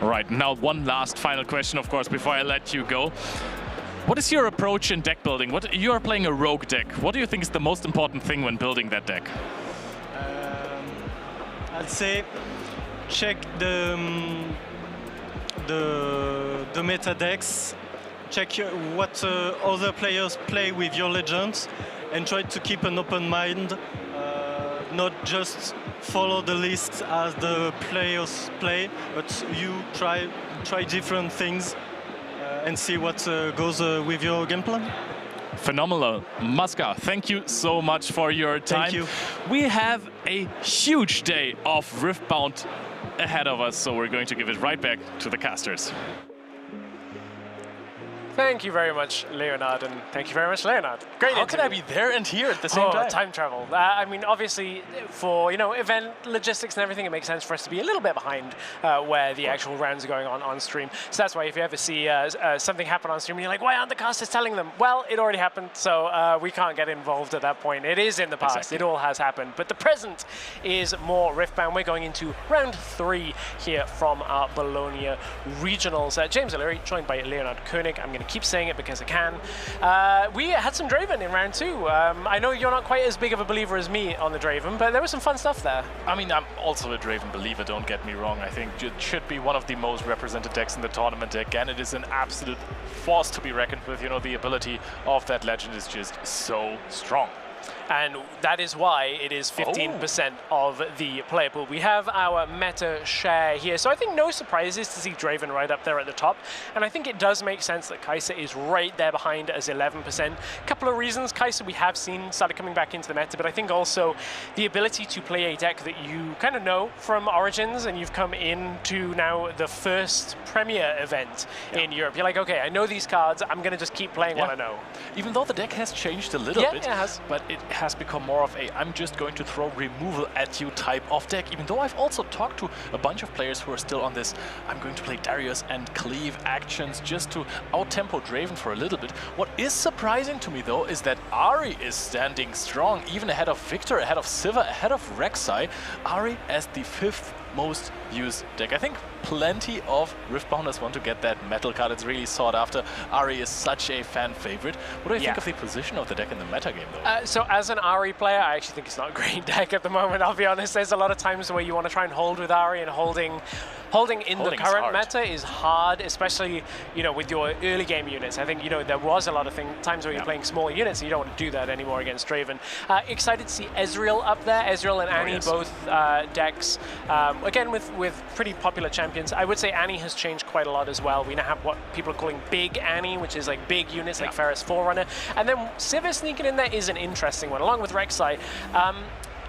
Right, now one last final question, of course, before I let you go. What is your approach in deck building? You are playing a rogue deck. What do you think is the most important thing when building that deck? I'd say check the meta decks, check what other players play with your legends, and try to keep an open mind, not just follow the list as the players play, but you try different things and see what goes with your game plan. Phenomenal. Maska, thank you so much for your time. Thank you. We have a huge day of Riftbound ahead of us, so we're going to give it right back to the casters. Thank you very much, Leonard, and thank you very much, Leonard. Great How interview. can I be there and here at the same time? Time travel. I mean, obviously, for event logistics and everything, it makes sense for us to be a little bit behind where the actual rounds are going on stream. So that's why if you ever see something happen on stream, and you're like, why aren't the casters telling them? Well, it already happened, so we can't get involved at that point. It is in the past. Exactly. It all has happened. But the present is more Riftbound. We're going into round 3 here from our Bologna regionals. James O'Leary, joined by Leonard Koenig. I'm going to keep saying it because I can. We had some Draven in round 2. I know you're not quite as big of a believer as me on the Draven, but there was some fun stuff there. I mean, I'm also a Draven believer, don't get me wrong. I think it should be one of the most represented decks in the tournament. Again, it is an absolute force to be reckoned with. The ability of that legend is just so strong. And that is why it is 15% of the player pool. We have our meta share here. So I think no surprises to see Draven right up there at the top. And I think it does make sense that Kai'Sa is right there behind as 11%. A couple of reasons. Kai'Sa we have seen started coming back into the meta, but I think also the ability to play a deck that you kind of know from Origins and you've come into now the first Premier event in Europe. You're like, okay, I know these cards. I'm going to just keep playing what I know. Even though the deck has changed a little bit, it has. but it has become more of a I'm just going to throw removal at you type of deck, even though I've also talked to a bunch of players who are still on this I'm going to play Darius and cleave actions just to out-tempo Draven for a little bit. What is surprising to me though is that Ahri is standing strong, even ahead of Victor, ahead of Sivir, ahead of Rek'Sai. Ahri as the 5th most used deck. I think plenty of Riftbounders want to get that metal card. It's really sought after. Ahri is such a fan favorite. What do you think of the position of the deck in the metagame though? So as an Ahri player, I actually think it's not a great deck at the moment, I'll be honest. There's a lot of times where you want to try and hold with Ahri, and holding in the current meta is hard, especially with your early game units. I think there was a lot of times where you're playing smaller units and you don't want to do that anymore against Draven. Excited to see Ezreal up there. Ezreal and Annie, both decks. Again, with pretty popular champions. I would say Annie has changed quite a lot as well. We now have what people are calling Big Annie, which is like big units like Ferris Forerunner. And then Sivir sneaking in there is an interesting one, along with Rek'Sai.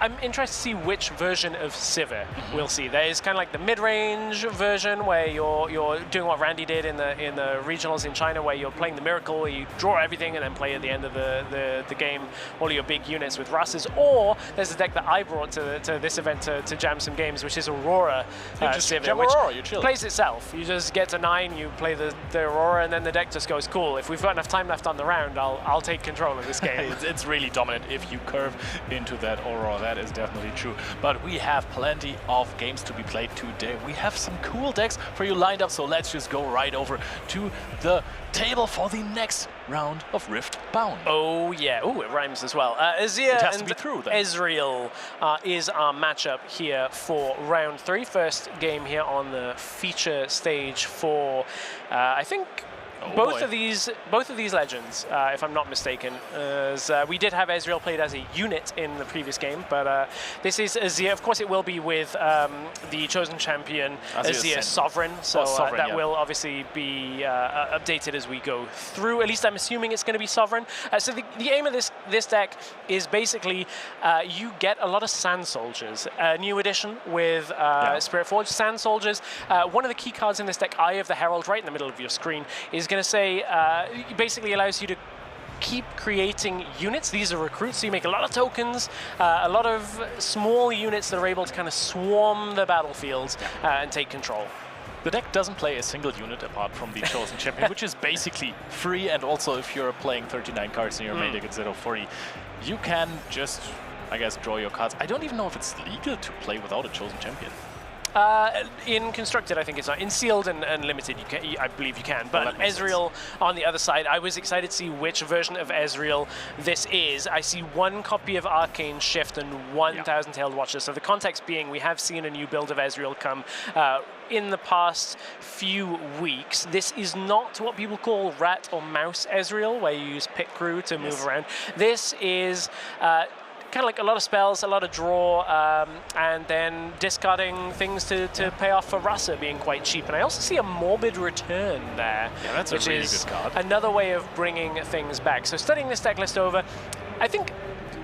I'm interested to see which version of Sivir we'll see. There is kind of like the mid-range version where you're doing what Randy did in the regionals in China, where you're playing the Miracle, where you draw everything and then play at the end of the game all of your big units with Russes. Or there's a deck that I brought to this event to jam some games, which is Aurora Sivir, which plays itself. You just get to 9, you play the Aurora, and then the deck just goes, cool, if we've got enough time left on the round, I'll take control of this game. It's really dominant if you curve into that Aurora. That is definitely true. But we have plenty of games to be played today. We have some cool decks for you lined up, so let's just go right over to the table for the next round of Riftbound. Oh yeah, oh, it rhymes as well. Azir and Ezreal is our matchup here for round 3. First game here on the feature stage for, I think, both of these legends, if I'm not mistaken. We did have Ezreal played as a unit in the previous game, but this is Azir. Of course, it will be with the chosen champion, Azir Sovereign, so that will obviously be updated as we go through. At least I'm assuming it's going to be Sovereign. So the aim of this deck is basically you get a lot of Sand Soldiers. New edition with Spirit Forge Sand Soldiers. One of the key cards in this deck, Eye of the Herald, right in the middle of your screen, is going to say basically allows you to keep creating units. These are recruits, so you make a lot of tokens, a lot of small units that are able to kind of swarm the battlefields and take control. The deck doesn't play a single unit apart from the chosen champion, which is basically free, and also if you're playing 39 cards in your main deck instead of 40, you can just, I guess, draw your cards. I don't even know if it's legal to play without a chosen champion. In Constructed, I think it's not. In Sealed and Limited, I believe you can. But Ezreal on the other side, I was excited to see which version of Ezreal this is. I see 1 copy of Arcane Shift and 1,000 Tailed Watcher. So the context being, we have seen a new build of Ezreal come in the past few weeks. This is not what people call rat or mouse Ezreal, where you use Pit Crew to move around. This is kind of like a lot of spells, a lot of draw, and then discarding things to pay off for Rasa being quite cheap. And I also see a Morbid Return there, that's which a really is good card. Another way of bringing things back. So studying this deck list over, I think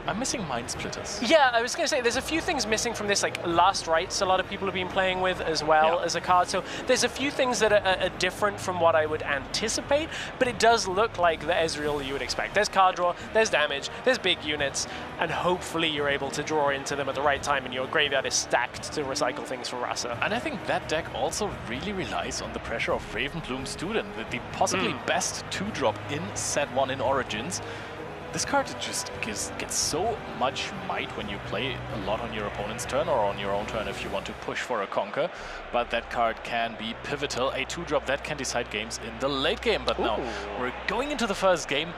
I'm missing Mind Splitters. Yeah, I was going to say, there's a few things missing from this, like Last Rites a lot of people have been playing with as well as a card. So there's a few things that are different from what I would anticipate, but it does look like the Ezreal you would expect. There's card draw, there's damage, there's big units, and hopefully you're able to draw into them at the right time and your graveyard is stacked to recycle things for Rasa. And I think that deck also really relies on the pressure of Ravenbloom Student, the possibly best 2-drop in Set 1 in Origins. This card just gets so much might when you play a lot on your opponent's turn or on your own turn if you want to push for a conquer. But that card can be pivotal, a 2-drop that can decide games in the late game. But now we're going into the first game.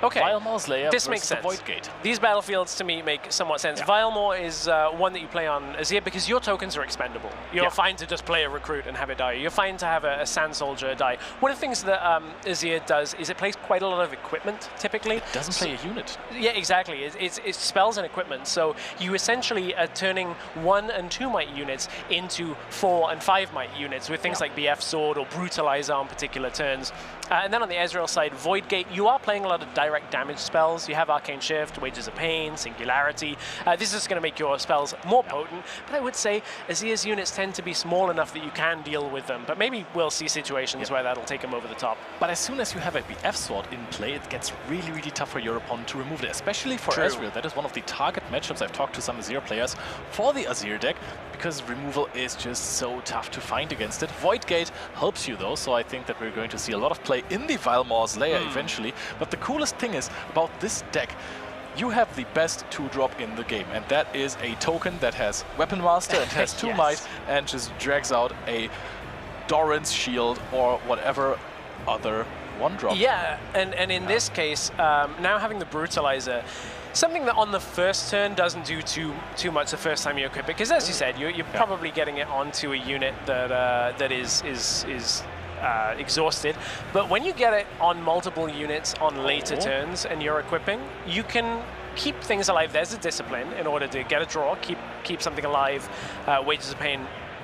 Okay, Vilemore Slayer this makes sense. Void Gate. These battlefields to me make somewhat sense. Vilemore is one that you play on Azir because your tokens are expendable. You're fine to just play a recruit and have it die. You're fine to have a Sand Soldier die. One of the things that Azir does is it plays quite a lot of equipment, typically. It doesn't play a unit. Yeah, exactly. It's spells and equipment. So you essentially are turning 1 and 2 might units into 4 and 5 might units with things like BF Sword or Brutalizer on particular turns. And then on the Ezreal side, Void Gate, you are playing a lot of direct damage spells. You have Arcane Shift, Wages of Pain, Singularity. This is going to make your spells more potent, but I would say Azir's units tend to be small enough that you can deal with them, but maybe we'll see situations where that'll take them over the top. But as soon as you have a BF Sword in play, it gets really, really tough for your opponent to remove it, especially for Ezreal. That is one of the target matchups. I've talked to some Azir players for the Azir deck, because removal is just so tough to find against it. Void Gate helps you though, so I think that we're going to see a lot of play in the Vilemore Slayer eventually. But the coolest thing is about this deck, you have the best 2-drop in the game, and that is a token that has Weapon Master and has 2 might and just drags out a Doran's Shield or whatever other 1-drop. Yeah, and in this case, now having the Brutalizer, something that on the first turn doesn't do too much the first time you equip it, because as you said, you're probably getting it onto a unit that is exhausted. But when you get it on multiple units on later turns and you're equipping, you can keep things alive. There's a discipline in order to get a draw, keep something alive. Wages of Pain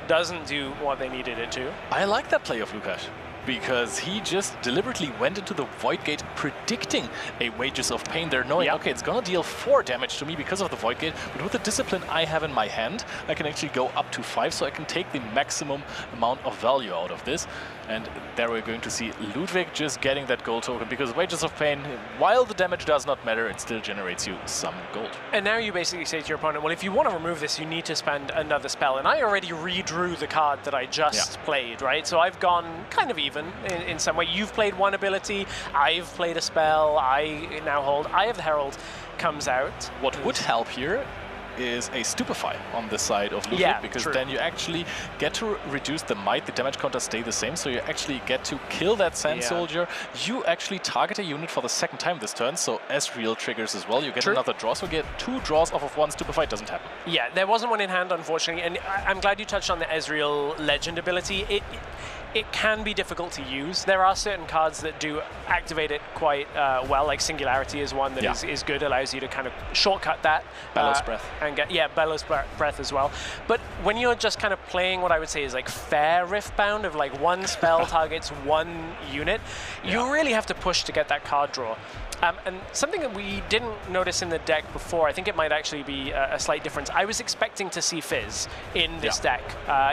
doesn't do what they needed it to. I like that play of Lukash. because he just deliberately went into the Void Gate predicting a Wages of Pain there, knowing, okay, it's gonna deal 4 damage to me because of the Void Gate, but with the Discipline I have in my hand, I can actually go up to 5, so I can take the maximum amount of value out of this. And there we're going to see Ludwig just getting that gold token, because Wages of Pain, while the damage does not matter, it still generates you some gold. And now you basically say to your opponent, well, if you want to remove this, you need to spend another spell. And I already redrew the card that I just played, right? So I've gone kind of even in some way. You've played one ability, I've played a spell, I now hold Eye of the Herald comes out. What would help here is a Stupefy on the side of Ludwig, because then you actually get to reduce the might, the damage counter stay the same, so you actually get to kill that Sand Soldier. You actually target a unit for the 2nd time this turn, so Ezreal triggers as well. You get another draw, so you get 2 draws off of 1 Stupefy. Doesn't happen. Yeah, there wasn't one in hand, unfortunately, and I'm glad you touched on the Ezreal Legend ability. It can be difficult to use. There are certain cards that do activate it quite well, like Singularity is one that is good, allows you to kind of shortcut that. Bellows Breath. And get, Bellows Breath as well. But when you're just kind of playing what I would say is like fair Riftbound of like 1 spell targets 1 unit, you really have to push to get that card draw. And something that we didn't notice in the deck before, I think it might actually be a slight difference. I was expecting to see Fizz in this deck.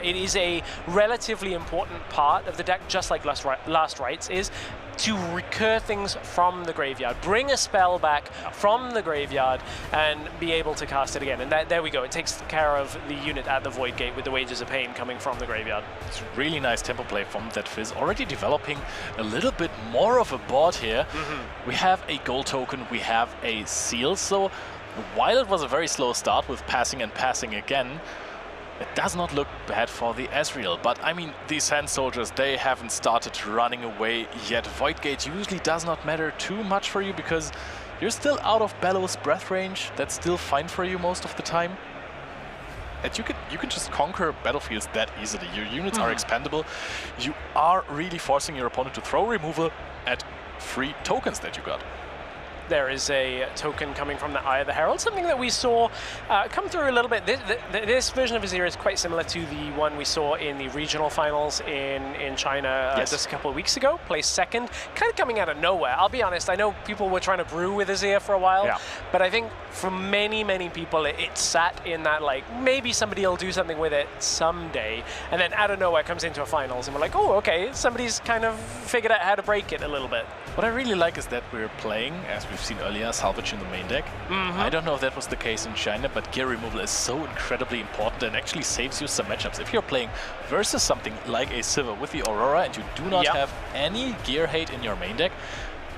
It is a relatively important part of the deck, just like Last Rites is, to recur things from the graveyard. Bring a spell back from the graveyard and be able to cast it again. And there we go. It takes care of the unit at the Void Gate with the Wages of Pain coming from the graveyard. It's really nice tempo play from that Fizz. Already developing a little bit more of a board here. We have a gold token, we have a seal. So while it was a very slow start with passing and passing again, it does not look bad for the Ezreal, but I mean, these Sand Soldiers, they haven't started running away yet. Void Gate usually does not matter too much for you because you're still out of Bellows Breath range. That's still fine for you most of the time. And you can just conquer battlefields that easily. Your units are expendable. You are really forcing your opponent to throw removal at free tokens that you got. There is a token coming from the Eye of the Herald, something that we saw come through a little bit. This version of Azir is quite similar to the one we saw in the regional finals in China just a couple of weeks ago. Placed 2nd, kind of coming out of nowhere. I'll be honest, I know people were trying to brew with Azir for a while, but I think for many, many people, it sat in that, like, maybe somebody will do something with it someday, and then out of nowhere comes into a finals, and we're like, oh, okay, somebody's kind of figured out how to break it a little bit. What I really like is that we're playing, as we've seen earlier, Salvage in the main deck. I don't know if that was the case in China, but gear removal is so incredibly important and actually saves you some matchups. If you're playing versus something like a Sivir with the Aurora and you do not have any gear hate in your main deck,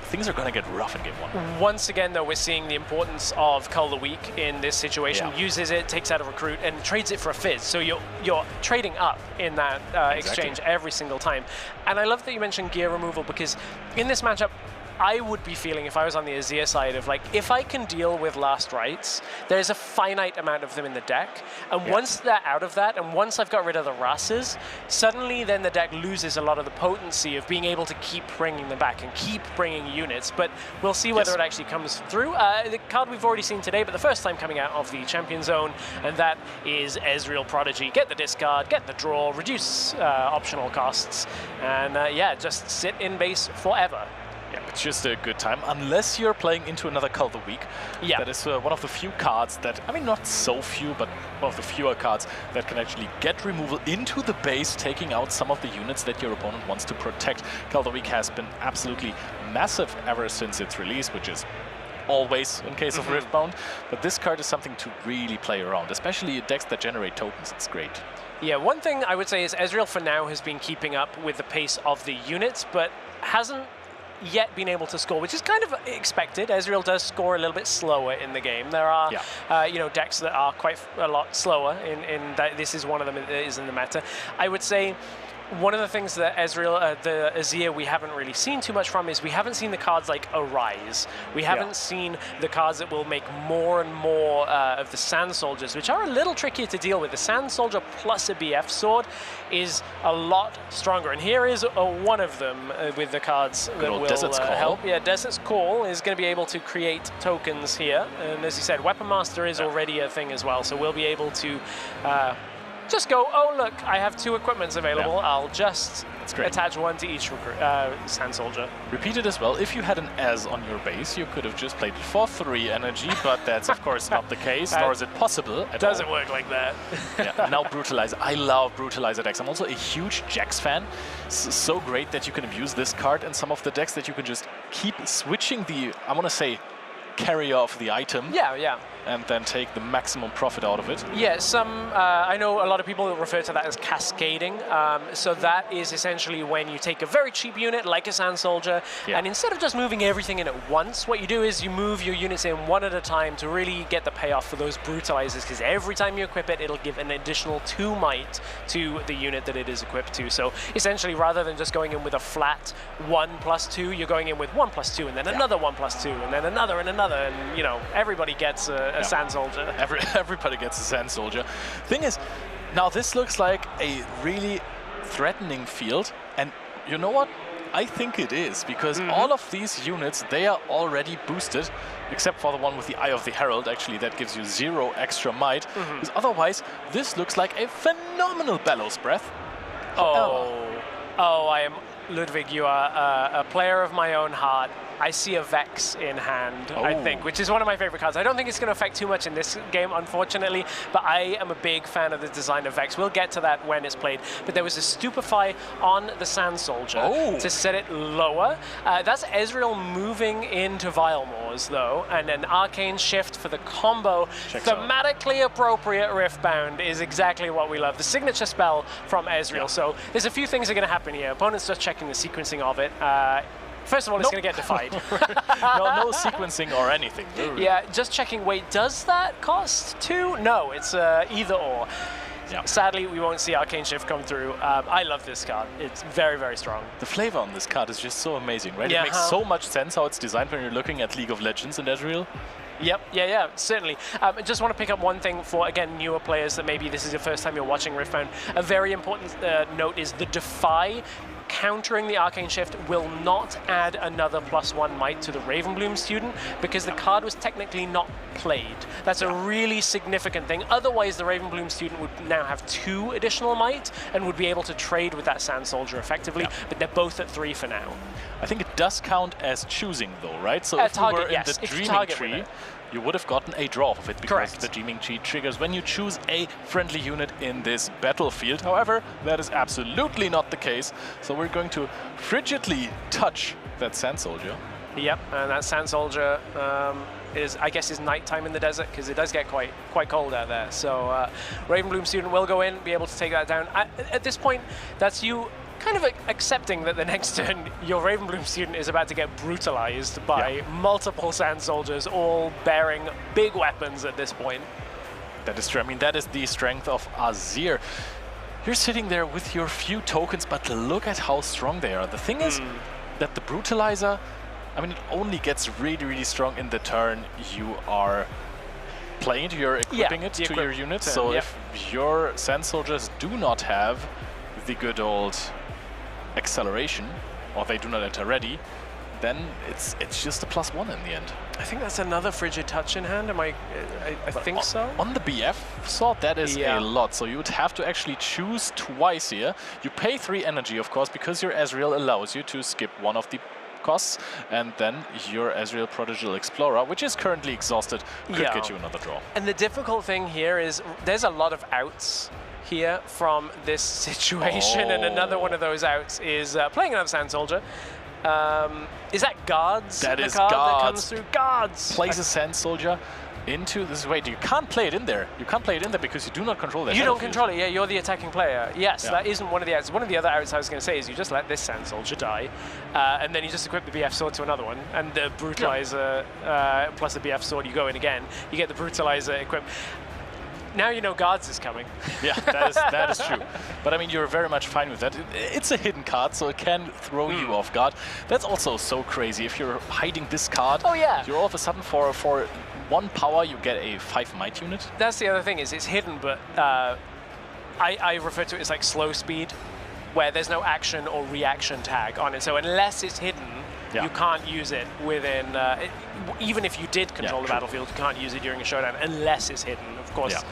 things are going to get rough in game 1. Once again, though, we're seeing the importance of Cull the Weak in this situation. Uses it, takes out a recruit, and trades it for a Fizz. So you're trading up in that exchange every single time. And I love that you mentioned gear removal, because in this matchup, I would be feeling, if I was on the Azir side, of like, if I can deal with Last Rites, there's a finite amount of them in the deck, and once they're out of that, and once I've got rid of the Rasses, suddenly then the deck loses a lot of the potency of being able to keep bringing them back and keep bringing units, but we'll see whether it actually comes through. The card we've already seen today, but the first time coming out of the Champion Zone, and that is Ezreal Prodigy. Get the discard, get the draw, reduce optional costs, and just sit in base forever. Yeah, it's just a good time, unless you're playing into another Cull the Weak. That is one of the few cards that, I mean, not so few, but one of the fewer cards that can actually get removal into the base, taking out some of the units that your opponent wants to protect. Cull the Weak has been absolutely massive ever since its release, which is always in case of Riftbound, but this card is something to really play around, especially decks that generate tokens. It's great. Yeah, one thing I would say is Ezreal for now has been keeping up with the pace of the units, but hasn't yet been able to score, which is kind of expected. Ezreal does score a little bit slower in the game. There are, decks that are quite a lot slower. In that, this is one of them that is in the meta. I would say one of the things that the Azir we haven't really seen too much from is we haven't seen the cards like Arise. We haven't seen the cards that will make more and more of the Sand Soldiers, which are a little trickier to deal with. The Sand Soldier plus a BF sword is a lot stronger. And here is one of them with the cards that will help. Yeah, Desert's Call is going to be able to create tokens here. And as you said, Weapon Master is already a thing as well. So we'll be able to just go, oh look, I have 2 equipments available. Yeah. I'll just great. attach one to each Sand Soldier. Repeated as well. If you had an S on your base, you could have just played it for 3 energy, but that's of course not the case, nor is it possible at all. Doesn't work like that. Yeah. Now Brutalizer. I love Brutalizer decks. I'm also a huge Jax fan. So great that you can abuse this card in some of the decks, that you can just keep switching the, I want to say, carrier of the item. Yeah, yeah. And then take the maximum profit out of it. Yeah, I know a lot of people refer to that as cascading. So that is essentially when you take a very cheap unit, like a Sand Soldier, and instead of just moving everything in at once, what you do is you move your units in one at a time to really get the payoff for those Brutalizers, because every time you equip it, it'll give an additional 2 might to the unit that it is equipped to. So essentially, rather than just going in with a flat 1+2, you're going in with 1+2, and then another 1+2, and then another and another, and you know, everybody gets a Sand Soldier. Everybody gets a Sand Soldier. Thing is, now this looks like a really threatening field, and you know what? I think it is, because all of these units, they are already boosted, except for the one with the Eye of the Herald. Actually, that gives you 0 extra might. Because otherwise, this looks like a phenomenal Bellows Breath. Oh, I am Ludwig. You are a player of my own heart. I see a Vex in hand, I think, which is one of my favorite cards. I don't think it's going to affect too much in this game, unfortunately, but I am a big fan of the design of Vex. We'll get to that when it's played. But there was a Stupefy on the Sand Soldier to set it lower. That's Ezreal moving into Vilemores, though, and an Arcane Shift for the combo. Thematically appropriate Riftbound is exactly what we love. The signature spell from Ezreal. So there's a few things that are going to happen here. Opponents just checking the sequencing of it. First of all, it's going to get defied. no sequencing or anything. Yeah, just checking. Wait, does that cost 2? No, it's either or. Yeah. Sadly, we won't see Arcane Shift come through. I love this card. It's very, very strong. The flavor on this card is just so amazing, right? It makes so much sense how it's designed when you're looking at League of Legends and Ezreal. Yep, yeah, certainly. I just want to pick up one thing for, again, newer players that maybe this is the first time you're watching Riftbound. A very important note is the Defy countering the Arcane Shift will not add another +1 might to the Ravenbloom student, because the card was technically not played. That's a really significant thing. Otherwise, the Ravenbloom student would now have 2 additional might and would be able to trade with that Sand Soldier effectively, but they're both at 3 for now. I think it does count as choosing, though, right? So if we were in the Dreaming Tree, you would have gotten a draw of it, because the Dreaming Tree triggers when you choose a friendly unit in this battlefield. However, that is absolutely not the case, so we're going to frigidly touch that Sand Soldier. Yep, and that Sand Soldier is, I guess, is nighttime in the desert, because it does get quite cold out there. So Ravenbloom student will go in, be able to take that down. At this point, that's you kind of accepting that the next turn your Ravenbloom student is about to get brutalized by multiple Sand Soldiers, all bearing big weapons at this point. That is true. I mean, that is the strength of Azir. You're sitting there with your few tokens, but look at how strong they are. The thing is that the Brutalizer, I mean, it only gets really, really strong in the turn you are playing it, you're equipping it to your units. So if your Sand Soldiers do not have the good old acceleration, or they do not enter ready, then it's just a +1 in the end. I think that's another Frigid Touch in hand. I think so. On the BF sword, that is a lot. So you would have to actually choose twice here. You pay 3 energy, of course, because your Ezreal allows you to skip one of the costs, and then your Ezreal Prodigal Explorer, which is currently exhausted, could get you another draw. And the difficult thing here is there's a lot of outs here from this situation, and another one of those outs is playing another Sand Soldier. Is that Guards? That is Guards. Guards. That comes through. Guards! Plays a Sand Soldier into this. Wait, you can't play it in there. You can't play it in there because you do not control that. You don't control it, you're the attacking player. Yes, that isn't one of the outs. One of the other outs I was going to say is you just let this Sand Soldier die, and then you just equip the BF sword to another one, and the Brutalizer plus the BF sword, you go in again, you get the Brutalizer equipped. Now you know Guards is coming. Yeah, that is true. But I mean, you're very much fine with that. It's a hidden card, so it can throw you off guard. That's also so crazy. If you're hiding this card, you're all of a sudden for 1 power, you get a 5 might unit. That's the other thing, is it's hidden, but I refer to it as like slow speed, where there's no action or reaction tag on it. So unless it's hidden, you can't use it within, even if you did control the battlefield, you can't use it during a showdown unless it's hidden, of course.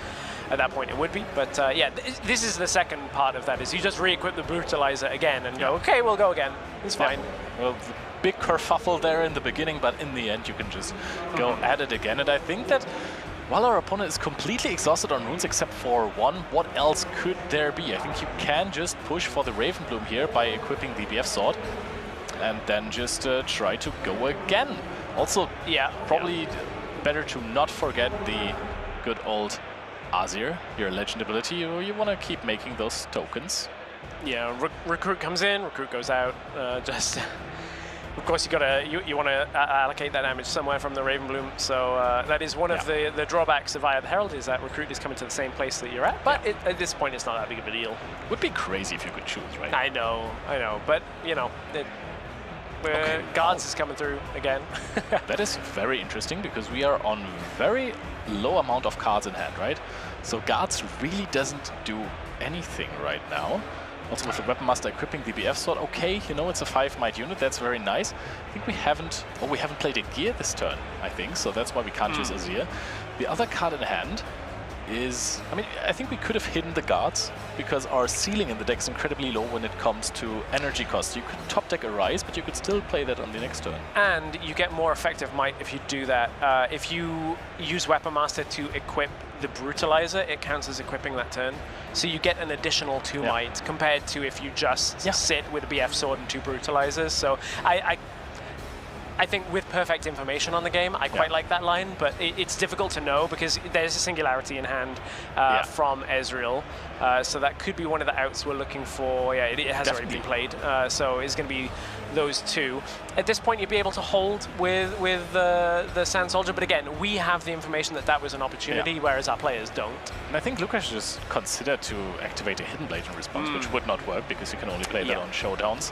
at that point it would be. But yeah, this is the second part of that, is you just re-equip the Brutalizer again and go, okay, we'll go again. It's fine. Well, the big kerfuffle there in the beginning, but in the end you can just go at it again. And I think that while our opponent is completely exhausted on runes except for one, what else could there be? I think you can just push for the Raven Bloom here by equipping the BF Sword and then just try to go again. Also, probably better to not forget the good old Azir, your legend ability. You want to keep making those tokens. Yeah, Recruit comes in, Recruit goes out. Of course, you want to allocate that damage somewhere from the Raven Bloom. So that is one of the drawbacks of Eye of the Herald, is that Recruit is coming to the same place that you're at. But at this point, it's not that big of a deal. Would be crazy if you could choose, right? I know. But you know, Guards is coming through again. That is very interesting, because we are on very low amount of cards in hand, right? So Guards really doesn't do anything right now. Also with the Weapon Master equipping the BF Sword, okay, you know, it's a 5 might unit, that's very nice. I think we haven't played a gear this turn, I think, so that's why we can't use Azir. The other card in hand is, I mean, I think we could have hidden the Guards, because our ceiling in the deck is incredibly low when it comes to energy cost. You could top deck a Rise, but you could still play that on the next turn. And you get more effective might if you do that. If you use Weapon Master to equip the Brutalizer, it counts as equipping that turn. So you get an additional 2 might compared to if you just sit with a BF Sword and 2 Brutalizers. So I think with perfect information on the game, I quite like that line, but it's difficult to know because there's a singularity in hand from Ezreal. So that could be one of the outs we're looking for. Yeah, it has already been played. So it's going to be those 2. At this point, you'd be able to hold with the Sand Soldier, but again, we have the information that was an opportunity, whereas our players don't. And I think Lucas should just consider to activate a Hidden Blade in response, which would not work because you can only play that on showdowns.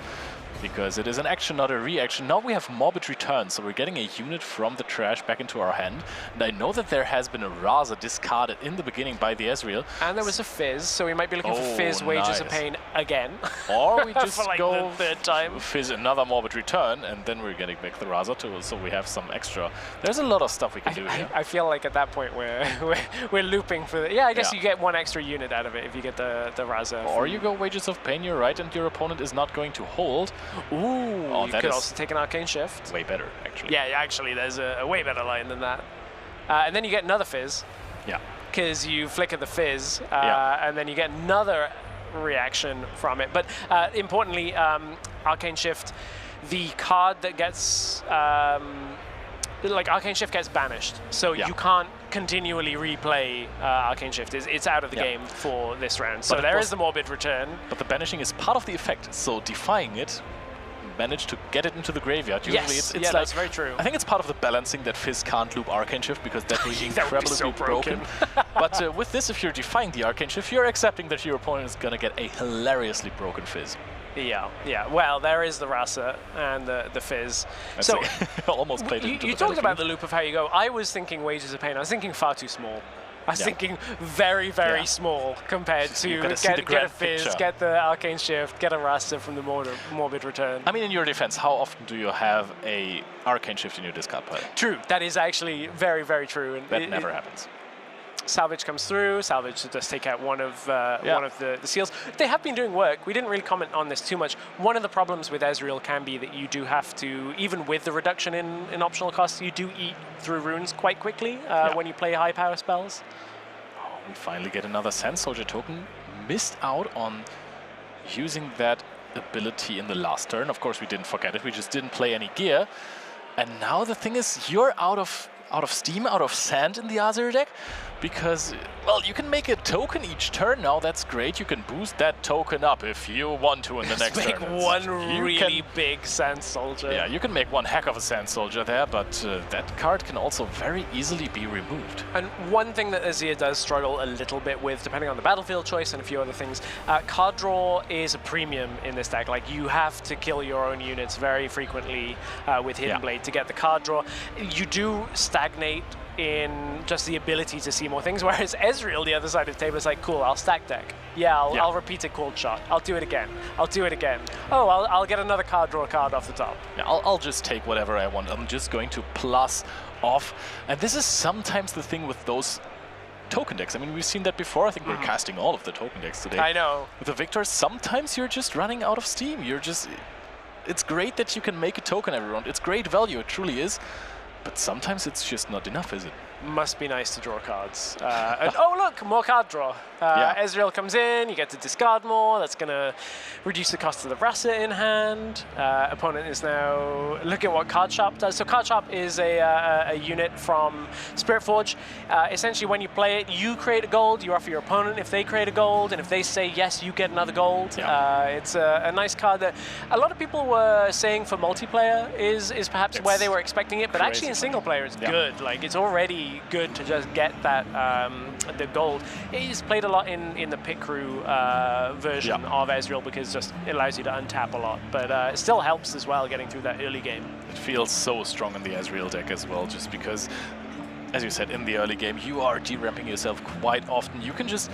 Because it is an action, not a reaction. Now we have Morbid Return, so we're getting a unit from the trash back into our hand. And I know that there has been a Raza discarded in the beginning by the Ezreal. And there was a Fizz, so we might be looking for Fizz, Wages of Pain again. Or we just for go the 3rd time. Fizz another Morbid Return, and then we're getting back the Raza too, so we have some extra. There's a lot of stuff we can do here. I feel like at that point we're looping for the... Yeah, I guess you get 1 extra unit out of it if you get the Raza. Or you go Wages of Pain, you're right, and your opponent is not going to hold. Ooh, you could also take an Arcane Shift. Way better, actually. Yeah, actually, there's a way better line than that. And then you get another Fizz. Yeah. Because you flicker the Fizz, and then you get another reaction from it. But importantly, Arcane Shift, the card that gets... like Arcane Shift gets banished, so you can't continually replay Arcane Shift. It's out of the game for this round. So there is the Morbid Return. But the banishing is part of the effect, so defying it, manage to get it into the graveyard. Usually it's like, that's very true. I think it's part of the balancing that Fizz can't loop Arcane Shift because that would be incredibly so broken. But with this, if you're defying the Arcane Shift, you're accepting that your opponent is going to get a hilariously broken Fizz. Yeah. Well, there is the Rasa and the Fizz. So almost played it into you talked about the loop of how you go. I was thinking Wages of Pain. I was thinking far too small. I was thinking very, very small compared to get a Fizz, get the Arcane Shift, get a Rasa from the Morbid Return. I mean, in your defense, how often do you have a Arcane Shift in your discard pile? True. That is actually very, very true. And that never happens. Salvage comes through. Salvage does take out one of the seals. They have been doing work. We didn't really comment on this too much. One of the problems with Ezreal can be that you do have to, even with the reduction in optional costs, you do eat through runes quite quickly when you play high power spells. Oh, we finally get another Sand Soldier token. Missed out on using that ability in the last turn. Of course, we didn't forget it. We just didn't play any gear. And now the thing is, you're out of steam, out of sand in the Azir deck, because, well, you can make a token each turn now. That's great. You can boost that token up if you want to in the next turn. Make one really big Sand Soldier. Yeah, you can make one heck of a Sand Soldier there, but that card can also very easily be removed. And one thing that Azir does struggle a little bit with, depending on the battlefield choice and a few other things, card draw is a premium in this deck. Like, you have to kill your own units very frequently with Hidden Blade to get the card draw. You do stagnate in just the ability to see more things, whereas Ezreal, the other side of the table, is like, cool, I'll stack deck. I'll repeat a cold shot. I'll do it again. I'll do it again. Oh, I'll get another card draw card off the top. Yeah, I'll just take whatever I want. I'm just going to plus off. And this is sometimes the thing with those token decks. I mean, we've seen that before. I think we're casting all of the token decks today. I know. With the Victors, sometimes you're just running out of steam. It's great that you can make a token every round. It's great value, it truly is. But sometimes it's just not enough, is it? Must be nice to draw cards. And oh look, more card draw. Ezreal comes in, you get to discard more. That's going to reduce the cost of the Rasa in hand. Opponent is now looking at what Card Sharp does. So Card Sharp is a unit from Spirit Forge. Essentially, when you play it, you create a gold, you offer your opponent if they create a gold, and if they say yes, you get another gold. It's a nice card that a lot of people were saying for multiplayer is perhaps where they were expecting it, but actually in single player it's good. Like, it's already good to just get that the gold. It's played a lot in the pit crew version of Ezreal because just it allows you to untap a lot, but it still helps as well getting through that early game. It feels so strong in the Ezreal deck as well, just because, as you said, in the early game you are de-ramping yourself quite often. You can just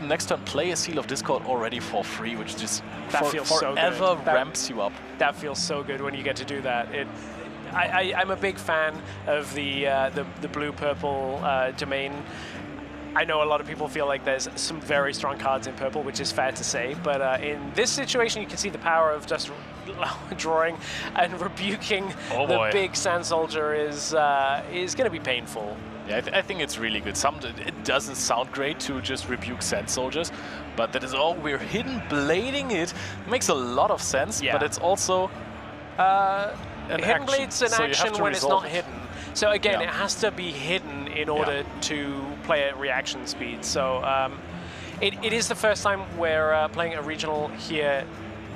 next turn play a Seal of Discord already for free, which just forever ramps you up. That feels so good when you get to do that. I'm a big fan of the blue-purple domain. I know a lot of people feel like there's some very strong cards in purple, which is fair to say, but in this situation you can see the power of just drawing and rebuking the big Sand Soldier is going to be painful. Yeah, I think it's really good. It doesn't sound great to just rebuke Sand Soldiers, but that is all. We're hidden blading it. Makes a lot of sense, but it's also Hidden Blade's an action when it's not hidden. So again, it has to be hidden in order to play at reaction speed. So it is the first time we're playing a regional here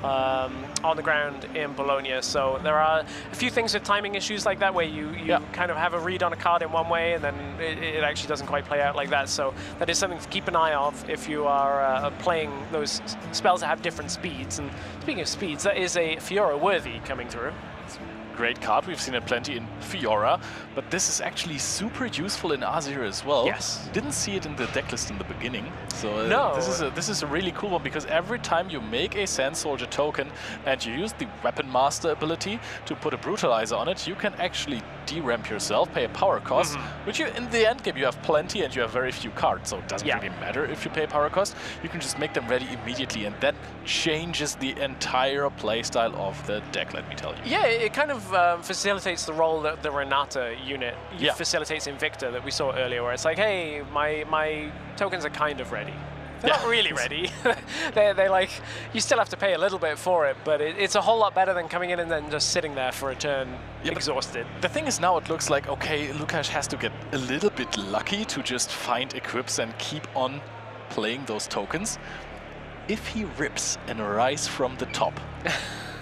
on the ground in Bologna. So there are a few things with timing issues like that where you kind of have a read on a card in one way and then it actually doesn't quite play out like that. So that is something to keep an eye of if you are playing those spells that have different speeds. And speaking of speeds, that is a Fiora worthy coming through. Great card. We've seen it plenty in Fiora, but this is actually super useful in Azir as well. Yes. Didn't see it in the decklist in the beginning, so no. This is a really cool one because every time you make a Sand Soldier token and you use the Weapon Master ability to put a Brutalizer on it, you can actually de-ramp yourself, pay a power cost, which you, in the end game you have plenty and you have very few cards, so it doesn't really matter if you pay a power cost. You can just make them ready immediately, and that changes the entire playstyle of the deck, let me tell you. Yeah, it kind of facilitates the role that the Renata unit facilitates in Victor that we saw earlier, where it's like, hey, my tokens are kind of ready. They're not really ready. They're like, you still have to pay a little bit for it, but it's a whole lot better than coming in and then just sitting there for a turn exhausted. The thing is now it looks like, okay, Lukash has to get a little bit lucky to just find equips and keep on playing those tokens. If he rips and rise from the top,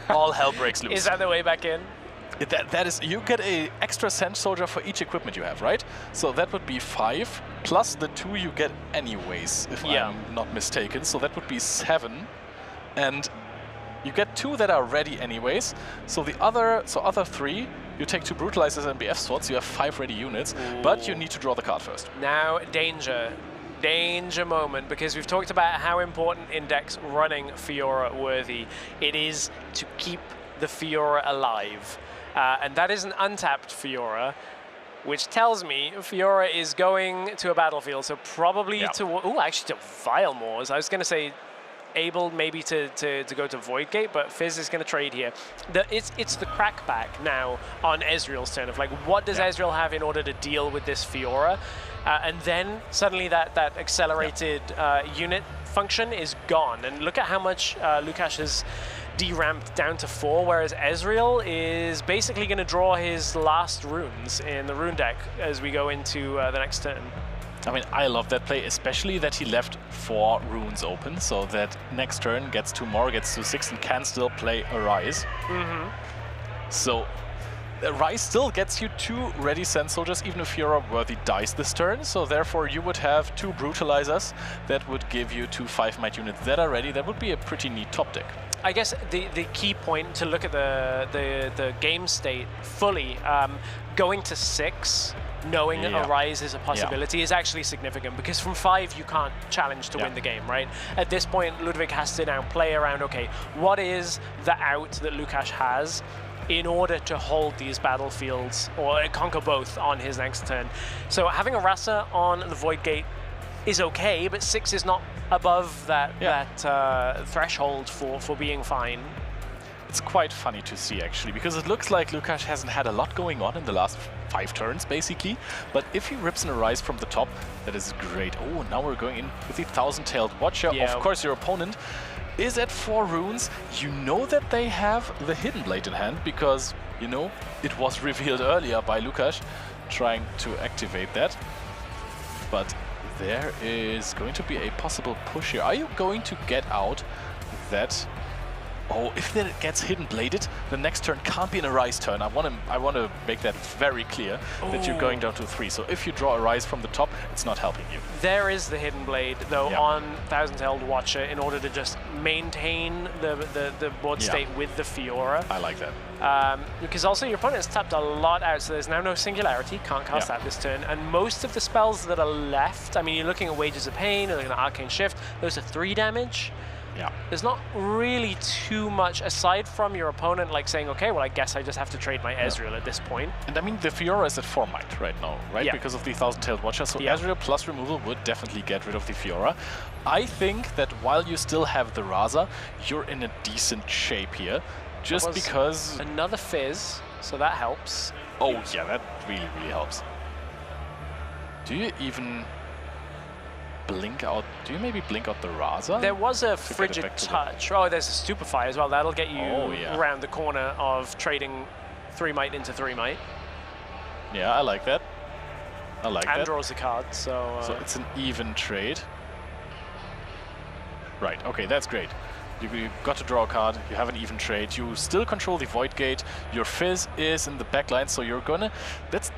all hell breaks loose. Is that the way back in? That is, you get an extra Sand Soldier for each equipment you have, right? So that would be 5 plus the 2 you get anyways, if I'm not mistaken. So that would be 7, and you get 2 that are ready anyways. So the other 3, you take 2 Brutalizers and BF slots. You have 5 ready units, but you need to draw the card first. Now danger moment, because we've talked about how important in decks running Fiora worthy it is to keep the Fiora alive. And that is an untapped Fiora, which tells me Fiora is going to a battlefield, so probably actually to Vilemores. I was going to say able maybe to go to Voidgate, but Fizz is going to trade here. It's the crackback now on Ezreal's turn of like, what does Ezreal have in order to deal with this Fiora? And then suddenly that accelerated unit function is gone. And look at how much Lukash has de-ramped down to 4, whereas Ezreal is basically going to draw his last runes in the rune deck as we go into the next turn. I mean, I love that play, especially that he left 4 runes open, so that next turn gets 2 more, gets to 6, and can still play a Rise. So Rise still gets you 2 ready Sand Soldiers, even if Fiora worthy dies this turn, so therefore you would have 2 Brutalizers that would give you 2 5-might units that are ready. That would be a pretty neat top deck. I guess the key point to look at the game state fully, going to 6, knowing a Rise is a possibility is actually significant, because from 5 you can't challenge to win the game, right? At this point, Ludwig has to now play around, okay, what is the out that Lukash has in order to hold these battlefields or conquer both on his next turn? So having a Rasa on the Void Gate is okay, but 6 is not above that threshold for being fine. It's quite funny to see, actually, because it looks like Lukasz hasn't had a lot going on in the last 5 turns, basically. But if he rips an Arise from the top, that is great. Oh, now we're going in with the Thousand-Tailed Watcher. Yeah. Of course, your opponent is at 4 runes. You know that they have the Hidden Blade in hand, because, you know, it was revealed earlier by Lukasz trying to activate that. But there is going to be a possible push here. Are you going to get out that... Oh, if that gets Hidden Bladed, the next turn can't be an Arise turn. I want to make that very clear, that you're going down to 3. So if you draw Arise from the top, it's not helping you. There is the Hidden Blade, though, on Thousand-Tailed Watcher in order to just maintain the board state with the Fiora. I like that. Because also your opponent's tapped a lot out, so there's now no Singularity, can't cast that this turn. And most of the spells that are left, I mean, you're looking at Wages of Pain, you're looking at Arcane Shift, those are 3 damage. Yeah. There's not really too much, aside from your opponent like saying, okay, well, I guess I just have to trade my Ezreal at this point. And I mean, the Fiora is at 4 might right now, right? Yeah. Because of the Thousand-Tailed Watcher, so Ezreal plus removal would definitely get rid of the Fiora. I think that while you still have the Raza, you're in a decent shape here, just because... Another Fizz, so that helps. Oh, yeah, that really, really helps. Do you even... blink out? Do you maybe blink out the Raza? There was a Frigid Touch. Oh, there's a Stupefy as well. That'll get you around the corner of trading 3 might into 3 might. Yeah, I like that. I like that. And draws a card, so... So it's an even trade. Right, okay, that's great. You've got to draw a card, you have an even trade, you still control the Void Gate, your Fizz is in the backline, so you're gonna... That's...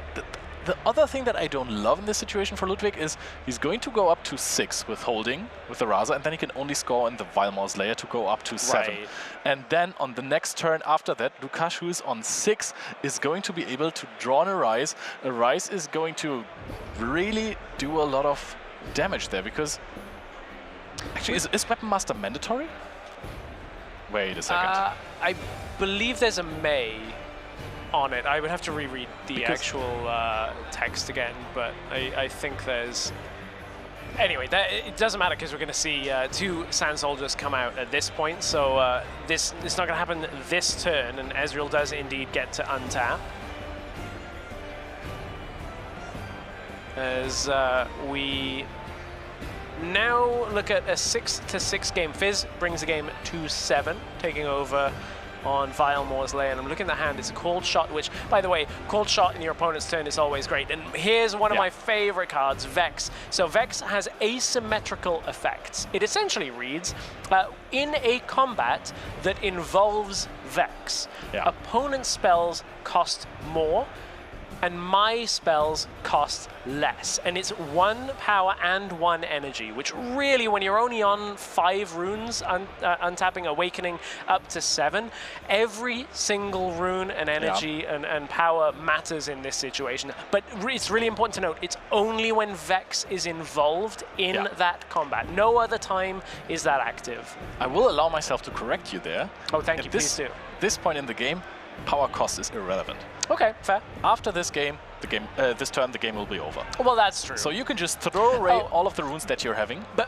The other thing that I don't love in this situation for Ludwig is he's going to go up to 6 with holding with the Raza, and then he can only score in the Vile Mausoleum to go up to 7. Right. And then on the next turn after that, Lukasz, who is on 6, is going to be able to draw an Arise. Arise is going to really do a lot of damage there, because... Actually, is Weapon Master mandatory? Wait a second. I believe there's a May on it. I would have to reread the actual text again, but I think there's... Anyway, it doesn't matter because we're going to see 2 Sand Soldiers come out at this point, so it's not going to happen this turn, and Ezreal does indeed get to untap. As we now look at a 6-6 game. Fizz brings the game to 7, taking over on Vile Mausoleum. I'm looking at the hand, it's a Cold Shot, which, by the way, Cold Shot in your opponent's turn is always great. And here's one of my favorite cards, Vex. So Vex has asymmetrical effects. It essentially reads, in a combat that involves Vex, opponent spells cost more, and my spells cost less. And it's 1 power and 1 energy, which really, when you're only on 5 runes, untapping Awakening up to 7, every single rune and energy and power matters in this situation. But it's really important to note, it's only when Vex is involved in that combat. No other time is that active. I will allow myself to correct you there. Oh, thank you, please do. This point in the game, power cost is irrelevant. Okay, fair. After this game, this turn, the game will be over. Well, that's true. So you can just throw away all of the runes that you're having. But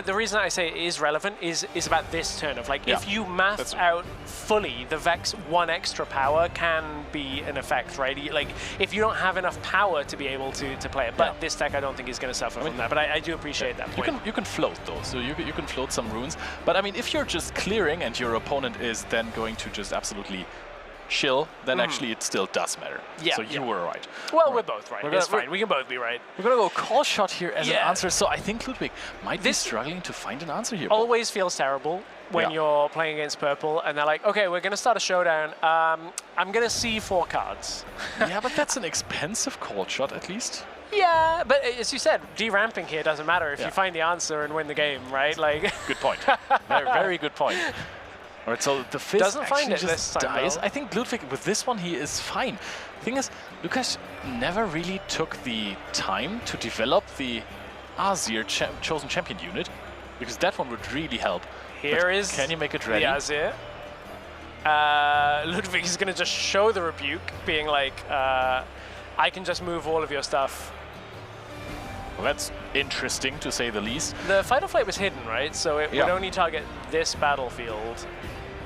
the reason I say it is relevant is about this turn of like, if you math out fully, the Vex 1 extra power can be an effect, right? Like, if you don't have enough power to be able to play it. But this deck I don't think is going to suffer from that. But I do appreciate that point. You can float though, so you can float some runes. But I mean, if you're just clearing and your opponent is then going to just absolutely chill, then actually it still does matter. Yeah, so you were right. Well, we're both right. It's fine. We can both be right. We're going to go Call Shot here as an answer. So I think Ludwig might be struggling to find an answer here. Always feels terrible when you're playing against purple and they're like, okay, we're going to start a showdown. I'm going to see 4 cards. Yeah, but that's an expensive Call Shot at least. Yeah, but as you said, deramping here doesn't matter if you find the answer and win the game, right? Like. Good point. Very, very good point. All right, so the Fizz doesn't find it just this time, dies. though. I think Ludwig, with this one, he is fine. The thing is, Lukasz never really took the time to develop the Azir Chosen Champion unit, because that one would really help. Here is can you make it ready? The Azir. Ludwig is going to just show the Rebuke, being like, I can just move all of your stuff. Well, that's interesting, to say the least. The Fight or Flight was hidden, right? So it would only target this battlefield.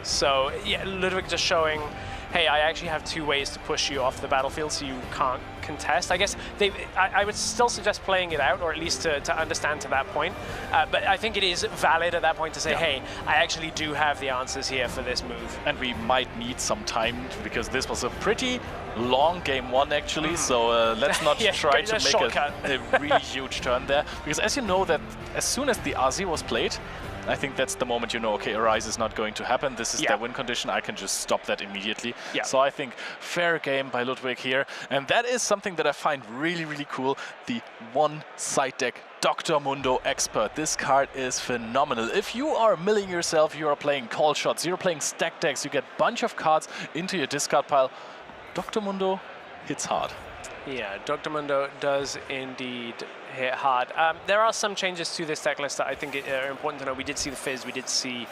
So, yeah, Ludwig just showing, hey, I actually have 2 ways to push you off the battlefield so you can't contest. I guess I would still suggest playing it out, or at least to understand to that point. But I think it is valid at that point to say, hey, I actually do have the answers here for this move. And we might need some time, because this was a pretty long game 1 actually, so let's not try to make a really huge turn there. Because as you know, that as soon as the Aussie was played, I think that's the moment you know, okay, Arise is not going to happen. This is their win condition. I can just stop that immediately. So I think fair game by Ludwig here. And that is something that I find really, really cool. The 1 side deck Dr. Mundo Expert. This card is phenomenal. If you are milling yourself, you are playing call shots, you're playing stack decks, you get a bunch of cards into your discard pile, Dr. Mundo hits hard. Yeah, Dr. Mundo does indeed hit hard. There are some changes to this deck list that I think are important to know. We did see the Fizz, we did see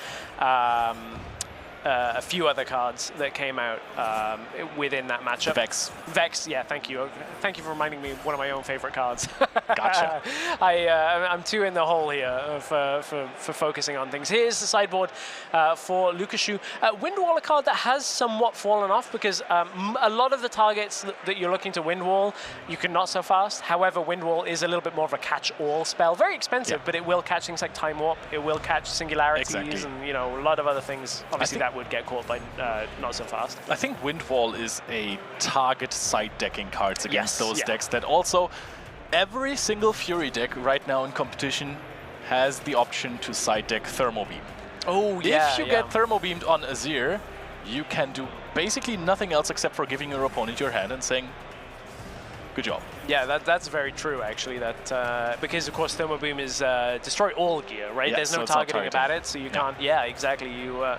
a few other cards that came out within that matchup. Vex. Vex, yeah, thank you. Thank you for reminding me of one of my own favorite cards. Gotcha. I'm too in the hole here for focusing on things. Here's the sideboard for Lukashu. Windwall, a card that has somewhat fallen off, because a lot of the targets that you're looking to Windwall, you can not so fast. However, Windwall is a little bit more of a catch-all spell. Very expensive, but it will catch things like Time Warp, it will catch Singularities, and a lot of other things. Obviously, that would get caught by not so fast. I think Windwall is a target side decking cards against those decks that also every single Fury deck right now in competition has the option to side deck Thermo Beam. Oh yeah. If you get Thermo Beamed on Azir, you can do basically nothing else except for giving your opponent your hand and saying, good job. Yeah, that's very true, actually. That because of course Thermo Beam is destroy all gear, right? Yeah, There's so no it's not targeting about it, so you can't. Yeah, exactly. You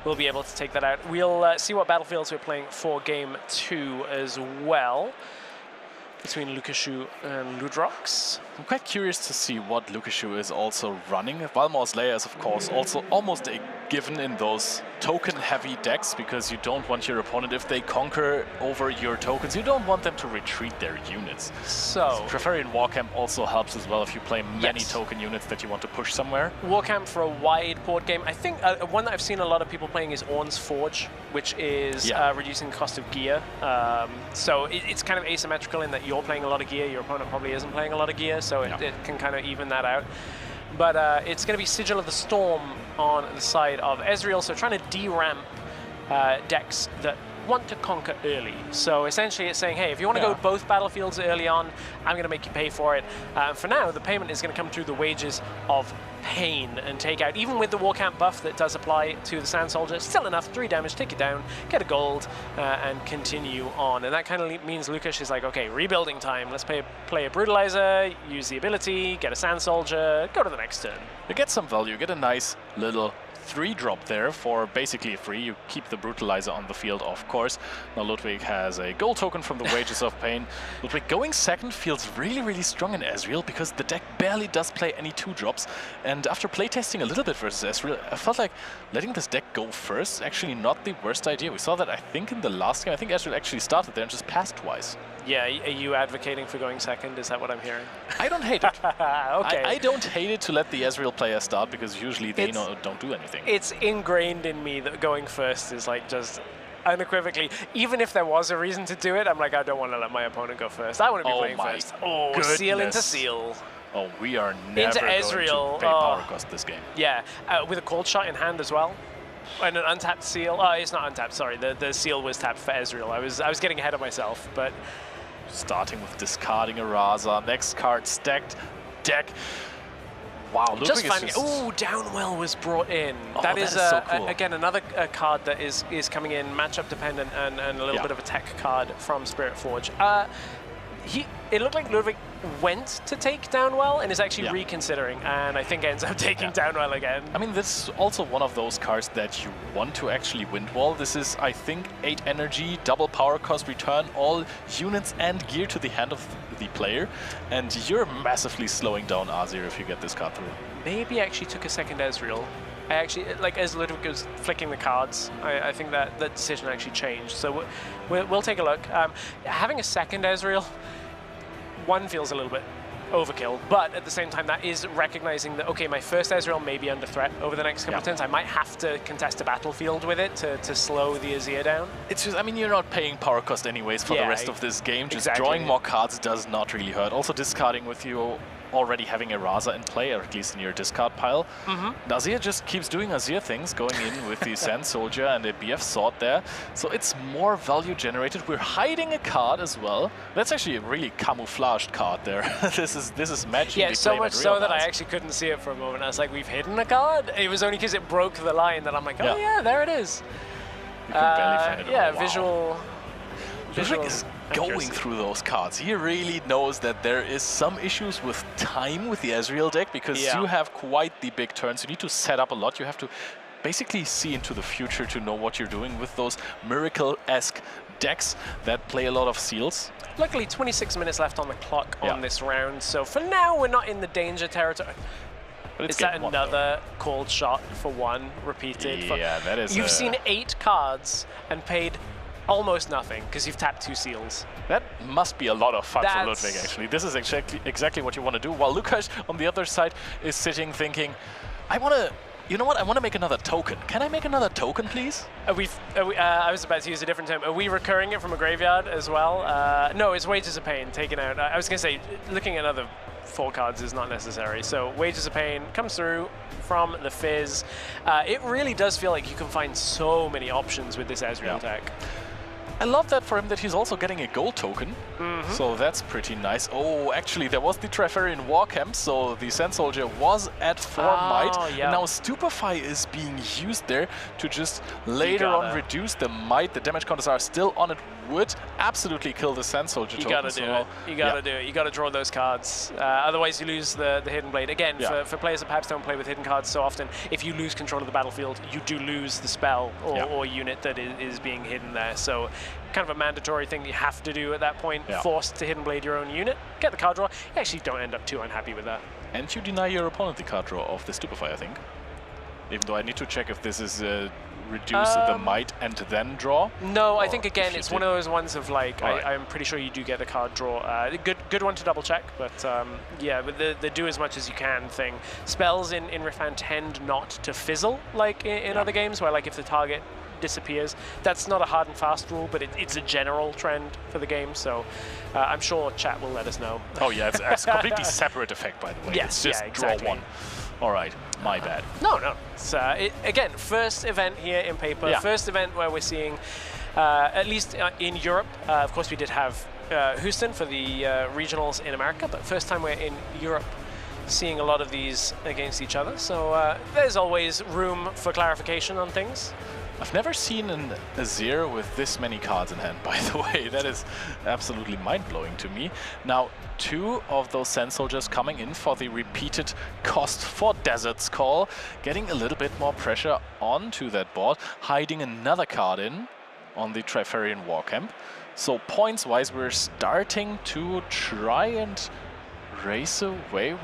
will be able to take that out. We'll see what battlefields we're playing for game 2 as well, between Lukashu and Ludrox. I'm quite curious to see what Lukashu is also running. Valmor's Lair is, of course, also almost a given in those token-heavy decks, because you don't want your opponent, if they conquer over your tokens, you don't want them to retreat their units. So Treferian Warcamp also helps as well if you play many token units that you want to push somewhere. Warcamp for a wide board game. I think one that I've seen a lot of people playing is Ornn's Forge, which is reducing the cost of gear. So it's kind of asymmetrical in that you're playing a lot of gear, your opponent probably isn't playing a lot of gear, so it can kind of even that out. But it's going to be Sigil of the Storm on the side of Ezreal, so trying to de-ramp decks that want to conquer early. So essentially it's saying, hey, if you want to go both battlefields early on, I'm going to make you pay for it. For now, the payment is going to come through the wages of pain and take out, even with the Warcamp buff that does apply to the Sand Soldier, still enough, 3 damage, take it down, get a gold, and continue on. And that kind of means Lukas is like, okay, rebuilding time, let's play a Brutalizer, use the ability, get a Sand Soldier, go to the next turn. You get some value, you get a nice little 3-drop there for basically free. You keep the Brutalizer on the field, of course. Now Ludwig has a gold token from the Wages of Pain. Ludwig going second feels really, really strong in Ezreal, because the deck barely does play any 2-drops. And after playtesting a little bit versus Ezreal, I felt like letting this deck go first is actually not the worst idea. We saw that, I think, in the last game. I think Ezreal actually started there and just passed twice. Yeah, are you advocating for going second? Is that what I'm hearing? I don't hate it. Okay. I don't hate it to let the Ezreal player start, because usually they don't do anything. It's ingrained in me that going first is like just unequivocally, even if there was a reason to do it, I'm like, I don't want to let my opponent go first. I want to be playing first. Oh, goodness. Seal into Seal. Oh, we are never going to pay power cost this game. Yeah, with a cold shot in hand as well. And an untapped Seal. Oh, it's not untapped, sorry. The Seal was tapped for Ezreal. I was getting ahead of myself, but... Starting with discarding a Raza. Next card, stacked deck. Wow, just finding. Oh, Downwell was brought in. Oh, that is so cool. Again, another card that is coming in, matchup dependent, and a little bit of a tech card from Spirit Forge. It looked like Ludwig went to take Downwell and is actually reconsidering, and I think ends up taking Downwell again. I mean, this is also one of those cards that you want to actually Windwall. This is, I think, 8 energy, double power cost, return all units and gear to the hand of the player, and you're massively slowing down Azir if you get this card through. Maybe I actually took a second Ezreal. I actually, like, as Ludwig was flicking the cards, I think that decision actually changed. So we'll take a look. Having a second Ezreal, one feels a little bit overkill, but at the same time that is recognizing that, okay, my first Ezreal may be under threat over the next couple of turns. I might have to contest a battlefield with it to slow the Azir down. It's just, I mean, you're not paying power cost anyways for the rest of this game. Just drawing more cards does not really hurt. Also discarding with you already having a Raza in play, or at least in your discard pile. Azir just keeps doing Azir things, going in with the Sand Soldier and a BF Sword there. So it's more value generated. We're hiding a card as well. That's actually a really camouflaged card there. this is matching. Yeah, so much so that I actually couldn't see it for a moment. I was like, we've hidden a card? It was only because it broke the line that I'm like, oh yeah, there it is. You can barely find it. Yeah, Wow. visual is going through those cards. He really knows that there is some issues with time with the Ezreal deck, because you have quite the big turns. You need to set up a lot. You have to basically see into the future to know what you're doing with those Miracle-esque decks that play a lot of seals. Luckily, 26 minutes left on the clock on this round, so for now we're not in the danger territory. But is that another called shot for one repeated? Yeah, that is. You've seen 8 cards and paid almost nothing because you've tapped 2 seals. That must be a lot of fun for Ludwig, actually. This is exactly what you want to do. While Lukas on the other side is sitting thinking, I want to, you know what, I want to make another token. Can I make another token, please? I was about to use a different term. Are we recurring it from a graveyard as well? No, it's Wages of Pain taken out. I was going to say, looking at other 4 cards is not necessary. So Wages of Pain comes through from the Fizz. It really does feel like you can find so many options with this Ezreal deck. I love that for him that he's also getting a gold token, so that's pretty nice. Oh, actually, there was the Treferian War Camp, so the Sand Soldier was at 4 might, and now Stupefy is being used there to just later on reduce the might. The damage counters are still on it. Would absolutely kill the Sand Soldier token. You gotta do it. You gotta do it. You gotta draw those cards. Otherwise, you lose the Hidden Blade. Again, for players that perhaps don't play with hidden cards so often, if you lose control of the battlefield, you do lose the spell or unit that is being hidden there. So, kind of a mandatory thing you have to do at that point. Forced to Hidden Blade your own unit. Get the card draw. You actually don't end up too unhappy with that. And you deny your opponent the card draw of the Stupefy, I think. Even though I need to check if this is reduce the might and then draw. No, I think again it's one of those ones of like I'm pretty sure you do get the card draw. Good one to double check, but yeah, but the do as much as you can thing. Spells in Riftbound tend not to fizzle like in other games, where like if the target disappears, that's not a hard and fast rule, but it's a general trend for the game. So I'm sure chat will let us know. Oh yeah, it's a completely separate effect, by the way. Yes, it's just draw one. All right, my bad. No. It's, again, first event here in paper. First event where we're seeing, at least in Europe, of course we did have Houston for the regionals in America, but first time we're in Europe seeing a lot of these against each other. So there's always room for clarification on things. I've never seen an Azir with this many cards in hand, by the way. That is absolutely mind-blowing to me. Now, 2 of those Sand Soldiers coming in for the repeated cost for Desert's Call, getting a little bit more pressure onto that board, hiding another card in on the Treferian War Camp. So points-wise, we're starting to try and race away.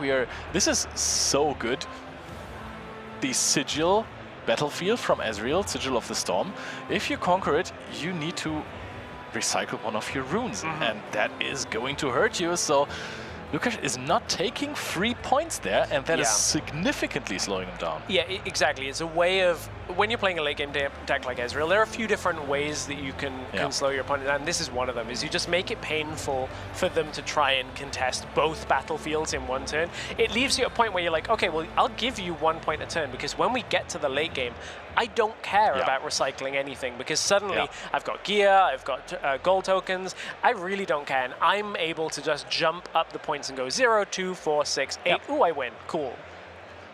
This is so good. The Sigil battlefield from Ezreal, Sigil of the Storm. If you conquer it, you need to recycle one of your runes, and that is going to hurt you. So Lukas is not taking 3 points there, and that is significantly slowing him down. Yeah, exactly. It's a way of, when you're playing a late game deck like Ezreal, there are a few different ways that you can slow your opponent down, and this is one of them, is you just make it painful for them to try and contest both battlefields in one turn. It leaves you at a point where you're like, okay, well, I'll give you 1 point a turn, because when we get to the late game, I don't care about recycling anything, because suddenly I've got gear, I've got gold tokens, I really don't care, and I'm able to just jump up the points and go 0, 2, 4, 6, 8, ooh, I win, cool.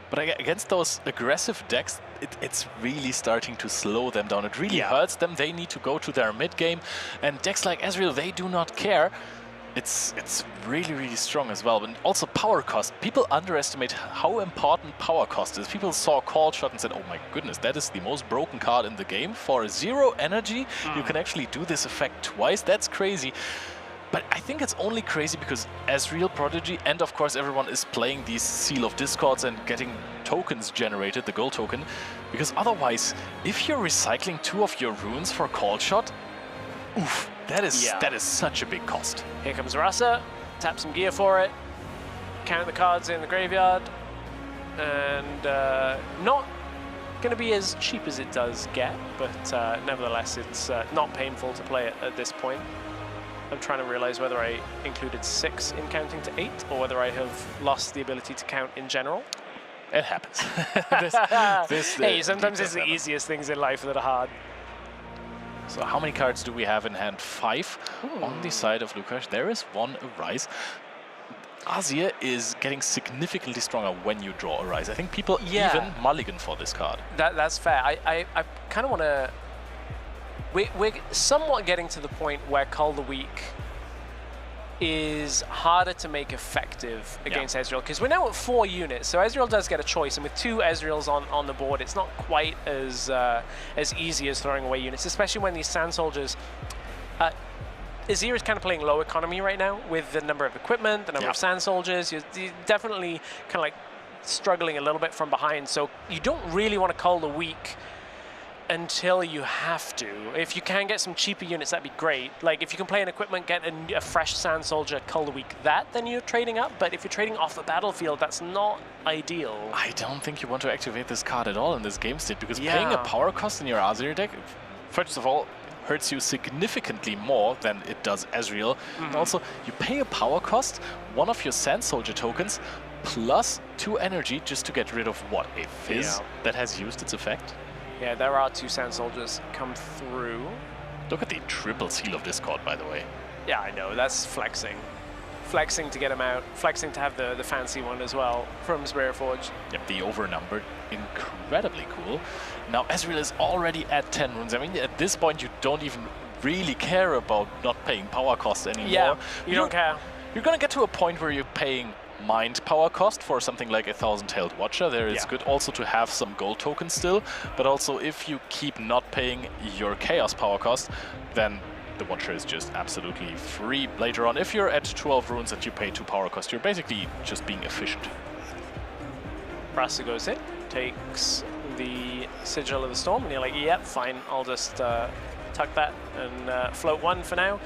But against those aggressive decks, it's really starting to slow them down. It really hurts them. They need to go to their mid game, and decks like Ezreal, they do not care. It's really, really strong as well. But also power cost. People underestimate how important power cost is. People saw Call Shot and said, oh my goodness, that is the most broken card in the game. For 0 energy, you can actually do this effect twice. That's crazy. But I think it's only crazy because Ezreal, Prodigy, and of course everyone is playing these Seal of Discords and getting tokens generated, the gold token. Because otherwise, if you're recycling 2 of your runes for Call Shot, oof, that is such a big cost. Here comes Rasa, tap some gear for it. count the cards in the graveyard, and not going to be as cheap as it does get, but nevertheless, it's not painful to play it at this point. I'm trying to realize whether I included 6 in counting to 8, or whether I have lost the ability to count in general. It happens. Hey, sometimes it's the easiest things in life that are hard. So how many cards do we have in hand? 5 on the side of Lukas. There is 1 Arise. Azir is getting significantly stronger when you draw Arise. I think people even mulligan for this card. That's fair. I kind of want to... We're somewhat getting to the point where Cull the Weak is harder to make effective against Ezreal, because we're now at 4 units, so Ezreal does get a choice, and with 2 Ezreals on the board, it's not quite as easy as throwing away units, especially when these Sand Soldiers... Azir is kind of playing low economy right now with the number of equipment, the number of Sand Soldiers. You're definitely kind of like struggling a little bit from behind, so you don't really want to Cull the Weak until you have to. If you can get some cheaper units, that'd be great. Like if you can play an equipment, get a fresh Sand Soldier, Cull the Weak then you're trading up. But if you're trading off the battlefield, that's not ideal. I don't think you want to activate this card at all in this game state, because paying a power cost in your Azir deck, first of all, hurts you significantly more than it does Ezreal. And also, you pay a power cost, 1 of your Sand Soldier tokens, plus 2 energy just to get rid of what? A Fizz that has used its effect? Yeah, there are 2 Sand Soldiers come through. Look at the triple seal of Discord, by the way. Yeah, I know, that's flexing. Flexing to get him out, flexing to have the fancy one as well from Spiritforge. Yep, the overnumbered, incredibly cool. Now Ezreal is already at 10 runes. I mean, at this point you don't even really care about not paying power cost anymore. Yeah, you don't care. You're gonna get to a point where you're paying Mind power cost for something like a 1,000-tailed Watcher. There it's good also to have some gold tokens still, but also if you keep not paying your Chaos power cost, then the Watcher is just absolutely free later on. If you're at 12 runes and you pay 2 power cost, you're basically just being efficient. Brasso goes in, takes the Sigil of the Storm, and you're like, yep, fine, I'll just tuck that and float 1 for now.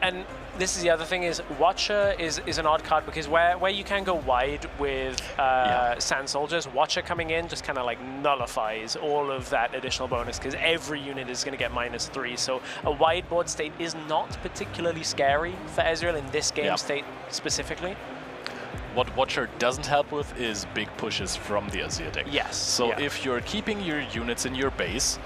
And this is the other thing, is Watcher is an odd card, because where you can go wide with Sand Soldiers, Watcher coming in just kind of like nullifies all of that additional bonus, because every unit is going to get -3. So a wide board state is not particularly scary for Ezreal in this game state specifically. What Watcher doesn't help with is big pushes from the Azir deck. Yes. So if you're keeping your units in your base,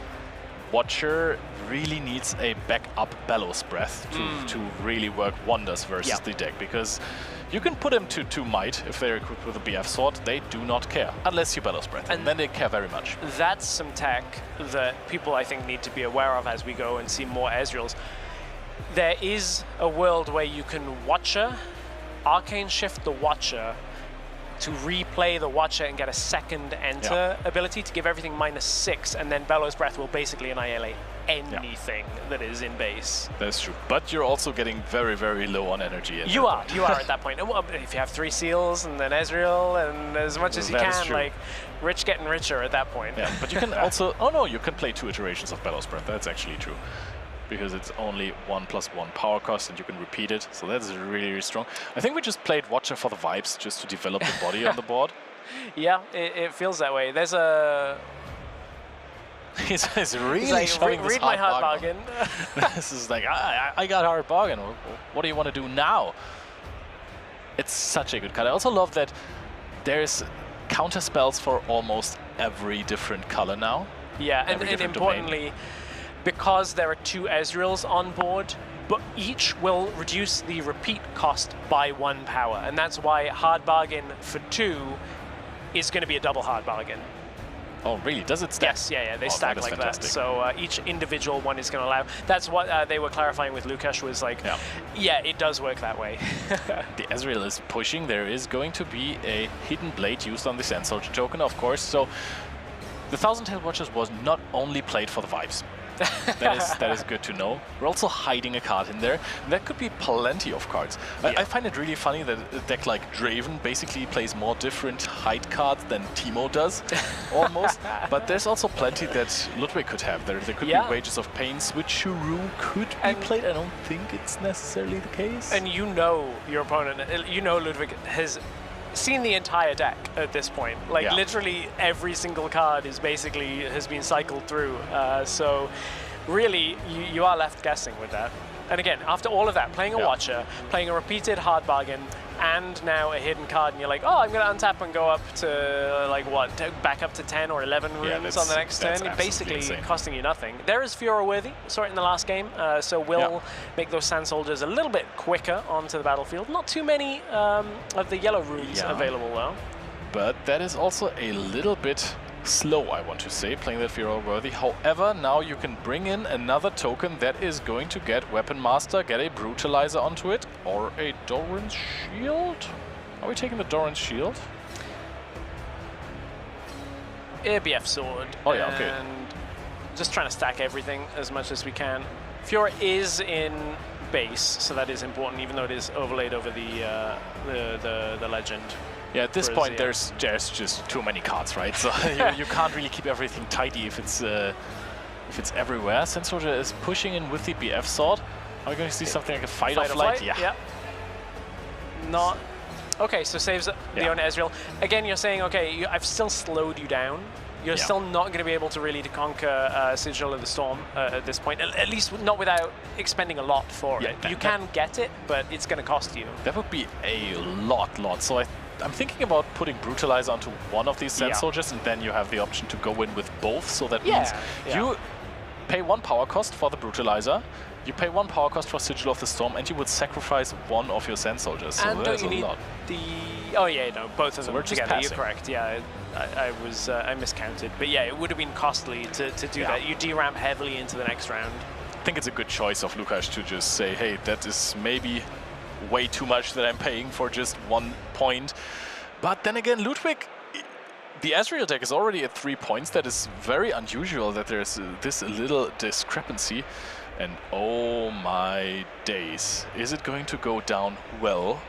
Watcher really needs a backup Bellows Breath to really work wonders versus the deck, because you can put them to 2 might if they're equipped with a BF sword. They do not care unless you Bellows Breath, and then they care very much. That's some tech that people I think need to be aware of as we go and see more Ezreals. There is a world where you can Watcher, Arcane Shift the Watcher, to replay the Watcher and get a second enter ability to give everything -6, and then Bellows Breath will basically annihilate anything that is in base. That's true, but you're also getting very, very low on energy. You are at that point. If you have 3 seals and then Ezreal and as much as you can, like, rich getting richer at that point. Yeah, but you can also, you can play 2 iterations of Bellows Breath. That's actually true, because it's only 1+1 power cost and you can repeat it, so that's really, really strong. I think we just played Watcher for the vibes, just to develop the body on the board. Yeah, it feels that way. There's a... He's really like, showing this read my hard bargain. This is like, I got hard bargain. What do you want to do now? It's such a good card. I also love that there's counter spells for almost every different color now. Yeah, and importantly, because there are 2 Ezreals on board, but each will reduce the repeat cost by 1 power, and that's why hard bargain for 2 is going to be a double hard bargain. Oh, really? Does it stack? Yes, yeah, they stack like that. So each individual one is going to allow. That's what they were clarifying with Lukas, was like, yeah, it does work that way. The Ezreal is pushing. There is going to be a Hidden Blade used on the Sand Soldier token, of course. So the 1,000-tailed Watchers was not only played for the vibes. That is good to know. We're also hiding a card in there. And that could be plenty of cards. I find it really funny that a deck like Draven basically plays more different hide cards than Teemo does, almost. But there's also plenty that Ludwig could have. There could be Wages of Pain, Switcheroo could be played. I don't think it's necessarily the case. And you know your opponent, you know Ludwig has seen the entire deck at this point. Like Yeah. literally every single card is basically has been cycled through. So really, you are left guessing with that. And again, after all of that, playing a Watcher, playing a repeated hard bargain, and now a hidden card, and you're like, oh, I'm going to untap and go up to, like, what, back up to 10 or 11 rooms on the next turn, basically insane. costing you nothing. There is Fiora worthy, saw it in the last game, so will make those Sand Soldiers a little bit quicker onto the battlefield. Not too many of the yellow rooms available, though. But that is also a little bit slow, I want to say, playing that Fiora worthy. However, now you can bring in another token that is going to get Weapon Master, get a Brutalizer onto it, or a Doran's Shield. Are we taking the Doran's Shield? ABF Sword. Oh yeah, okay. And just trying to stack everything as much as we can. Fiora is in base, so that is important, even though it is overlaid over the legend. Yeah, at this point, there's just too many cards, right? So you can't really keep everything tidy if it's everywhere. Sand Soldier is pushing in with the BF Sword. Are we going to see something like a Fight or Flight? Yeah. Not... Okay, so saves the own Ezreal. Again, you're saying, okay, I've still slowed you down. You're still not going to be able to really conquer Sigil of the Storm at this point, at least not without expending a lot for it. You can get it, but it's going to cost you. That would be a lot. So I'm thinking about putting Brutalizer onto one of these Sand Soldiers, and then you have the option to go in with both. So that means you pay 1 power cost for the Brutalizer, you pay 1 power cost for Sigil of the Storm, and you would sacrifice 1 of your Sand Soldiers. So and that's don't you a need lot. Oh yeah, no, both of them we're just together. passing. You're correct. Yeah, I miscounted, but yeah, it would have been costly to do that. You deramp heavily into the next round. I think it's a good choice of Lukáš to just say, hey, that is maybe way too much that I'm paying for just 1 point. But then again, Ludwig, the Ezreal deck is already at 3 points. That is very unusual that there's this little discrepancy. And oh my days, is it going to go down well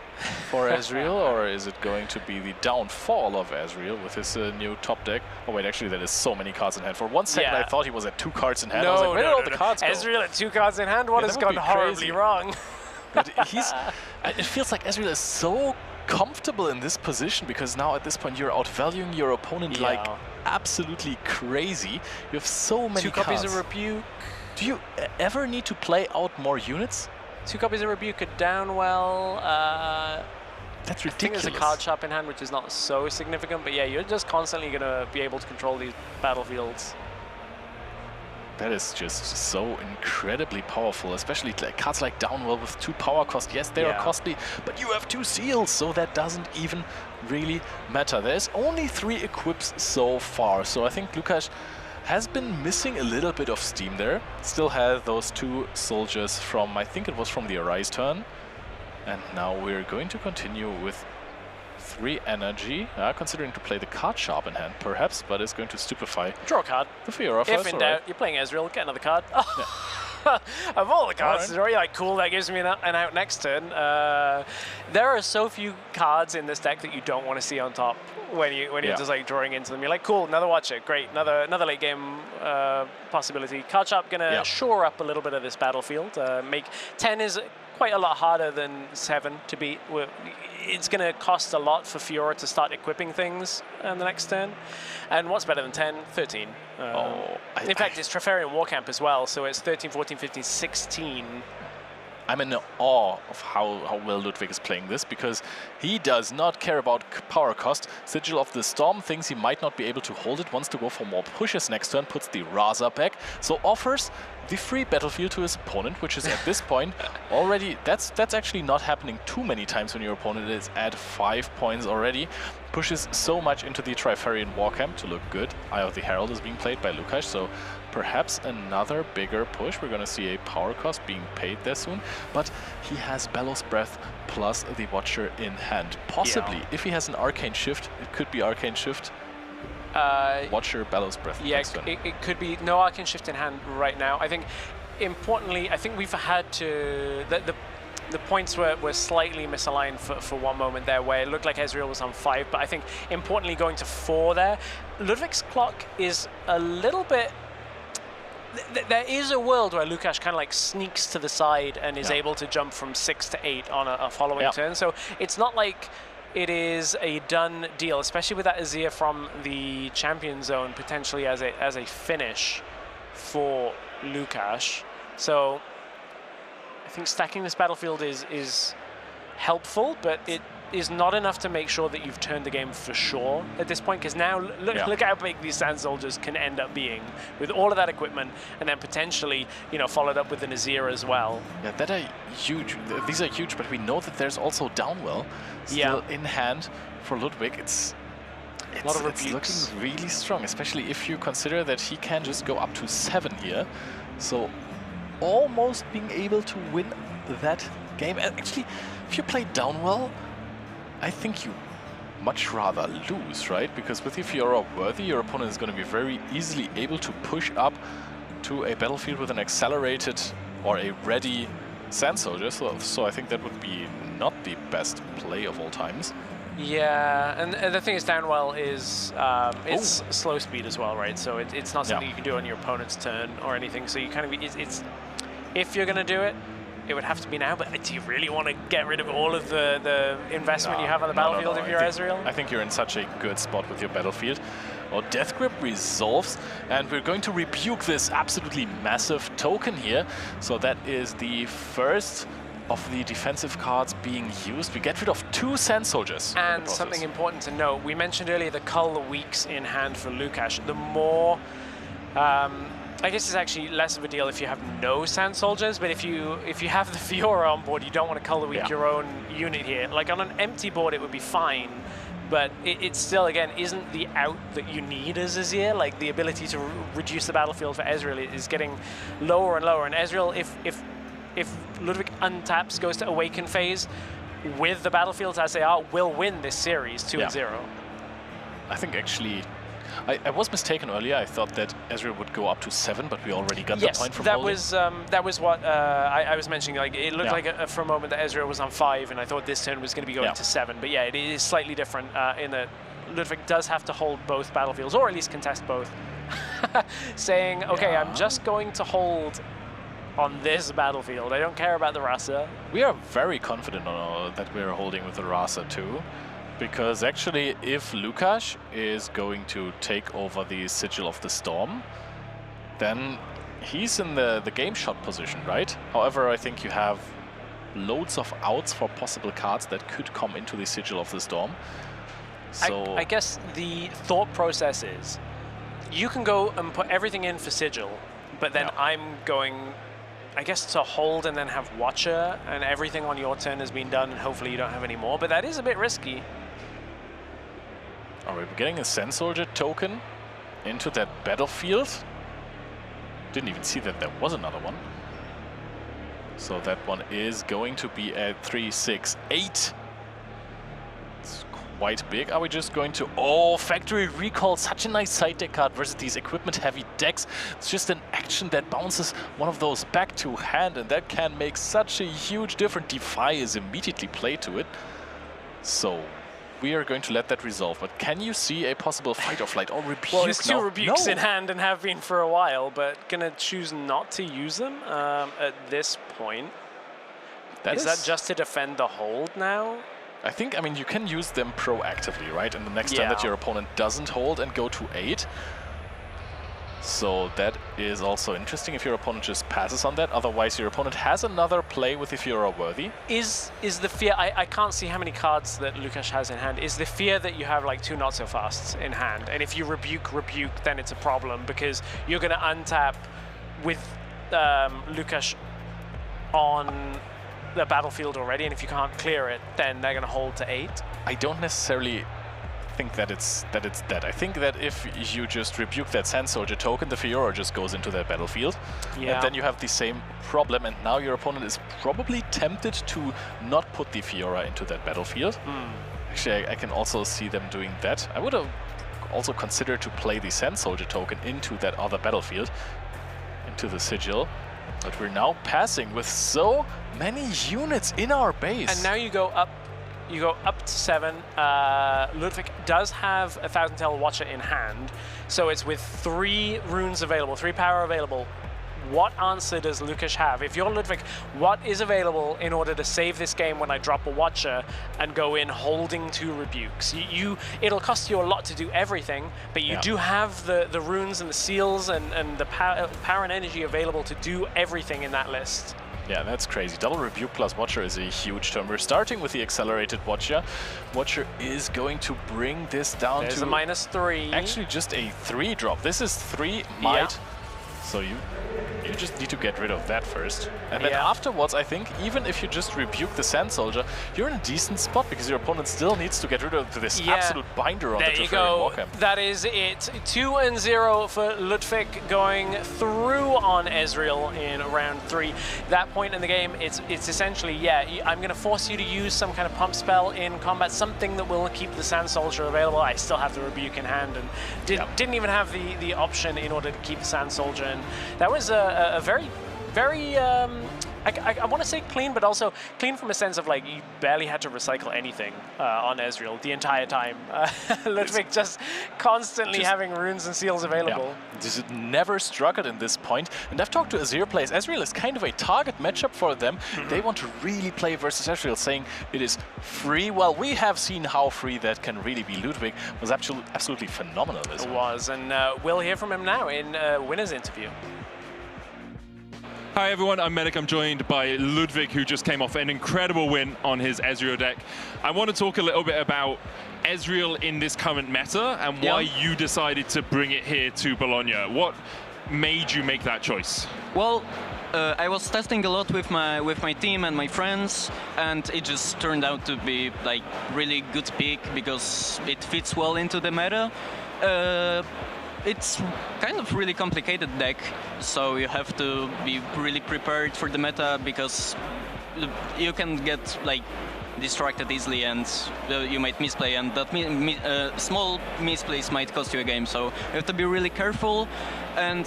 for Ezreal, or is it going to be the downfall of Ezreal with his new top deck? Oh wait, actually that is so many cards in hand. For 1 second I thought he was at 2 cards in hand. I was like, where did all the cards go? Ezreal at 2 cards in hand? What has gone horribly wrong? But it feels like Ezreal is so comfortable in this position, because now at this point you're outvaluing your opponent like absolutely crazy. You have so many 2 cards. copies of Rebuke. Do you ever need to play out more units? 2 copies of Rebuke are down well. That's ridiculous. I think there's a card shop in hand, which is not so significant, but yeah, you're just constantly going to be able to control these battlefields. That is just so incredibly powerful, especially like cards like Downwell with 2 power cost. Yes, they are costly, but you have 2 seals, so that doesn't even really matter. There's only 3 equips so far, so I think Lukáš has been missing a little bit of steam there. Still has those 2 soldiers from, I think it was from the Arise turn. And now we're going to continue with 3 energy, considering to play the card sharp in hand, perhaps, but it's going to stupefy. Draw a card. The Fiora first. If in doubt, you're playing Ezreal, get another card. Of all the cards, it's already like cool. That gives me an out next turn. There are so few cards in this deck that you don't want to see on top when you're just like drawing into them. You're like, cool, another Watcher, great, another late game possibility. Card sharp gonna shore up a little bit of this battlefield. Make 10 is quite a lot harder than 7 to beat. It's going to cost a lot for Fiora to start equipping things in the next turn. And what's better than 10? 13. In fact, it's Treferian Warcamp as well, so it's 13, 14, 15, 16. I'm in awe of how well Ludwig is playing this, because he does not care about power cost. Sigil of the Storm thinks he might not be able to hold it, wants to go for more pushes next turn, puts the Raza back, so offers the free battlefield to his opponent, which is at this point already, that's actually not happening too many times when your opponent is at 5 points already. Pushes so much into the Trifarian Warcamp to look good. Eye of the Herald is being played by Lukáš, so perhaps another bigger push. We're going to see a power cost being paid there soon, but he has Bellows Breath plus the Watcher in hand. Possibly, if he has an Arcane Shift, it could be Arcane Shift. Watcher, Bellows Breath. Yeah, it could be no Arcane Shift in hand right now. I think, importantly, I think we've had to... The points were slightly misaligned for one moment there, where it looked like Ezreal was on 5, but I think, importantly, going to 4 there, Ludwig's clock is a little bit... There is a world where Lukáš kind of like sneaks to the side and is able to jump from 6 to 8 on a following turn. So it's not like it is a done deal, especially with that Azir from the champion zone potentially as a finish for Lukash. So I think stacking this battlefield is helpful, but it is not enough to make sure that you've turned the game for sure at this point, because now look how big these Sand Soldiers can end up being with all of that equipment, and then potentially, you know, followed up with an Azir as well. Yeah, that are huge. These are huge, but we know that there's also Downwell still in hand for Ludwig. It's a lot of rebukes. Looking really strong, especially if you consider that he can just go up to 7 here. So almost being able to win that game. And actually, if you play Downwell, I think you much rather lose, right? Because with if you're worthy, your opponent is going to be very easily able to push up to a battlefield with an accelerated or a ready Sand Soldier. So I think that would be not the best play of all times. Yeah, and the thing is, Downwell is it's slow speed as well, right? So it's not something you can do on your opponent's turn or anything. So you kind of it's if you're going to do it, it would have to be now, but do you really want to get rid of all of the investment you have on the battlefield if you're Ezreal? I think you're in such a good spot with your battlefield. Well, Death Grip resolves, and we're going to rebuke this absolutely massive token here. So that is the first of the defensive cards being used. We get rid of 2 Sand Soldiers. And something important to note, we mentioned earlier the Cull Weeks in hand for Lukash. The more... I guess it's actually less of a deal if you have no Sand Soldiers, but if you have the Fiora on board, you don't want to Color Weak your own unit here. Like on an empty board, it would be fine, but it still, again, isn't the out that you need as Azir. Like the ability to reduce the battlefield for Ezreal is getting lower and lower. And Ezreal, if Ludwig untaps, goes to Awaken phase, with the battlefields as they are, will win this series 2-0. I think actually... I was mistaken earlier. I thought that Ezreal would go up to 7, but we already got the point from holding. That was what I was mentioning. Like it looked like for a moment that Ezreal was on 5, and I thought this turn was going to be going to 7. But yeah, it is slightly different in that Ludwig does have to hold both battlefields, or at least contest both. Saying, okay, I'm just going to hold on this battlefield. I don't care about the Rasa. We are very confident that we're holding with the Rasa too. Because actually, if Lukash is going to take over the Sigil of the Storm, then he's in the game shot position, right? However, I think you have loads of outs for possible cards that could come into the Sigil of the Storm. So I guess the thought process is, you can go and put everything in for Sigil, but then I'm going, I guess, to hold and then have Watcher, and everything on your turn has been done, and hopefully you don't have any more. But that is a bit risky. Are we getting a Sand Soldier token into that battlefield? Didn't even see that there was another one. So that one is going to be at 3-6-8. It's quite big. Are we just going to... Oh, Factory Recall, such a nice side deck card versus these equipment-heavy decks. It's just an action that bounces one of those back to hand, and that can make such a huge difference. Defy is immediately played to it. So... we are going to let that resolve, but can you see a possible fight or flight or rebuke? Well, there's 2 rebukes in hand and have been for a while, but gonna choose not to use them at this point. Is that just to defend the hold now? I think, I mean, you can use them proactively, right? And the next time that your opponent doesn't hold and go to 8. So that is also interesting if your opponent just passes on that. Otherwise, your opponent has another play with if you're worthy. Is the fear... I can't see how many cards that Lukash has in hand. Is the fear that you have like 2 not-so-fasts in hand, and if you rebuke, then it's a problem, because you're going to untap with Lukash on the battlefield already, and if you can't clear it, then they're going to hold to 8? I don't necessarily... think that it's dead. I think that if you just rebuke that Sand Soldier token, the Fiora just goes into the battlefield. And then you have the same problem, and now your opponent is probably tempted to not put the Fiora into that battlefield. Actually, I can also see them doing that. I would have also considered to play the Sand Soldier token into that other battlefield, into the Sigil. But we're now passing with so many units in our base. And now you go up. You go up to 7. Ludwig does have a 1000 Tel Watcher in hand, so it's with 3 runes available, 3 power available, what answer does Lukas have? If you're Ludwig, what is available in order to save this game when I drop a Watcher and go in holding 2 Rebukes? It'll cost you a lot to do everything, but you do have the runes and the seals and the power and energy available to do everything in that list. Yeah, that's crazy. Double Rebuke plus Watcher is a huge turn. We're starting with the accelerated Watcher. Watcher is going to bring this down There's to a -3. actually just a 3 drop. This is 3 might. So you just need to get rid of that first. And then afterwards, I think, even if you just rebuke the Sand Soldier, you're in a decent spot because your opponent still needs to get rid of this absolute binder on the Teferi Warcamp. That is it. 2-0 for Ludwig going through on Ezreal in round 3. That point in the game, it's essentially, I'm going to force you to use some kind of pump spell in combat, something that will keep the Sand Soldier available. I still have the Rebuke in hand and didn't even have the option in order to keep the Sand Soldier. And that was a very, very, I want to say clean, but also clean from a sense of like you barely had to recycle anything on Ezreal the entire time. Ludwig just constantly having runes and seals available. This never struggled in this point. And I've talked to Azir players. Ezreal is kind of a target matchup for them. They want to really play versus Ezreal, saying it is free. Well, we have seen how free that can really be. Ludwig was absolutely phenomenal. It was, and we'll hear from him now in winner's interview. Hi everyone, I'm Medic. I'm joined by Ludwig, who just came off an incredible win on his Ezreal deck. I want to talk a little bit about Ezreal in this current meta and why you decided to bring it here to Bologna. What made you make that choice? Well, I was testing a lot with my team and my friends, and it just turned out to be like really good pick because it fits well into the meta. It's kind of really complicated deck, so you have to be really prepared for the meta because you can get like distracted easily and you might misplay, and that small misplays might cost you a game. So you have to be really careful, and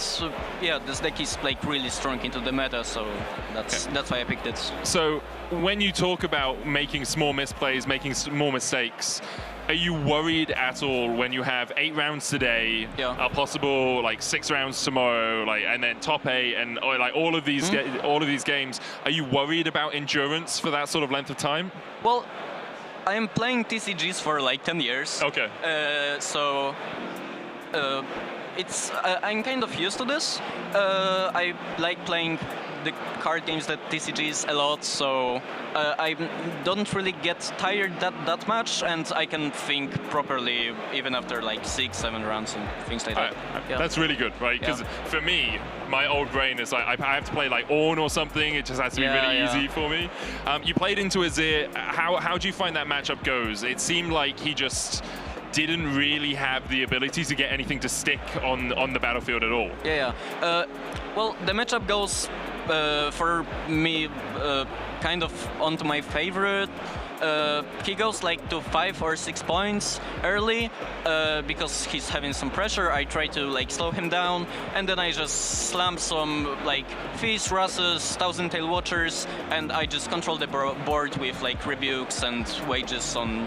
this deck is like really strong into the meta, so that's why I picked it. So when you talk about making small misplays, making small mistakes, are you worried at all when you have 8 rounds today, a possible like 6 rounds tomorrow, like, and then top 8, and like all of these games? Are you worried about endurance for that sort of length of time? Well, I am playing TCGs for like 10 years. Okay. It's I'm kind of used to this. I like playing the card games that TCGs a lot, so I don't really get tired that much, and I can think properly even after like 6-7 rounds and things like that. That's really good, right? Because for me, my old brain is like I have to play like Ornn or something. It just has to be really easy for me. You played into Azir. How do you find that matchup goes? It seemed like he just didn't really have the ability to get anything to stick on the battlefield at all. Well, the matchup goes for me kind of onto my favorite. He goes like to 5 or 6 points early because he's having some pressure. I try to like slow him down, and then I just slam some like Feast, Russes, Thousand Tail Watchers, and I just control the board with like Rebukes and Wages on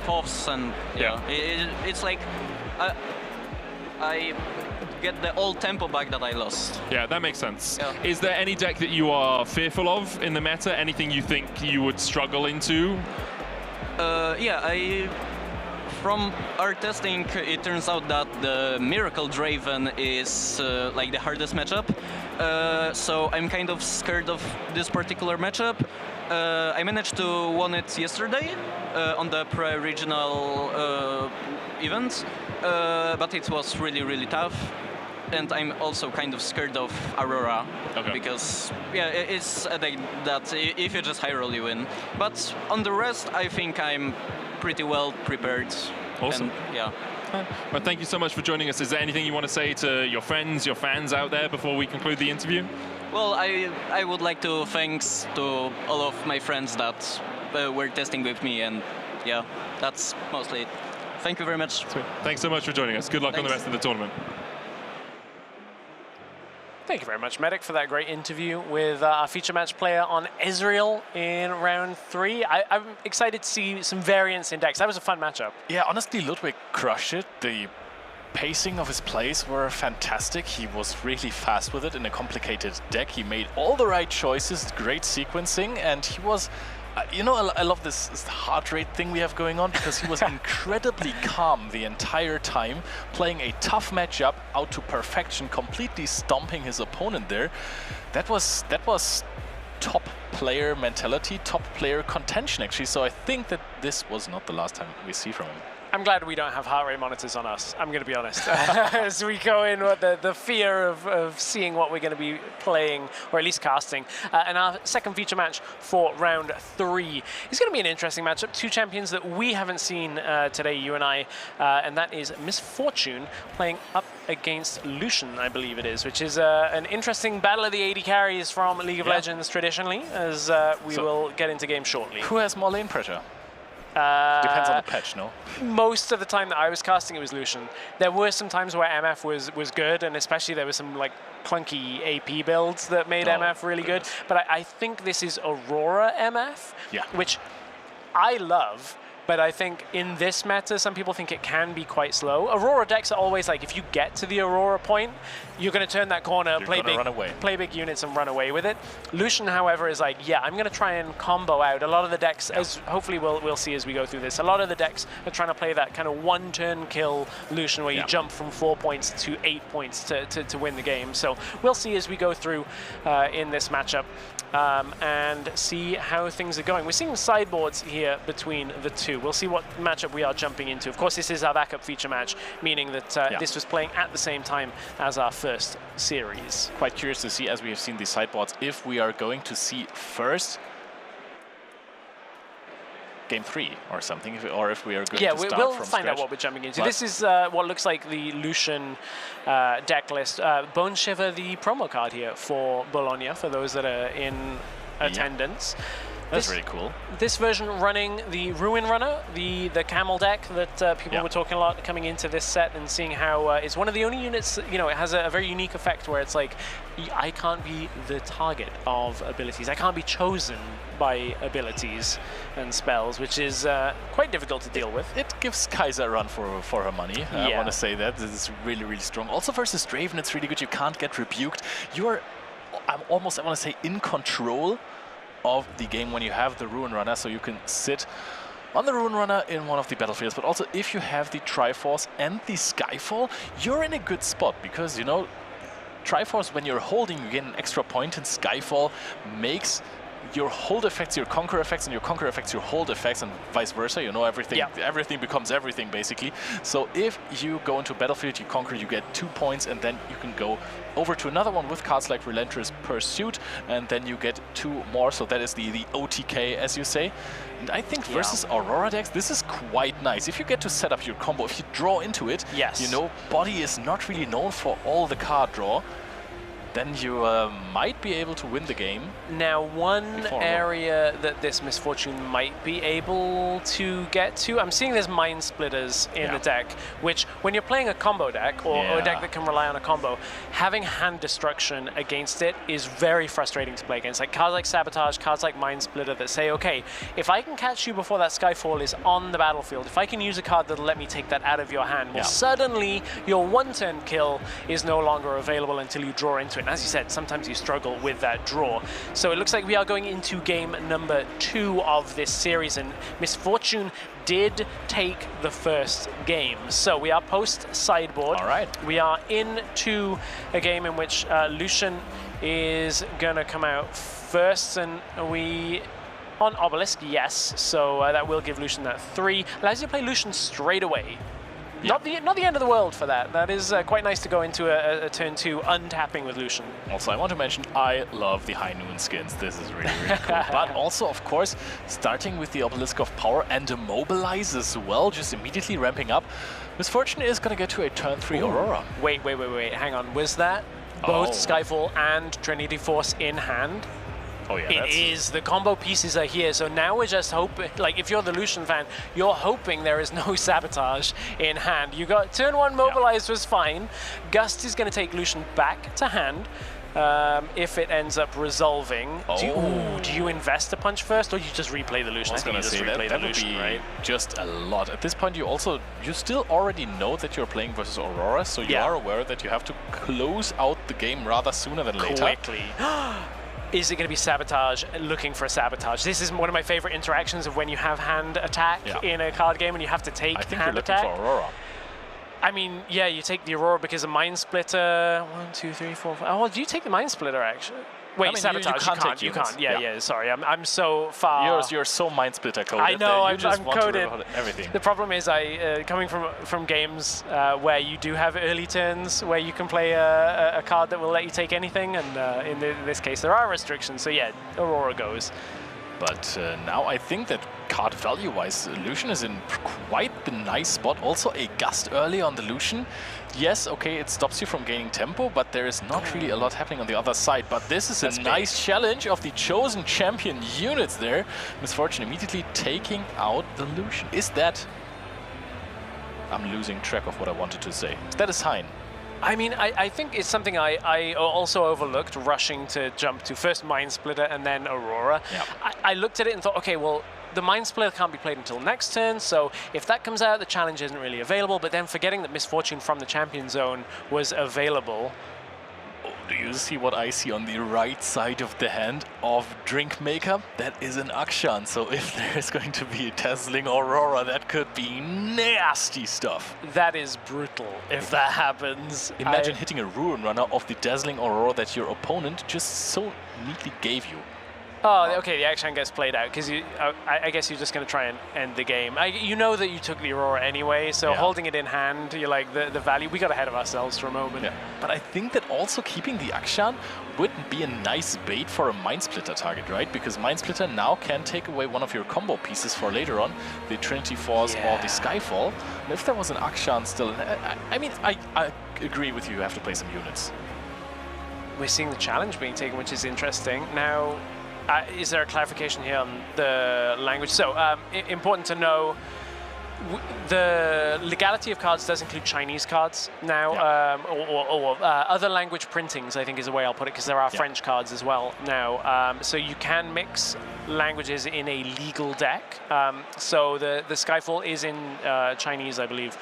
Foffs, and it's like I get the old tempo back that I lost. Yeah, that makes sense. Is there any deck that you are fearful of in the meta? Anything you think you would struggle into? From our testing, it turns out that the Miracle Draven is like the hardest matchup. So I'm kind of scared of this particular matchup. I managed to win it yesterday on the pre-regional event, but it was really, really tough. And I'm also kind of scared of Aurora, because it's a deck that if you just high roll, you win. But on the rest, I think I'm pretty well prepared. Awesome. And, well, thank you so much for joining us. Is there anything you want to say to your friends, your fans out there before we conclude the interview? Well, I would like to thanks to all of my friends that were testing with me, and that's mostly it. Thank you very much. Sweet. Thanks so much for joining us. Good luck on the rest of the tournament. Thank you very much, Medic, for that great interview with our feature match player on Ezreal in round 3. I'm excited to see some variance in decks. That was a fun matchup. Yeah, honestly, Ludwig crushed it. The pacing of his plays were fantastic. He was really fast with it in a complicated deck. He made all the right choices, great sequencing, and he was, you know, I love this heart rate thing we have going on, because he was incredibly calm the entire time, playing a tough matchup out to perfection, completely stomping his opponent there. That was top player mentality, top player contention actually. So I think that this was not the last time we see from him. I'm glad we don't have heart rate monitors on us, I'm going to be honest. As we go in with the fear of seeing what we're going to be playing, or at least casting. And our second feature match for round 3 is going to be an interesting matchup. Two champions that we haven't seen today, you and I, and that is Misfortune playing up against Lucian, I believe it is, which is an interesting battle of the AD carries from League of Legends traditionally, as we will get into game shortly. Who has more lane pressure? Depends on the patch, no? Most of the time that I was casting, it was Lucian. There were some times where MF was good, and especially there were some like clunky AP builds that made MF really good. But I think this is Aurora MF, which I love. But I think in this meta, some people think it can be quite slow. Aurora decks are always like, if you get to the Aurora point, you're going to turn that corner, play big units and run away with it. Lucian, however, is like, yeah, I'm going to try and combo out. A lot of the decks, as hopefully we'll see as we go through this, a lot of the decks are trying to play that kind of one-turn kill Lucian, where you jump from 4 points to 8 points to win the game. So we'll see as we go through in this matchup. And see how things are going. We're seeing sideboards here between the two. We'll see what matchup we are jumping into. Of course, this is our backup feature match, meaning that this was playing at the same time as our first series. Quite curious to see, as we have seen these sideboards, if we are going to see first game 3 or something, or if we are going to start we'll from find scratch. out what we're jumping into. This is what looks like the Lucian deck list. Bone Shiver, the promo card here for Bologna, for those that are in attendance. That's really cool. This version running the Ruin Runner, the camel deck that people were talking a lot coming into this set, and seeing how it's one of the only units, you know, it has a very unique effect where it's like, I can't be the target of abilities. I can't be chosen by abilities and spells, which is quite difficult to deal with. It gives Kaiser a run for her money. I want to say that. This is really, really strong. Also versus Draven, it's really good. You can't get rebuked. You're almost, I want to say, in control of the game when you have the Ruin Runner, so you can sit on the Ruin Runner in one of the battlefields. But also, if you have the Triforce and the Skyfall, you're in a good spot, because, you know, Triforce, when you're holding, you get an extra point, and Skyfall makes your hold effects your conquer effects, and your conquer effects your hold effects, and vice versa. You know, everything everything becomes everything, basically. So if you go into a battlefield, you conquer, you get 2 points, and then you can go over to another one with cards like Relentless Pursuit, and then you get 2 more. So that is the OTK, as you say. And I think versus Aurora decks, this is quite nice. If you get to set up your combo, if you draw into it, you know, Body is not really known for all the card draw, then you might be able to win the game. Now, one area that this Misfortune might be able to get to, I'm seeing there's Mind Splitters in the deck, which when you're playing a combo deck, or a deck that can rely on a combo, having hand destruction against it is very frustrating to play against. Like cards like Sabotage, cards like Mind Splitter that say, okay, if I can catch you before that Skyfall is on the battlefield, if I can use a card that'll let me take that out of your hand, well, suddenly your one-turn kill is no longer available until you draw into it. And as you said, sometimes you struggle with that draw. So it looks like we are going into game number 2 of this series, and Misfortune did take the first game. So we are post sideboard. All right. We are into a game in which Lucian is gonna come out first, and we on Obelisk, yes. So that will give Lucian that 3. Allows you to play Lucian straight away. Not the end of the world for that. That is quite nice to go into a turn 2 untapping with Lucian. Also, I want to mention, I love the High Noon skins. This is really, really cool. But also, of course, starting with the Obelisk of Power and Immobilize as well, just immediately ramping up. Misfortune is going to get to a turn 3 Aurora. Wait, hang on. Was that both Skyfall and Trinity Force in hand? Oh yeah, it is. The combo pieces are here, so now we're just hoping, like if you're the Lucian fan, you're hoping there is no Sabotage in hand. You got turn 1 Mobilized was fine. Gust is going to take Lucian back to hand. if it ends up resolving. Do you invest a punch first, or you just replay the Lucian? I was going to say that would be right? just a lot. At this point, you still already know that you're playing versus Aurora, so you are aware that you have to close out the game rather sooner than later. Quickly. Is it going to be Sabotage, looking for a Sabotage? This is one of my favorite interactions of when you have hand attack in a card game and you have to take hand attack. I think you're looking for Aurora. I mean, yeah, you take the Aurora because of Mind Splitter. 1, 2, 3, 4, 5. Oh, do you take the Mind Splitter, actually? Wait, Sabotage, you can't. Yeah, sorry. I'm so far. You're so Mind Splitter coded. I know, I'm coded. Everything. The problem is, coming from games where you do have early turns, where you can play a card that will let you take anything, and in this case, there are restrictions. So yeah, Aurora goes. But now I think that card value-wise, Lucian is in quite the nice spot. Also a Gust early on the Lucian. Yes, okay, it stops you from gaining tempo, but there is not really a lot happening on the other side. But this is a nice challenge of the chosen champion units there. Misfortune immediately taking out the Lucian. Is that... I'm losing track of what I wanted to say. Is that a sign? I mean, I think it's something I also overlooked, rushing to jump to first Mind Splitter and then Aurora. Yeah. I looked at it and thought, okay, well, the Mind Splitter can't be played until next turn, so if that comes out, the challenge isn't really available, but then forgetting that Misfortune from the champion zone was available. Do you see what I see on the right side of the hand of Drinkmaker? That is an Akshan, so if there's going to be a Dazzling Aurora, that could be nasty stuff. That is brutal if that happens. Imagine hitting a Ruin Runner of the Dazzling Aurora that your opponent just so neatly gave you. Oh, okay, the action gets played out, because I guess you're just going to try and end the game. You know that you took the Aurora anyway, so holding it in hand, you're like, the value, we got ahead of ourselves for a moment. Yeah. But I think that also keeping the Akshan would be a nice bait for a Mind Splitter target, right? Because Mind Splitter now can take away one of your combo pieces for later on, the Trinity Force or the Skyfall. And if there was an Akshan still, I mean, I agree with you, you have to play some units. We're seeing the challenge being taken, which is interesting. Now, is there a clarification here on the language? So, important to know, the legality of cards does include Chinese cards now, or other language printings, I think is the way I'll put it, because there are French cards as well now. So you can mix languages in a legal deck. So the Skyfall is in Chinese, I believe,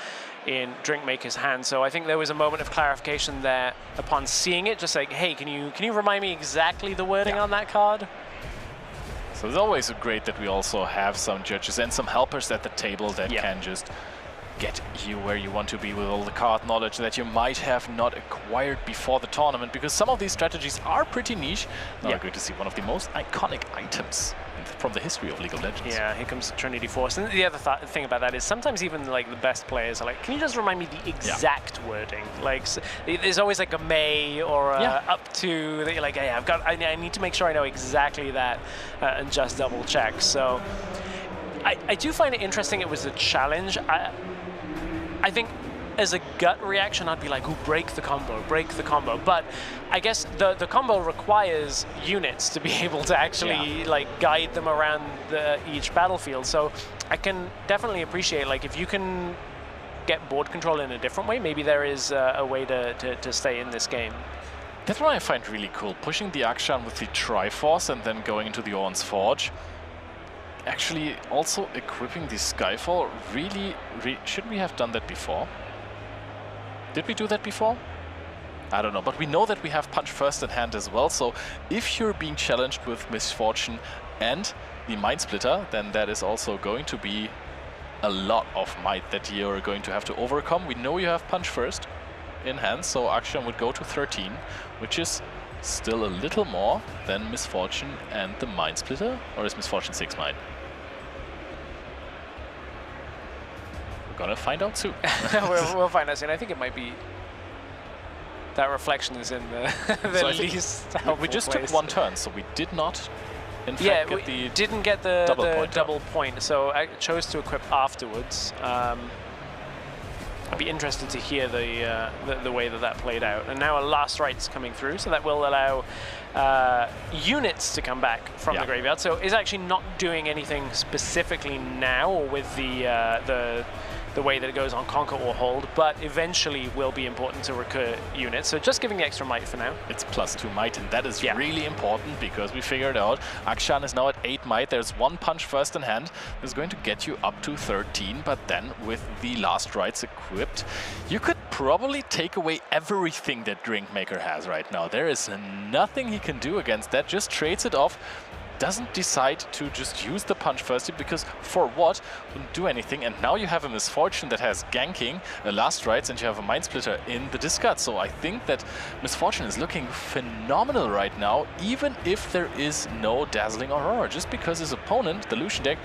in Drinkmaker's hand. So I think there was a moment of clarification there upon seeing it, just like, hey, can you remind me exactly the wording on that card? So it's always great that we also have some judges and some helpers at the table that can just get you where you want to be with all the card knowledge that you might have not acquired before the tournament, because some of these strategies are pretty niche. Now we're going to see one of the most iconic items from the history of League of Legends. Yeah, here comes Trinity Force. And the other thing about that is sometimes even like the best players are like, can you just remind me the exact wording? Like, there's always like a may or a up to that you're like, hey, I need to make sure I know exactly that and just double check. So I do find it interesting. It was a challenge. I think as a gut reaction, I'd be like, "Ooh, break the combo." But I guess the combo requires units to be able to actually like guide them around each battlefield. So I can definitely appreciate, like, if you can get board control in a different way, maybe there is a way to stay in this game. That's what I find really cool, pushing the Akshan with the Triforce and then going into the Orn's Forge. Actually, also equipping the Skyfall, really, should we have done that before? Did we do that before? I don't know, but we know that we have Punch First in hand as well, so if you're being challenged with Misfortune and the Mind Splitter, then that is also going to be a lot of might that you're going to have to overcome. We know you have Punch First in hand, so Akshan would go to 13, which is still a little more than Misfortune and the Mind Splitter, or is Misfortune 6 mine? We're gonna find out soon. we'll find out soon. I think it might be that reflection is in the so least we just place. took one turn, so we did not, in fact, get the didn't get the double point, so I chose to equip afterwards. I'd be interested to hear the way that played out. And now a Last Right's coming through, so that will allow units to come back from the graveyard. So it's actually not doing anything specifically now with the the way that it goes on Conquer or Hold, but eventually will be important to recur units. So just giving the extra might for now. It's +2 might, and that is really important because we figured out Akshan is now at 8 might. There's 1 punch first in hand. That's going to get you up to 13, but then with the last rites equipped, you could probably take away everything that Drinkmaker has right now. There is nothing he can do against that, just trades it off. Doesn't decide to just use the punch first because for what? Wouldn't do anything, and now you have a Misfortune that has ganking, last rites, and you have a Mind Splitter in the discard. So I think that Misfortune is looking phenomenal right now, even if there is no Dazzling Aurora, just because his opponent, the Lucian deck,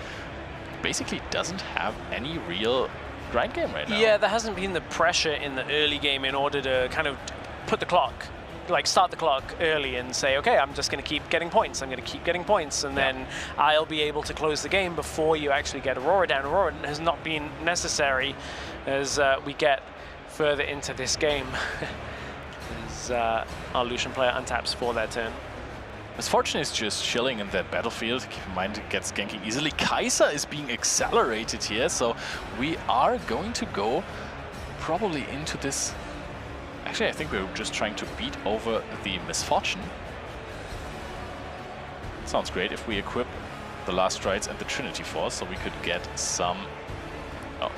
basically doesn't have any real grind game right now. Yeah, there hasn't been the pressure in the early game in order to kind of put the clock, like start the clock early and say, okay, I'm just going to keep getting points. I'm going to keep getting points, and then I'll be able to close the game before you actually get Aurora down. Aurora has not been necessary as we get further into this game. As our Lucian player untaps for their turn. Misfortune is just chilling in that battlefield. Keep in mind, it gets ganking easily. Kai'Sa is being accelerated here, so we are going to go probably into this. Actually, I think we're just trying to beat over the Misfortune. Sounds great if we equip the Last Rites and the Trinity Force, so we could get some... Oh.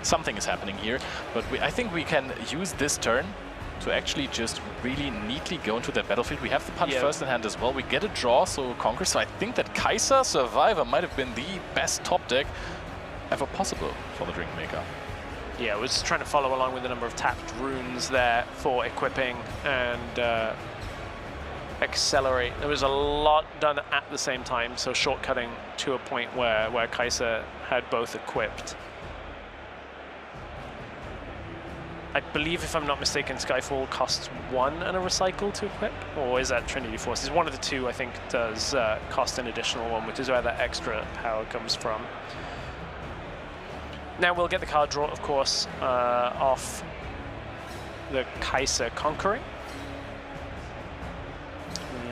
Something is happening here, but I think we can use this turn to actually just really neatly go into that battlefield. We have the punch first in hand as well. We get a draw, so conquer. So I think that Kai'Sa Survivor might have been the best top deck ever possible for the Drinkmaker. Yeah, we're just trying to follow along with the number of tapped runes there for equipping and accelerate. There was a lot done at the same time, so shortcutting to a point where Kai'Sa had both equipped. I believe, if I'm not mistaken, Skyfall costs 1 and a recycle to equip, or is that Trinity Force? It's one of the two, I think, does cost an additional 1, which is where that extra power comes from. Now we'll get the card draw, of course, off the Kai'Sa Conquering.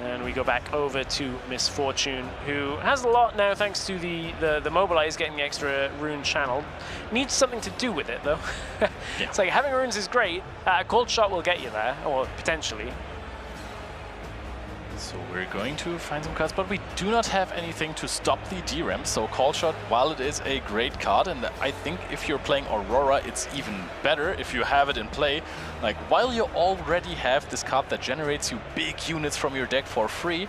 And we go back over to Misfortune, who has a lot now thanks to the Mobilize getting the extra rune channel. Needs something to do with it, though. It's like having runes is great. A Cold Shot will get you there, or potentially. So we're going to find some cards, but we do not have anything to stop the DRAM. So Call Shot, while it is a great card, and I think if you're playing Aurora, it's even better if you have it in play. Like, while you already have this card that generates you big units from your deck for free,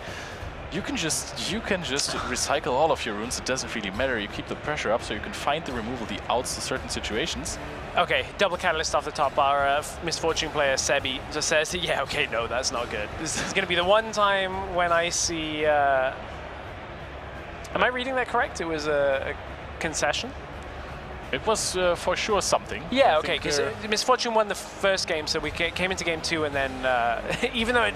you can just recycle all of your runes. It doesn't really matter. You keep the pressure up, so you can find the removal, the outs to certain situations. Okay, double catalyst off the top. Our Misfortune player Sebi just says, yeah, okay, no, that's not good. This is going to be the one time when I see... Am I reading that correct? It was a concession? It was for sure something. Yeah, okay, because Misfortune won the first game, so we came into game 2, and then even though it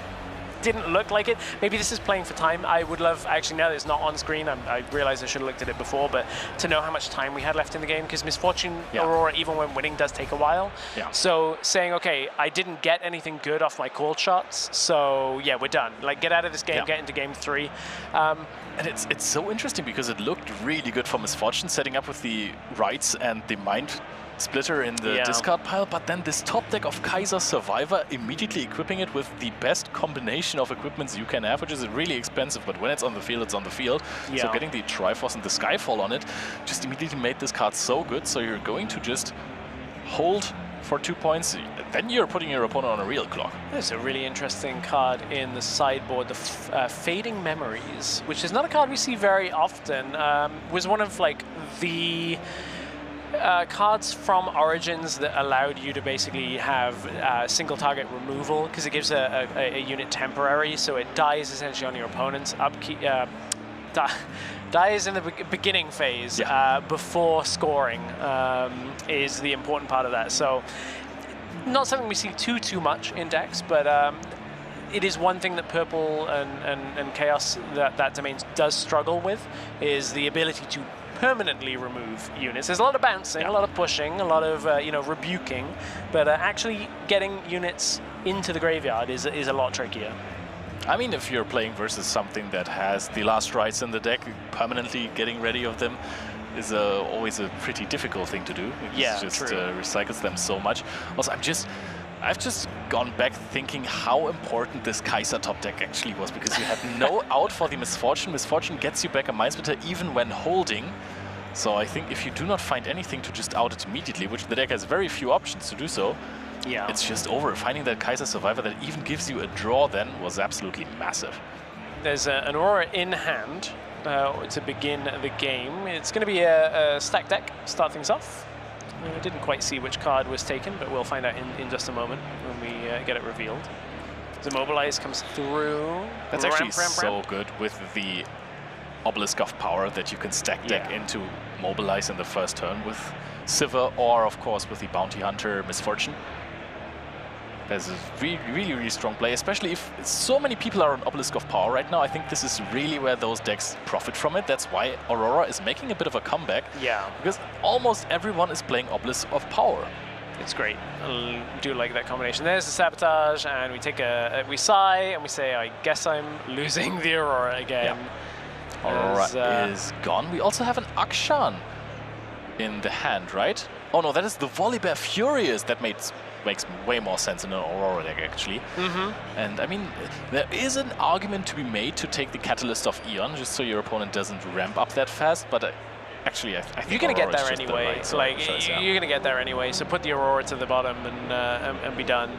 didn't look like it, maybe this is playing for time. I would love, actually now that it's not on screen, I realized I should have looked at it before, but to know how much time we had left in the game, because Misfortune Aurora, even when winning, does take a while. So saying, okay, I didn't get anything good off my Cold Shots, so yeah, we're done. Like, get out of this game, get into game 3. And it's so interesting because it looked really good for Misfortune, setting up with the rights and the Mind Splitter in the discard pile, but then this top deck of Kai'Sa Survivor, immediately equipping it with the best combination of equipments you can have, which is really expensive, but when it's on the field, it's on the field. So getting the Triforce and the Skyfall on it just immediately made this card so good, so you're going to just hold for 2 points, then you're putting your opponent on a real clock. There's a really interesting card in the sideboard, the Fading Memories, which is not a card we see very often. Was one of like the cards from Origins that allowed you to basically have single target removal, because it gives a unit temporary, so it dies essentially on your opponent's upkeep. Dies in the beginning phase before scoring is the important part of that. So not something we see too much in decks, but it is one thing that Purple and Chaos, that domain does struggle with, is the ability to permanently remove units. There's a lot of bouncing, a lot of pushing, a lot of rebuking, but actually getting units into the graveyard is a lot trickier. I mean, if you're playing versus something that has the Last Rites in the deck, permanently getting rid of them, is always a pretty difficult thing to do. It just recycles them so much. Also, I've just gone back thinking how important this Kaiser top deck actually was, because you had no out for the Misfortune. Misfortune gets you back a Mind Splitter even when holding. So I think if you do not find anything to just out it immediately, which the deck has very few options to do so, it's just over. Finding that Kaiser Survivor that even gives you a draw then was absolutely massive. There's an Aurora in hand to begin the game. It's going to be a stack deck to start things off. I didn't quite see which card was taken, but we'll find out in just a moment when we get it revealed. The Mobilize comes through. That's actually so good with the Obelisk of Power that you can stack deck into Mobilize in the first turn with Sivir, or of course with the Bounty Hunter Misfortune. There's a really strong play, especially if so many people are on Obelisk of Power right now. I think this is really where those decks profit from it. That's why Aurora is making a bit of a comeback. Yeah. Because almost everyone is playing Obelisk of Power. It's great. I do like that combination. There's the Sabotage, and we take we sigh, and we say, I guess I'm losing the Aurora again. Yeah. Aurora is gone. We also have an Akshan in the hand, right? Oh no, that is the Volibear Furious. That makes way more sense in an Aurora deck, actually. And I mean, there is an argument to be made to take the Catalyst of Eon, just so your opponent doesn't ramp up that fast, but actually I think you're going to get there just anyway. The right You're going to get there anyway, so put the Aurora to the bottom and be done.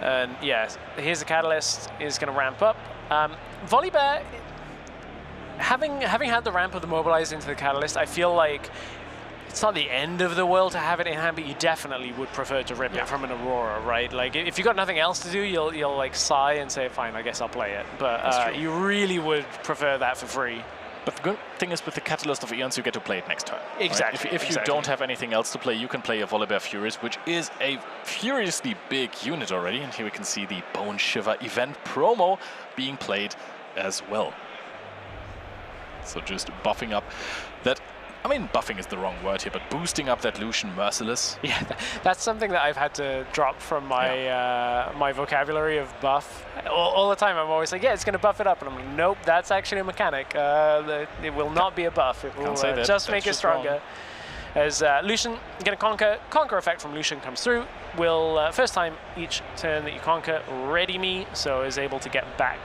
And yeah, here's the Catalyst, is going to ramp up. Volibear, having had the ramp of the Mobilize into the Catalyst, I feel like it's not the end of the world to have it in hand, but you definitely would prefer to rip it from an Aurora, right? Like, if you've got nothing else to do, you'll like sigh and say, fine, I guess I'll play it. But you really would prefer that for free. But the good thing is with the Catalyst of Eons, you get to play it next turn. Exactly. Right? If you don't have anything else to play, you can play a Volibear Furious, which is a furiously big unit already. And here we can see the Bone Shiver event promo being played as well. So just buffing up that. I mean, buffing is the wrong word here, but boosting up that Lucian Merciless. Yeah, that's something that I've had to drop from my my vocabulary of buff. All the time I'm always like, yeah, it's going to buff it up. And I'm like, nope, that's actually a mechanic. It will not be a buff. It will just make it stronger. As Lucian going to conquer effect from Lucian comes through. Will, first time each turn that you conquer, ready me, so is able to get back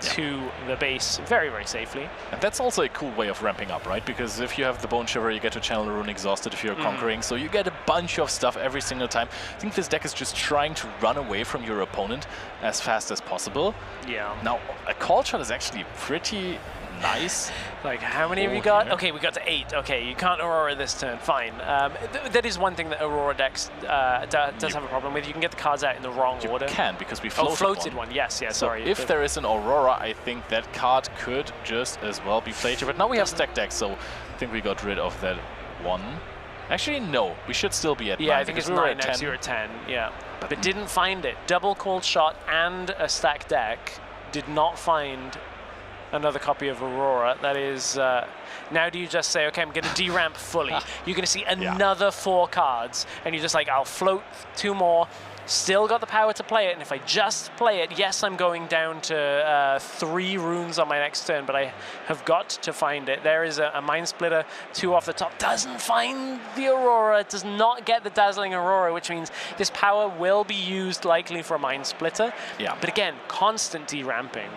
to the base very safely. And that's also a cool way of ramping up, right? Because if you have the Bone Shiver, you get to channel Rune Exhausted if you're conquering, so you get a bunch of stuff every single time. I think this deck is just trying to run away from your opponent as fast as possible. Yeah. Now, a Call Shot is actually pretty nice. Like, how many have you got? Okay, we got to 8. Okay, you can't Aurora this turn. Fine. That is one thing that Aurora decks does have a problem with. You can get the cards out in the wrong order. You can, because we floated one. Yes, so sorry. If there is an Aurora, I think that card could just as well be played here. But now we have stacked decks, so I think we got rid of that one. Actually, no. We should still be at 9. Yeah, I think it's 9 next. You're at 10. Yeah. But didn't find it. Double Cold Shot and a stacked deck. Did not find another copy of Aurora. That is, now do you just say, okay, I'm going to deramp fully. You're going to see another 4 cards, and you're just like, I'll float 2 more, still got the power to play it, and if I just play it, yes, I'm going down to 3 runes on my next turn, but I have got to find it. There is a Mind Splitter, 2 off the top, doesn't find the Aurora, does not get the Dazzling Aurora, which means this power will be used likely for a Mind Splitter. Yeah. But again, constant deramping.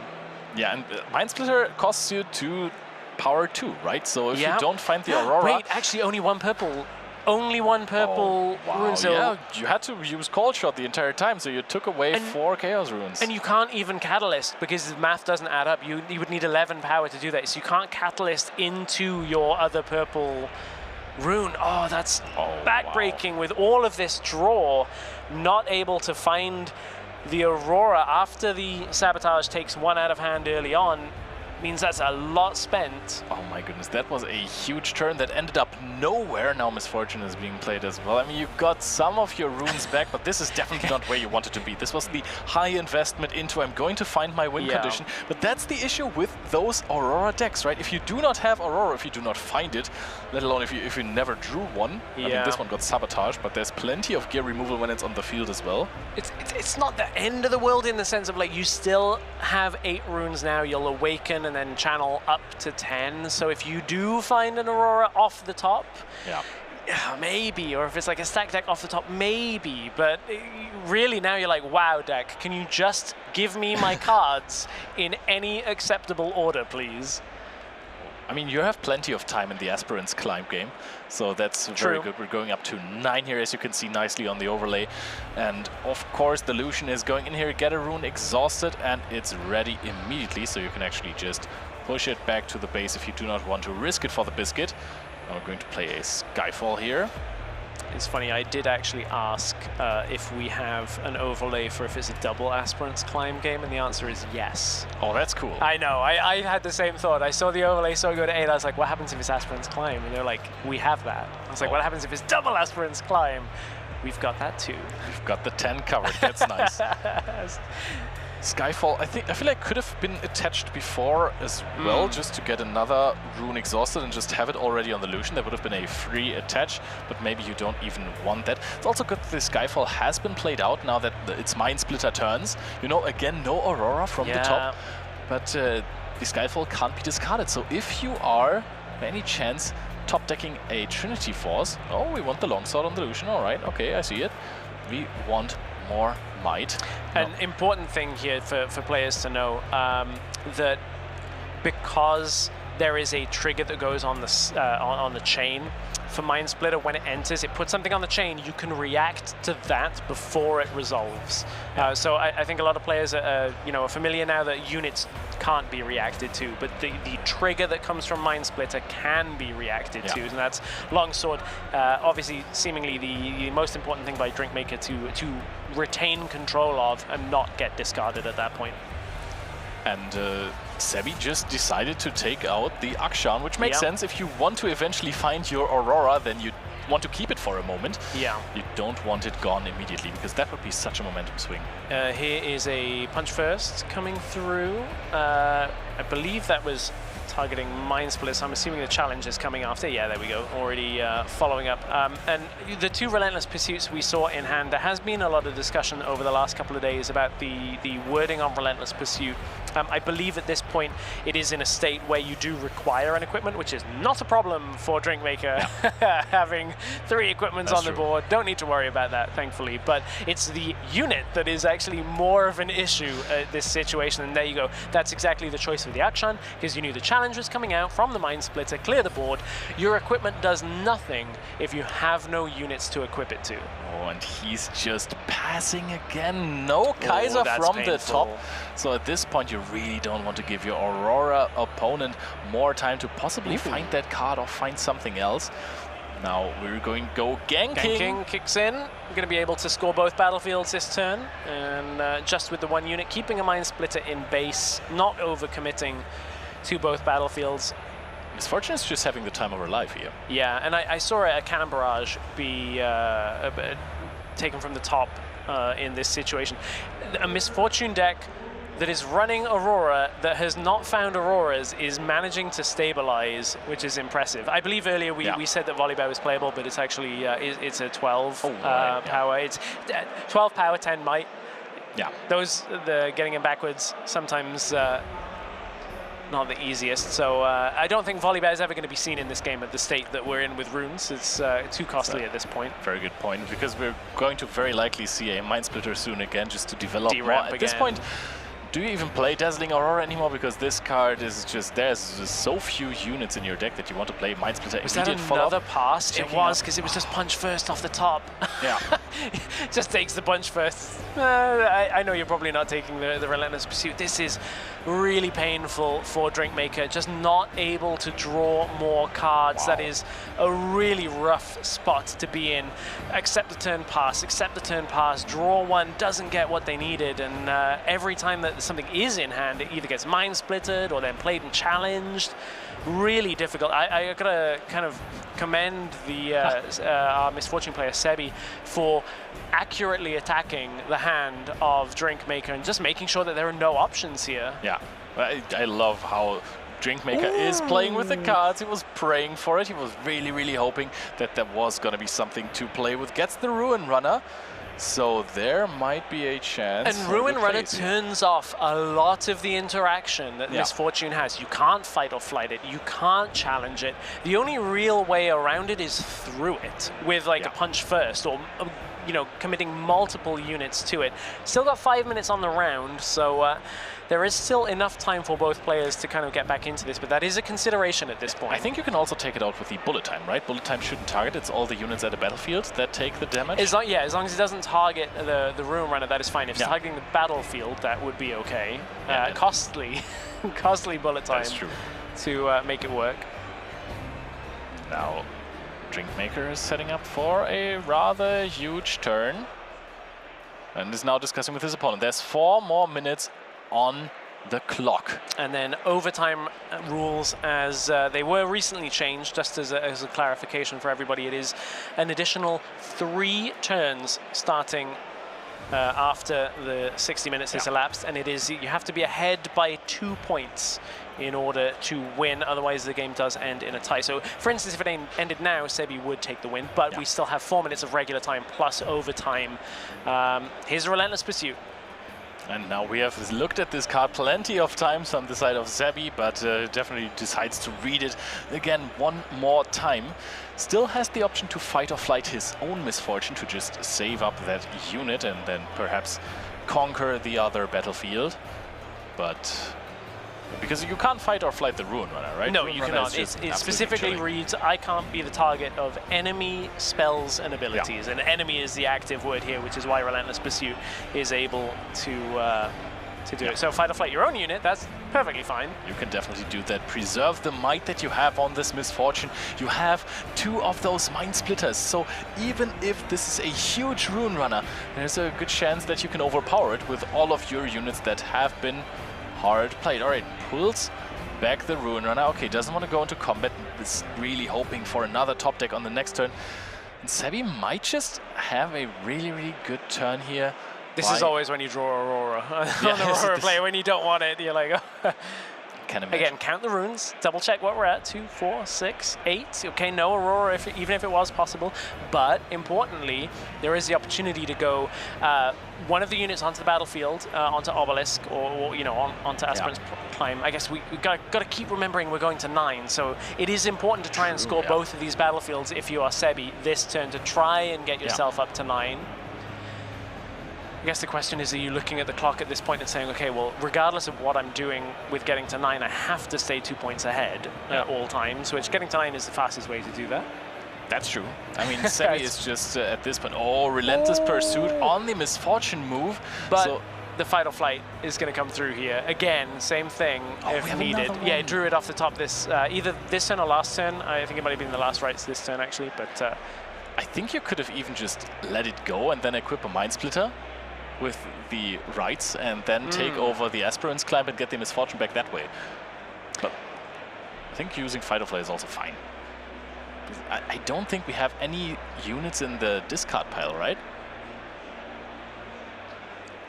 Yeah, and Mind Splitter costs you 2 power 2, right? So if you don't find the Aurora... Wait, actually only 1 purple. Only 1 purple rune. So yeah, you had to use Cold Shot the entire time, so you took away 4 Chaos Runes. And you can't even Catalyst, because the math doesn't add up. You would need 11 power to do that, so you can't Catalyst into your other purple rune. Oh, that's backbreaking with all of this draw, not able to find the Aurora after the Sabotage takes 1 out of hand early on. Means that's a lot spent. Oh my goodness, that was a huge turn that ended up nowhere. Now Misfortune is being played as well. I mean, you got some of your runes back, but this is definitely not where you wanted to be. This was the high investment into I'm going to find my win condition. But that's the issue with those Aurora decks, right? If you do not have Aurora, if you do not find it, let alone if you never drew one. I mean, this one got sabotaged, but there's plenty of gear removal when it's on the field as well. It's not the end of the world in the sense of like you still have 8 runes now. You'll awaken and then channel up to 10. So if you do find an Aurora off the top, maybe, or if it's like a stack deck off the top, maybe. But really now you're like, wow, deck, can you just give me my cards in any acceptable order, please? I mean, you have plenty of time in the Aspirants Climb game, so that's very good. We're going up to 9 here, as you can see nicely on the overlay. And of course, the Lucian is going in here, get a rune exhausted, and it's ready immediately, so you can actually just push it back to the base if you do not want to risk it for the biscuit. Now we're going to play a Skyfall here. It's funny, I did actually ask if we have an overlay for if it's a double Aspirants Climb game, and the answer is yes. Oh, that's cool. I know, I had the same thought. I saw the overlay, so I go to 8, I was like, what happens if it's Aspirants Climb? And they're like, we have that. I was like, what happens if it's double Aspirants Climb? We've got that too. We've got the 10 covered, that's nice. Skyfall, I feel like could have been attached before as well, just to get another rune exhausted and just have it already on the Lucian. That would have been a free attach, but maybe you don't even want that. It's also good that the Skyfall has been played out now that it's Mind Splitter turns. You know, again, no Aurora from the top, but the Skyfall can't be discarded. So if you are, by any chance, top decking a Trinity Force, oh, we want the Longsword on the Lucian, all right, okay, I see it. We want more might. An important thing here for players to know, that because there is a trigger that goes on the chain for Mind Splitter, when it enters, it puts something on the chain, you can react to that before it resolves. So I think a lot of players are familiar now that units can't be reacted to, but the trigger that comes from Mind Splitter can be reacted to, and that's Longsword. Obviously, seemingly the most important thing by Drinkmaker to retain control of and not get discarded at that point. And Sebi just decided to take out the Akshan, which makes sense. If you want to eventually find your Aurora, then you want to keep it for a moment. Yeah. You don't want it gone immediately, because that would be such a momentum swing. Here is a Punch First coming through. I believe that was targeting Mind Splitter, so I'm assuming the challenge is coming after. Yeah, there we go, already following up. And the 2 Relentless Pursuits we saw in hand, there has been a lot of discussion over the last couple of days about the wording on Relentless Pursuit. I believe at this point it is in a state where you do require an equipment, which is not a problem for Drinkmaker. Having 3 equipments on the board, don't need to worry about that, thankfully. But it's the unit that is actually more of an issue at this situation, and there you go. That's exactly the choice of the Akshan, because you knew the challenge was coming out from the Mind Splitter, clear the board. Your equipment does nothing if you have no units to equip it to. Oh, and he's just passing again. No Kaiser from the top. So at this point, you really don't want to give your Aurora opponent more time to possibly find that card or find something else. Now we're going to go ganking. Ganking kicks in. We're going to be able to score both battlefields this turn, and just with the 1 unit, keeping a Mind Splitter in base, not overcommitting to both battlefields. Misfortune is just having the time of her life here. Yeah, and I saw a Cannon Barrage be taken from the top in this situation. A Misfortune deck that is running Aurora, that has not found Auroras, is managing to stabilize, which is impressive. I believe earlier we said that Volibear was playable, but it's actually it's a 12 power. It's 12 power, 10 might. Yeah. Those, getting them backwards, sometimes not the easiest. So I don't think Volibear is ever going to be seen in this game at the state that we're in with runes. It's too costly at this point. Very good point, because we're going to very likely see a Mind Splitter soon again, just to develop more. At this point, do you even play Dazzling Aurora anymore? Because this card is just, there's just so few units in your deck that you want to play Mind Splitter. Was that another pass? It was, because it was just Punch First off the top. Yeah. Just takes the Punch First. I know you're probably not taking the Relentless Pursuit. This is really painful for Drinkmaker, just not able to draw more cards. That is a really rough spot to be in. Accept the turn pass, draw 1, doesn't get what they needed, and every time that something is in hand, it either gets Mind Splittered or then played and challenged. Really difficult. I gotta kind of commend the our Misfortune player Sebi for accurately attacking the hand of Drinkmaker and just making sure that there are no options here. Yeah, I love how Drinkmaker is playing with the cards. He was praying for it. He was really, really hoping that there was going to be something to play with. Gets the Ruin Runner. So there might be a chance. And for a Ruin good Runner play. turns off a lot of the interaction that Misfortune has. You can't fight or flight it. You can't challenge it. The only real way around it is through it with like a punch first, or you know, committing multiple units to it. Still got 5 minutes on the round, so there is still enough time for both players to kind of get back into this, but that is a consideration at this point. I think you can also take it out with the bullet time, right? Bullet time shouldn't target. It's all the units at the battlefield that take the damage. As long as it doesn't target the Ruin Runner, that is fine. If it's targeting the battlefield, that would be okay. Costly, costly bullet time. That's true. To make it work. Now, Drinkmaker is setting up for a rather huge turn and is now discussing with his opponent. There's 4 more minutes on the clock. And then overtime rules, as they were recently changed, just as a clarification for everybody, it is an additional 3 turns starting after the 60 minutes has elapsed, and it is you have to be ahead by 2 points in order to win, otherwise the game does end in a tie. So for instance, if it ended now, Sebi would take the win, but we still have 4 minutes of regular time plus overtime. Here's Relentless Pursuit. And now we have looked at this card plenty of times on the side of Sebi, but definitely decides to read it again one more time. Still has the option to fight or flight his own Misfortune to just save up that unit and then perhaps conquer the other battlefield. But because you can't fight or flight the Ruin Runner, right? No, Ruin you Runner cannot. is It specifically reads, I can't be the target of enemy spells and abilities. And enemy is the active word here, which is why Relentless Pursuit is able to do it. So fight or flight your own unit, that's perfectly fine. You can definitely do that. Preserve the might that you have on this Misfortune. You have 2 of those Mind Splitters, so even if this is a huge Ruin Runner, there's a good chance that you can overpower it with all of your units that have been hard played. All right, pulls back the Ruin Runner. Okay, doesn't want to go into combat. Is really hoping for another top deck on the next turn. And Sebi might just have a really, really good turn here. This is always when you draw Aurora on the Aurora player. When you don't want it, you're like, oh. Again, count the runes, double check what we're at, 2, 4, 6, 8. Okay, no Aurora, even if it was possible. But importantly, there is the opportunity to go one of the units onto the battlefield, onto Obelisk, or you know, onto Aspirant's Climb. I guess we got to keep remembering we're going to 9, so it is important to try and score both of these battlefields if you are Sebi this turn, to try and get yourself up to 9. I guess the question is, are you looking at the clock at this point and saying, okay, well, regardless of what I'm doing with getting to 9, I have to stay 2 points ahead at all times, which getting to 9 is the fastest way to do that. That's true. I mean, Sebi is just at this point, Relentless Pursuit on the Misfortune move. But so the fight or flight is going to come through here. Again, same thing if needed. Yeah, it drew it off the top this, either this turn or last turn. I think it might have been the last rights this turn, actually. But I think you could have even just let it go and then equip a Mind Splitter with the rights and then take over the Aspirant's Climb and get the Misfortune back that way. But I think using Fight or Flight is also fine. I don't think we have any units in the discard pile, right?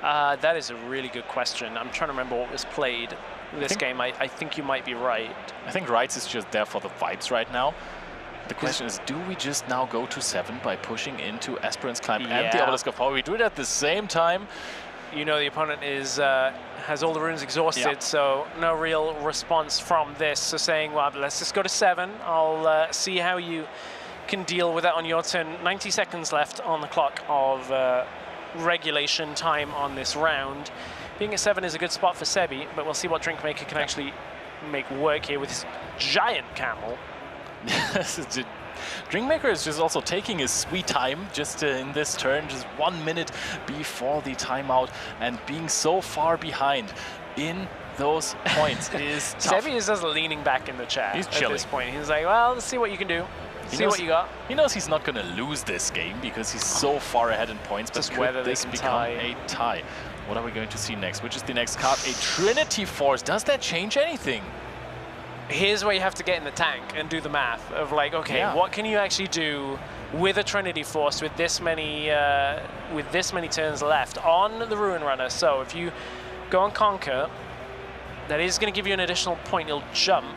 That is a really good question. I'm trying to remember what was played this game. I think you might be right. I think rights is just there for the vibes right now. The question is, do we just now go to 7 by pushing into Aspirant's Climb and the Obelisk of Power? We do it at the same time. You know the opponent is has all the runes exhausted, so no real response from this. So saying, well, let's just go to 7. I'll see how you can deal with that on your turn. 90 seconds left on the clock of regulation time on this round. Being at 7 is a good spot for Sebi, but we'll see what Drinkmaker can actually make work here with his giant camel. Drinkmaker is just also taking his sweet time just in this turn, just 1 minute before the timeout, and being so far behind in those points is tough. Sebi is just leaning back in the chair He's at chilling. this point. He's like, well, let's see what you can do. See what you got. He knows he's not going to lose this game because he's so far ahead in points, but could this become a tie? What are we going to see next? Which is the next card? A Trinity Force. Does that change anything? Here's where you have to get in the tank and do the math of like, okay, what can you actually do with a Trinity Force with this many turns left on the Ruin Runner? So if you go and conquer, that is going to give you an additional point. You'll jump.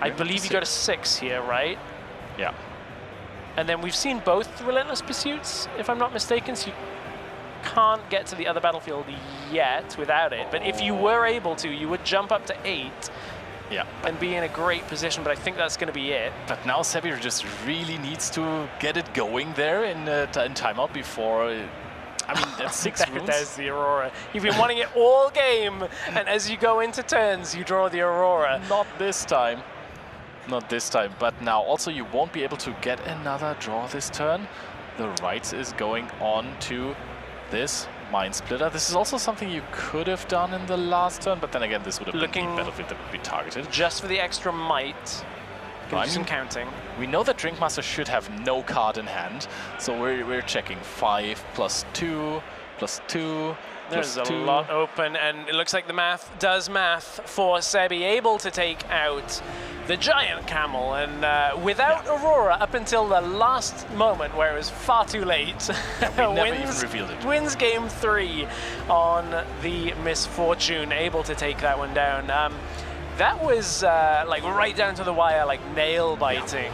I believe you go to 6 here, right? Yeah. And then we've seen both Relentless Pursuits, if I'm not mistaken, so you can't get to the other battlefield yet without it. But if you were able to, you would jump up to 8 and be in a great position, but I think that's going to be it. But now Sebir just really needs to get it going there in timeout before... I mean, that's 6 runes. There's the Aurora. You've been wanting it all game, and as you go into turns, you draw the Aurora. Not this time. Not this time, but now also you won't be able to get another draw this turn. The Rights is going on to this Mind Splitter. This is also something you could have done in the last turn, but then again, this would have been the battlefield that would be targeted. Just for the extra might. Do some counting. We know that Drinkmaster should have no card in hand, so we're checking 5 plus 2 plus 2. There's a lot open, and it looks like the math does math for Sebi, able to take out the giant camel, and without Aurora up until the last moment where it was far too late. We never even revealed it. Wins game 3 on the Misfortune, able to take that one down. That was like right down to the wire, like nail-biting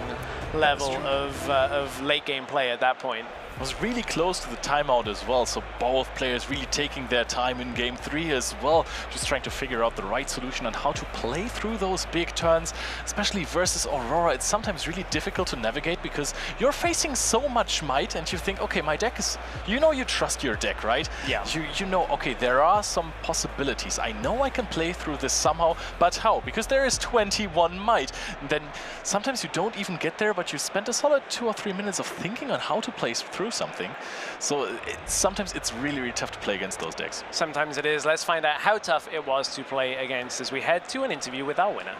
level of late game play at that point. It was really close to the timeout as well, so both players really taking their time in game 3 as well, just trying to figure out the right solution on how to play through those big turns, especially versus Aurora. It's sometimes really difficult to navigate because you're facing so much might and you think, okay, my deck is, you know, you trust your deck, right? Yeah. You know, okay, there are some possibilities. I know I can play through this somehow, but how? Because there is 21 might. And then sometimes you don't even get there, but you spend a solid 2 or 3 minutes of thinking on how to play through something. So sometimes it's really, really tough to play against those decks. Sometimes it is. Let's find out how tough it was to play against as we head to an interview with our winner.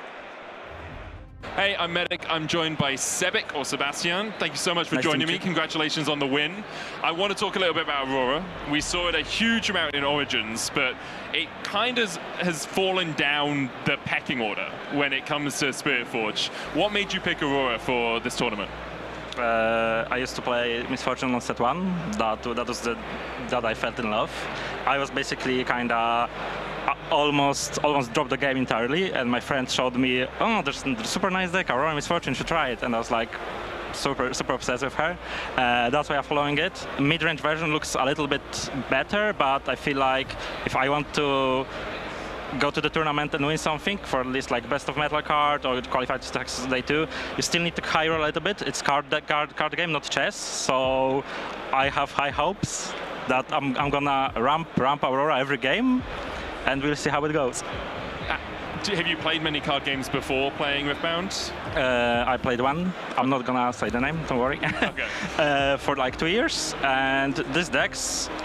Hey, I'm Medic. I'm joined by Sebik, or Sebastian. Thank you so much for joining me. Congratulations on the win. I want to talk a little bit about Aurora. We saw it a huge amount in Origins, but it kind of has fallen down the pecking order when it comes to Spirit Forge. What made you pick Aurora for this tournament? I used to play Misfortune on set 1. That was that I felt in love. I was basically kind of almost dropped the game entirely, and my friend showed me, oh, there's a super nice deck, Aurora Misfortune, you should try it. And I was like, super obsessed with her. That's why I'm following it. Mid-range version looks a little bit better, but I feel like if I want to go to the tournament and win something, for at least like best of metal card or qualify to Texas Day 2, you still need to high roll a little bit. It's card game, not chess. So I have high hopes that I'm gonna ramp Aurora every game, and we'll see how it goes. Have you played many card games before playing Riftbound? I played one. I'm not gonna say the name, don't worry. Okay. For like 2 years, and this deck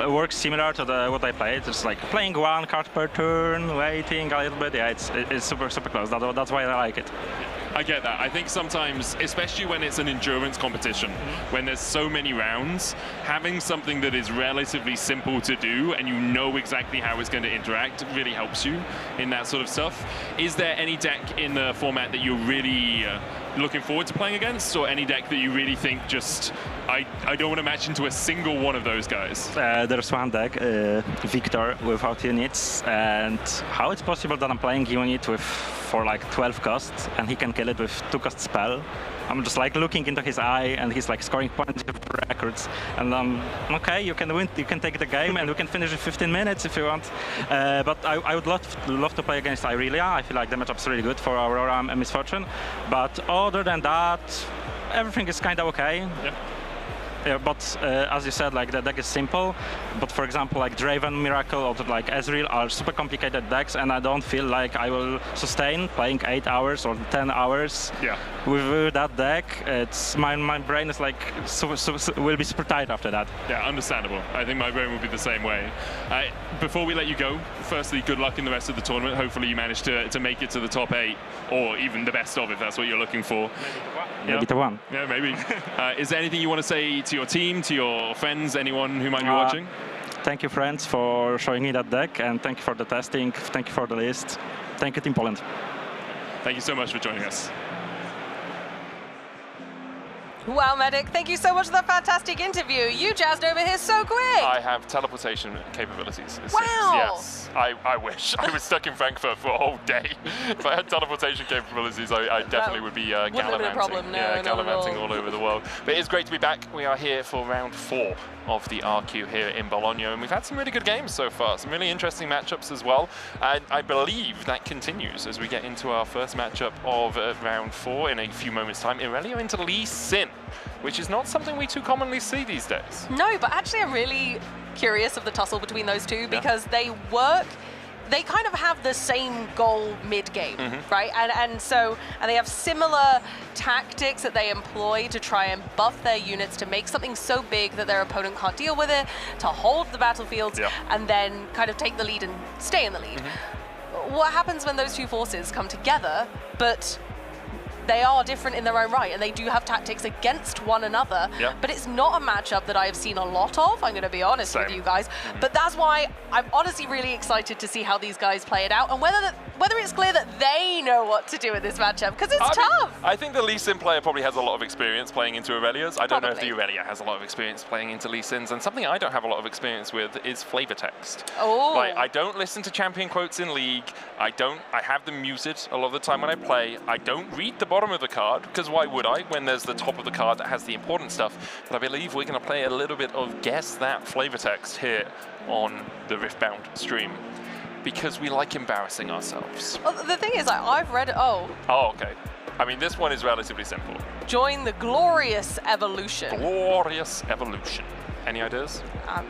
works similar to what I played. It's like playing one card per turn, waiting a little bit. Yeah, it's super close. That's why I like it. I get that. I think sometimes, especially when it's an endurance competition, when there's so many rounds, having something that is relatively simple to do and you know exactly how it's going to interact really helps you in that sort of stuff. Is there any deck in the format that you're really looking forward to playing against, or any deck that you really think just, I don't want to match into a single one of those guys? There's one deck, Victor, without units, and how it's possible that I'm playing unit for like 12 costs and he can kill it with 2-cost spell. I'm just like looking into his eye and he's like scoring points of records, and okay, you can win, you can take the game and we can finish in 15 minutes if you want. But I would love to play against Irelia. I feel like the matchup's really good for Aurora and Misfortune, but other than that, everything is kind of okay. Yeah, but as you said, like the deck is simple. But for example, like Draven, Miracle, or like Ezreal are super complicated decks, and I don't feel like I will sustain playing 8 hours or 10 hours with that deck. It's my brain is like will be super tight after that. Yeah, understandable. I think my brain will be the same way. Before we let you go, firstly, good luck in the rest of the tournament. Hopefully, you manage to make it to the top 8, or even the best of, if that's what you're looking for. Maybe to one. Yeah, maybe. Is there anything you want to say to your team, to your friends, anyone who might be watching? Thank you, friends, for showing me that deck, and thank you for the testing. Thank you for the list. Thank you, Team Poland. Thank you so much for joining us. Wow, Medic, thank you so much for that fantastic interview. You jazzed over here so quick. I have teleportation capabilities. Wow. Yes, I wish. I was stuck in Frankfurt for a whole day. If I had teleportation capabilities, I definitely would be gallivanting. Problem, no, gallivanting all over the world. But it's great to be back. We are here for round 4 of the RQ here in Bologna, and we've had some really good games so far, some really interesting matchups as well, and I believe that continues as we get into our first matchup of round 4 in a few moments' time. Irelia into Lee Sin, which is not something we too commonly see these days. No, but actually I'm really curious of the tussle between those two because they kind of have the same goal mid-game, right? And they have similar tactics that they employ to try and buff their units to make something so big that their opponent can't deal with it, to hold the battlefields, and then kind of take the lead and stay in the lead. What happens when those two forces come together, but they are different in their own right, and they do have tactics against one another, but it's not a matchup that I have seen a lot of, I'm going to be honest with you guys, but that's why I'm honestly really excited to see how these guys play it out, and whether it's clear that they know what to do in this matchup, because it's tough. I think the Lee Sin player probably has a lot of experience playing into Irelia's. I don't know if the Irelia has a lot of experience playing into Lee Sin's, and something I don't have a lot of experience with is flavor text. Like, I don't listen to champion quotes in League. I have them muted a lot of the time when I play. I don't read the bottom of the card, because why would I when there's the top of the card that has the important stuff? But I believe we're going to play a little bit of Guess That flavor text here on the Riftbound stream, because we like embarrassing ourselves. Well, the thing is, I've read it. Oh, okay. I mean, this one is relatively simple. Join the glorious evolution. Glorious evolution. Any ideas?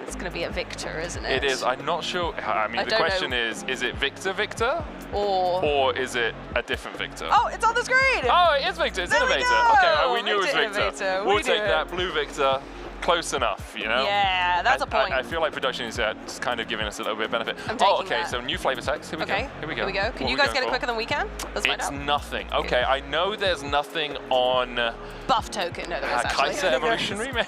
It's going to be a Victor, isn't it? It is. I'm not sure. I mean, the question is it Victor? Or is it a different Victor? Oh, it's on the screen! Oh, it is Victor. It's Innovator. Okay, we knew it was Victor. We'll take that. Blue Victor. Close enough, you know? Yeah, that's a point. I feel like production is just kind of giving us a little bit of benefit. Okay, so new flavor text. Here we go. Here we go. Can you guys get it quicker than we can? Let's find out. It's nothing. Okay, I know there's nothing on... Buff token. No, there is actually. Kaiser Evolution Remade.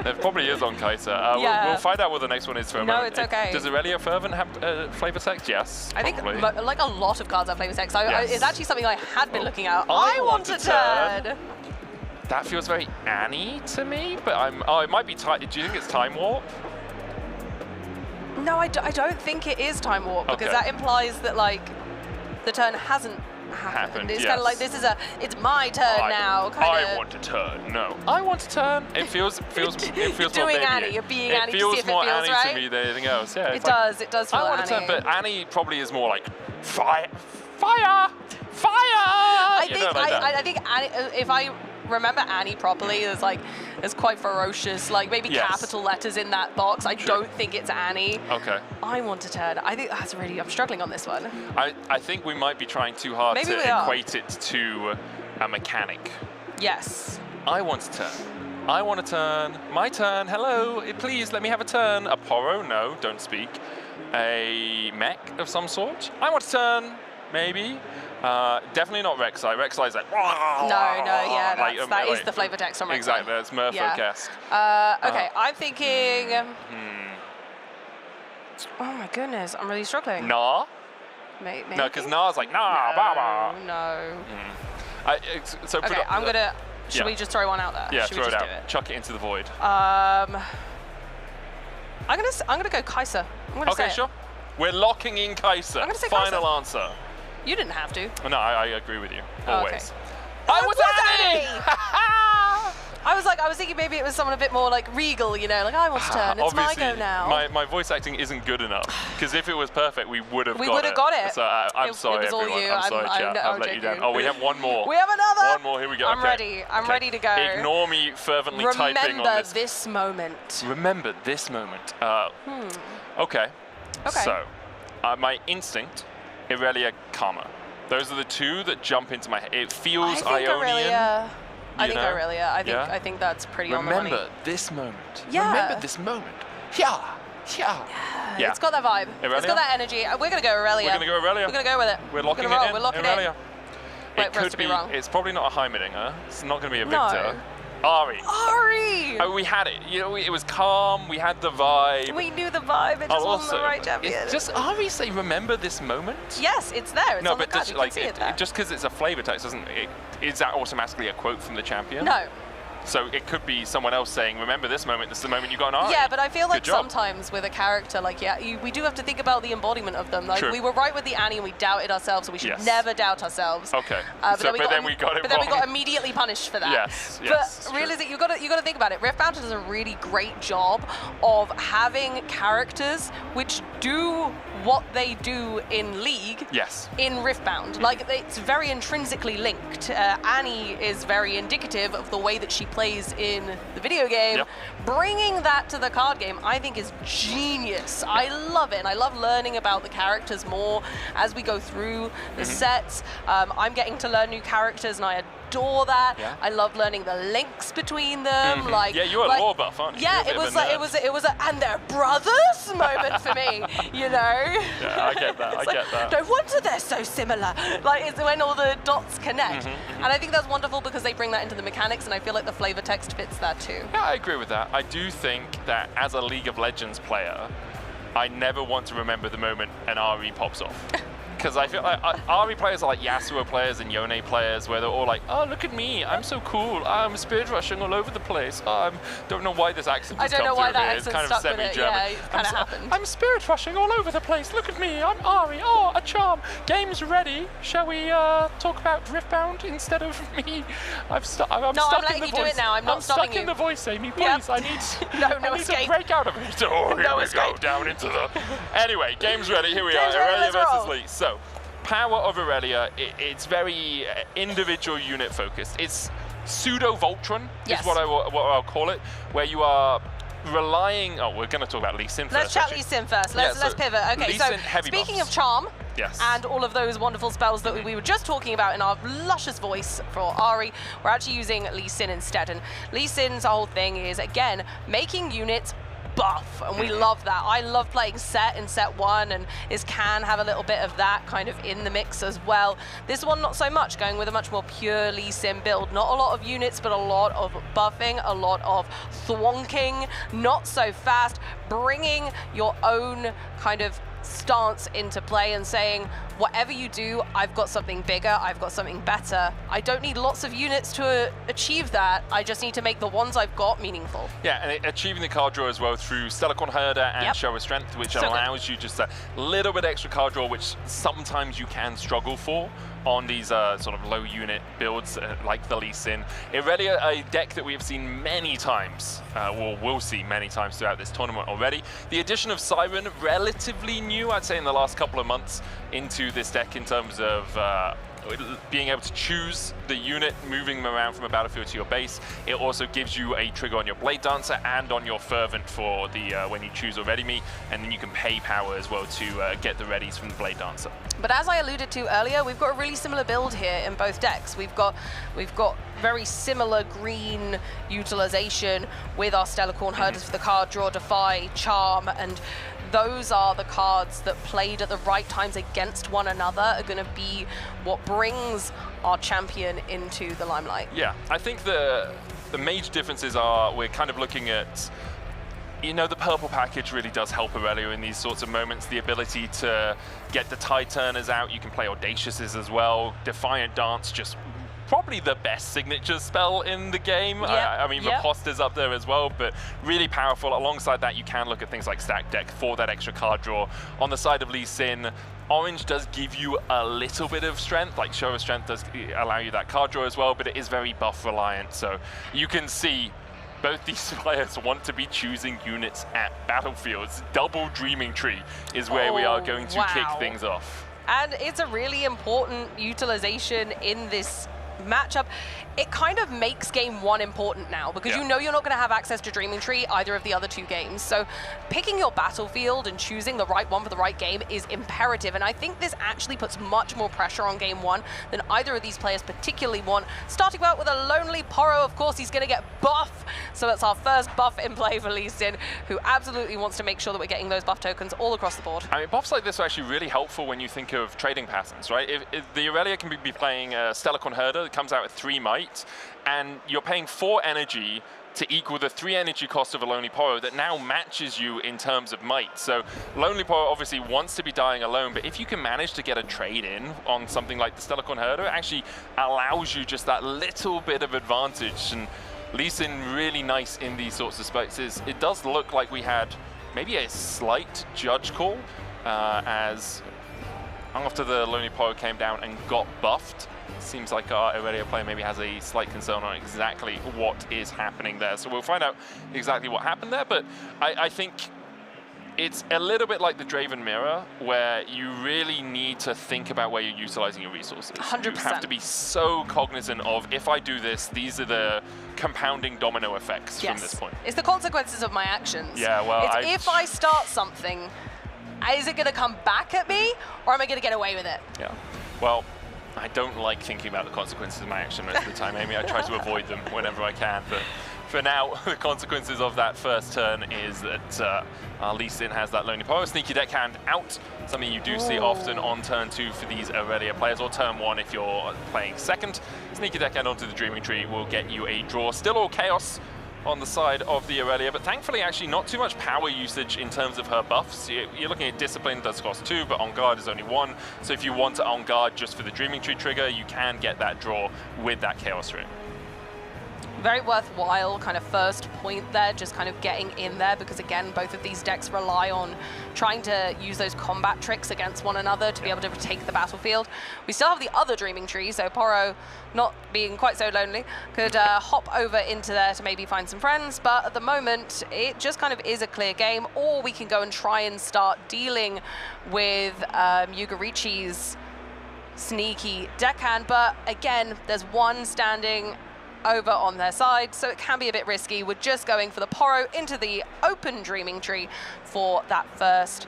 There probably is on Kaiser. We'll find out what the next one is for a moment. No, it's okay. Does Irelia Fervent have flavor text? Yes, I think like a lot of cards have flavor text. It's actually something I had been looking at. I want to turn. That feels very Annie to me, but it might be time. Do you think it's Time Warp? No, I don't think it is Time Warp, because that implies that like the turn hasn't happened. It's kind of like it's my turn now. I want to turn. No, I want to turn. It feels You're doing Annie. You're being Annie to see if it feels Annie right. to me than anything else. Yeah, it does. It does feel I want Annie. to turn, but Annie probably is more like fire. I think Annie, if I remember Annie properly, there's quite ferocious, like maybe capital letters in that box. I don't think it's Annie. Okay. I want to turn. I think that's really, I'm struggling on this one. I think we might be trying too hard to equate it to a mechanic. Yes. I want to turn. I want to turn. My turn. Hello. Please let me have a turn. A Poro? No, don't speak. A mech of some sort? I want to turn. Maybe. Definitely not Rek'Sai. Rek'Sai's like... No, yeah, that is the flavor text from Rek'Sai. Exactly, that's Merfolk-esque. Okay, I'm thinking... Oh my goodness, I'm really struggling. Nah? Maybe. No, because Nah's like, nah, bah. No. Okay, I'm going to... Should we just throw one out there? Yeah, Should throw we just it out. Chuck it into the void. I'm gonna go Kaiser. Okay, sure. We're locking in Kaiser. I'm gonna say Final answer. You didn't have to. No, I agree with you. Always. Okay. I was Annie! I was thinking maybe it was someone a bit more like regal, you know, like I want to turn. It's my go now. My voice acting isn't good enough, because if it was perfect, we would have got it. We would have got it. So I'm sorry, it was everyone. All you. I'm sorry, chat. I've let you down. Oh, we have one more. We have another. One more. Here we go. I'm ready. I'm ready to go. Ignore me fervently typing on this. Remember this moment. Remember this moment. Okay. So, my instinct, Irelia, Karma. Those are the two that jump into my head. It feels Ionian. I think that's pretty on the money. Remember this moment. Yeah. Remember this moment. Yeah. It's got that vibe. Irelia? It's got that energy. We're going to go Irelia. We're going to go Irelia. We're going to go with it. We're locking it in. We're locking Irelia. it. Wait for us to be wrong. It's probably not a Heimerdinger. It's not going to be a Victor. Ari. Ari! Oh, we had it. You know, it was calm. We had the vibe. We knew the vibe. It just wasn't the right champion. Just Ari say, remember this moment? Yes, it's there. It's no, on the but card. You can see it there. just because it's a flavor text doesn't. Is that automatically a quote from the champion? No. So it could be someone else saying, remember this moment, this is the moment you got an Ari. Yeah, but I feel like sometimes with a character, like, we do have to think about the embodiment of them. Like, True. we were right with the Annie and we doubted ourselves, and we should never doubt ourselves. Okay. But then we got immediately punished for that. Yes, But realistically, you got to think about it. Riftbound does a really great job of having characters which do what they do in League. Yes. In Riftbound, like it's very intrinsically linked. Annie is very indicative of the way that she plays in the video game. Yep. Bringing that to the card game, I think, is genius. I love it, and I love learning about the characters more as we go through the sets. I'm getting to learn new characters, and I adore that. Yeah. I love learning the links between them. Like, yeah, you're a lore buff, aren't you? Yeah, it was a and they're brothers moment for me. You know. Yeah, I get that. I get that. No wonder they're so similar. Like, it's when all the dots connect. And I think that's wonderful because they bring that into the mechanics, and I feel like the flavor text fits that too. Yeah, I agree with that. I do think that as a League of Legends player, I never want to remember the moment an Ari pops off. Because I feel like Ari players are like Yasuo players and Yone players, where they're all like, oh, look at me, I'm so cool, I'm spirit rushing all over the place. I don't know why this accent has come through here. It's kind of semi-German. Yeah, it kind of happened. I'm spirit rushing all over the place, look at me, I'm Ari, oh, a charm. Game's ready, shall we talk about Riftbound instead of me? I'm stuck in the voice. No, I'm letting you do it now, I'm not stopping you. I'm stuck in the voice, Amy, please, I need to break out of it. Oh, here we go, down into the... Anyway, game's ready, here we are, Aurelia versus Lee. So, power of Aurelia, it's very individual unit focused. It's pseudo Voltron is what I'll call it, where you are relying. Oh, we're going to talk about Lee Sin first. Let's chat Lee Sin first. Let's pivot. Okay, Lee so Sin, heavy speaking buffs. of charm. Yes. And all of those wonderful spells that we were just talking about in our luscious voice for Ari, we're actually using Lee Sin instead. And Lee Sin's whole thing is, again, making units buff, and we love that. I love playing Set in Set 1, and this can have a little bit of that kind of in the mix as well. This one, not so much, going with a much more pure Lee Sin build. Not a lot of units, but a lot of buffing, a lot of thwonking, not so fast, bringing your own kind of stance into play and saying, whatever you do, I've got something bigger, I've got something better. I don't need lots of units to achieve that. I just need to make the ones I've got meaningful. Yeah, and achieving the card draw as well through Stellarcorn Herder and Show of Strength, which allows you just a little bit extra card draw, which sometimes you can struggle for on these sort of low unit builds like the Lee Sin. Aurelia, a deck that we have seen many times, or will see many times throughout this tournament already. The addition of Siren, relatively new, I'd say, in the last couple of months into this deck in terms of being able to choose the unit, moving them around from a battlefield to your base. It also gives you a trigger on your Blade Dancer and on your Fervent for the when you choose a Ready Me, and then you can pay power as well to get the readies from the Blade Dancer. But as I alluded to earlier, we've got a really similar build here in both decks. We've got very similar green utilization with our Stellarcorn Herders for the card draw, Defy, Charm, and those are the cards that played at the right times against one another are going to be what brings our champion into the limelight. Yeah, I think the major differences are we're kind of looking at, you know, the purple package really does help Aurelia in these sorts of moments. The ability to get the Tide Turners out. You can play Audaciouses as well. Defiant Dance, just probably the best signature spell in the game. I mean, Riposta's up there as well, but really powerful. Alongside that, you can look at things like Stack Deck for that extra card draw. On the side of Lee Sin, Orange does give you a little bit of strength, like Show of Strength does allow you that card draw as well, but it is very buff reliant. So you can see both these players want to be choosing units at battlefields. Double Dreaming Tree is where we are going to kick things off. And it's a really important utilization in this matchup. It kind of makes game one important now because you know you're not going to have access to Dreaming Tree either of the other two games. So picking your battlefield and choosing the right one for the right game is imperative. And I think this actually puts much more pressure on game one than either of these players particularly want. Starting out with a Lonely Poro, of course, he's going to get buff. So that's our first buff in play for Lee Sin, who absolutely wants to make sure that we're getting those buff tokens all across the board. I mean, buffs like this are actually really helpful when you think of trading patterns, right? If the Aurelia can be playing Stellarcorn Herder that comes out at 3 might, might, and you're paying 4 energy to equal the 3 energy cost of a Lonely Poro that now matches you in terms of might. So Lonely Poro obviously wants to be dying alone, but if you can manage to get a trade in on something like the Stellarcorn Herder, it actually allows you just that little bit of advantage. And Lee Sin really nice in these sorts of spaces. It does look like we had maybe a slight judge call as after the Lonely Poro came down and got buffed. Seems like our Irelia player maybe has a slight concern on exactly what is happening there. So we'll find out exactly what happened there, but I think it's a little bit like the Draven mirror, where you really need to think about where you're utilizing your resources. 100%. You have to be so cognizant of, if I do this, these are the compounding domino effects from this point. It's the consequences of my actions. Yeah, well, if I start something, is it going to come back at me, or am I going to get away with it? Yeah, well, I don't like thinking about the consequences of my action most of the time, Amy. I try to avoid them whenever I can, but for now, the consequences of that first turn is that Lee Sin has that Lonely Poro. Sneaky Deckhand out, something you do see often on turn 2 for these Irelia players, or turn 1 if you're playing second. Sneaky Deckhand onto the Dreaming Tree will get you a draw. Still all chaos on the side of the Irelia, but thankfully actually not too much power usage in terms of her buffs. You're looking at Discipline, does cost 2, but On Guard is only 1. So if you want to On Guard just for the Dreaming Tree trigger, you can get that draw with that Chaos Rune. Very worthwhile kind of first point there, just kind of getting in there, because again, both of these decks rely on trying to use those combat tricks against one another to be able to take the battlefield. We still have the other Dreaming Tree, so Poro, not being quite so lonely, could hop over into there to maybe find some friends, but at the moment, it just kind of is a clear game, or we can go and try and start dealing with Yugarichi's Sneaky Deckhand, but again, there's one standing over on their side, so it can be a bit risky. We're just going for the Poro into the open Dreaming Tree for that first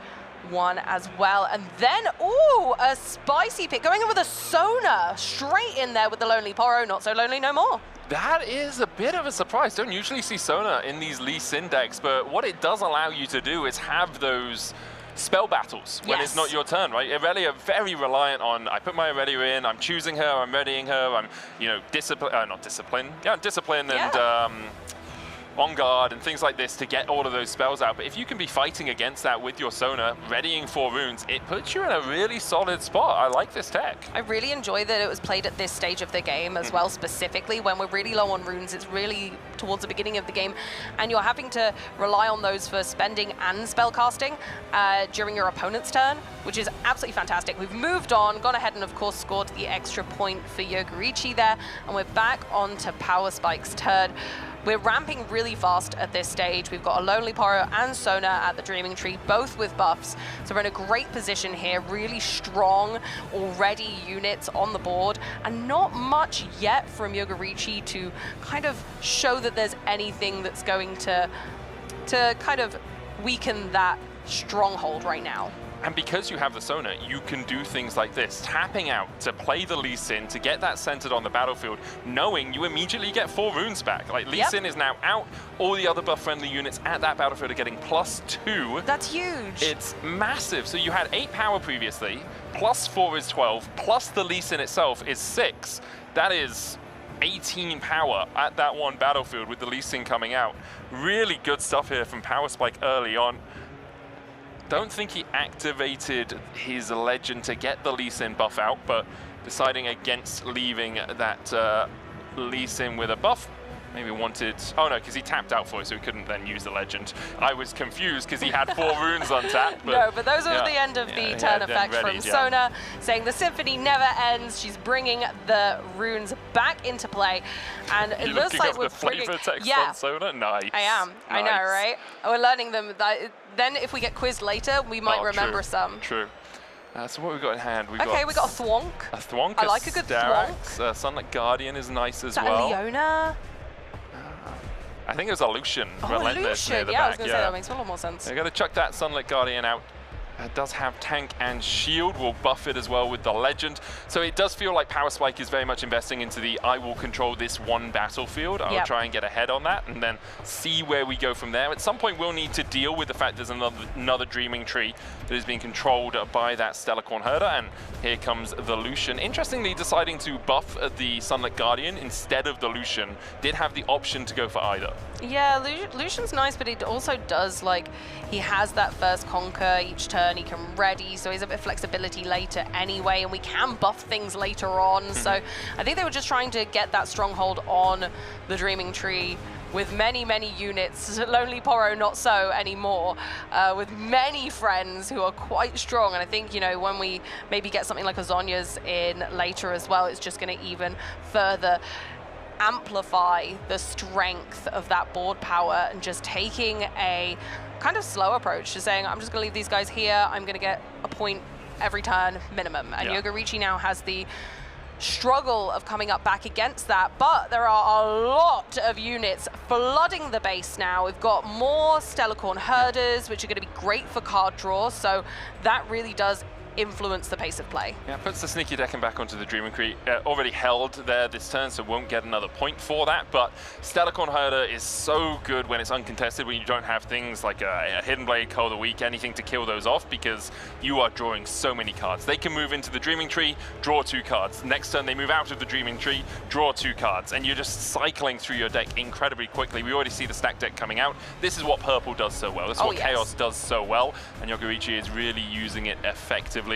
one as well. And then, ooh, a spicy pick, going in with a Sona, straight in there with the Lonely Poro, not so lonely no more. That is a bit of a surprise. Don't usually see Sona in these Lee Sin decks, but what it does allow you to do is have those spell battles when it's not your turn, right? Irelia very reliant on, I put my Irelia in, I'm choosing her, I'm readying her, I'm, you know, discipline and On Guard and things like this to get all of those spells out. But if you can be fighting against that with your Sona, readying 4 runes, it puts you in a really solid spot. I like this tech. I really enjoy that it was played at this stage of the game as well, specifically when we're really low on runes. It's really towards the beginning of the game, and you're having to rely on those for spending and spell casting during your opponent's turn, which is absolutely fantastic. We've moved on, gone ahead and of course scored the extra point for Yogarichi there, and we're back onto Power Spike's turn. We're ramping really fast at this stage. We've got a Lonely Poro and Sona at the Dreaming Tree, both with buffs. So we're in a great position here, really strong already units on the board, and not much yet from Yogarichi to kind of show that there's anything that's going to kind of weaken that stronghold right now. And because you have the Sona, you can do things like this, tapping out to play the Lee Sin, to get that centered on the battlefield, knowing you immediately get 4 runes back. Like, Lee Sin is now out, all the other buff-friendly units at that battlefield are getting +2. That's huge. It's massive. So you had 8 power previously, +4 is 12, plus the Lee Sin itself is 6. That is 18 power at that one battlefield with the Lee Sin coming out. Really good stuff here from Power Spike early on. Don't think he activated his legend to get the Lee Sin buff out, but deciding against leaving that Lee Sin with a buff. Maybe wanted, oh no, because he tapped out for it, so he couldn't then use the legend. I was confused because he had 4 runes on tap. But no, but those are the end of the turn effect from Sona, saying the symphony never ends. She's bringing the runes back into play, and it looks like we're bringing the flavor text on Sona. Nice. I am. Nice. I know, right? We're learning them. Then if we get quizzed later, we might remember some. True. So what we've got in hand? We got a Thwonk. A Thwonk. I like a good Thwonk. Sunlit Guardian is nice as well. Is that a Leona? I think it was a Lucian. Oh, Relentless Lucian. near the I was back. going to say that makes a lot more sense. They're going to chuck that Sunlit Guardian out. does have tank and shield, will buff it as well with the legend. So it does feel like Power Spike is very much investing into the I will control this one battlefield. I'll try and get ahead on that and then see where we go from there. At some point we'll need to deal with the fact there's another Dreaming Tree that is being controlled by that Stellarcorn Herder, and here comes the Lucian. Interestingly, deciding to buff the Sunlit Guardian instead of the Lucian, did have the option to go for either. Yeah, Lucian's nice, but it also does, like, he has that first conquer each turn, he can ready, so he's a bit of flexibility later anyway, and we can buff things later on. So I think they were just trying to get that stronghold on the Dreaming Tree with many, many units. Lonely Poro not so anymore, with many friends who are quite strong. And I think, you know, when we maybe get something like a Zhonya's in later as well, it's just going to even further amplify the strength of that board power, and just taking a kind of slow approach to saying, I'm just going to leave these guys here, I'm going to get a point every turn minimum. And Yogorichi now has the struggle of coming up back against that, but there are a lot of units flooding the base now. We've got more Stellarcorn Herders, which are going to be great for card draw, so that really does influence the pace of play. Yeah, puts the Sneaky Deccan back onto the Dreaming Tree. Already held there this turn, so won't get another point for that, but Stellarcorn Herder is so good when it's uncontested, when you don't have things like a Hidden Blade, Call of the Week, anything to kill those off, because you are drawing so many cards. They can move into the Dreaming Tree, draw 2 cards. Next turn they move out of the Dreaming Tree, draw 2 cards, and you're just cycling through your deck incredibly quickly. We already see the stack deck coming out. This is what Purple does so well. This is what Chaos does so well, and Yogorichi is really using it effectively.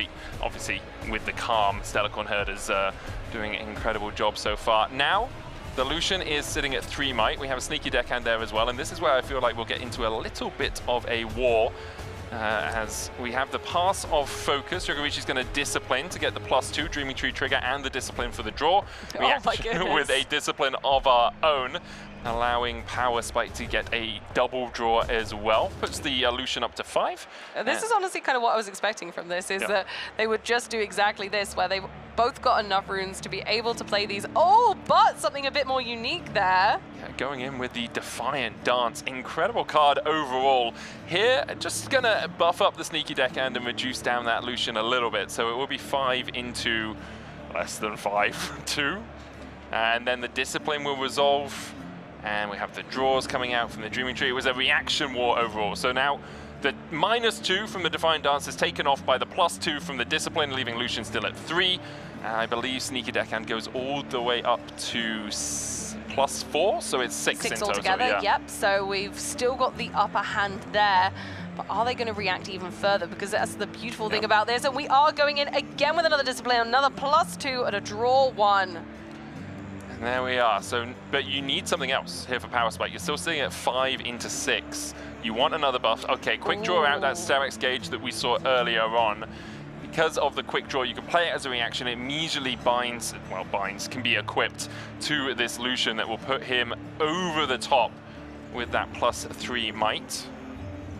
Obviously, with the calm, Stellarcorn Herders doing an incredible job so far. Now, the Lucian is sitting at 3 might. We have a Sneaky Deckhand there as well, and this is where I feel like we'll get into a little bit of a war. As we have the pass of focus. Yogorichi's going to discipline to get the +2 Dreaming Tree trigger and the discipline for the draw. We with a discipline of our own, allowing Power Spike to get a double draw as well. Puts the Lucian up to 5. This is honestly kind of what I was expecting from this, is that they would just do exactly this, where they both got enough runes to be able to play these. Oh, but something a bit more unique there. Yeah, going in with the Defiant Dance. Incredible card overall. Here, just going to buff up the Sneaky Deckhand and reduce down that Lucian a little bit. So it will be 5 into less than 5, 2. And then the Discipline will resolve. And we have the draws coming out from the Dreaming Tree. It was a reaction war overall. So now the -2 from the Defiant Dance is taken off by the +2 from the Discipline, leaving Lucian still at 3. And I believe Sneaky Deckhand goes all the way up to +4, so it's 6 in total. Altogether, yep. So we've still got the upper hand there. But are they going to react even further? Because that's the beautiful thing about this. And we are going in again with another Discipline, another +2 at a draw 1. And there we are. So, but you need something else here for Power Spike. You're still sitting at 5 into 6. You want another buff. Okay, quick draw out that Sterex Gauge that we saw earlier on. Because of the quick draw, you can play it as a reaction. It immediately binds, well, can be equipped to this Lucian that will put him over the top with that +3 might.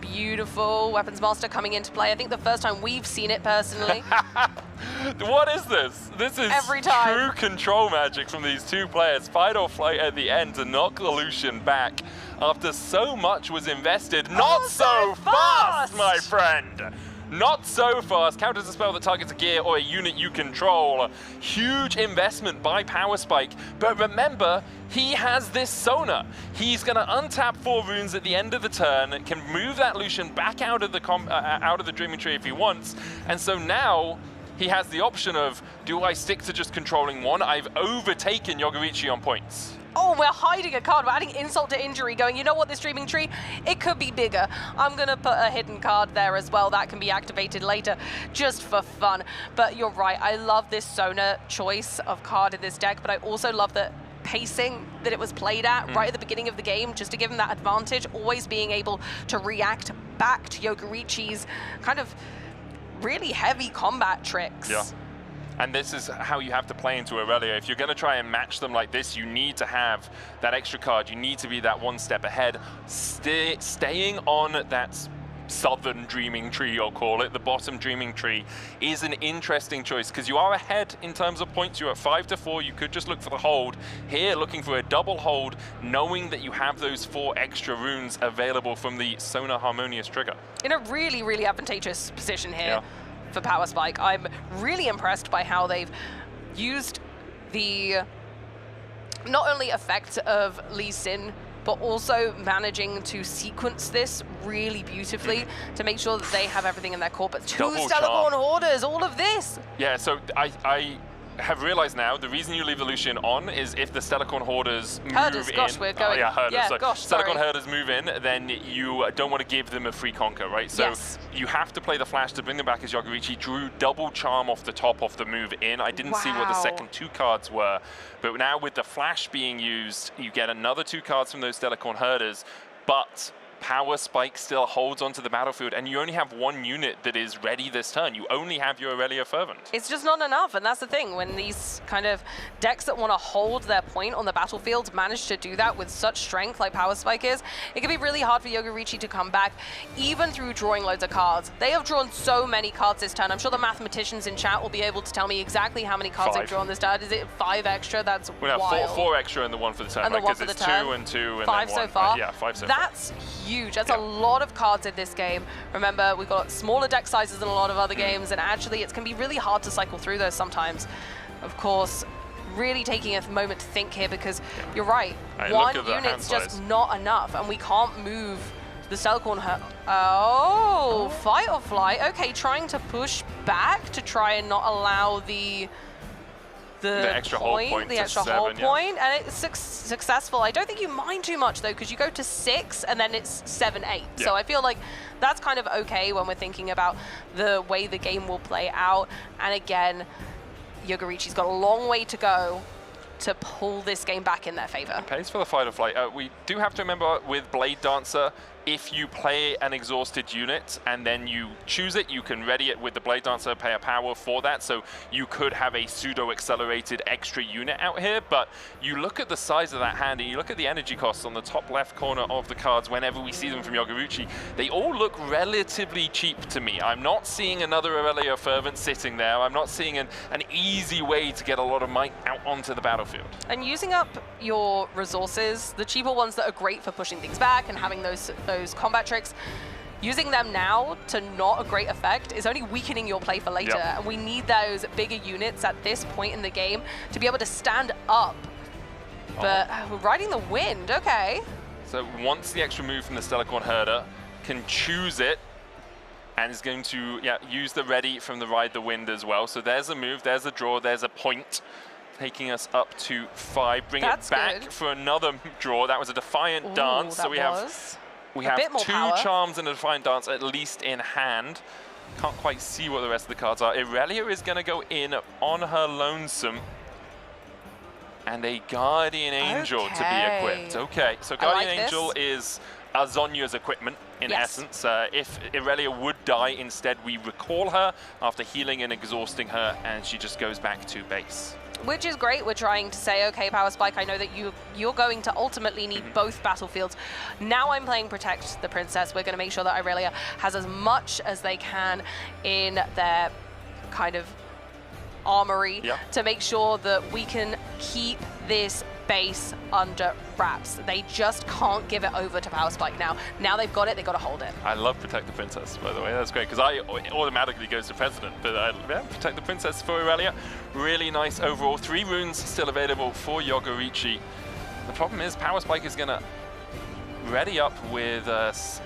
Beautiful. Weapons Master coming into play. I think the first time we've seen it personally. What is this? This is every time true control magic from these two players. Fight or flight at the end to knock the Lucian back after so much was invested. Not so fast, my friend. Not so fast. Counters a spell that targets a gear or a unit you control. Huge investment by Power Spike. But remember, he has this Sona. He's going to untap 4 runes at the end of the turn, can move that Lucian back out of the Dreaming Tree if he wants. And so now he has the option of, do I stick to just controlling 1? I've overtaken Yogorichi on points. Oh, we're hiding a card. We're adding insult to injury, going, you know what, this Dreaming Tree, it could be bigger. I'm going to put a hidden card there as well. That can be activated later, just for fun. But you're right. I love this Sona choice of card in this deck, but I also love the pacing that it was played at right at the beginning of the game, just to give him that advantage, always being able to react back to Yogorichi's kind of really heavy combat tricks. Yeah. And this is how you have to play into Aurelia. If you're going to try and match them like this, you need to have that extra card. You need to be that 1 step ahead. Staying on that southern dreaming tree, I'll call it, the bottom dreaming tree, is an interesting choice because you are ahead in terms of points. You're at 5-4. You could just look for the hold. Here, looking for a double hold, knowing that you have those 4 extra runes available from the Sona Harmonious trigger. In a really, really advantageous position here for Power Spike. I'm really impressed by how they've used the not only effect of Lee Sin, but also managing to sequence this really beautifully to make sure that they have everything in their core. But 2 Stellacorn Hoarders, all of this. Yeah, so I have realized now the reason you leave the Lucian on is if the Stellacorn Herders move in. Gosh, we're going. Stellacorn Herders move in, then you don't want to give them a free conquer, right? So you have to play the flash to bring them back as Yogurichi. Drew double charm off the top of the move in. I didn't see what the second 2 cards were, but now with the flash being used, you get another 2 cards from those Stellacorn Herders, but Power Spike still holds onto the battlefield, and you only have 1 unit that is ready this turn. You only have your Aurelia Fervent. It's just not enough, and that's the thing. When these kind of decks that want to hold their point on the battlefield manage to do that with such strength like Power Spike is, it can be really hard for Yogurichi to come back, even through drawing loads of cards. They have drawn so many cards this turn. I'm sure the mathematicians in chat will be able to tell me exactly how many cards they've drawn this turn. Is it 5 extra? That's wild. 4 extra and the 1 for the turn, and right? Because it's 2 and 2 and 5 then 1. so far. Yeah, 5 so That's huge. That's a lot of cards in this game. Remember, we've got smaller deck sizes than a lot of other games, and actually it can be really hard to cycle through those sometimes. Of course, really taking a moment to think here, because you're right, 1 unit's just not enough, and we can't move the Stellacorn. Fight or flight. Okay, trying to push back to try and not allow the extra hold point, and it's successful. I don't think you mind too much though, because you go to 6 and then it's 7-8. So I feel like that's kind of okay when we're thinking about the way the game will play out. And again, Yogurichi's got a long way to go to pull this game back in their favor. It pays for the fight or flight. We do have to remember with Blade Dancer, if you play an exhausted unit and then you choose it, you can ready it with the Blade Dancer, pay a power for that, so you could have a pseudo-accelerated extra unit out here, but you look at the size of that hand and you look at the energy costs on the top left corner of the cards whenever we see them from Yogurichi, they all look relatively cheap to me. I'm not seeing another Aurelia Fervent sitting there. I'm not seeing an easy way to get a lot of might out onto the battlefield. And using up your resources, the cheaper ones that are great for pushing things back and having those combat tricks, using them now to not a great effect is only weakening your play for later. And we need those bigger units at this point in the game to be able to stand up. But riding the wind, okay. So once the extra move from the Stellacorn Herder, can choose it and is going to use the ready from the Ride the Wind as well. So there's a move, there's a draw, there's a point, taking us up to 5. Bring it back for another draw. That was a Defiant Dance. So we have 2 charms and a Defiant Dance at least in hand. Can't quite see what the rest of the cards are. Aurelia is going to go in on her lonesome. And a Guardian Angel to be equipped. Okay, so Guardian Angel is Azonia's equipment in essence. If Aurelia would die, instead we recall her after healing and exhausting her, and she just goes back to base. Which is great. We're trying to say, okay, Power Spike, I know that you're going to ultimately need both battlefields. Now I'm playing Protect the Princess. We're going to make sure that Aurelia has as much as they can in their kind of armory to make sure that we can keep this base under wraps. They just can't give it over to Power Spike now. Now they've got it, they've got to hold it. I love Protect the Princess, by the way. That's great, because I automatically goes to President, but Protect the Princess for Aurelia. Really nice overall. 3 runes still available for Yogurichi. The problem is Power Spike is going to ready up with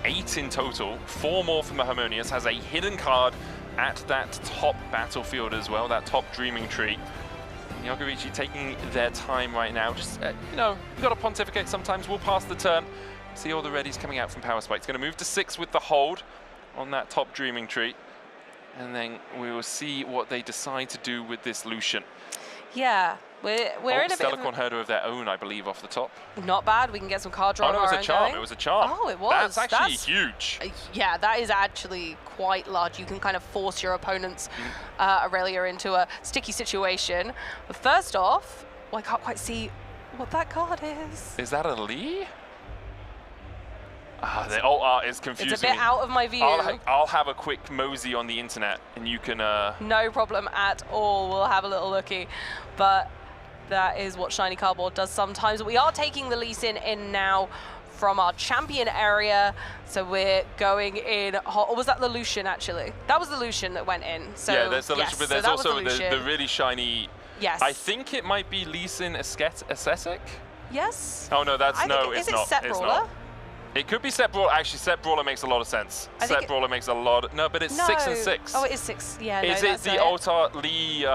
8 in total. 4 more from the Harmonious, has a hidden card at that top battlefield as well, that top Dreaming Tree. Yogurichi taking their time right now. Just, you know, we've got to pontificate sometimes. We'll pass the turn. See all the readies coming out from Power Spike. It's going to move to 6 with the hold on that top Dreaming Tree. And then we will see what they decide to do with this Lucian. Yeah, we're in a bit Stellacorn Herder of their own, I believe, off the top. Not bad. We can get some card draw. Oh, no, it was a charm. It was a charm. Oh, it was. That's actually huge. Yeah, that is actually quite large. You can kind of force your opponent's Aurelia into a sticky situation. But first off, I can't quite see what that card is. Is that a Lee? The alt art is confusing. It's a bit out of my view. I'll have a quick mosey on the internet, and you can... No problem at all. We'll have a little looky. But that is what Shiny Cardboard does sometimes. We are taking the Lee Sin in now from our champion area. So we're going in... Or was that the Lucian, actually? That was the Lucian that went in. So, yeah, there's the Lucian, but there's also the really shiny... Yes. I think it might be Lee Sin Aesthetic. Yes. Oh, no, it's not. Is it Set Brawler? It could be Set Brawler. Actually, Set Brawler makes a lot of sense. Set Brawler makes a lot. No, but it's 6 and 6. Oh, it is 6. Yeah, Is no, it the Alt Art Lee?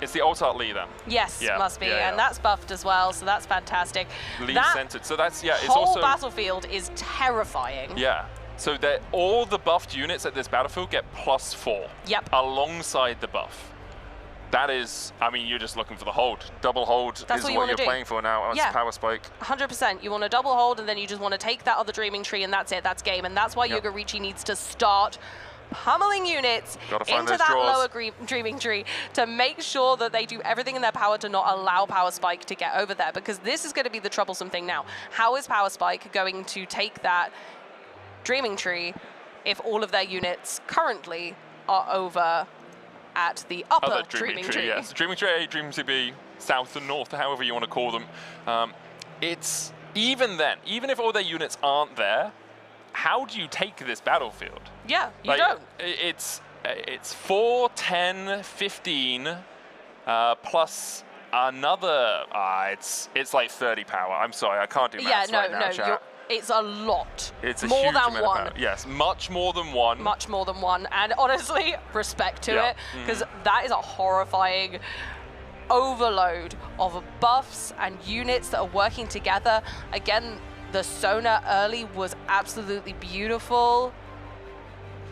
It's the Alt Art Lee then. Yes, yeah. must be, yeah. and that's buffed as well. So that's fantastic. Lee centered. So that's It's whole also battlefield is terrifying. Yeah. So that all the buffed units at this battlefield get +4. Yep. Alongside the buff. That is, I mean, you're just looking for the hold. Double hold is what you're playing for now. It's Power Spike. 100%. You want to double hold, and then you just want to take that other Dreaming Tree, and that's it. That's game. And that's why Yogarichi needs to start pummeling units into that lower Dreaming Tree to make sure that they do everything in their power to not allow Power Spike to get over there, because this is going to be the troublesome thing now. How is Power Spike going to take that Dreaming Tree if all of their units currently are over at the upper Dreaming Tree? Yes, Dreaming Tree A, Dreaming Tree B, south and north, however you want to call them. It's even then, even if all their units aren't there, how do you take this battlefield? Yeah, you don't. It's 4, 10, 15, plus another. It's like 30 power. I'm sorry, I can't do maths right now, chat. It's a lot. It's a more huge than amount one. of power. Yes, much more than one. Much more than one. And honestly, respect to it, because that is a horrifying overload of buffs and units that are working together. Again, the Sona early was absolutely beautiful.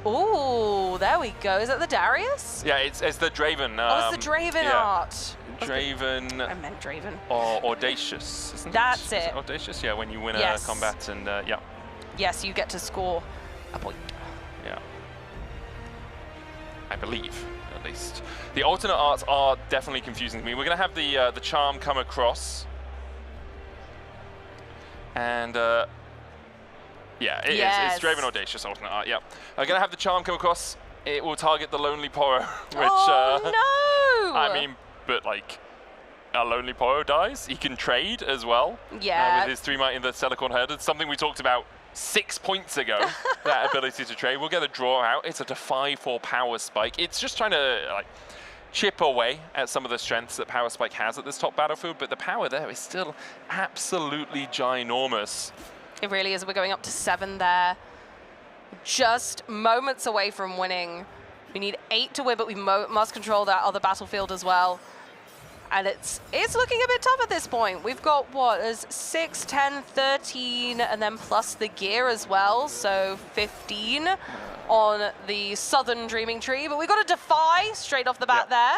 Ooh, there we go. Is that the Darius? Yeah, it's the Draven. It's the Draven art. Draven. I meant Draven. Or Audacious, isn't That's it? it. Is it Audacious? Yeah, when you win a combat and yeah. Yes, you get to score a point. Yeah. I believe, at least. The alternate arts are definitely confusing to me. We're going to have the charm come across. And yeah, it is. It's Draven Audacious alternate art, yeah. I'm going to have the charm come across. It will target the Lonely Poro, which... Oh, no! I mean, but like, a Lonely Poro dies. He can trade as well. Yeah. With his 3 might in the Telecon Herd. It's something we talked about 6 points ago, that ability to trade. We'll get a draw out. It's a Defy for Power Spike. It's just trying to like chip away at some of the strengths that Power Spike has at this top battlefield, but the power there is still absolutely ginormous. It really is. We're going up to 7 there. Just moments away from winning. We need 8 to win, but we must control that other battlefield as well. And it's looking a bit tough at this point. We've got, what, is 6, 10, 13, and then plus the gear as well. So 15 on the southern Dreaming Tree. But we've got a Defy straight off the bat there.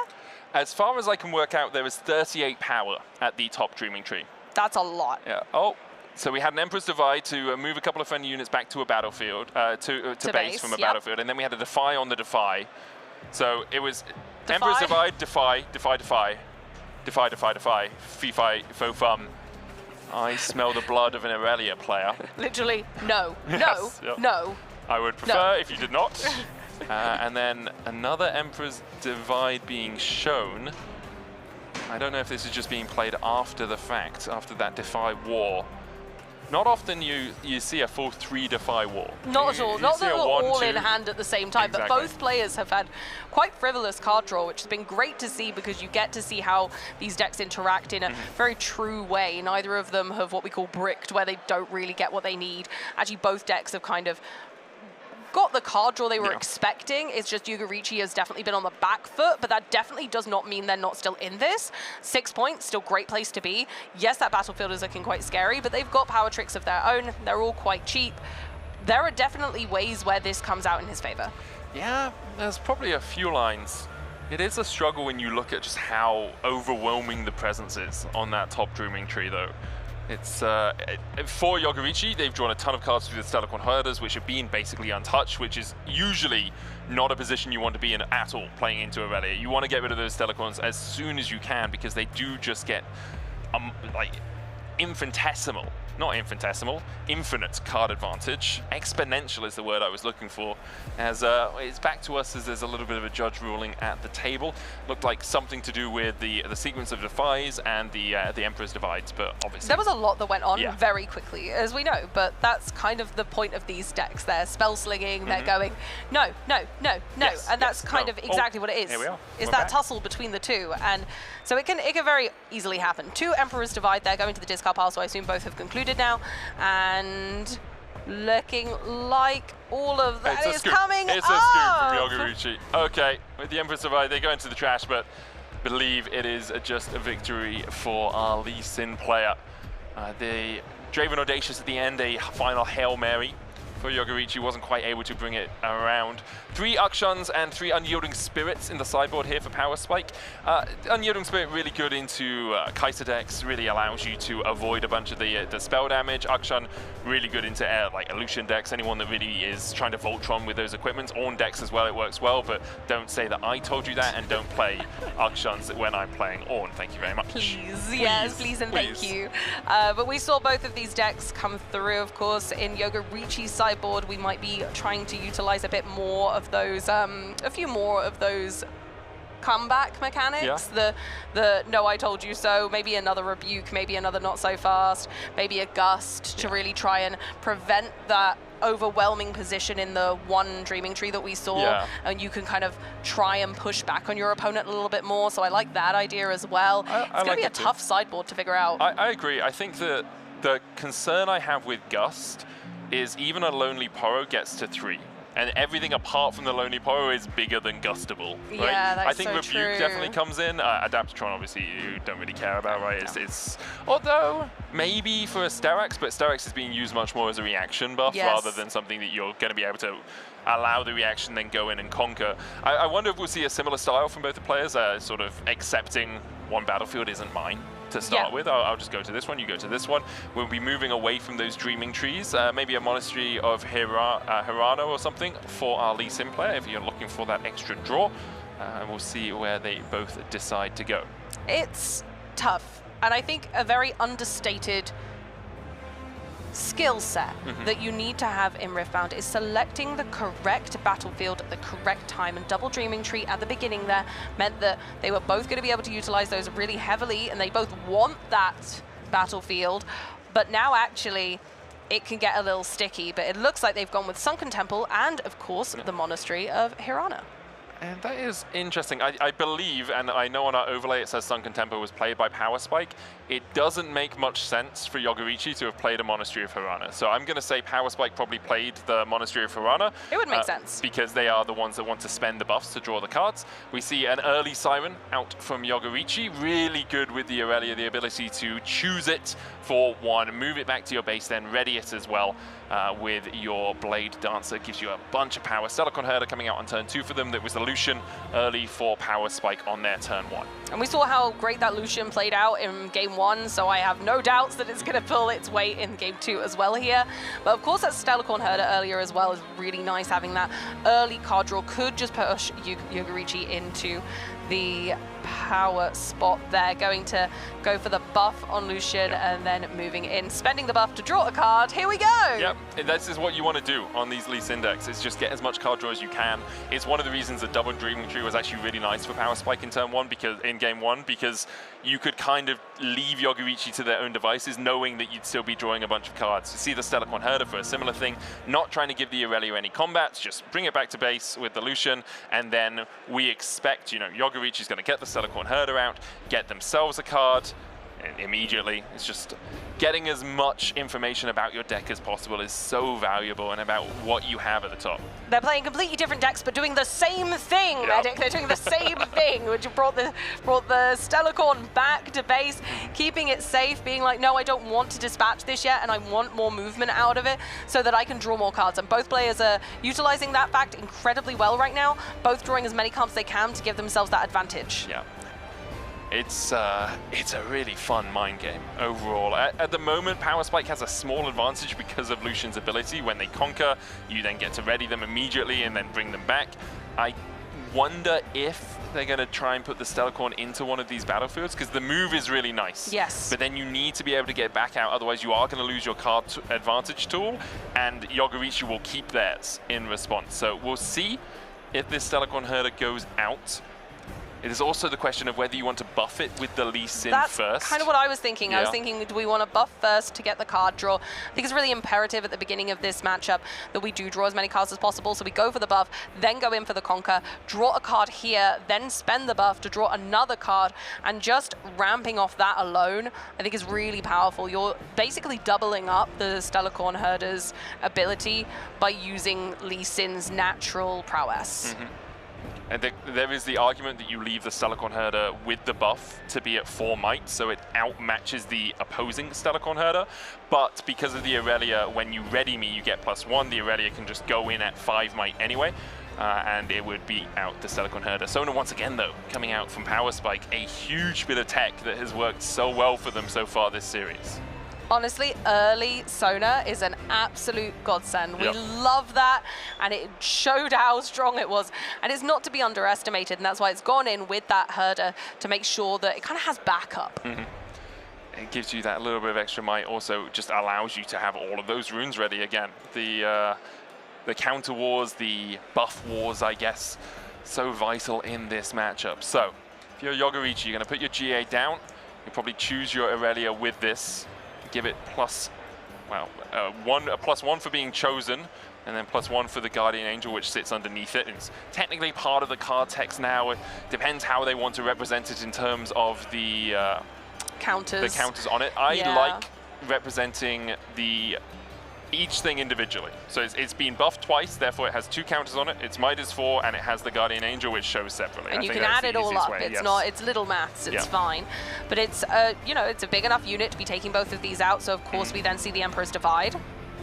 As far as I can work out, there is 38 power at the top Dreaming Tree. That's a lot. Yeah. Oh, so we had an Emperor's Divide to move a couple of friendly units back to a battlefield, to base from a battlefield. And then we had a Defy on the Defy. So it was Emperor's Divide, Defy, Defy, Defy. Defy, Defy, Defy, Fee-Fi, Fo-Fum. I smell the blood of an Aurelia player. Literally, no, Yes, no, no. I would prefer if you did not. And then another Emperor's Divide being shown. I don't know if this is just being played after the fact, after that Defy war. Not often you see a full 3 Defy war. Not at all. Not that we're all in hand at the same time, but both players have had quite frivolous card draw, which has been great to see because you get to see how these decks interact in a very true way. Neither of them have what we call bricked, where they don't really get what they need. Actually, both decks have kind of got the card draw they were expecting. It's just Yogarichi has definitely been on the back foot, but that definitely does not mean they're not still in this. 6 points, still great place to be. Yes, that battlefield is looking quite scary, but they've got power tricks of their own. They're all quite cheap. There are definitely ways where this comes out in his favor. Yeah, there's probably a few lines. It is a struggle when you look at just how overwhelming the presence is on that top Dreaming Tree, though. It's for Yogarichi, they've drawn a ton of cards through the Telecon Herders, which have been basically untouched, which is usually not a position you want to be in at all playing into Aurelia. You want to get rid of those Telecons as soon as you can because they do just get like infinitesimal not infinitesimal, infinite card advantage. Exponential is the word I was looking for, as it's back to us as there's a little bit of a judge ruling at the table. Looked like something to do with the sequence of defies and the Emperor's Divides, but obviously... There was a lot that went on very quickly, as we know, but that's kind of the point of these decks. They're spell slinging, they're going, no, no, no, no, Yes, and that's yes, kind no. of exactly what it is. Here we are. Is We're that back. tussle between the two, and so it can very easily happen. 2 Emperor's Divide, they're going to the discard pile, so I assume both have concluded now, and looking like all of that is coming It's up. a scoop from Yoguruchi. Okay, with the Emperor's Divide, they go into the trash, but believe it is just a victory for our Lee Sin player. The Draven Audacious at the end, a final Hail Mary for Yoguruchi, wasn't quite able to bring it around. 3 Akshuns and 3 Unyielding Spirits in the sideboard here for Power Spike. Unyielding Spirit really good into Kaiser decks, really allows you to avoid a bunch of the spell damage. Akshun really good into like Illusion decks, anyone that really is trying to Voltron with those equipments. Ornn decks as well, it works well, but don't say that I told you that, and don't play Akshuns when I'm playing Ornn. Thank you very much. Please, yes, please and thank you. But we saw both of these decks come through, of course. In Yoguruchi's sideboard, we might be trying to utilize a bit more of those, a few more of those comeback mechanics. The no I told you so, maybe another rebuke, maybe another not so fast, maybe a gust to really try and prevent that overwhelming position in the one Dreaming Tree that we saw, and you can kind of try and push back on your opponent a little bit more. So I like that idea as well. It's going to be a tough sideboard to figure out. I agree. I think that the concern I have with Gust is even a Lonely Poro gets to 3. And everything apart from the Lonely Poro is bigger than Gustable, right? Yeah, that's I think so Rebuke true. definitely comes in. Adaptatron, obviously, you don't really care about, right? It's although maybe for a Sterak's, but Sterak's is being used much more as a reaction buff rather than something that you're going to be able to allow the reaction, then go in and conquer. I wonder if we'll see a similar style from both the players, sort of accepting one battlefield isn't mine to start with. I'll just go to this one, you go to this one. We'll be moving away from those Dreaming Trees, maybe a Monastery of Hirano or something for our Lee Sin player if you're looking for that extra draw. And we'll see where they both decide to go. It's tough, and I think a very understated skill set that you need to have in Riftbound is selecting the correct battlefield at the correct time, and double Dreaming Tree at the beginning there meant that they were both going to be able to utilize those really heavily, and they both want that battlefield, but now actually it can get a little sticky. But it looks like they've gone with Sunken Temple and of course the Monastery of Hirana. And that is interesting. I believe, and I know on our overlay it says Sunken Temple was played by Power Spike. It doesn't make much sense for Yoguruchi to have played a Monastery of Hirana. So I'm going to say Power Spike probably played the Monastery of Hirana. It would make sense. Because they are the ones that want to spend the buffs to draw the cards. We see an early Siren out from Yoguruchi. Really good with the Aurelia, the ability to choose it for 1, move it back to your base, then ready it as well with your Blade Dancer. Gives you a bunch of power. Stellacorn Herder coming out on turn 2 for them. That was the Lucian early for Power Spike on their turn 1. And we saw how great that Lucian played out in game 1, so I have no doubts that it's going to pull its weight in game 2 as well here. But of course that Stellacorn Herder earlier as well is really nice. Having that early card draw could just push Yoguruchi into the power spot there. Going to go for the buff on Lucian and then moving in, spending the buff to draw a card. Here we go! Yep, this is what you want to do on these Lee Sin decks, is just get as much card draw as you can. It's one of the reasons that double Dreaming Tree was actually really nice for Power Spike in turn 1, because in game 1, because you could kind of leave Yoguruchi to their own devices knowing that you'd still be drawing a bunch of cards. You see the Stellacorn Herder for a similar thing, not trying to give the Aurelia any combats, just bring it back to base with the Lucian, and then we expect, you know, Yoguruchi's going to get the Stellacorn Herder out, get themselves a card, and immediately it's just getting as much information about your deck as possible is so valuable, and about what you have at the top. They're playing completely different decks, but doing the same thing, Medic. They're doing the same thing, which brought the Stellacorn back to base, keeping it safe, being like, no, I don't want to dispatch this yet, and I want more movement out of it so that I can draw more cards. And both players are utilizing that fact incredibly well right now, both drawing as many cards as they can to give themselves that advantage. Yeah. It's a really fun mind game overall. At the moment, Power Spike has a small advantage because of Lucian's ability. When they conquer, you then get to ready them immediately and then bring them back. I wonder if they're going to try and put the Stellarcorn into one of these battlefields, because the move is really nice. Yes. But then you need to be able to get back out, otherwise you are going to lose your card advantage tool, and Yogarichi will keep theirs in response. So we'll see if this Stellarcorn Herder goes out. It is also the question of whether you want to buff it with the Lee Sin first. That's kind of what I was thinking. Yeah. I was thinking, do we want to buff first to get the card draw? I think it's really imperative at the beginning of this matchup that we do draw as many cards as possible. So we go for the buff, then go in for the conquer, draw a card here, then spend the buff to draw another card. And just ramping off that alone, I think is really powerful. You're basically doubling up the Stellarcorn Herder's ability by using Lee Sin's natural prowess. Mm-hmm. And there is the argument that you leave the Stellarcorn Herder with the buff to be at 4 might, so it outmatches the opposing Stellarcorn Herder. But because of the Aurelia, when you ready me, you get +1. The Aurelia can just go in at 5 might anyway, and it would beat out the Stellarcorn Herder. Sona, once again, though, coming out from Power Spike, a huge bit of tech that has worked so well for them so far this series. Honestly, early Sona is an absolute godsend. We love that, and it showed how strong it was. And it's not to be underestimated, and that's why it's gone in with that Herder to make sure that it kind of has backup. Mm-hmm. It gives you that little bit of extra might, also just allows you to have all of those runes ready again. The counter wars, the buff wars, I guess, so vital in this matchup. So, if you're Yogarichi, you're going to put your GA down. You'll probably choose your Aurelia with this. Give it a +1 for being chosen, and then +1 for the Guardian Angel, which sits underneath it. It's technically part of the card text now. It depends how they want to represent it in terms of the counters on it. I like representing each thing individually. So it's been buffed twice, therefore it has 2 counters on it. It's -4, and it has the Guardian Angel, which shows separately. And you can add it all up. It's little maths. It's fine. But it's it's a big enough unit to be taking both of these out. So of course we then see the Emperor's Divide.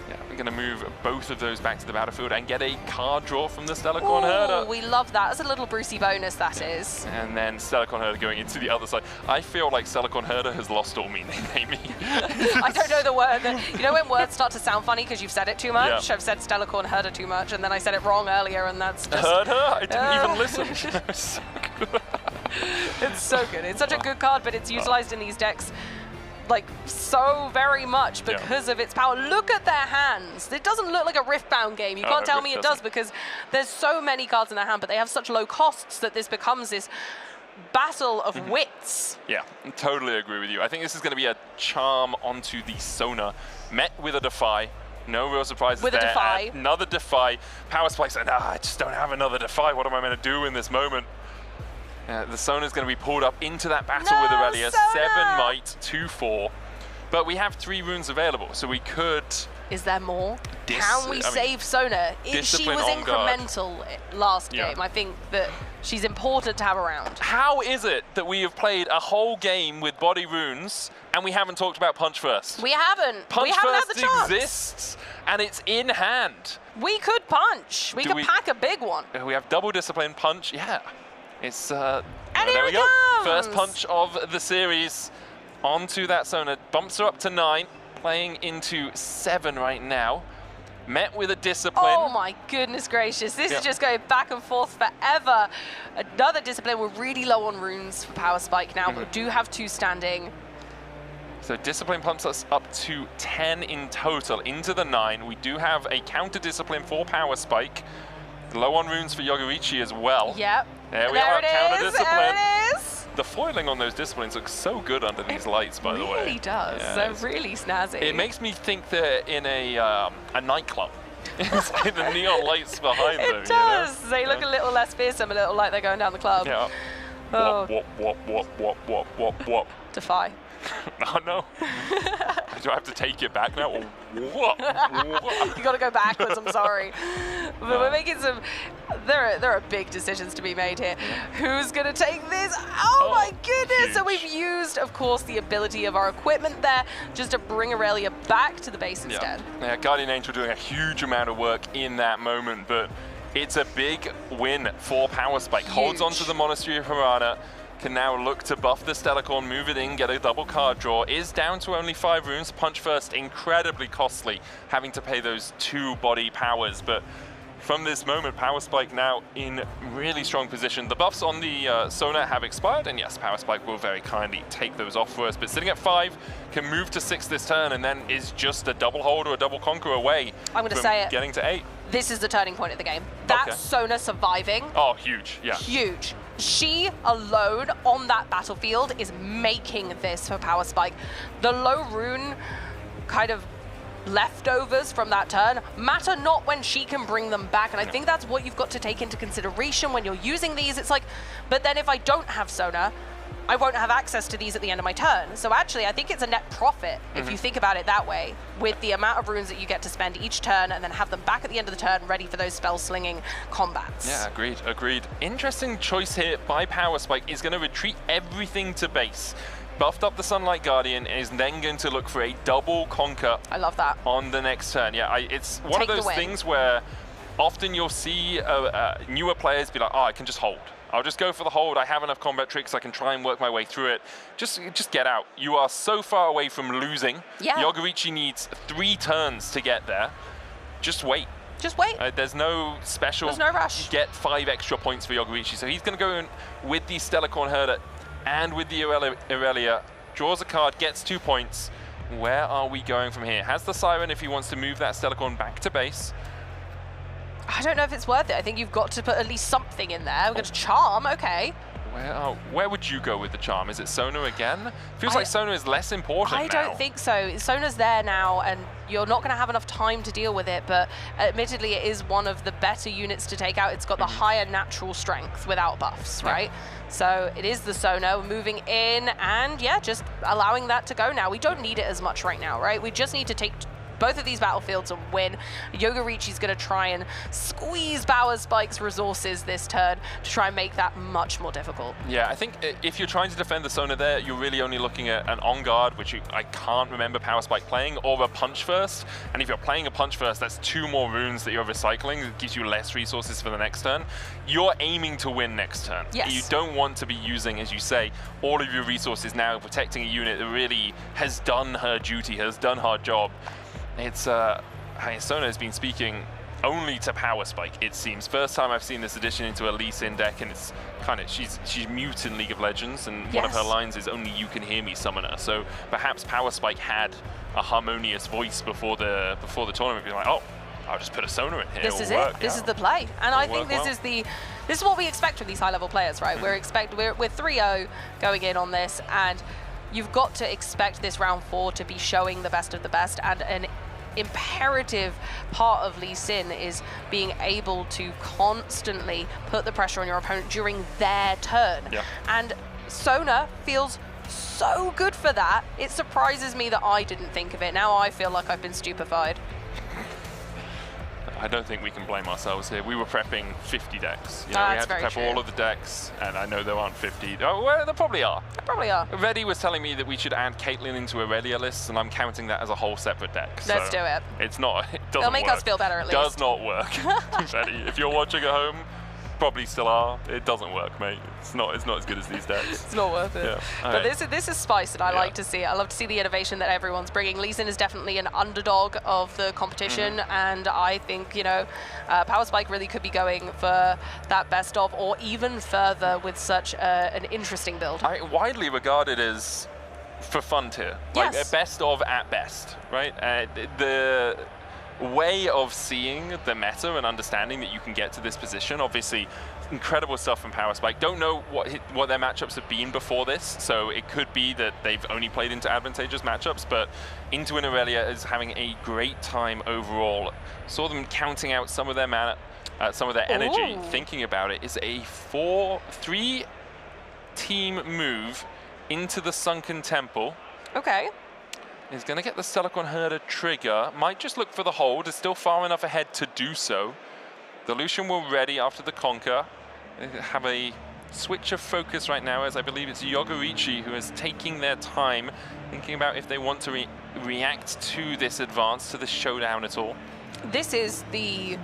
Yeah, we're going to move both of those back to the battlefield and get a card draw from the Stellarcorn Herder. We love that. As a little Brucey bonus, that is. And then Stellarcorn Herder going into the other side. I feel like Stellarcorn Herder has lost all meaning, Amy. I don't know the word. You know when words start to sound funny because you've said it too much? Yeah. I've said Stellarcorn Herder too much, and then I said it wrong earlier, and that's just... Herder? I didn't even listen. It's so good. It's so good. It's such a good card, but it's utilized in these decks like so very much because of its power. Look at their hands. It doesn't look like a Riftbound game. You can't tell me it does, because there's so many cards in their hand, but they have such low costs that this becomes this battle of wits. Yeah, I totally agree with you. I think this is going to be a charm onto the Sona, met with a Defy. No real surprises with there. A Defy. Another Defy. Power Spike said, I just don't have another Defy. What am I going to do in this moment? The Sona's going to be pulled up into that battle with Aurelia. Sona! 7 might, 2/4. But we have 3 runes available, so we could... Is there more? Can we save Sona? She was incremental last game. I think that she's important to have around. How is it that we have played a whole game with body runes and we haven't talked about Punch First? We haven't. Punch we haven't First had the chance. exists, and it's in hand. We could punch. We could pack a big one. We have double discipline punch. Yeah. It's and there we go. Comes. First punch of the series onto that Sona. Bumps her up to 9, playing into 7 right now. Met with a discipline. Oh my goodness gracious. This is just going back and forth forever. Another discipline. We're really low on runes for Power Spike now, but we do have 2 standing. So discipline pumps us up to 10 in total, into the 9. We do have a counter discipline for Power Spike. Low on runes for Yogarichi as well. Yep. There we are, counter discipline. There it is. The foiling on those disciplines looks so good under these lights, by the way. It really does. They're really snazzy. It makes me think they're in a nightclub. It's like the neon lights behind them. It does. You know? They look a little less fearsome, a little like they're going down the club. Yeah. Oh. Wop. Defy. Oh no. Do I have to take it back now? Or what? You got to go backwards, I'm sorry. But we're making some, there are big decisions to be made here. Who's going to take this? Oh my goodness. Huge. So we've used, of course, the ability of our equipment there just to bring Aurelia back to the base instead. Yeah, Guardian Angel doing a huge amount of work in that moment, but it's a big win for Power Spike. Huge. Holds onto the Monastery of Harada. Can now look to buff the Stellarcorn, move it in, get a double card draw. Is down to only 5 runes. Punch First, incredibly costly, having to pay those 2 body powers, but from this moment, Power Spike now in really strong position. The buffs on the Sona have expired, and yes, Power Spike will very kindly take those off for us, but sitting at 5, can move to 6 this turn, and then is just a double hold or a double conquer away I'm going to say it. getting to 8. This is the turning point of the game. That Sona surviving. Oh, huge, yeah. Huge. She alone on that battlefield is making this for Power Spike. The low rune kind of leftovers from that turn matter not when she can bring them back, and I think that's what you've got to take into consideration when you're using these. It's like, but then if I don't have Sona, I won't have access to these at the end of my turn. So actually, I think it's a net profit if you think about it that way, with the amount of runes that you get to spend each turn and then have them back at the end of the turn ready for those spell slinging combats. Yeah, agreed, agreed. Interesting choice here by Power Spike. Is going to retreat everything to base. Buffed up the Sunlight Guardian, is then going to look for a double conquer. I love that. On the next turn. Yeah, it's one of those things where often you'll see newer players be like, oh, I can just hold. I'll just go for the hold. I have enough combat tricks. I can try and work my way through it. Just get out. You are so far away from losing. Yeah. Yogurichi needs 3 turns to get there. Just wait. Just wait. There's no special. There's no rush. Get 5 extra points for Yogurichi. So he's going to go in with the Stellarcorn Herder and with the Aurelia. Draws a card, gets 2 points. Where are we going from here? Has the Siren if he wants to move that Stellarcorn back to base. I don't know if it's worth it. I think you've got to put at least something in there. We're going to Charm, okay. Where would you go with the Charm? Is it Sona again? Feels like Sona is less important now. I don't think so. Sona's there now, and you're not going to have enough time to deal with it, but admittedly, it is one of the better units to take out. It's got the higher natural strength without buffs, right? So it is the Sona. We're moving in, and yeah, just allowing that to go now. We don't need it as much right now, right? We just need to take both of these battlefields and win. Yogurichi's going to try and squeeze Power Spike's resources this turn to try and make that much more difficult. Yeah, I think if you're trying to defend the Sona there, you're really only looking at an On Guard, which I can't remember Power Spike playing, or a Punch First. And if you're playing a Punch First, that's 2 more runes that you're recycling. It gives you less resources for the next turn. You're aiming to win next turn. Yes. You don't want to be using, as you say, all of your resources now protecting a unit that really has done her duty, has done her job. It's Sona has been speaking only to Power Spike, it seems. First time I've seen this addition into a Lee Sin deck, and it's kind of, she's mute in League of Legends, and one of her lines is only you can hear me, summoner. So perhaps Power Spike had a harmonious voice before the tournament, being like, oh, I'll just put a Sona in here. This is it. This is the play, and I think this is what we expect from these high-level players, right? We're 3-0 going in on this, and you've got to expect this round 4 to be showing the best of the best, and an imperative part of Lee Sin is being able to constantly put the pressure on your opponent during their turn. Yeah. And Sona feels so good for that. It surprises me that I didn't think of it. Now I feel like I've been stupefied. I don't think we can blame ourselves here. We were prepping 50 decks. You know, we had to prep all of the decks, and I know there aren't 50. Oh, well, there probably are. There probably are. Reddy was telling me that we should add Caitlyn into Aurelia lists, and I'm counting that as a whole separate deck. Let's do it. It's not, it doesn't It'll make work. us feel better at least. Does not work, Reddy. If you're watching at home, probably still are. It doesn't work, mate. It's not as good as these decks. It's not worth it. Yeah. But this is spice, and I like to see it. I love to see the innovation that everyone's bringing. Lee Sin is definitely an underdog of the competition, and I think, you know, Power Spike really could be going for that best of, or even further with such an interesting build. Widely regarded as for fun tier. Like a best of at best, right? The way of seeing the meta and understanding that you can get to this position, obviously incredible stuff from Power Spike. Don't know what their matchups have been before this, so it could be that they've only played into advantageous matchups, but Into and Aurelia is having a great time overall. Saw them counting out some of their mana, some of their energy, thinking about it. Is a 4-3 team move into the Sunken Temple. Okay. Is going to get the Stellarcorn Herder trigger. Might just look for the hold. Is still far enough ahead to do so. The Lucian will ready after the Conquer. They have a switch of focus right now, as I believe it's Yogurichi who is taking their time, thinking about if they want to react to this advance, to this showdown at all. This is the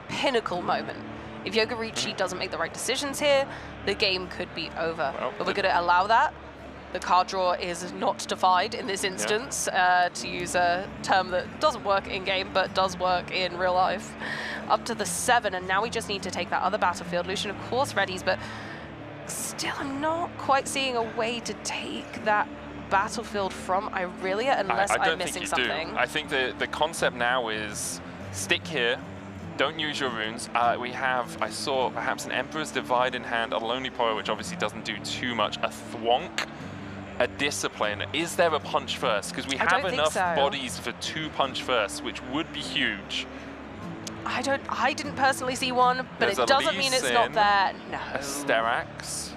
pinnacle moment. If Yogurichi doesn't make the right decisions here, the game could be over. Well, but we're going to allow that. The card draw is not defied in this instance, to use a term that doesn't work in-game, but does work in real life. Up to the 7, and now we just need to take that other battlefield. Lucian, of course, readies, but still I'm not quite seeing a way to take that battlefield from Irelia unless I'm missing something. I think the concept now is stick here, don't use your runes. I saw perhaps an Emperor's Divide in hand, a Lonely Power, which obviously doesn't do too much, a Thwonk, a Discipline. Is there a punch first? Because we have enough bodies for 2 punch first, which would be huge. I didn't personally see one, but it doesn't mean it's not there. No. A Sterax.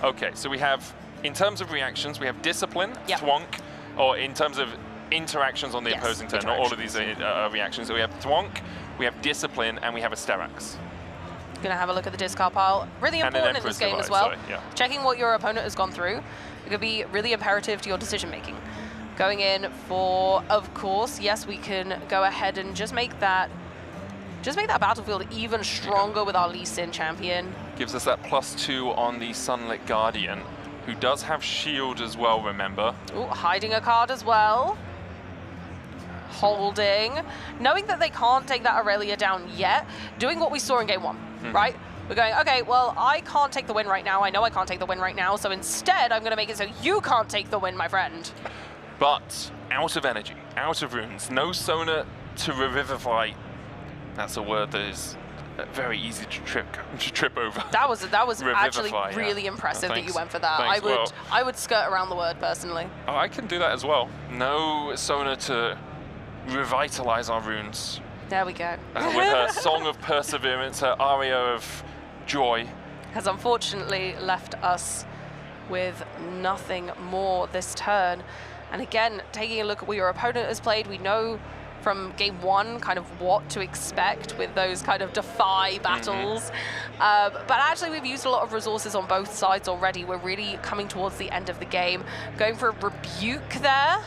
Okay, so we have, in terms of reactions, we have Discipline, Thwonk, or in terms of interactions on the opposing turn, not all of these reactions. So we have Thwonk, we have Discipline, and we have a Sterax. Gonna have a look at the discard pile. Really important in this game as well. Checking what your opponent has gone through. It could be really imperative to your decision making. Going in for, of course, yes, we can go ahead and just make that battlefield even stronger with our Lee Sin champion. Gives us that +2 on the Sunlit Guardian, who does have shield as well, remember. Ooh, hiding a card as well. Holding. Knowing that they can't take that Irelia down yet, doing what we saw in game 1, right? We're going, okay, well, I can't take the win right now. I know I can't take the win right now, so instead I'm going to make it so you can't take the win, my friend. But out of energy, out of runes, no Sona to revivify. That's a word that is very easy to trip over. That was actually really impressive that you went for that. I would skirt around the word personally. Oh, I can do that as well. No Sona to revitalize our runes. There we go. With her Song of Perseverance, her aria of joy. Has unfortunately left us with nothing more this turn. And again, taking a look at what your opponent has played, we know from game 1 kind of what to expect with those kind of defy battles. But actually we've used a lot of resources on both sides already. We're really coming towards the end of the game. Going for a Rebuke there,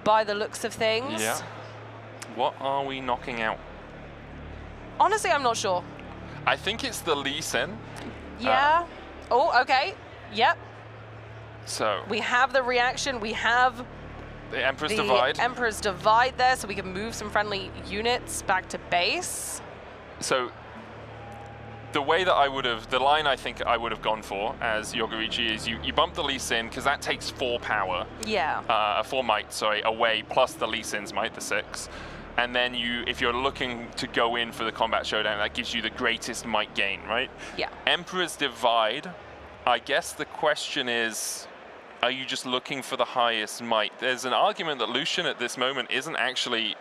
by the looks of things. Yeah. What are we knocking out? Honestly, I'm not sure. I think it's the Lee Sin. Yeah. Oh, okay. Yep. So we have the reaction. We have the Emperor's Divide. Emperor's Divide there, so we can move some friendly units back to base. So the way that the line I think I would have gone for as Yogorichi is you bump the Lee Sin because that takes 4 power. Yeah. 4 might, sorry, away plus the Lee Sin's might, the 6. And then if you're looking to go in for the combat showdown, that gives you the greatest might gain, right? Yeah. Emperor's Divide, I guess the question is, are you just looking for the highest might? There's an argument that Lucian at this moment isn't actually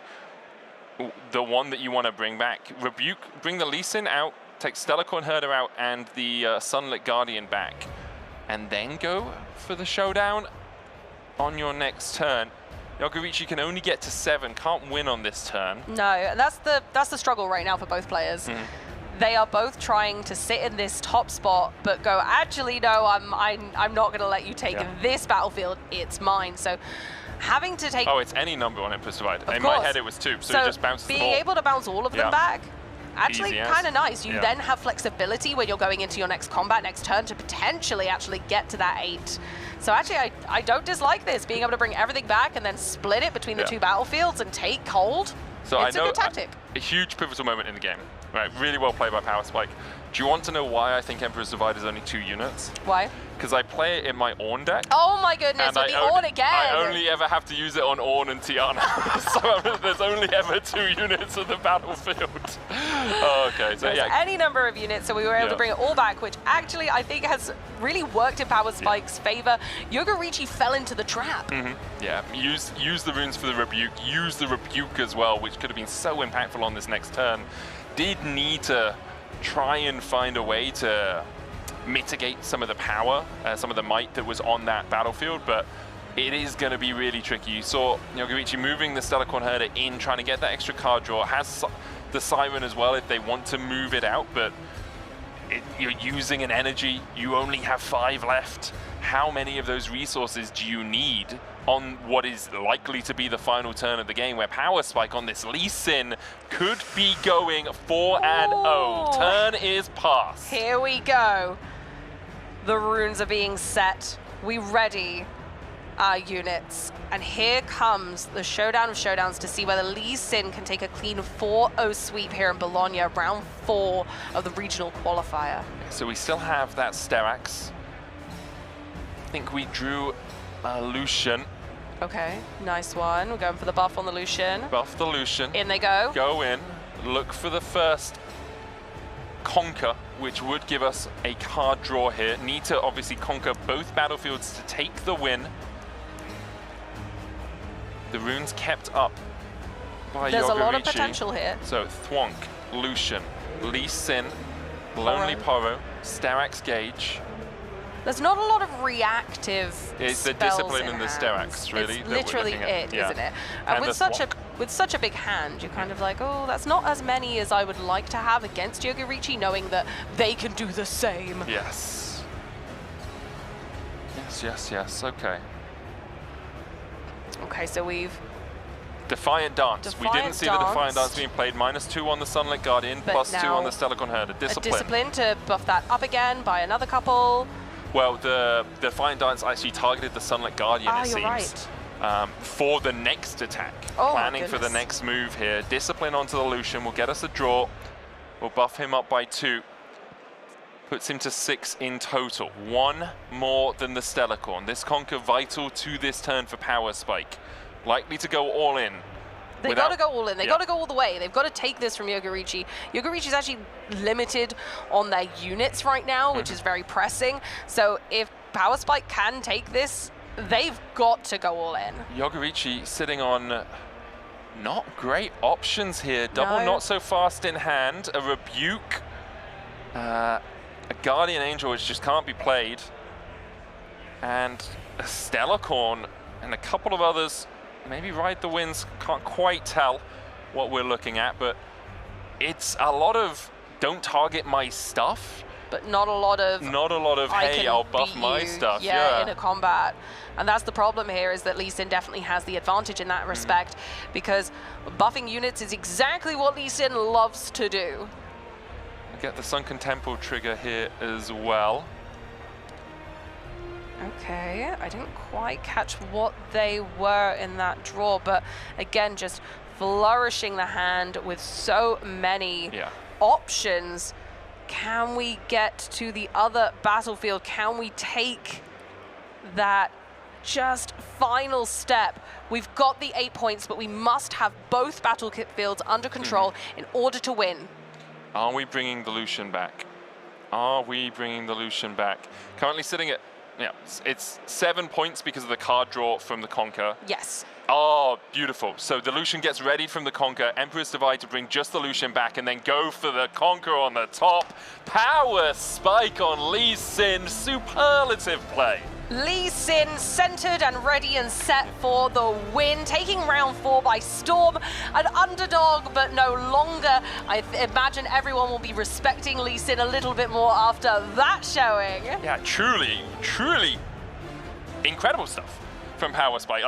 the one that you want to bring back. Rebuke, bring the Lee Sin out, take Stellarcorn Herder out and the Sunlit Guardian back, and then go for the showdown on your next turn. Yogorichi can only get to 7, can't win on this turn. No, that's the struggle right now for both players. They are both trying to sit in this top spot, but go, actually, no, I'm not going to let you take this battlefield. It's mine. So having to take... Oh, it's any number on Emperor's Divide. In my head, it was 2, so it just bounces the ball. Being able to bounce all of them back, actually kind of nice. You then have flexibility when you're going into your next combat, next turn, to potentially actually get to that 8. So actually, I don't dislike this, being able to bring everything back and then split it between the 2 battlefields and take hold. So it's a good tactic. A huge pivotal moment in the game. Right, really well played by Power Spike. Do you want to know why I think Emperor's Divide is only 2 units? Why? Because I play it in my Ornn deck. Oh my goodness, so the Ornn again! I only ever have to use it on Ornn and Tiana. So there's only ever 2 units of the battlefield. Okay, so there's any number of units, so we were able to bring it all back, which actually I think has really worked in Power Spike's favor. Yogorichi fell into the trap. Yeah, use the runes for the Rebuke, use the Rebuke as well, which could have been so impactful on this next turn. Did need to try and find a way to mitigate some of the power, some of the might that was on that battlefield, but it is going to be really tricky. You saw Yogorichi moving the Stellarcorn Herder in, trying to get that extra card draw. Has the Siren as well if they want to move it out, but you're using an energy. You only have 5 left. How many of those resources do you need on what is likely to be the final turn of the game, where Power Spike on this Lee Sin could be going 4-0. Turn is passed. Here we go. The runes are being set. We ready our units. And here comes the showdown of showdowns to see whether Lee Sin can take a clean 4-0 sweep here in Bologna, round 4 of the regional qualifier. So we still have that Sterak's. I think we drew a Lucian. Okay, nice one. We're going for the buff on the Lucian. Buff the Lucian. In they go. Go in. Look for the first conquer, which would give us a card draw here. Need to obviously conquer both battlefields to take the win. The runes kept up by There's Yogorichi. a lot of potential here. So Thwonk, Lucian, Lee Sin, Lonely Poro, Sterak's Gauge. There's not a lot of reactive It's the spells discipline in the hand. Sterak's, really. It's that we're literally looking at. it, Yeah. isn't it? And And the with such a big hand, you're kind of like, oh, that's not as many as I would like to have against Yogorichi, knowing that they can do the same. Yes. Yes. Okay. Okay, so we've... Defiant Dance. We didn't see the Defiant Dance being played. -2 on the Sunlit Guardian, But +2 on the now Stellarchon Herder. Discipline. A discipline to buff that up again by another couple. Well, the Defiant Dance actually targeted the Sunlit Guardian, it you're seems. For the next attack. Oh, Planning for the goodness. next move here. Discipline onto the Lucian will get us a draw. We'll buff him up by 2. Puts him to 6 in total. 1 more than the Stellarchon. This conquer vital to this turn for Power Spike. Likely to go all in. They got to go all in. They got to go all the way. They've got to take this from Yogorichi. Yogorichi's actually limited on their units right now, which is very pressing. So if Power Spike can take this, they've got to go all in. Yogorichi sitting on not great options here. Double not so fast in hand. A Rebuke. A Guardian Angel, which just can't be played. And a Stellarchon and a couple of others. Maybe Ride the Winds, can't quite tell what we're looking at, but it's a lot of don't target my stuff. But not a lot of... Hey, I'll buff my stuff. Yeah, in a combat. And that's the problem here, is that Lee Sin definitely has the advantage in that respect, because buffing units is exactly what Lee Sin loves to do. Get the Sunken Temple trigger here as well. Okay, I didn't quite catch what they were in that draw, but again, just flourishing the hand with so many options. Can we get to the other battlefield? Can we take that just final step? We've got the 8 points, but we must have both battlefields under control in order to win. Are we bringing the Lucian back? Are we bringing the Lucian back? Currently sitting at, it's 7 points because of the card draw from the Conquer. Yes. Oh, beautiful. So the Lucian gets ready from the Conquer, Emperor's Divide to bring just the Lucian back, and then go for the Conquer on the top. Power Spike on Lee Sin, superlative play. Lee Sin centered and ready and set for the win, taking round 4 by storm. An underdog, but no longer. I imagine everyone will be respecting Lee Sin a little bit more after that showing. Yeah, truly, truly incredible stuff from Power Spike.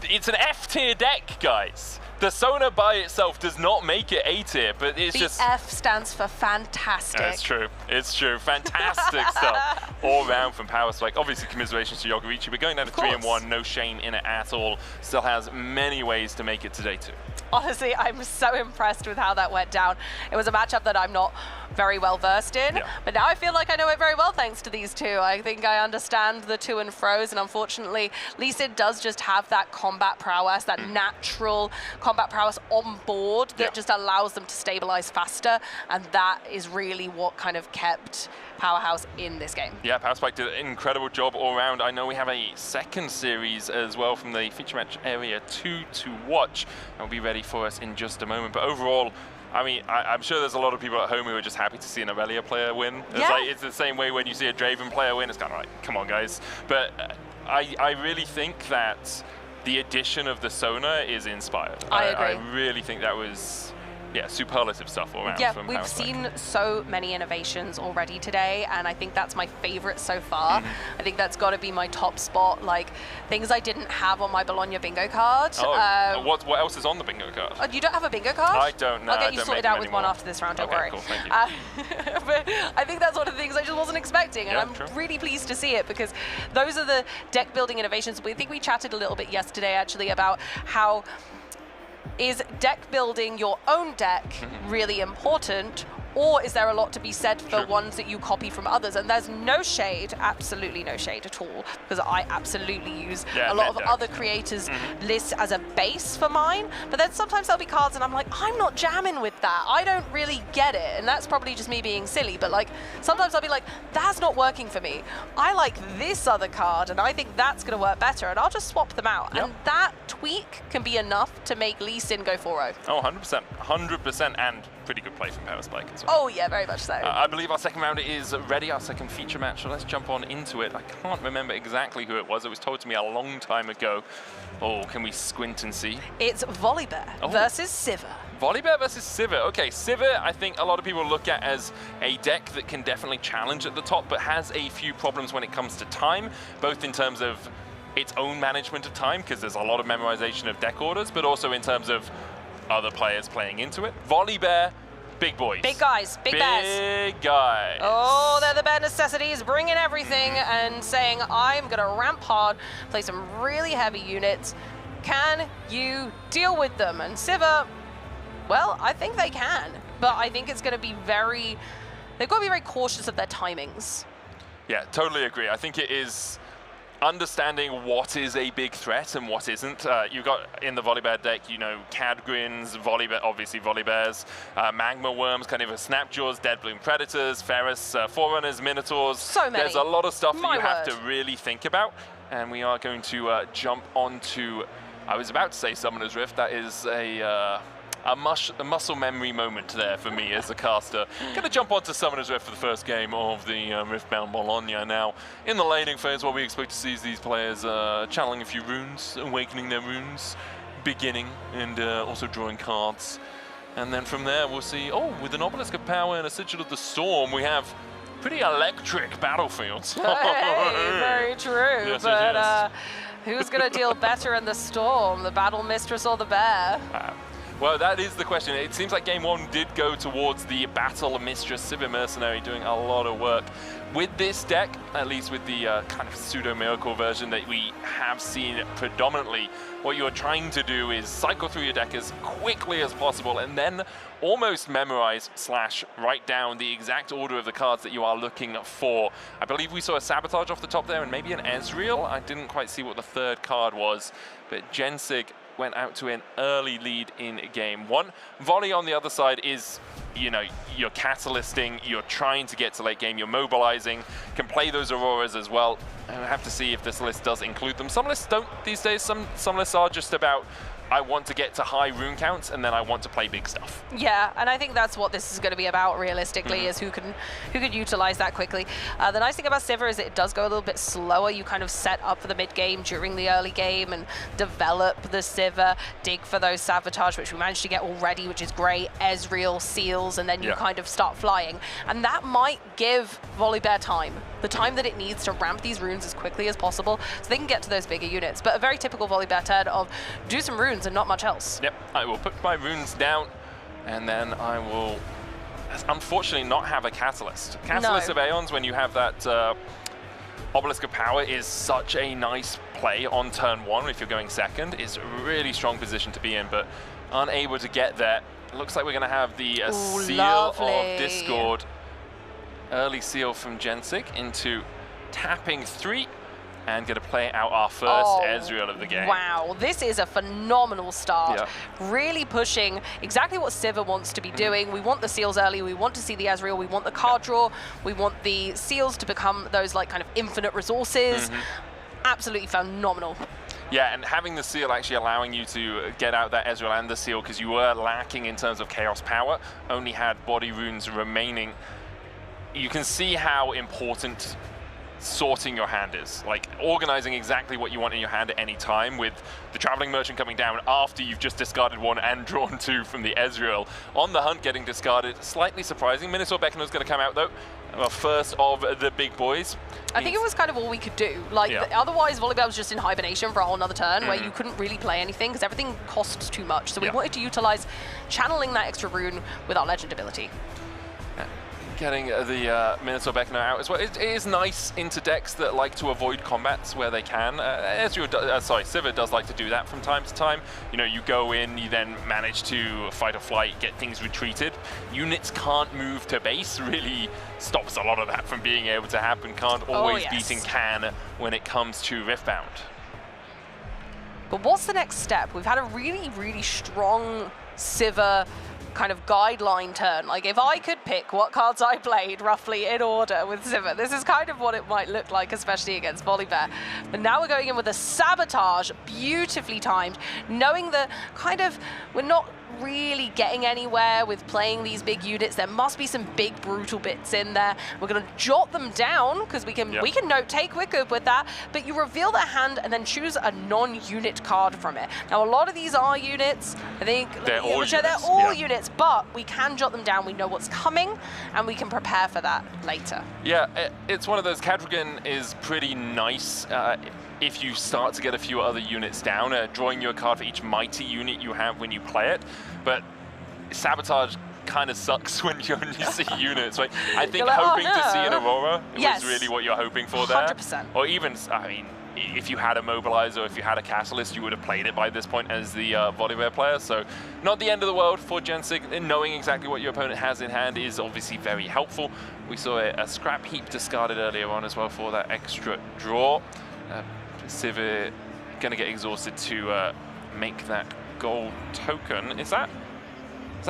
It's an F-tier deck, guys. The Sona by itself does not make it A-tier, but it's just... The F stands for fantastic. It's true. It's true. Fantastic stuff all around from Power Spike. Obviously, commiserations to Yogorichi, but going down to 3-1, no shame in it at all. Still has many ways to make it today, too. Honestly, I'm so impressed with how that went down. It was a matchup that I'm not very well versed in, but now I feel like I know it very well thanks to these two. I think I understand the to and fro's, and unfortunately, Lee Sin does just have that combat prowess, that natural combat prowess on board that just allows them to stabilize faster, and that is really what kind of kept Powerhouse in this game. Yeah, Power Spike did an incredible job all around. I know we have a second series as well from the feature match area 2 to watch. That'll be ready for us in just a moment. But overall, I mean, I'm sure there's a lot of people at home who are just happy to see an Aurelia player win. It's the same way when you see a Draven player win. It's kind of like, come on, guys. But I really think that the addition of the Sona is inspired. I agree. I really think that was... yeah, superlative stuff all around. Yeah, from we've Power's Play. seen so many innovations already today, and I think that's my favorite so far. I think that's got to be my top spot, like things I didn't have on my Bologna bingo card. Oh, what else is on the bingo card? You don't have a bingo card? I don't know. I'll get I you don't sorted make out them with one anymore. after this round, don't Okay, worry. cool, thank you. But I think that's one of the things I just wasn't expecting, and Yeah, I'm true. really pleased to see it, because those are the deck building innovations. I think we chatted a little bit yesterday actually about how is deck building your own deck really important, or is there a lot to be said for ones that you copy from others? And there's no shade, absolutely no shade at all, because I absolutely use a lot of other creators' lists as a base for mine. But then sometimes there'll be cards and I'm like, I'm not jamming with that. I don't really get it. And that's probably just me being silly. But like sometimes I'll be like, that's not working for me. I like this other card and I think that's going to work better. And I'll just swap them out. And that tweak can be enough to make Lee Sin go 4-0. Oh, 100%. 100%, and pretty good play from Power's Play as well. Oh yeah, very much so. I believe our second round is ready, our second feature match, so let's jump on into it. I can't remember exactly who it was. It was told to me a long time ago. Oh, can we squint and see? It's Volibear versus Sivir. Volibear versus Sivir. Okay, Sivir, I think a lot of people look at as a deck that can definitely challenge at the top, but has a few problems when it comes to time, both in terms of its own management of time, because there's a lot of memorization of deck orders, but also in terms of other players playing into it. Volibear, big boys. Big guys, big bears. Big guys. Oh, they're the bare necessities, bringing everything and saying, I'm going to ramp hard, play some really heavy units. Can you deal with them? And Sivir, well, I think they can, but I think it's going to be they've got to be very cautious of their timings. Yeah, totally agree. I think it is understanding what is a big threat and what isn't. You've got in the Volibear deck, you know, Cadgrins, Volibear, obviously Volibears, Magma Worms, kind of a Snapjaws, Deadbloom Predators, Ferris, Forerunners, Minotaurs. So many. There's a lot of stuff that you have word. to really think about. And we are going to jump onto, I was about to say Summoner's Rift, that is a muscle memory moment there for me as a caster. Gonna jump onto Summoner's Rift for the first game of the Riftbound Bologna. Now, in the laning phase, what we expect to see is these players channeling a few runes, awakening their runes, beginning, and also drawing cards. And then from there, we'll see, with an Obelisk of Power and a Sigil of the Storm, we have pretty electric battlefields. Hey, very true. Yes, but who's going to deal better in the storm, the Battle Mistress or the Bear? Well, that is the question. It seems like game one did go towards the Battle Mistress Sivir Mercenary, doing a lot of work. With this deck, at least with the kind of pseudo-miracle version that we have seen predominantly, what you're trying to do is cycle through your deck as quickly as possible and then almost memorize / write down the exact order of the cards that you are looking for. I believe we saw a Sabotage off the top there and maybe an Ezreal. I didn't quite see what the third card was, but Jensig went out to an early lead in game one. Volley on the other side is, you know, you're catalysting, you're trying to get to late game, you're mobilizing, can play those Auroras as well. And I have to see if this list does include them. Some lists don't these days. Some lists are just about, I want to get to high rune counts and then I want to play big stuff. Yeah, and I think that's what this is going to be about realistically, is who can utilize that quickly. The nice thing about Sivir is it does go a little bit slower. You kind of set up for the mid game during the early game and develop the Sivir, dig for those Sabotage, which we managed to get already, which is great, Ezreal, Seals, and then you kind of start flying. And that might give Volibear time, the time that it needs to ramp these runes as quickly as possible so they can get to those bigger units. But a very typical Volibear turn of do some runes and not much else. Yep, I will put my runes down and then I will unfortunately not have a Catalyst. Catalyst of Aeons, when you have that Obelisk of Power, is such a nice play on turn one if you're going second. It's a really strong position to be in, but unable to get there. Looks like we're going to have the Seal of Discord. Early Seal from Jensig into tapping 3. And going to play out our first Ezreal of the game. Wow, this is a phenomenal start. Really pushing exactly what Sivir wants to be doing. We want the Seals early, we want to see the Ezreal, we want the card draw, we want the Seals to become those like kind of infinite resources. Absolutely phenomenal. Yeah, and having the Seal actually allowing you to get out that Ezreal and the Seal, because you were lacking in terms of Chaos Power, only had body runes remaining. You can see how important sorting your hand is, like organizing exactly what you want in your hand at any time, with the Traveling Merchant coming down after you've just discarded one and drawn two from the Ezreal. On the Hunt getting discarded, slightly surprising. Minotaur Beckoner's going to come out though, well, first of the big boys. I think it was kind of all we could do. Like, otherwise, Volibear was just in hibernation for a whole nother turn where you couldn't really play anything because everything costs too much. So we wanted to utilize channeling that extra rune with our Legend ability. Getting the Minotaur Beckoner out as well. It is nice into decks that like to avoid combats where they can. Sivir does like to do that from time to time. You know, you go in, you then manage to fight or flight, get things retreated. Units can't move to base really stops a lot of that from being able to happen. Can't always beating can when it comes to Riftbound. But what's the next step? We've had a really, really strong Sivir kind of guideline turn. Like, if I could pick what cards I played roughly in order with Sivir, this is kind of what it might look like, especially against Volibear. But now we're going in with a Sabotage, beautifully timed, knowing that kind of we're not really getting anywhere with playing these big units. There must be some big brutal bits in there. We're going to jot them down because we can note take. We're good with that. But you reveal their hand and then choose a non-unit card from it. Now a lot of these are units. I think they're all units, but we can jot them down. We know what's coming and we can prepare for that later. Yeah, it's one of those. Cadrigan is pretty nice. If you start to get a few other units down, drawing you a card for each mighty unit you have when you play it. But Sabotage kind of sucks when you only see units, right? I think hoping to see an Aurora was really what you're hoping for there. 100%. Or even, I mean, if you had a Mobilizer, if you had a Catalyst, you would have played it by this point as the Volibear player. So not the end of the world for Jensig. Knowing exactly what your opponent has in hand is obviously very helpful. We saw a Scrap Heap discarded earlier on as well for that extra draw. Sivir going to get exhausted to make that gold token. Has that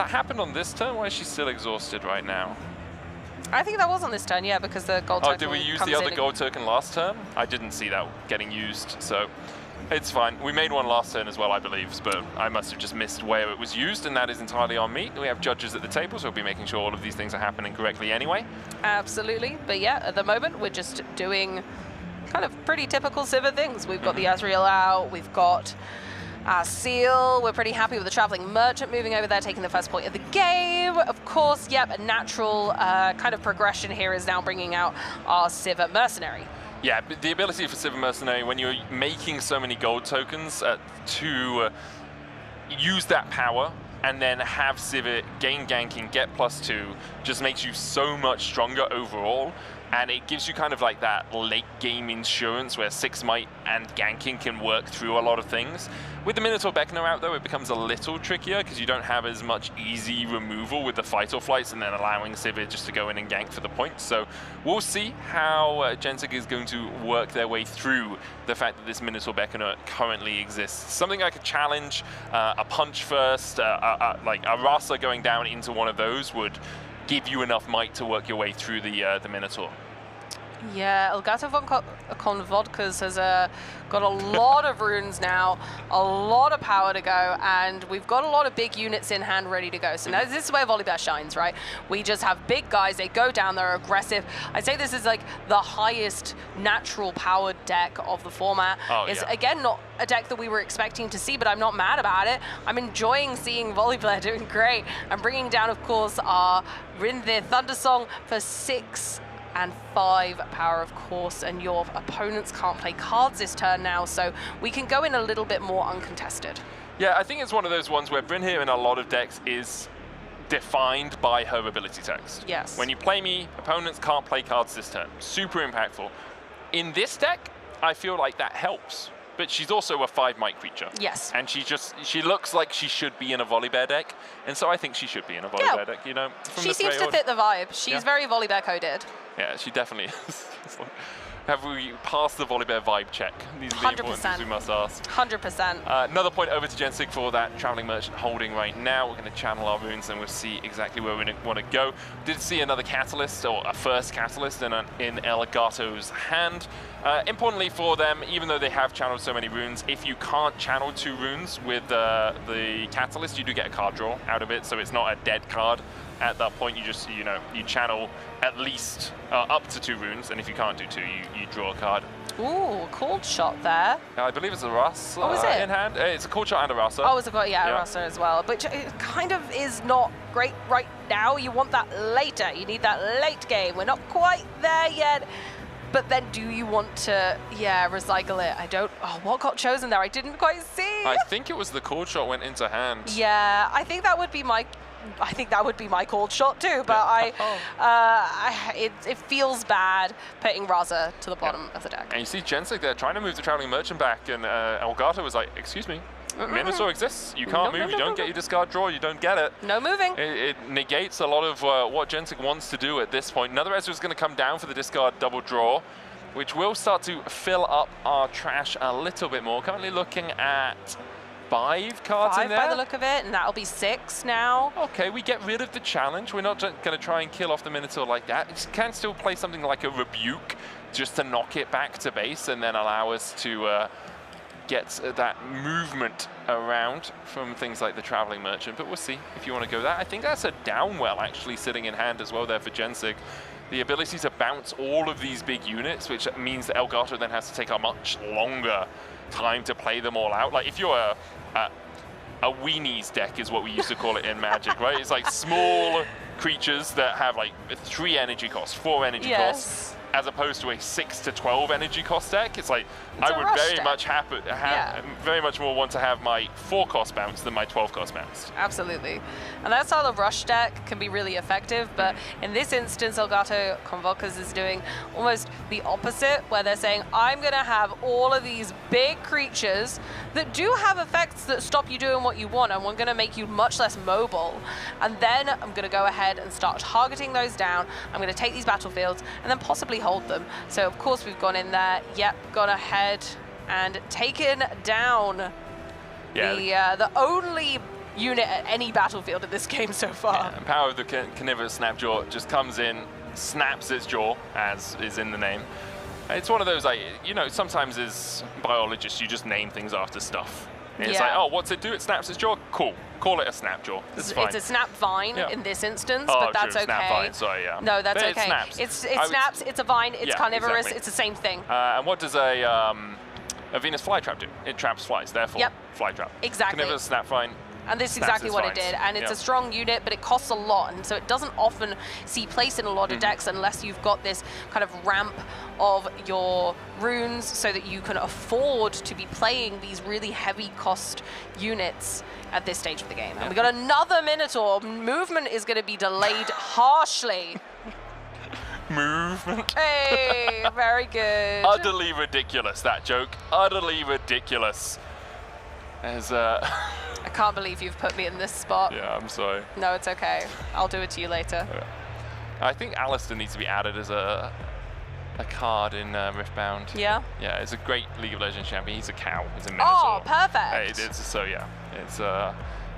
happened on this turn? Why is she still exhausted right now? I think that was on this turn, yeah, because the gold token. Oh, did we use the other gold token last turn? I didn't see that getting used, so it's fine. We made one last turn as well, I believe, but I must have just missed where it was used, and that is entirely on me. We have judges at the table, so we'll be making sure all of these things are happening correctly anyway. Absolutely, but yeah, at the moment we're just doing kind of pretty typical Sivir things. We've got the Ezreal out, we've got our Seal, we're pretty happy with the Traveling Merchant moving over there, taking the first point of the game. Of course, yep, a natural kind of progression here is now bringing out our Sivir Mercenary. Yeah, the ability for Sivir Mercenary, when you're making so many gold tokens, to use that power and then have Sivir gain ganking, get +2, just makes you so much stronger overall. And it gives you kind of like that late game insurance where 6 might and ganking can work through a lot of things. With the Minotaur Beckoner out though, it becomes a little trickier because you don't have as much easy removal with the fight or flights and then allowing Sivir just to go in and gank for the points. So we'll see how Jensig is going to work their way through the fact that this Minotaur Beckoner currently exists. Something like a challenge, a punch first, like a Rasa going down into one of those would give you enough might to work your way through the Minotaur. Yeah, Elgato von Vodkas has got a lot of runes now, a lot of power to go, and we've got a lot of big units in hand ready to go. So now this is where Volibear shines, right? We just have big guys, they go down, they're aggressive. I'd say this is like the highest natural powered deck of the format. It's again not a deck that we were expecting to see, but I'm not mad about it. I'm enjoying seeing Volibear doing great. I'm bringing down, of course, our Rinthir Thundersong for 6 and 5 power, of course, and your opponents can't play cards this turn now, so we can go in a little bit more uncontested. Yeah, I think it's one of those ones where Brynn in a lot of decks is defined by her ability text. Yes. When you play me, opponents can't play cards this turn. Super impactful. In this deck, I feel like that helps. But she's also a 5 might creature. Yes. And she looks like she should be in a Volibear deck, and so I think she should be in a Volibear deck, you know. She seems to fit the vibe. She's very Volibear coded. Yeah, she definitely is. Have we passed the Volibear vibe check? These are the important things we must ask. 100%. Another point over to Jensig for that Traveling Merchant holding right now. We're going to channel our runes and we'll see exactly where we want to go. Did see another Catalyst, or a first Catalyst in Elgato's hand. Importantly for them, even though they have channeled so many runes, if you can't channel 2 runes with the Catalyst, you do get a card draw out of it, so it's not a dead card at that point, you just, you channel at least up to 2 runes, and if you can't do 2, you draw a card. Ooh, cold shot there. I believe it's a Rasa Oh, is it? in hand. It's a cold shot and a Rasa. Oh, it's a Rasa as well, but it kind of is not great right now. You want that later. You need that late game. We're not quite there yet. But then do you want to, recycle it? I don't, what got chosen there? I didn't quite see. I think it was the cold shot went into hand. Yeah, I think that would be my cold shot too, but it feels bad putting Raza to the bottom of the deck. And you see Jensik there trying to move the Traveling Merchant back, and Elgato was like, excuse me, Minotaur exists, you can't move, you don't get your discard draw, you don't get it. No moving. It negates a lot of what Jensik wants to do at this point. Another Ezra is going to come down for the discard double draw, which will start to fill up our trash a little bit more. Currently looking at 5 cards in there. 5 by the look of it, and that'll be 6 now. Okay, we get rid of the challenge. We're not going to try and kill off the Minotaur like that. You can still play something like a Rebuke just to knock it back to base and then allow us to get that movement around from things like the Traveling Merchant. But we'll see if you want to go that. I think that's a Downwell actually sitting in hand as well there for Jensik. The ability to bounce all of these big units, which means that Elgato then has to take a much longer time to play them all out. Like if you're a weenies deck is what we used to call it in Magic, right? It's like small creatures that have like 3 energy costs, 4 energy costs, as opposed to a 6 to 12 energy cost deck. It's like I would very much very much more want to have my 4 cost bounce than my 12 cost bounce. Absolutely. And that's how the rush deck can be really effective, but in this instance, Elgato Convocus is doing almost the opposite, where they're saying, I'm going to have all of these big creatures that do have effects that stop you doing what you want, and we're going to make you much less mobile. And then I'm going to go ahead and start targeting those down. I'm going to take these battlefields and then possibly hold them. So of course we've gone in there, gone ahead and taken down the only unit at any battlefield in this game so far. And Power of the Carnivorous Snapjaw just comes in, snaps its jaw, as is in the name. It's one of those, like, sometimes as biologists, you just name things after stuff. And it's like, oh, what's it do? It snaps its jaw? Cool. Call it a Snapjaw. It's fine. It's a Snap Vine in this instance, but that's okay. Snap Vine, sorry, No, that's but okay. It snaps. It snaps, it's a vine, it's carnivorous, exactly. it's the same thing. And what does a Venus Flytrap do? It traps flies, therefore Flytrap. Exactly. Carnivorous Snap Vine. And this is exactly what it did. And it's a strong unit, but it costs a lot. And so it doesn't often see place in a lot of decks unless you've got this kind of ramp of your runes so that you can afford to be playing these really heavy cost units at this stage of the game. And we got another Minotaur. Movement is going to be delayed harshly. Movement. Hey, very good. Utterly ridiculous, that joke. Utterly ridiculous. As I can't believe you've put me in this spot. Yeah, I'm sorry. No, it's okay. I'll do it to you later. I think Alistair needs to be added as a card in Riftbound. Yeah? Yeah, it's a great League of Legends champion. He's a cow. He's a Minotaur. Oh, perfect. It's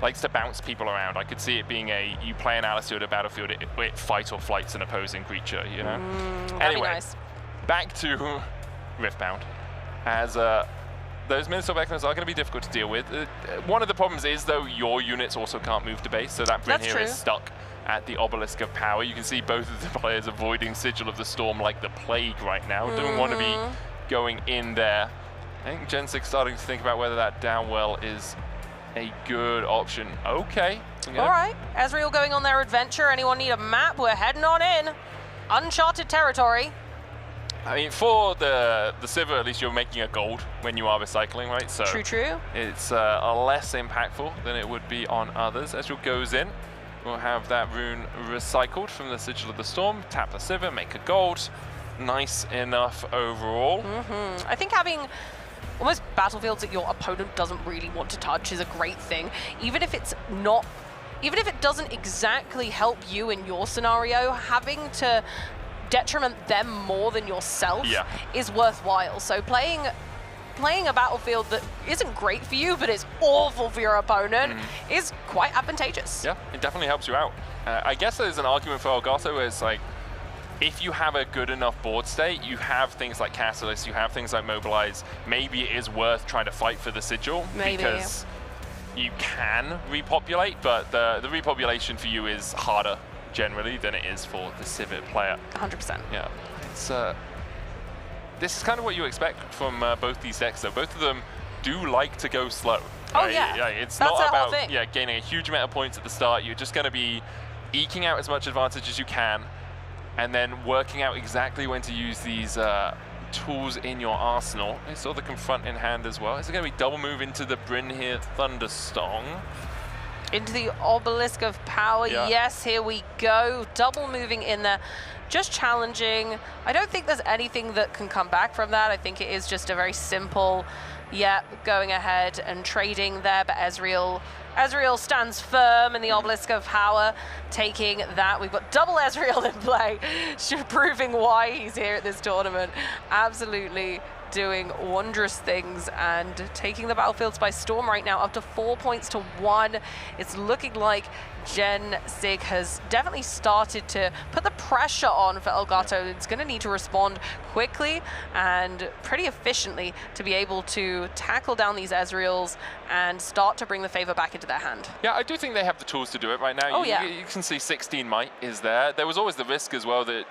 likes to bounce people around. I could see it being you play an Alistair at a battlefield, it fight or flights an opposing creature, Anyway, nice. Back to Riftbound. As those Minotaur Beckoners are going to be difficult to deal with. One of the problems is, though, your units also can't move to base, so that Bryn here is stuck at the Obelisk of Power. You can see both of the players avoiding Sigil of the Storm like the plague right now. Don't want to be going in there. I think Jensik's starting to think about whether that Downwell is a good option. Okay. All right. Ezreal going on their adventure. Anyone need a map? We're heading on in. Uncharted territory. I mean, for the Sivir, at least you're making a gold when you are recycling, right? So true. It's less impactful than it would be on others. Ezreal goes in. We'll have that rune recycled from the Sigil of the Storm. Tap the Sivir, make a gold. Nice enough overall. I think having almost battlefields that your opponent doesn't really want to touch is a great thing. Even if it's not, even if it doesn't exactly help you in your scenario, having to detriment them more than yourself is worthwhile. So playing a battlefield that isn't great for you, but is awful for your opponent is quite advantageous. Yeah, it definitely helps you out. I guess there's an argument for Elgato where it's like, if you have a good enough board state, you have things like Catalyst, you have things like Mobilize, maybe it is worth trying to fight for the Sigil. Because you can repopulate, but the repopulation for you is harder generally than it is for the Civet player. 100%. Yeah, it's this is kind of what you expect from both these decks, though. Both of them do like to go slow. Oh, yeah. It's That's not the whole about thing. gaining a huge amount of points at the start. You're just going to be eking out as much advantage as you can, and then working out exactly when to use these tools in your arsenal. I saw the confront in hand as well. Is it going to be double move into the Bryn here, Thunderstone? Into the Obelisk of Power. Yeah. Yes, here we go. Double moving in there. Just challenging. I don't think there's anything that can come back from that. I think it is just a very simple, going ahead and trading there. But Ezreal stands firm in the Obelisk of Power, taking that. We've got double Ezreal in play, proving why he's here at this tournament. Absolutely doing wondrous things and taking the battlefields by storm right now, up to 4 points to 1. It's looking like Gen-Sig has definitely started to put the pressure on for Elgato. It's going to need to respond quickly and pretty efficiently to be able to tackle down these Ezreals and start to bring the favor back into their hand. Yeah, I do think they have the tools to do it right now. Oh, You can see 16 might is there. There was always the risk as well that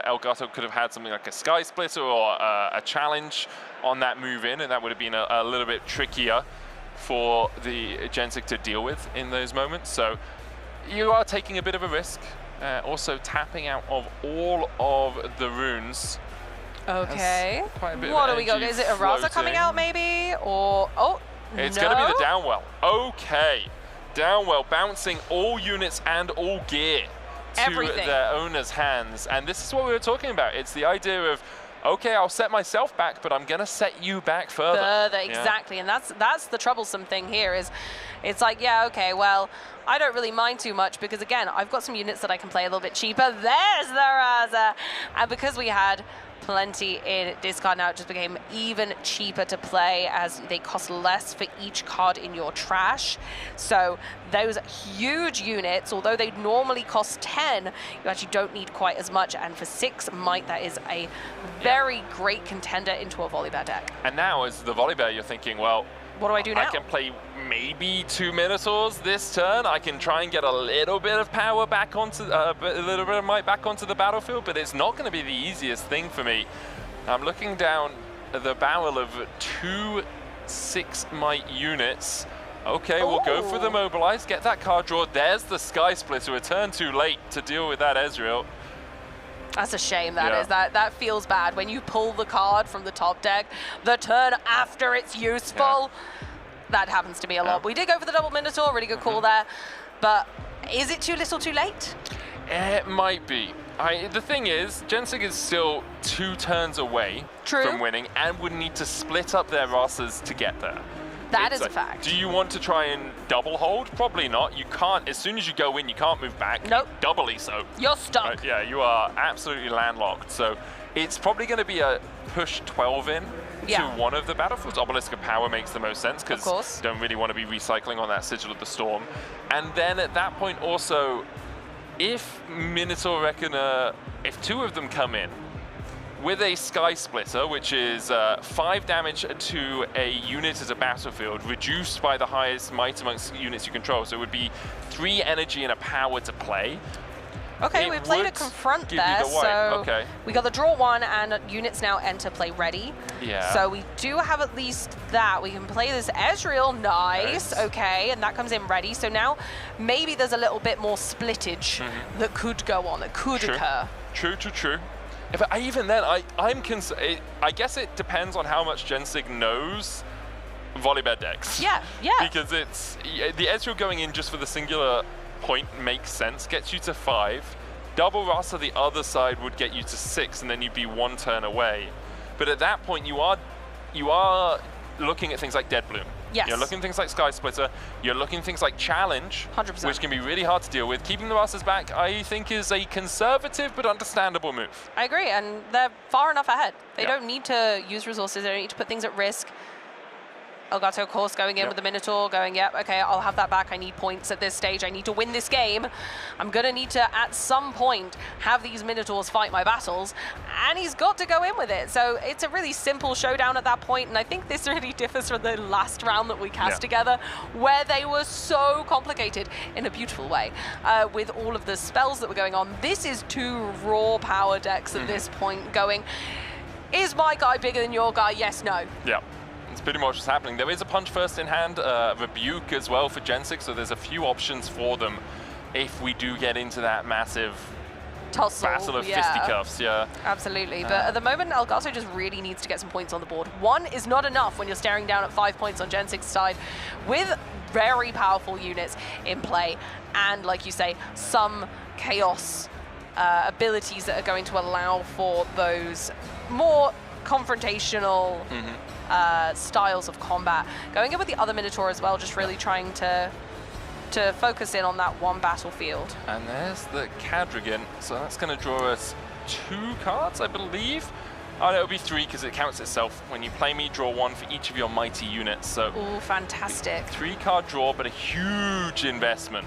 Elgato could have had something like a Sky Splitter or a challenge on that move in, and that would have been a little bit trickier for the Gen-Sig to deal with in those moments. So you are taking a bit of a risk. Also tapping out of all of the runes. Okay. Quite a bit What of do we got? energy Is it Araza coming floating. out maybe? Or, oh, It's no. going to be the downwell. Okay. Downwell bouncing all units and all gear to Everything. their owner's hands. And this is what we were talking about. It's the idea of, okay, I'll set myself back, but I'm going to set you back further. Exactly. And that's the troublesome thing here is it's like, yeah, okay, well, I don't really mind too much because, again, I've got some units that I can play a little bit cheaper. There's the Raza. And because we had plenty in discard, now it just became even cheaper to play as they cost less for each card in your trash. So those huge units, although they normally cost 10, you actually don't need quite as much. And for 6 might, that is a very great contender into a Volibear deck. And now as the Volibear, you're thinking, well, what do I do now? I can play maybe 2 Minotaurs this turn. I can try and get a little bit of power back onto, a little bit of might back onto the battlefield, but it's not going to be the easiest thing for me. I'm looking down the barrel of 2 6 might units. Okay, we'll go for the Mobilize, get that card draw. There's the Sky Splitter, a turn too late to deal with that Ezreal. That's a shame, that feels bad. When you pull the card from the top deck, the turn after it's useful, that happens to me a lot. We did go for the double Minotaur, really good call there. But is it too little too late? It might be. The thing is, Gen-Sig is still 2 turns away from winning and would need to split up their rosters to get there. That is a fact. Do you want to try and double hold? Probably not. You can't. As soon as you go in, you can't move back. Nope. Doubly so. You're stuck. Yeah, you are absolutely landlocked. So it's probably going to be a push 12 in to one of the battlefields. Obelisk of Power makes the most sense because you don't really want to be recycling on that Sigil of the Storm. And then at that point also, if Minotaur Reckoner, if 2 of them come in, with a Sky Splitter, which is 5 damage to a unit as a battlefield, reduced by the highest might amongst units you control. So it would be 3 energy and a power to play. Okay, we played a confront there, so we got the draw 1 and units now enter play ready. Yeah. So we do have at least that. We can play this Ezreal, nice, okay, and that comes in ready. So now maybe there's a little bit more splittage that could go on, that could occur. True. But even then, I'm concerned. I guess it depends on how much Gen-Sig knows Volibear decks. Yeah. Because it's the Ezreal going in just for the singular point makes sense. Gets you to 5. Double Rasa the other side would get you to 6, and then you'd be 1 turn away. But at that point, you are looking at things like Deadbloom. Yes. You're looking at things like Sky Splitter. You're looking at things like Challenge, 100%. which can be really hard to deal with. Keeping the Rasas back, I think, is a conservative but understandable move. I agree, and they're far enough ahead. They don't need to use resources. They don't need to put things at risk. Elgato, of course, going in with the Minotaur, going, yep, okay, I'll have that back. I need points at this stage. I need to win this game. I'm going to need to, at some point, have these Minotaurs fight my battles. And he's got to go in with it. So it's a really simple showdown at that point. And I think this really differs from the last round that we cast together, where they were so complicated in a beautiful way with all of the spells that were going on. This is 2 raw power decks at this point going, is my guy bigger than your guy? Yes, no. Yeah. It's pretty much what's happening. There is a punch first in hand, rebuke as well for Gen6, so there's a few options for them if we do get into that massive tussle, battle of fisticuffs. Absolutely, but at the moment, Elgato just really needs to get some points on the board. 1 is not enough when you're staring down at 5 points on Gen 6's side with very powerful units in play, and like you say, some chaos abilities that are going to allow for those more confrontational styles of combat. Going in with the other Minotaur as well, just really trying to focus in on that one battlefield. And there's the Cadragon, so that's going to draw us 2 cards, I believe. Oh, no, it'll be 3 because it counts itself. When you play me, draw 1 for each of your mighty units. So, ooh, fantastic. 3-card draw, but a huge investment.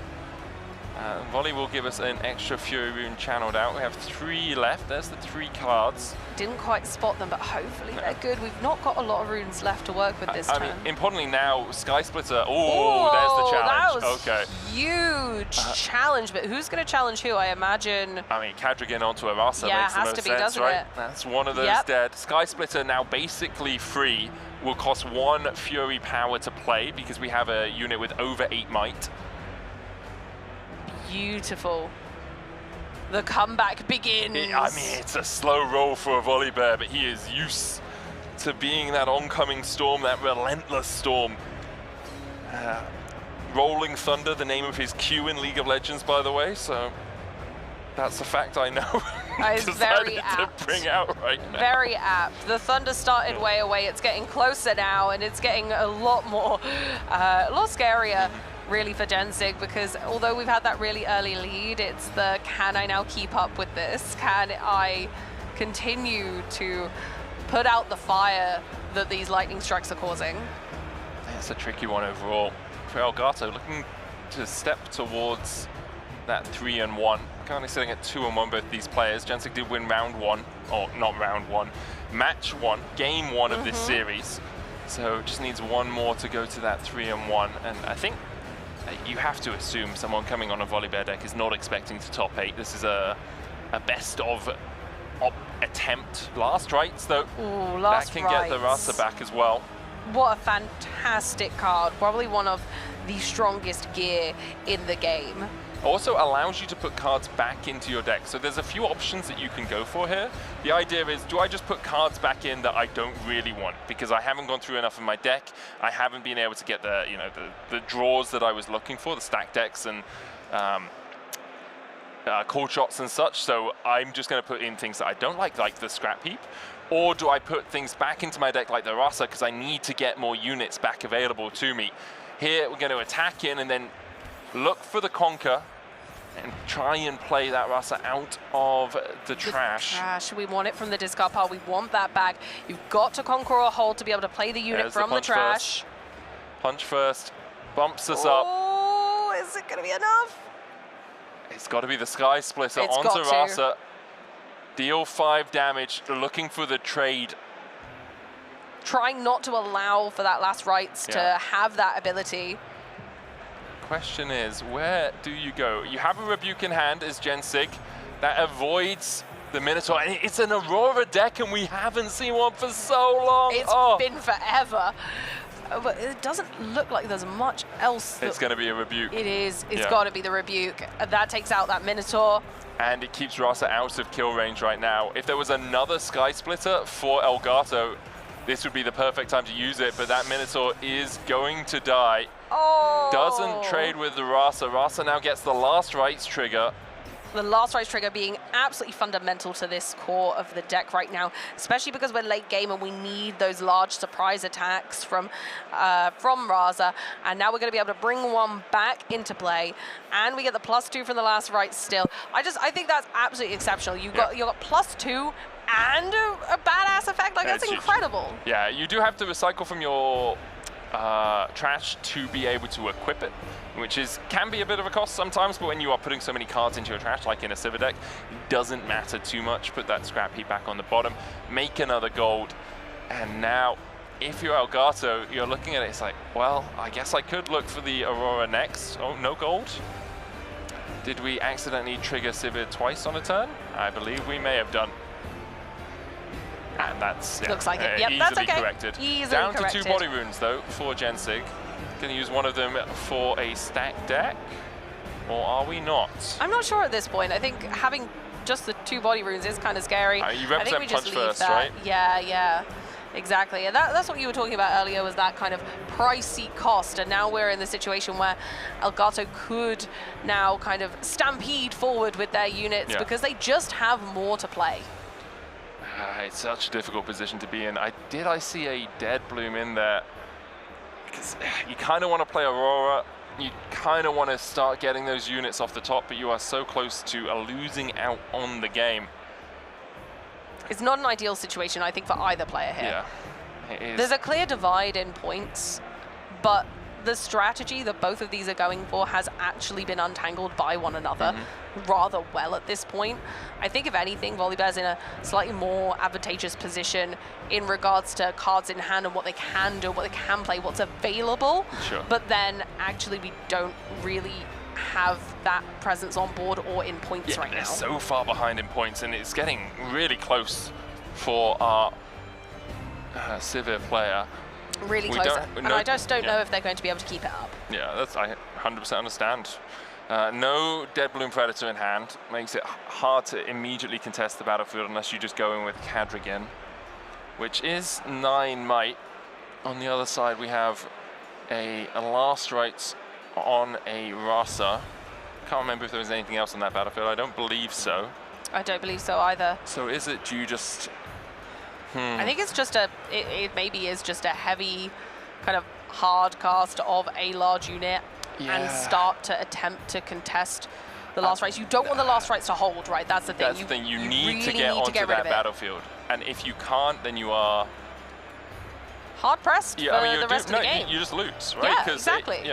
Volley will give us an extra Fury Rune channeled out. We have 3 left. There's the 3 cards. Didn't quite spot them, but hopefully they're good. We've not got a lot of runes left to work with this turn. I mean, importantly now, Sky Splitter. Oh, there's the challenge. That was huge challenge, but who's going to challenge who? I imagine. I mean, Cadragon onto Arasa has makes the most to be, sense, doesn't right? it? That's one of those dead. Sky Splitter now basically free. Will cost 1 Fury power to play because we have a unit with over 8 might. Beautiful. The comeback begins. I mean, it's a slow roll for a Volibear, but he is used to being that oncoming storm, that relentless storm. Rolling Thunder, the name of his Q in League of Legends, by the way, so that's a fact I know. It's very apt. To bring out right now. Very apt. The Thunder started way away. It's getting closer now, and it's getting a lot more, a lot scarier. Really for Gen6, because although we've had that really early lead, it's the can I now keep up with this? Can I continue to put out the fire that these lightning strikes are causing? It's a tricky one overall. For Elgato, looking to step towards that 3-1. Currently sitting at 2-1, both these players. Gen6 did win round 1, or not round 1, match 1, game 1 of this series. So just needs 1 more to go to that 3-1, and I think you have to assume someone coming on a Volibear deck is not expecting to top 8. This is a best of attempt. Last rights, though. Ooh, last that can get the Rasa back as well. What a fantastic card. Probably one of the strongest gear in the game. Also allows you to put cards back into your deck. So there's a few options that you can go for here. The idea is, do I just put cards back in that I don't really want because I haven't gone through enough of my deck? I haven't been able to get the, you know, the draws that I was looking for, the stack decks and call shots and such. So I'm just going to put in things that I don't like the scrap heap. Or do I put things back into my deck like the Rasa because I need to get more units back available to me? Here we're going to attack in and then look for the Conquer and try and play that Rasa out of the trash. We want it from the discard pile. We want that back. You've got to conquer or hold to be able to play the unit from the trash. Punch first. Bumps us up. Oh, is it going to be enough? It's got to be the Sky Splitter onto Rasa. Deal 5 damage. Looking for the trade. Trying not to allow for that last rights to have that ability. Question is, where do you go? You have a Rebuke in hand as Gen6 that avoids the Minotaur. And it's an Aurora deck and we haven't seen one for so long. It's been forever. But it doesn't look like there's much else. It's going to be a Rebuke. It is. It's got to be the Rebuke. That takes out that Minotaur. And it keeps Rasa out of kill range right now. If there was another Sky Splitter for Elgato, this would be the perfect time to use it, but that Minotaur is going to die. Oh! Doesn't trade with the Rasa. Rasa now gets the last rights trigger. The last rights trigger being absolutely fundamental to this core of the deck right now, especially because we're late game and we need those large surprise attacks from Rasa. And now we're going to be able to bring one back into play, and we get the +2 from the last rights still. I think that's absolutely exceptional. You got +2 and a badass effect. Like, that's incredible. Yeah, you do have to recycle from your trash to be able to equip it, which can be a bit of a cost sometimes, but when you are putting so many cards into your trash, like in a Sivir deck, it doesn't matter too much. Put that scrap heap back on the bottom, make another gold, and now, if you're Elgato, you're looking at it, it's like, well, I guess I could look for the Aurora next. Oh, no gold. Did we accidentally trigger Sivir twice on a turn? I believe we may have done. And that's looks like it. Yep, easily that's okay. corrected. Easily Down corrected. to 2 body runes though for Jensig. Going to use one of them for a stack deck, or are we not? I'm not sure at this point. I think having just the 2 body runes is kind of scary. You represent I think we just punch leave first, that. right? Yeah, exactly. And that's what you were talking about earlier, was that kind of pricey cost. And now we're in the situation where Elgato could now kind of stampede forward with their units because they just have more to play. It's such a difficult position to be in. Did I see a dead bloom in there? Because you kind of want to play Aurora. You kind of want to start getting those units off the top, but you are so close to losing out on the game. It's not an ideal situation, I think, for either player here. Yeah, it is. There's a clear divide in points, but the strategy that both of these are going for has actually been untangled by one another rather well at this point. I think, if anything, Volibear's in a slightly more advantageous position in regards to cards in hand and what they can do, what they can play, what's available. Sure. But then, actually, we don't really have that presence on board or in points right now. They're so far behind in points, and it's getting really close for our Sivir player. Really close, and I just don't know if they're going to be able to keep it up. Yeah, I 100% understand. No Dead Bloom Predator in hand makes it hard to immediately contest the battlefield unless you just go in with Cadrigan, which is 9 might. On the other side, we have a Last Rites on a Rasa. Can't remember if there was anything else on that battlefield. I don't believe so. I don't believe so either. So is it, do you just... I think it's just it maybe is just a heavy kind of hard cast of a large unit and start to attempt to contest the Last Rites. You don't want the Last Rites to hold, right? That's the thing. That's the thing. You need really to get onto rid that of it. battlefield. And if you can't, then you are... hard pressed for the rest of the game. You just lose, right? Yeah, exactly.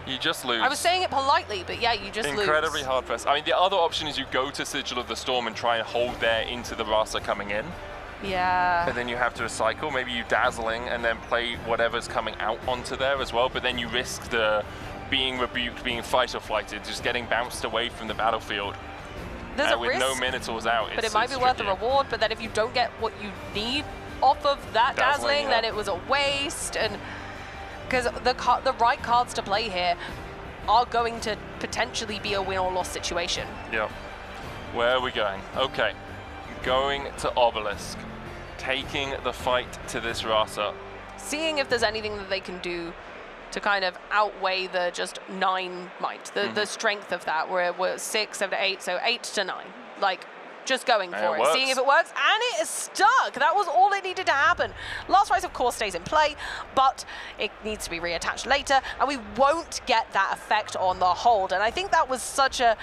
You just lose. I was saying it politely, but yeah, you just lose. Incredibly hard pressed. I mean, the other option is you go to Sigil of the Storm and try and hold there into the Rasa coming in. Yeah. And then you have to recycle. Maybe you Dazzling and then play whatever's coming out onto there as well. But then you risk the being rebuked, being fight or flighted, just getting bounced away from the battlefield. There's a with risk, no Minotaurs out. But it might be worth the reward. But then if you don't get what you need off of that Dazzling, then it was a waste. And because the right cards to play here are going to potentially be a win or loss situation. Yep. Where are we going? Okay. Going to Obelisk, taking the fight to this Rasa. Seeing if there's anything that they can do to kind of outweigh the just 9 might, the strength of that. We're 6, 7, 8, so 8 to 9. Like, just going for it, seeing if it works, and it is stuck. That was all it needed to happen. Last Rites, of course, stays in play, but it needs to be reattached later, and we won't get that effect on the hold. And I think that was such a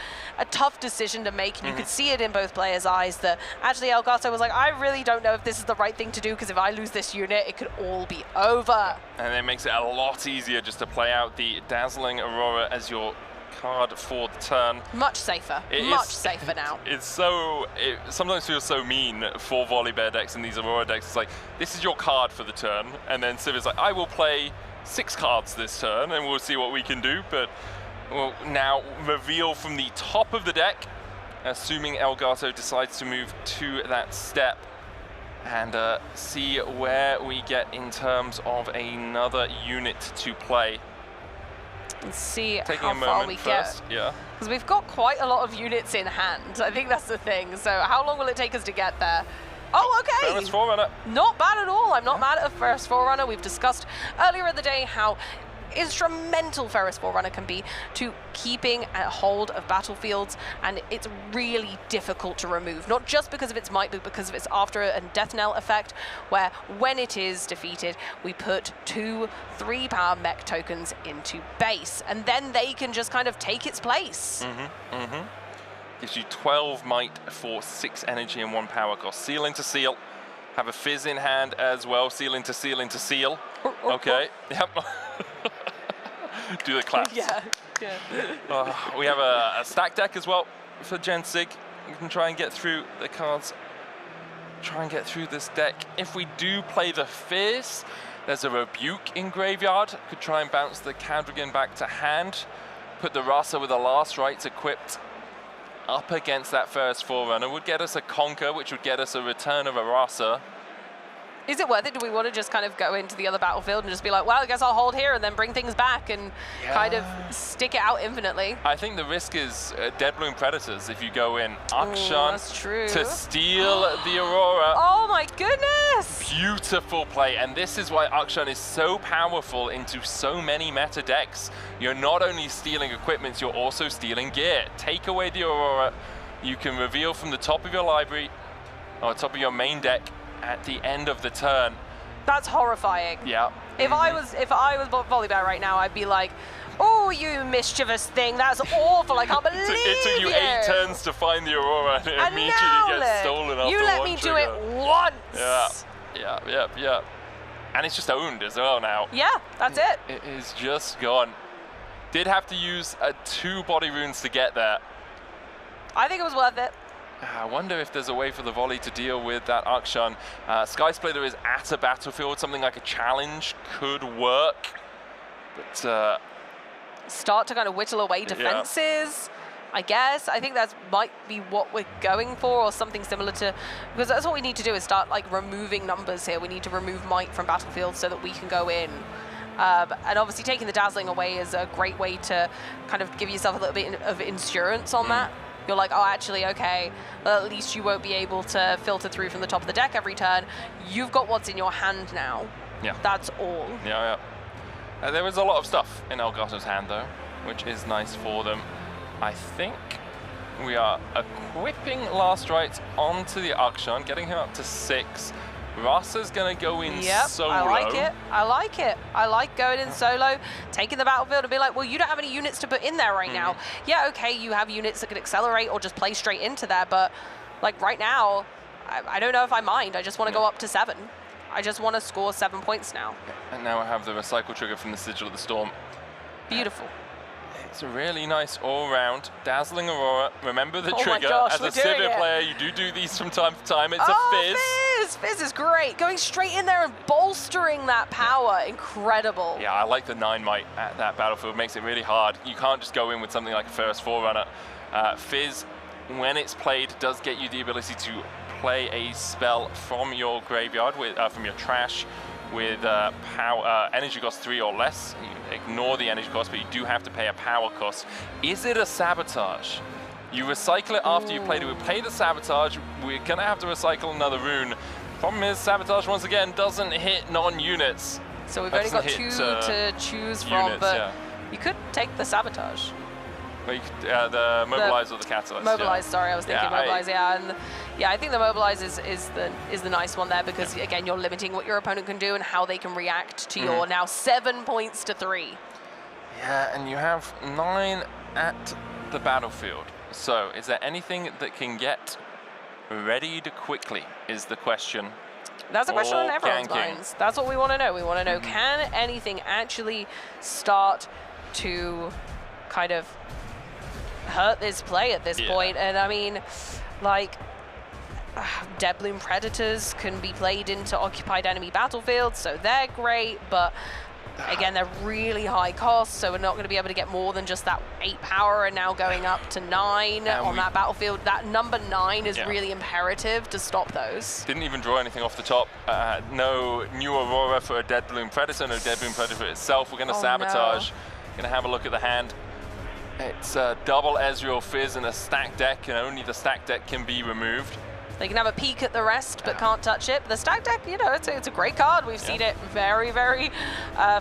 tough decision to make, and you could see it in both players' eyes that actually Elgato was like, I really don't know if this is the right thing to do, because if I lose this unit, it could all be over. And it makes it a lot easier just to play out the Dazzling Aurora as your card for the turn. Much safer. Much safer now. It sometimes feels so mean for Volibear decks and these Aurora decks. It's like, this is your card for the turn, and then Sivir's like, I will play 6 cards this turn and we'll see what we can do. But we'll now reveal from the top of the deck, assuming Elgato decides to move to that step, and see where we get in terms of another unit to play. And see Taking how far we first. get. Because we've got quite a lot of units in hand. I think that's the thing. So how long will it take us to get there? Oh, okay. Ferris Forerunner. Not bad at all. I'm not mad at a Ferris Forerunner. We've discussed earlier in the day how instrumental Ferris Forerunner can be to keeping a hold of battlefields, and it's really difficult to remove, not just because of its might, but because of its after and death knell effect, where when it is defeated, we put 2 3-power mech tokens into base, and then they can just kind of take its place. Gives you 12 might for 6 energy and 1 power cost. Sealing to seal. Have a Fizz in hand as well, seal into seal into seal. Okay, yep. Do the claps. Yeah. We have a stack deck as well for Jensig. We can try and get through the cards. Try and get through this deck. If we do play the Fizz, there's a Rebuke in graveyard. Could try and bounce the Cadrigan back to hand. Put the Rasa with the last rights equipped up against that first Forerunner. Would get us a Conquer, which would get us a return of a Rasa. Is it worth it? Do we want to just kind of go into the other battlefield and just be like, well, I guess I'll hold here and then bring things back and kind of stick it out infinitely? I think the risk is Dead Bloom Predators if you go in Akshan to steal the Aurora. Oh my goodness! Beautiful play, and this is why Akshan is so powerful into so many meta decks. You're not only stealing equipment, you're also stealing gear. Take away the Aurora, you can reveal from the top of your library, or top of your main deck, at the end of the turn. That's horrifying. Yeah. If I was Volibear right now, I'd be like, oh, you mischievous thing, that's awful, I can't believe it took you 8 turns to find the Aurora and it immediately gets stolen after you one let me trigger. do it once. Yeah. And it's just owned as well now. Yeah, that's it. It is just gone. Did have to use 2 body runes to get there. I think it was worth it. I wonder if there's a way for the volley to deal with that Akshan. Sky Splitter is at a battlefield. Something like a challenge could work. But start to kind of whittle away defenses, I guess. I think that might be what we're going for, or something similar to, because that's what we need to do is start like removing numbers here. We need to remove might from battlefield so that we can go in. And obviously taking the Dazzling away is a great way to kind of give yourself a little bit of insurance on that. You're like, oh, actually, okay, well, at least you won't be able to filter through from the top of the deck every turn. You've got what's in your hand now. Yeah. That's all. Yeah. There was a lot of stuff in Elgato's hand, though, which is nice for them. I think we are equipping Last Rites onto the Akshan, getting him up to 6. Rasa's going to go in solo. I like it. I like going in solo, taking the battlefield and be like, well, you don't have any units to put in there right now. Yeah, okay, you have units that can accelerate or just play straight into there, but like right now, I don't know if I mind. I just want to go up to 7. I just want to score 7 points now. And now I have the recycle trigger from the Sigil of the Storm. Beautiful. It's a really nice all-round Dazzling Aurora. Remember the trigger. My gosh, as a Civic player, you do these from time to time. It's a Fizz. Fizz is great. Going straight in there and bolstering that power. Incredible. Yeah, I like the 9 might at that battlefield. It makes it really hard. You can't just go in with something like a first Forerunner. Fizz, when it's played, does get you the ability to play a spell from your graveyard, from your trash, with power, energy cost 3 or less. You ignore the energy cost, but you do have to pay a power cost. Is it a Sabotage? You recycle it after you played it. We play the Sabotage. We're going to have to recycle another rune. Problem is, Sabotage, once again, doesn't hit non-units. So we've only got 2 to choose from, units, but you could take the Sabotage. Well, the Mobilize or the Catalyst. Mobilize, sorry, I was thinking Mobilize, and I think the Mobilize is the nice one there because again you're limiting what your opponent can do and how they can react to your now 7 points to 3. Yeah, and you have 9 at the battlefield. So is there anything that can get readied quickly is the question. That's a question on everyone's minds. That's what we want to know. We want to know, can anything actually start to kind of hurt this play at this point? And I mean, like, Dead Bloom Predators can be played into occupied enemy battlefields, so they're great, but again, they're really high cost, so we're not going to be able to get more than just that 8 power, and now going up to 9 on that battlefield. That number 9 is really imperative to stop those. Didn't even draw anything off the top. No new Aurora for a Dead Bloom Predator, no Dead Bloom Predator itself. We're going to Sabotage. Going to have a look at the hand. It's a double Ezreal Fizz and a stack deck, and only the stack deck can be removed. They can have a peek at the rest, but can't touch it. The stack deck, you know, it's a great card. We've seen it very, very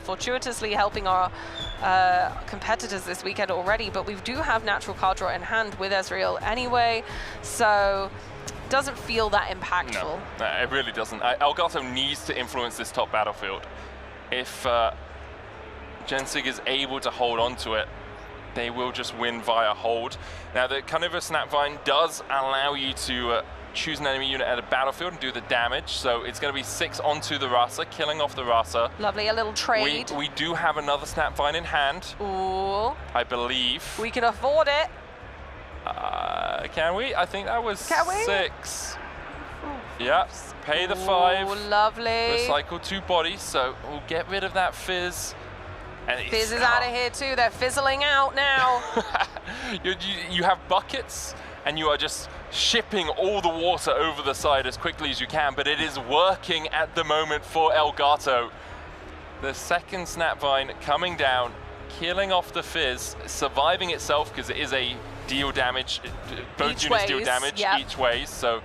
fortuitously helping our competitors this weekend already, but we do have natural card draw in hand with Ezreal anyway, so it doesn't feel that impactful. No, it really doesn't. Elgato needs to influence this top battlefield. If Jensig is able to hold on to it, they will just win via hold. Now, the Carnivore Snapvine does allow you to choose an enemy unit at a battlefield and do the damage. So it's going to be 6 onto the Rasa, killing off the Rasa. Lovely, a little trade. We do have another Snapvine in hand. Ooh. I believe. We can afford it. Can we? I think that was 6. Yeah, pay the 5. Ooh, lovely. Recycle 2 bodies, so we'll get rid of that Fizz. And Fizz is out of here too. They're fizzling out now. you have buckets, and you are just shipping all the water over the side as quickly as you can, but it is working at the moment for Elgato. The second Snapvine coming down, killing off the Fizz, surviving itself because it is a deal damage. Both units deal damage each way, so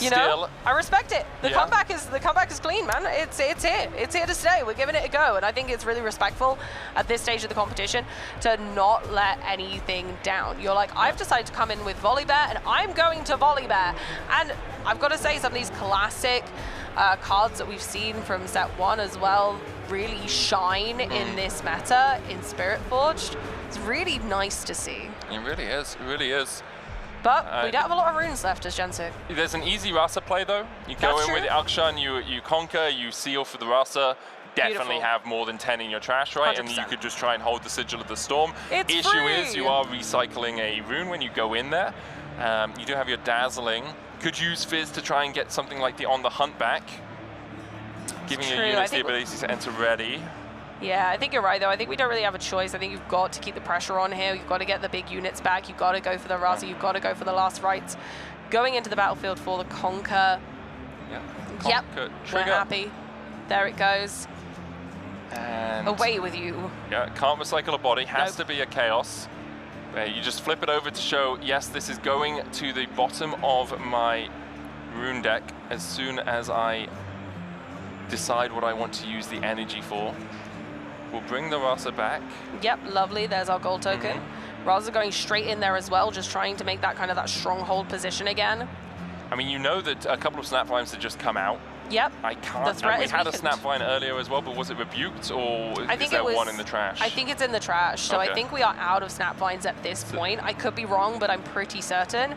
you know, I respect it. The comeback is clean, man. It's here. It's here to stay. We're giving it a go, and I think it's really respectful at this stage of the competition to not let anything down. You're like, I've decided to come in with Volibear, and I'm going to Volibear. And I've got to say, some of these classic cards that we've seen from set 1 as well really shine in this meta in Spirit Forged. It's really nice to see. It really is. It really is. But we don't have a lot of runes left as Jensik. There's an easy Rasa play though. You go in with the Akshan, you conquer, you seal for the Rasa. Definitely have more than 10 in your trash, right? 100%. And you could just try and hold the Sigil of the Storm. Issue is you are recycling a rune when you go in there. You do have your Dazzling. Could use Fizz to try and get something like the On the Hunt back. Giving your units the ability to enter ready. Yeah, I think you're right, though. I think we don't really have a choice. I think you've got to keep the pressure on here. You've got to get the big units back. You've got to go for the Rasa. You've got to go for the last rites. Going into the battlefield for the Conquer. Yep. We're happy. There it goes. And away with you. Yeah, can't recycle a body. Has to be a Chaos. You just flip it over to show, yes, this is going to the bottom of my rune deck as soon as I decide what I want to use the energy for. We'll bring the Rasa back. Yep, lovely. There's our gold token. Rasa going straight in there as well, just trying to make that kind of that stronghold position again. I mean, you know that a couple of Snapvines had just come out. Yep. I can't. We had a Snapvine earlier as well, but was it rebuked or is there one in the trash? I think it's in the trash. So I think we are out of Snapvines at this point. I could be wrong, but I'm pretty certain.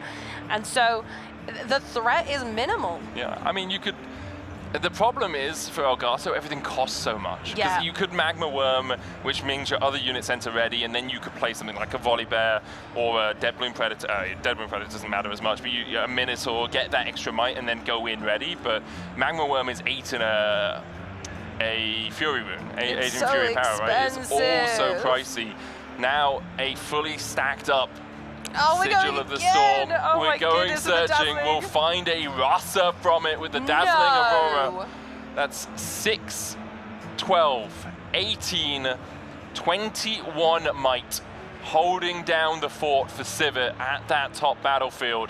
And so the threat is minimal. Yeah, I mean, you could. The problem is, for Elgato, everything costs so much. Because you could Magma Worm, which means your other units enter ready, and then you could play something like a Volibear or a Deadbloom Predator. Deadbloom Predator doesn't matter as much, but a Minotaur, get that extra might, and then go in ready. But Magma Worm is 8 in a Fury Rune, Agent Fury Power, right? It's all so pricey. Now, a fully stacked up Sigil of the Storm. We're going searching. We'll find a Rasa from it with the Dazzling Aurora. That's 6, 12, 18, 21 might, holding down the fort for Sivir at that top battlefield.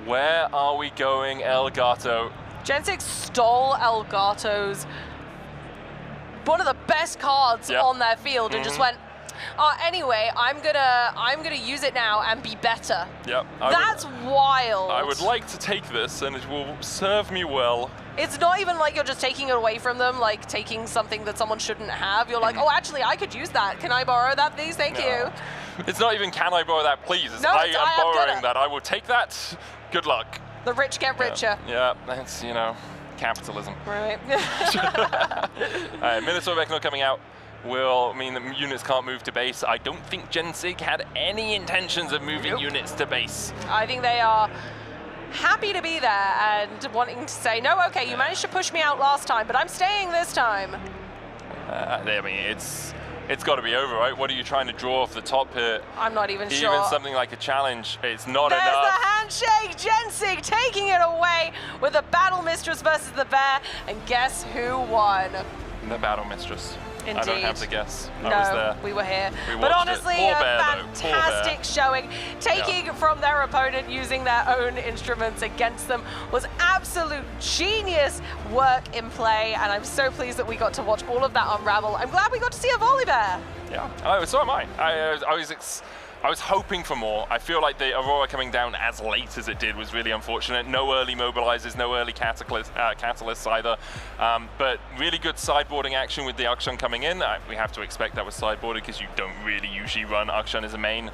Where are we going, Elgato? Jensik stole Elgato's one of the best cards on their field and just went, anyway, I'm gonna use it now and be better. Yep. That's wild. I would like to take this, and it will serve me well. It's not even like you're just taking it away from them, like taking something that someone shouldn't have. You're like, oh, actually, I could use that. Can I borrow that, please? Thank you. It's not even, can I borrow that, please? It's, I am borrowing that. I will take that. Good luck. The rich get richer. Yeah, that's, you know, capitalism. Right. Minotaur Vecna coming out will mean that units can't move to base. I don't think Jensik had any intentions of moving units to base. I think they are happy to be there and wanting to say, no, okay, you managed to push me out last time, but I'm staying this time. I mean, it's got to be over, right? What are you trying to draw off the top here? I'm not even sure. Even something like a challenge, it's not enough. There's the handshake! Jensik taking it away with the Battle Mistress versus the Bear, and guess who won? The Battle Mistress. Indeed. I don't have to guess. No, I was there. We were here. We but honestly, a fantastic showing. Taking from their opponent, using their own instruments against them was absolute genius work in play, and I'm so pleased that we got to watch all of that unravel. I'm glad we got to see a Volibear. Yeah, so am I. I was hoping for more. I feel like the Aurora coming down as late as it did was really unfortunate. No early mobilizers, no early catalysts either. But really good sideboarding action with the Akshan coming in. We have to expect that was sideboarded because you don't really usually run Akshan as a main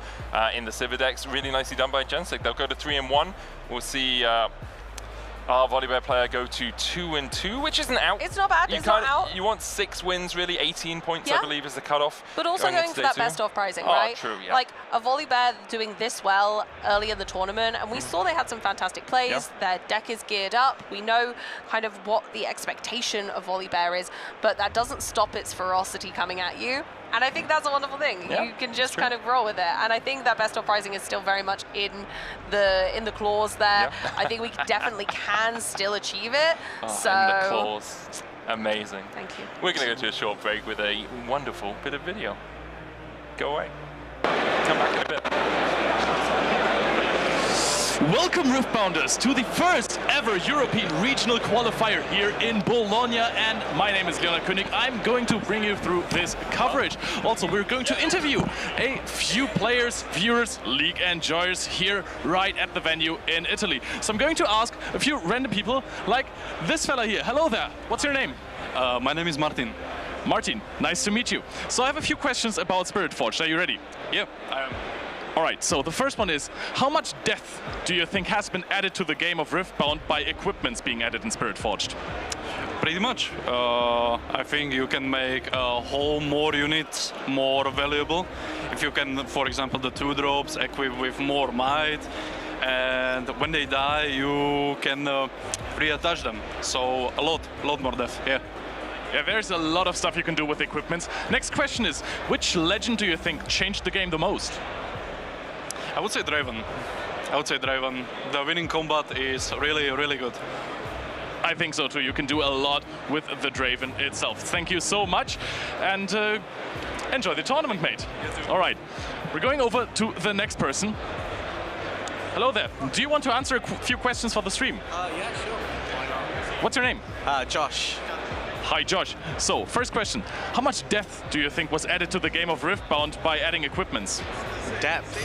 in the Sivir decks. Really nicely done by Jensik. They'll go to 3-1. We'll see our Volibear player go to 2-2, which isn't out. It's not bad, it's not out. You want 6 wins, really. 18 points, I believe, is the cutoff. But also going for that best of pricing, oh, right? True, yeah. Like, a Volibear doing this well early in the tournament, and we saw they had some fantastic plays. Yeah. Their deck is geared up. We know kind of what the expectation of Volibear is, but that doesn't stop its ferocity coming at you. And I think that's a wonderful thing. Yeah, you can just kind of roll with it. And I think that best of pricing is still very much in the clause there. Yeah. I think we definitely can still achieve it. So And the claws. Amazing. Thank you. We're going to go to a short break with a wonderful bit of video. Go away. Come back in a bit. Welcome, Riftbounders, to the first ever European regional qualifier here in Bologna, and my name is Leonard König. I'm going to bring you through this coverage. Also, we're going to interview a few players, viewers, league enjoyers here right at the venue in Italy. So I'm going to ask a few random people, like this fella here. Hello there, what's your name? My name is Martin. Martin, nice to meet you. So I have a few questions about Spiritforged. Are you ready? Yeah, I am. All right, so the first one is, how much depth do you think has been added to the game of Riftbound by equipments being added in Spiritforged? Pretty much. I think you can make a whole more units more valuable. If you can, for example, the 2 drops equip with more might, and when they die, you can reattach them. So a lot more depth, yeah. Yeah, there's a lot of stuff you can do with equipments. Next question is, which legend do you think changed the game the most? I would say Draven. The winning combat is really, really good. I think so too. You can do a lot with the Draven itself. Thank you so much, and enjoy the tournament, mate. All right, we're going over to the next person. Hello there. Do you want to answer a few questions for the stream? Yeah, sure. Why not? What's your name? Josh. Hi, Josh. So, first question. How much depth do you think was added to the game of Riftbound by adding equipments? Depth.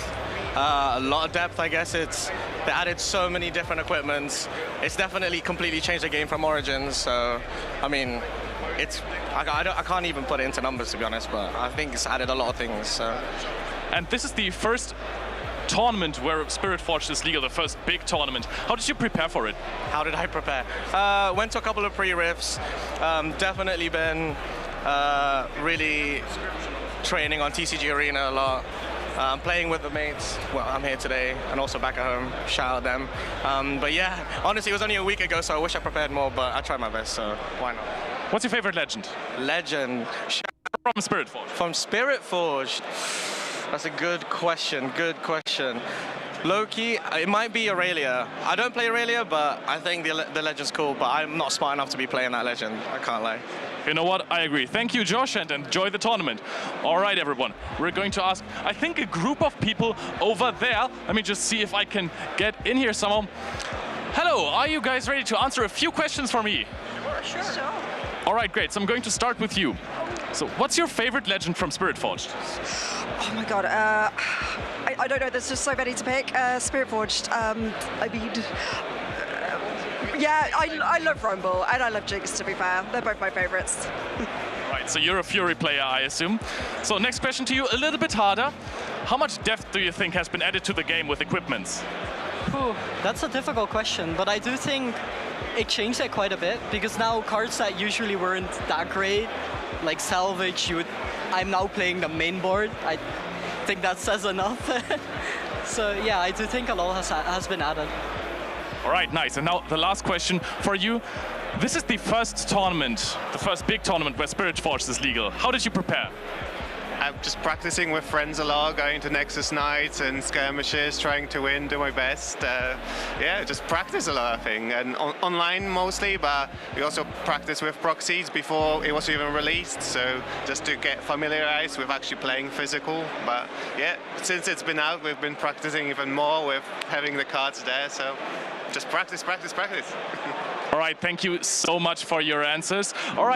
A lot of depth, I guess. They added so many different equipments. It's definitely completely changed the game from Origins. So, I mean, I can't even put it into numbers, to be honest, but I think it's added a lot of things. So. And this is the first tournament where Spiritforged is legal, the first big tournament. How did you prepare for it? How did I prepare? Went to a couple of pre-riffs. Definitely been really training on TCG Arena a lot. Playing with the mates. Well, I'm here today and also back at home. Shout out them. But yeah, honestly, it was only a week ago, so I wish I prepared more, but I tried my best, so why not? What's your favorite legend? Legend. From Spiritforged. From Spiritforged. That's a good question. Good question. Low-key, it might be Aurelia. I don't play Aurelia, but I think the legend's cool, but I'm not smart enough to be playing that legend. I can't lie. You know what? I agree. Thank you, Josh, and enjoy the tournament. All right, everyone. We're going to ask, I think, a group of people over there. Let me just see if I can get in here somehow. Hello, are you guys ready to answer a few questions for me? Sure. All right, great. So I'm going to start with you. So what's your favorite legend from Spiritforged? Oh my god, I don't know, there's just so many to pick. Spiritforged, I mean, yeah, I love Rumble and I love Jinx, to be fair. They're both my favorites. Right, so you're a Fury player, I assume. So next question to you, a little bit harder. How much depth do you think has been added to the game with equipments? Whew, that's a difficult question, but I do think it changed it quite a bit, because now cards that usually weren't that great, like Salvage, I'm now playing the main board. I think that says enough. So yeah, I do think a lot has been added. All right, nice. And now the last question for you. This is the first tournament, the first big tournament where Spiritforged is legal. How did you prepare? I'm just practicing with friends a lot, going to Nexus nights and skirmishes, trying to win, do my best. Yeah, just practice a lot, I think, and online mostly, but we also practice with proxies before it was even released, so just to get familiarized with actually playing physical. But yeah, since it's been out, we've been practicing even more with having the cards there, so just practice. All right, thank you so much for your answers. All right.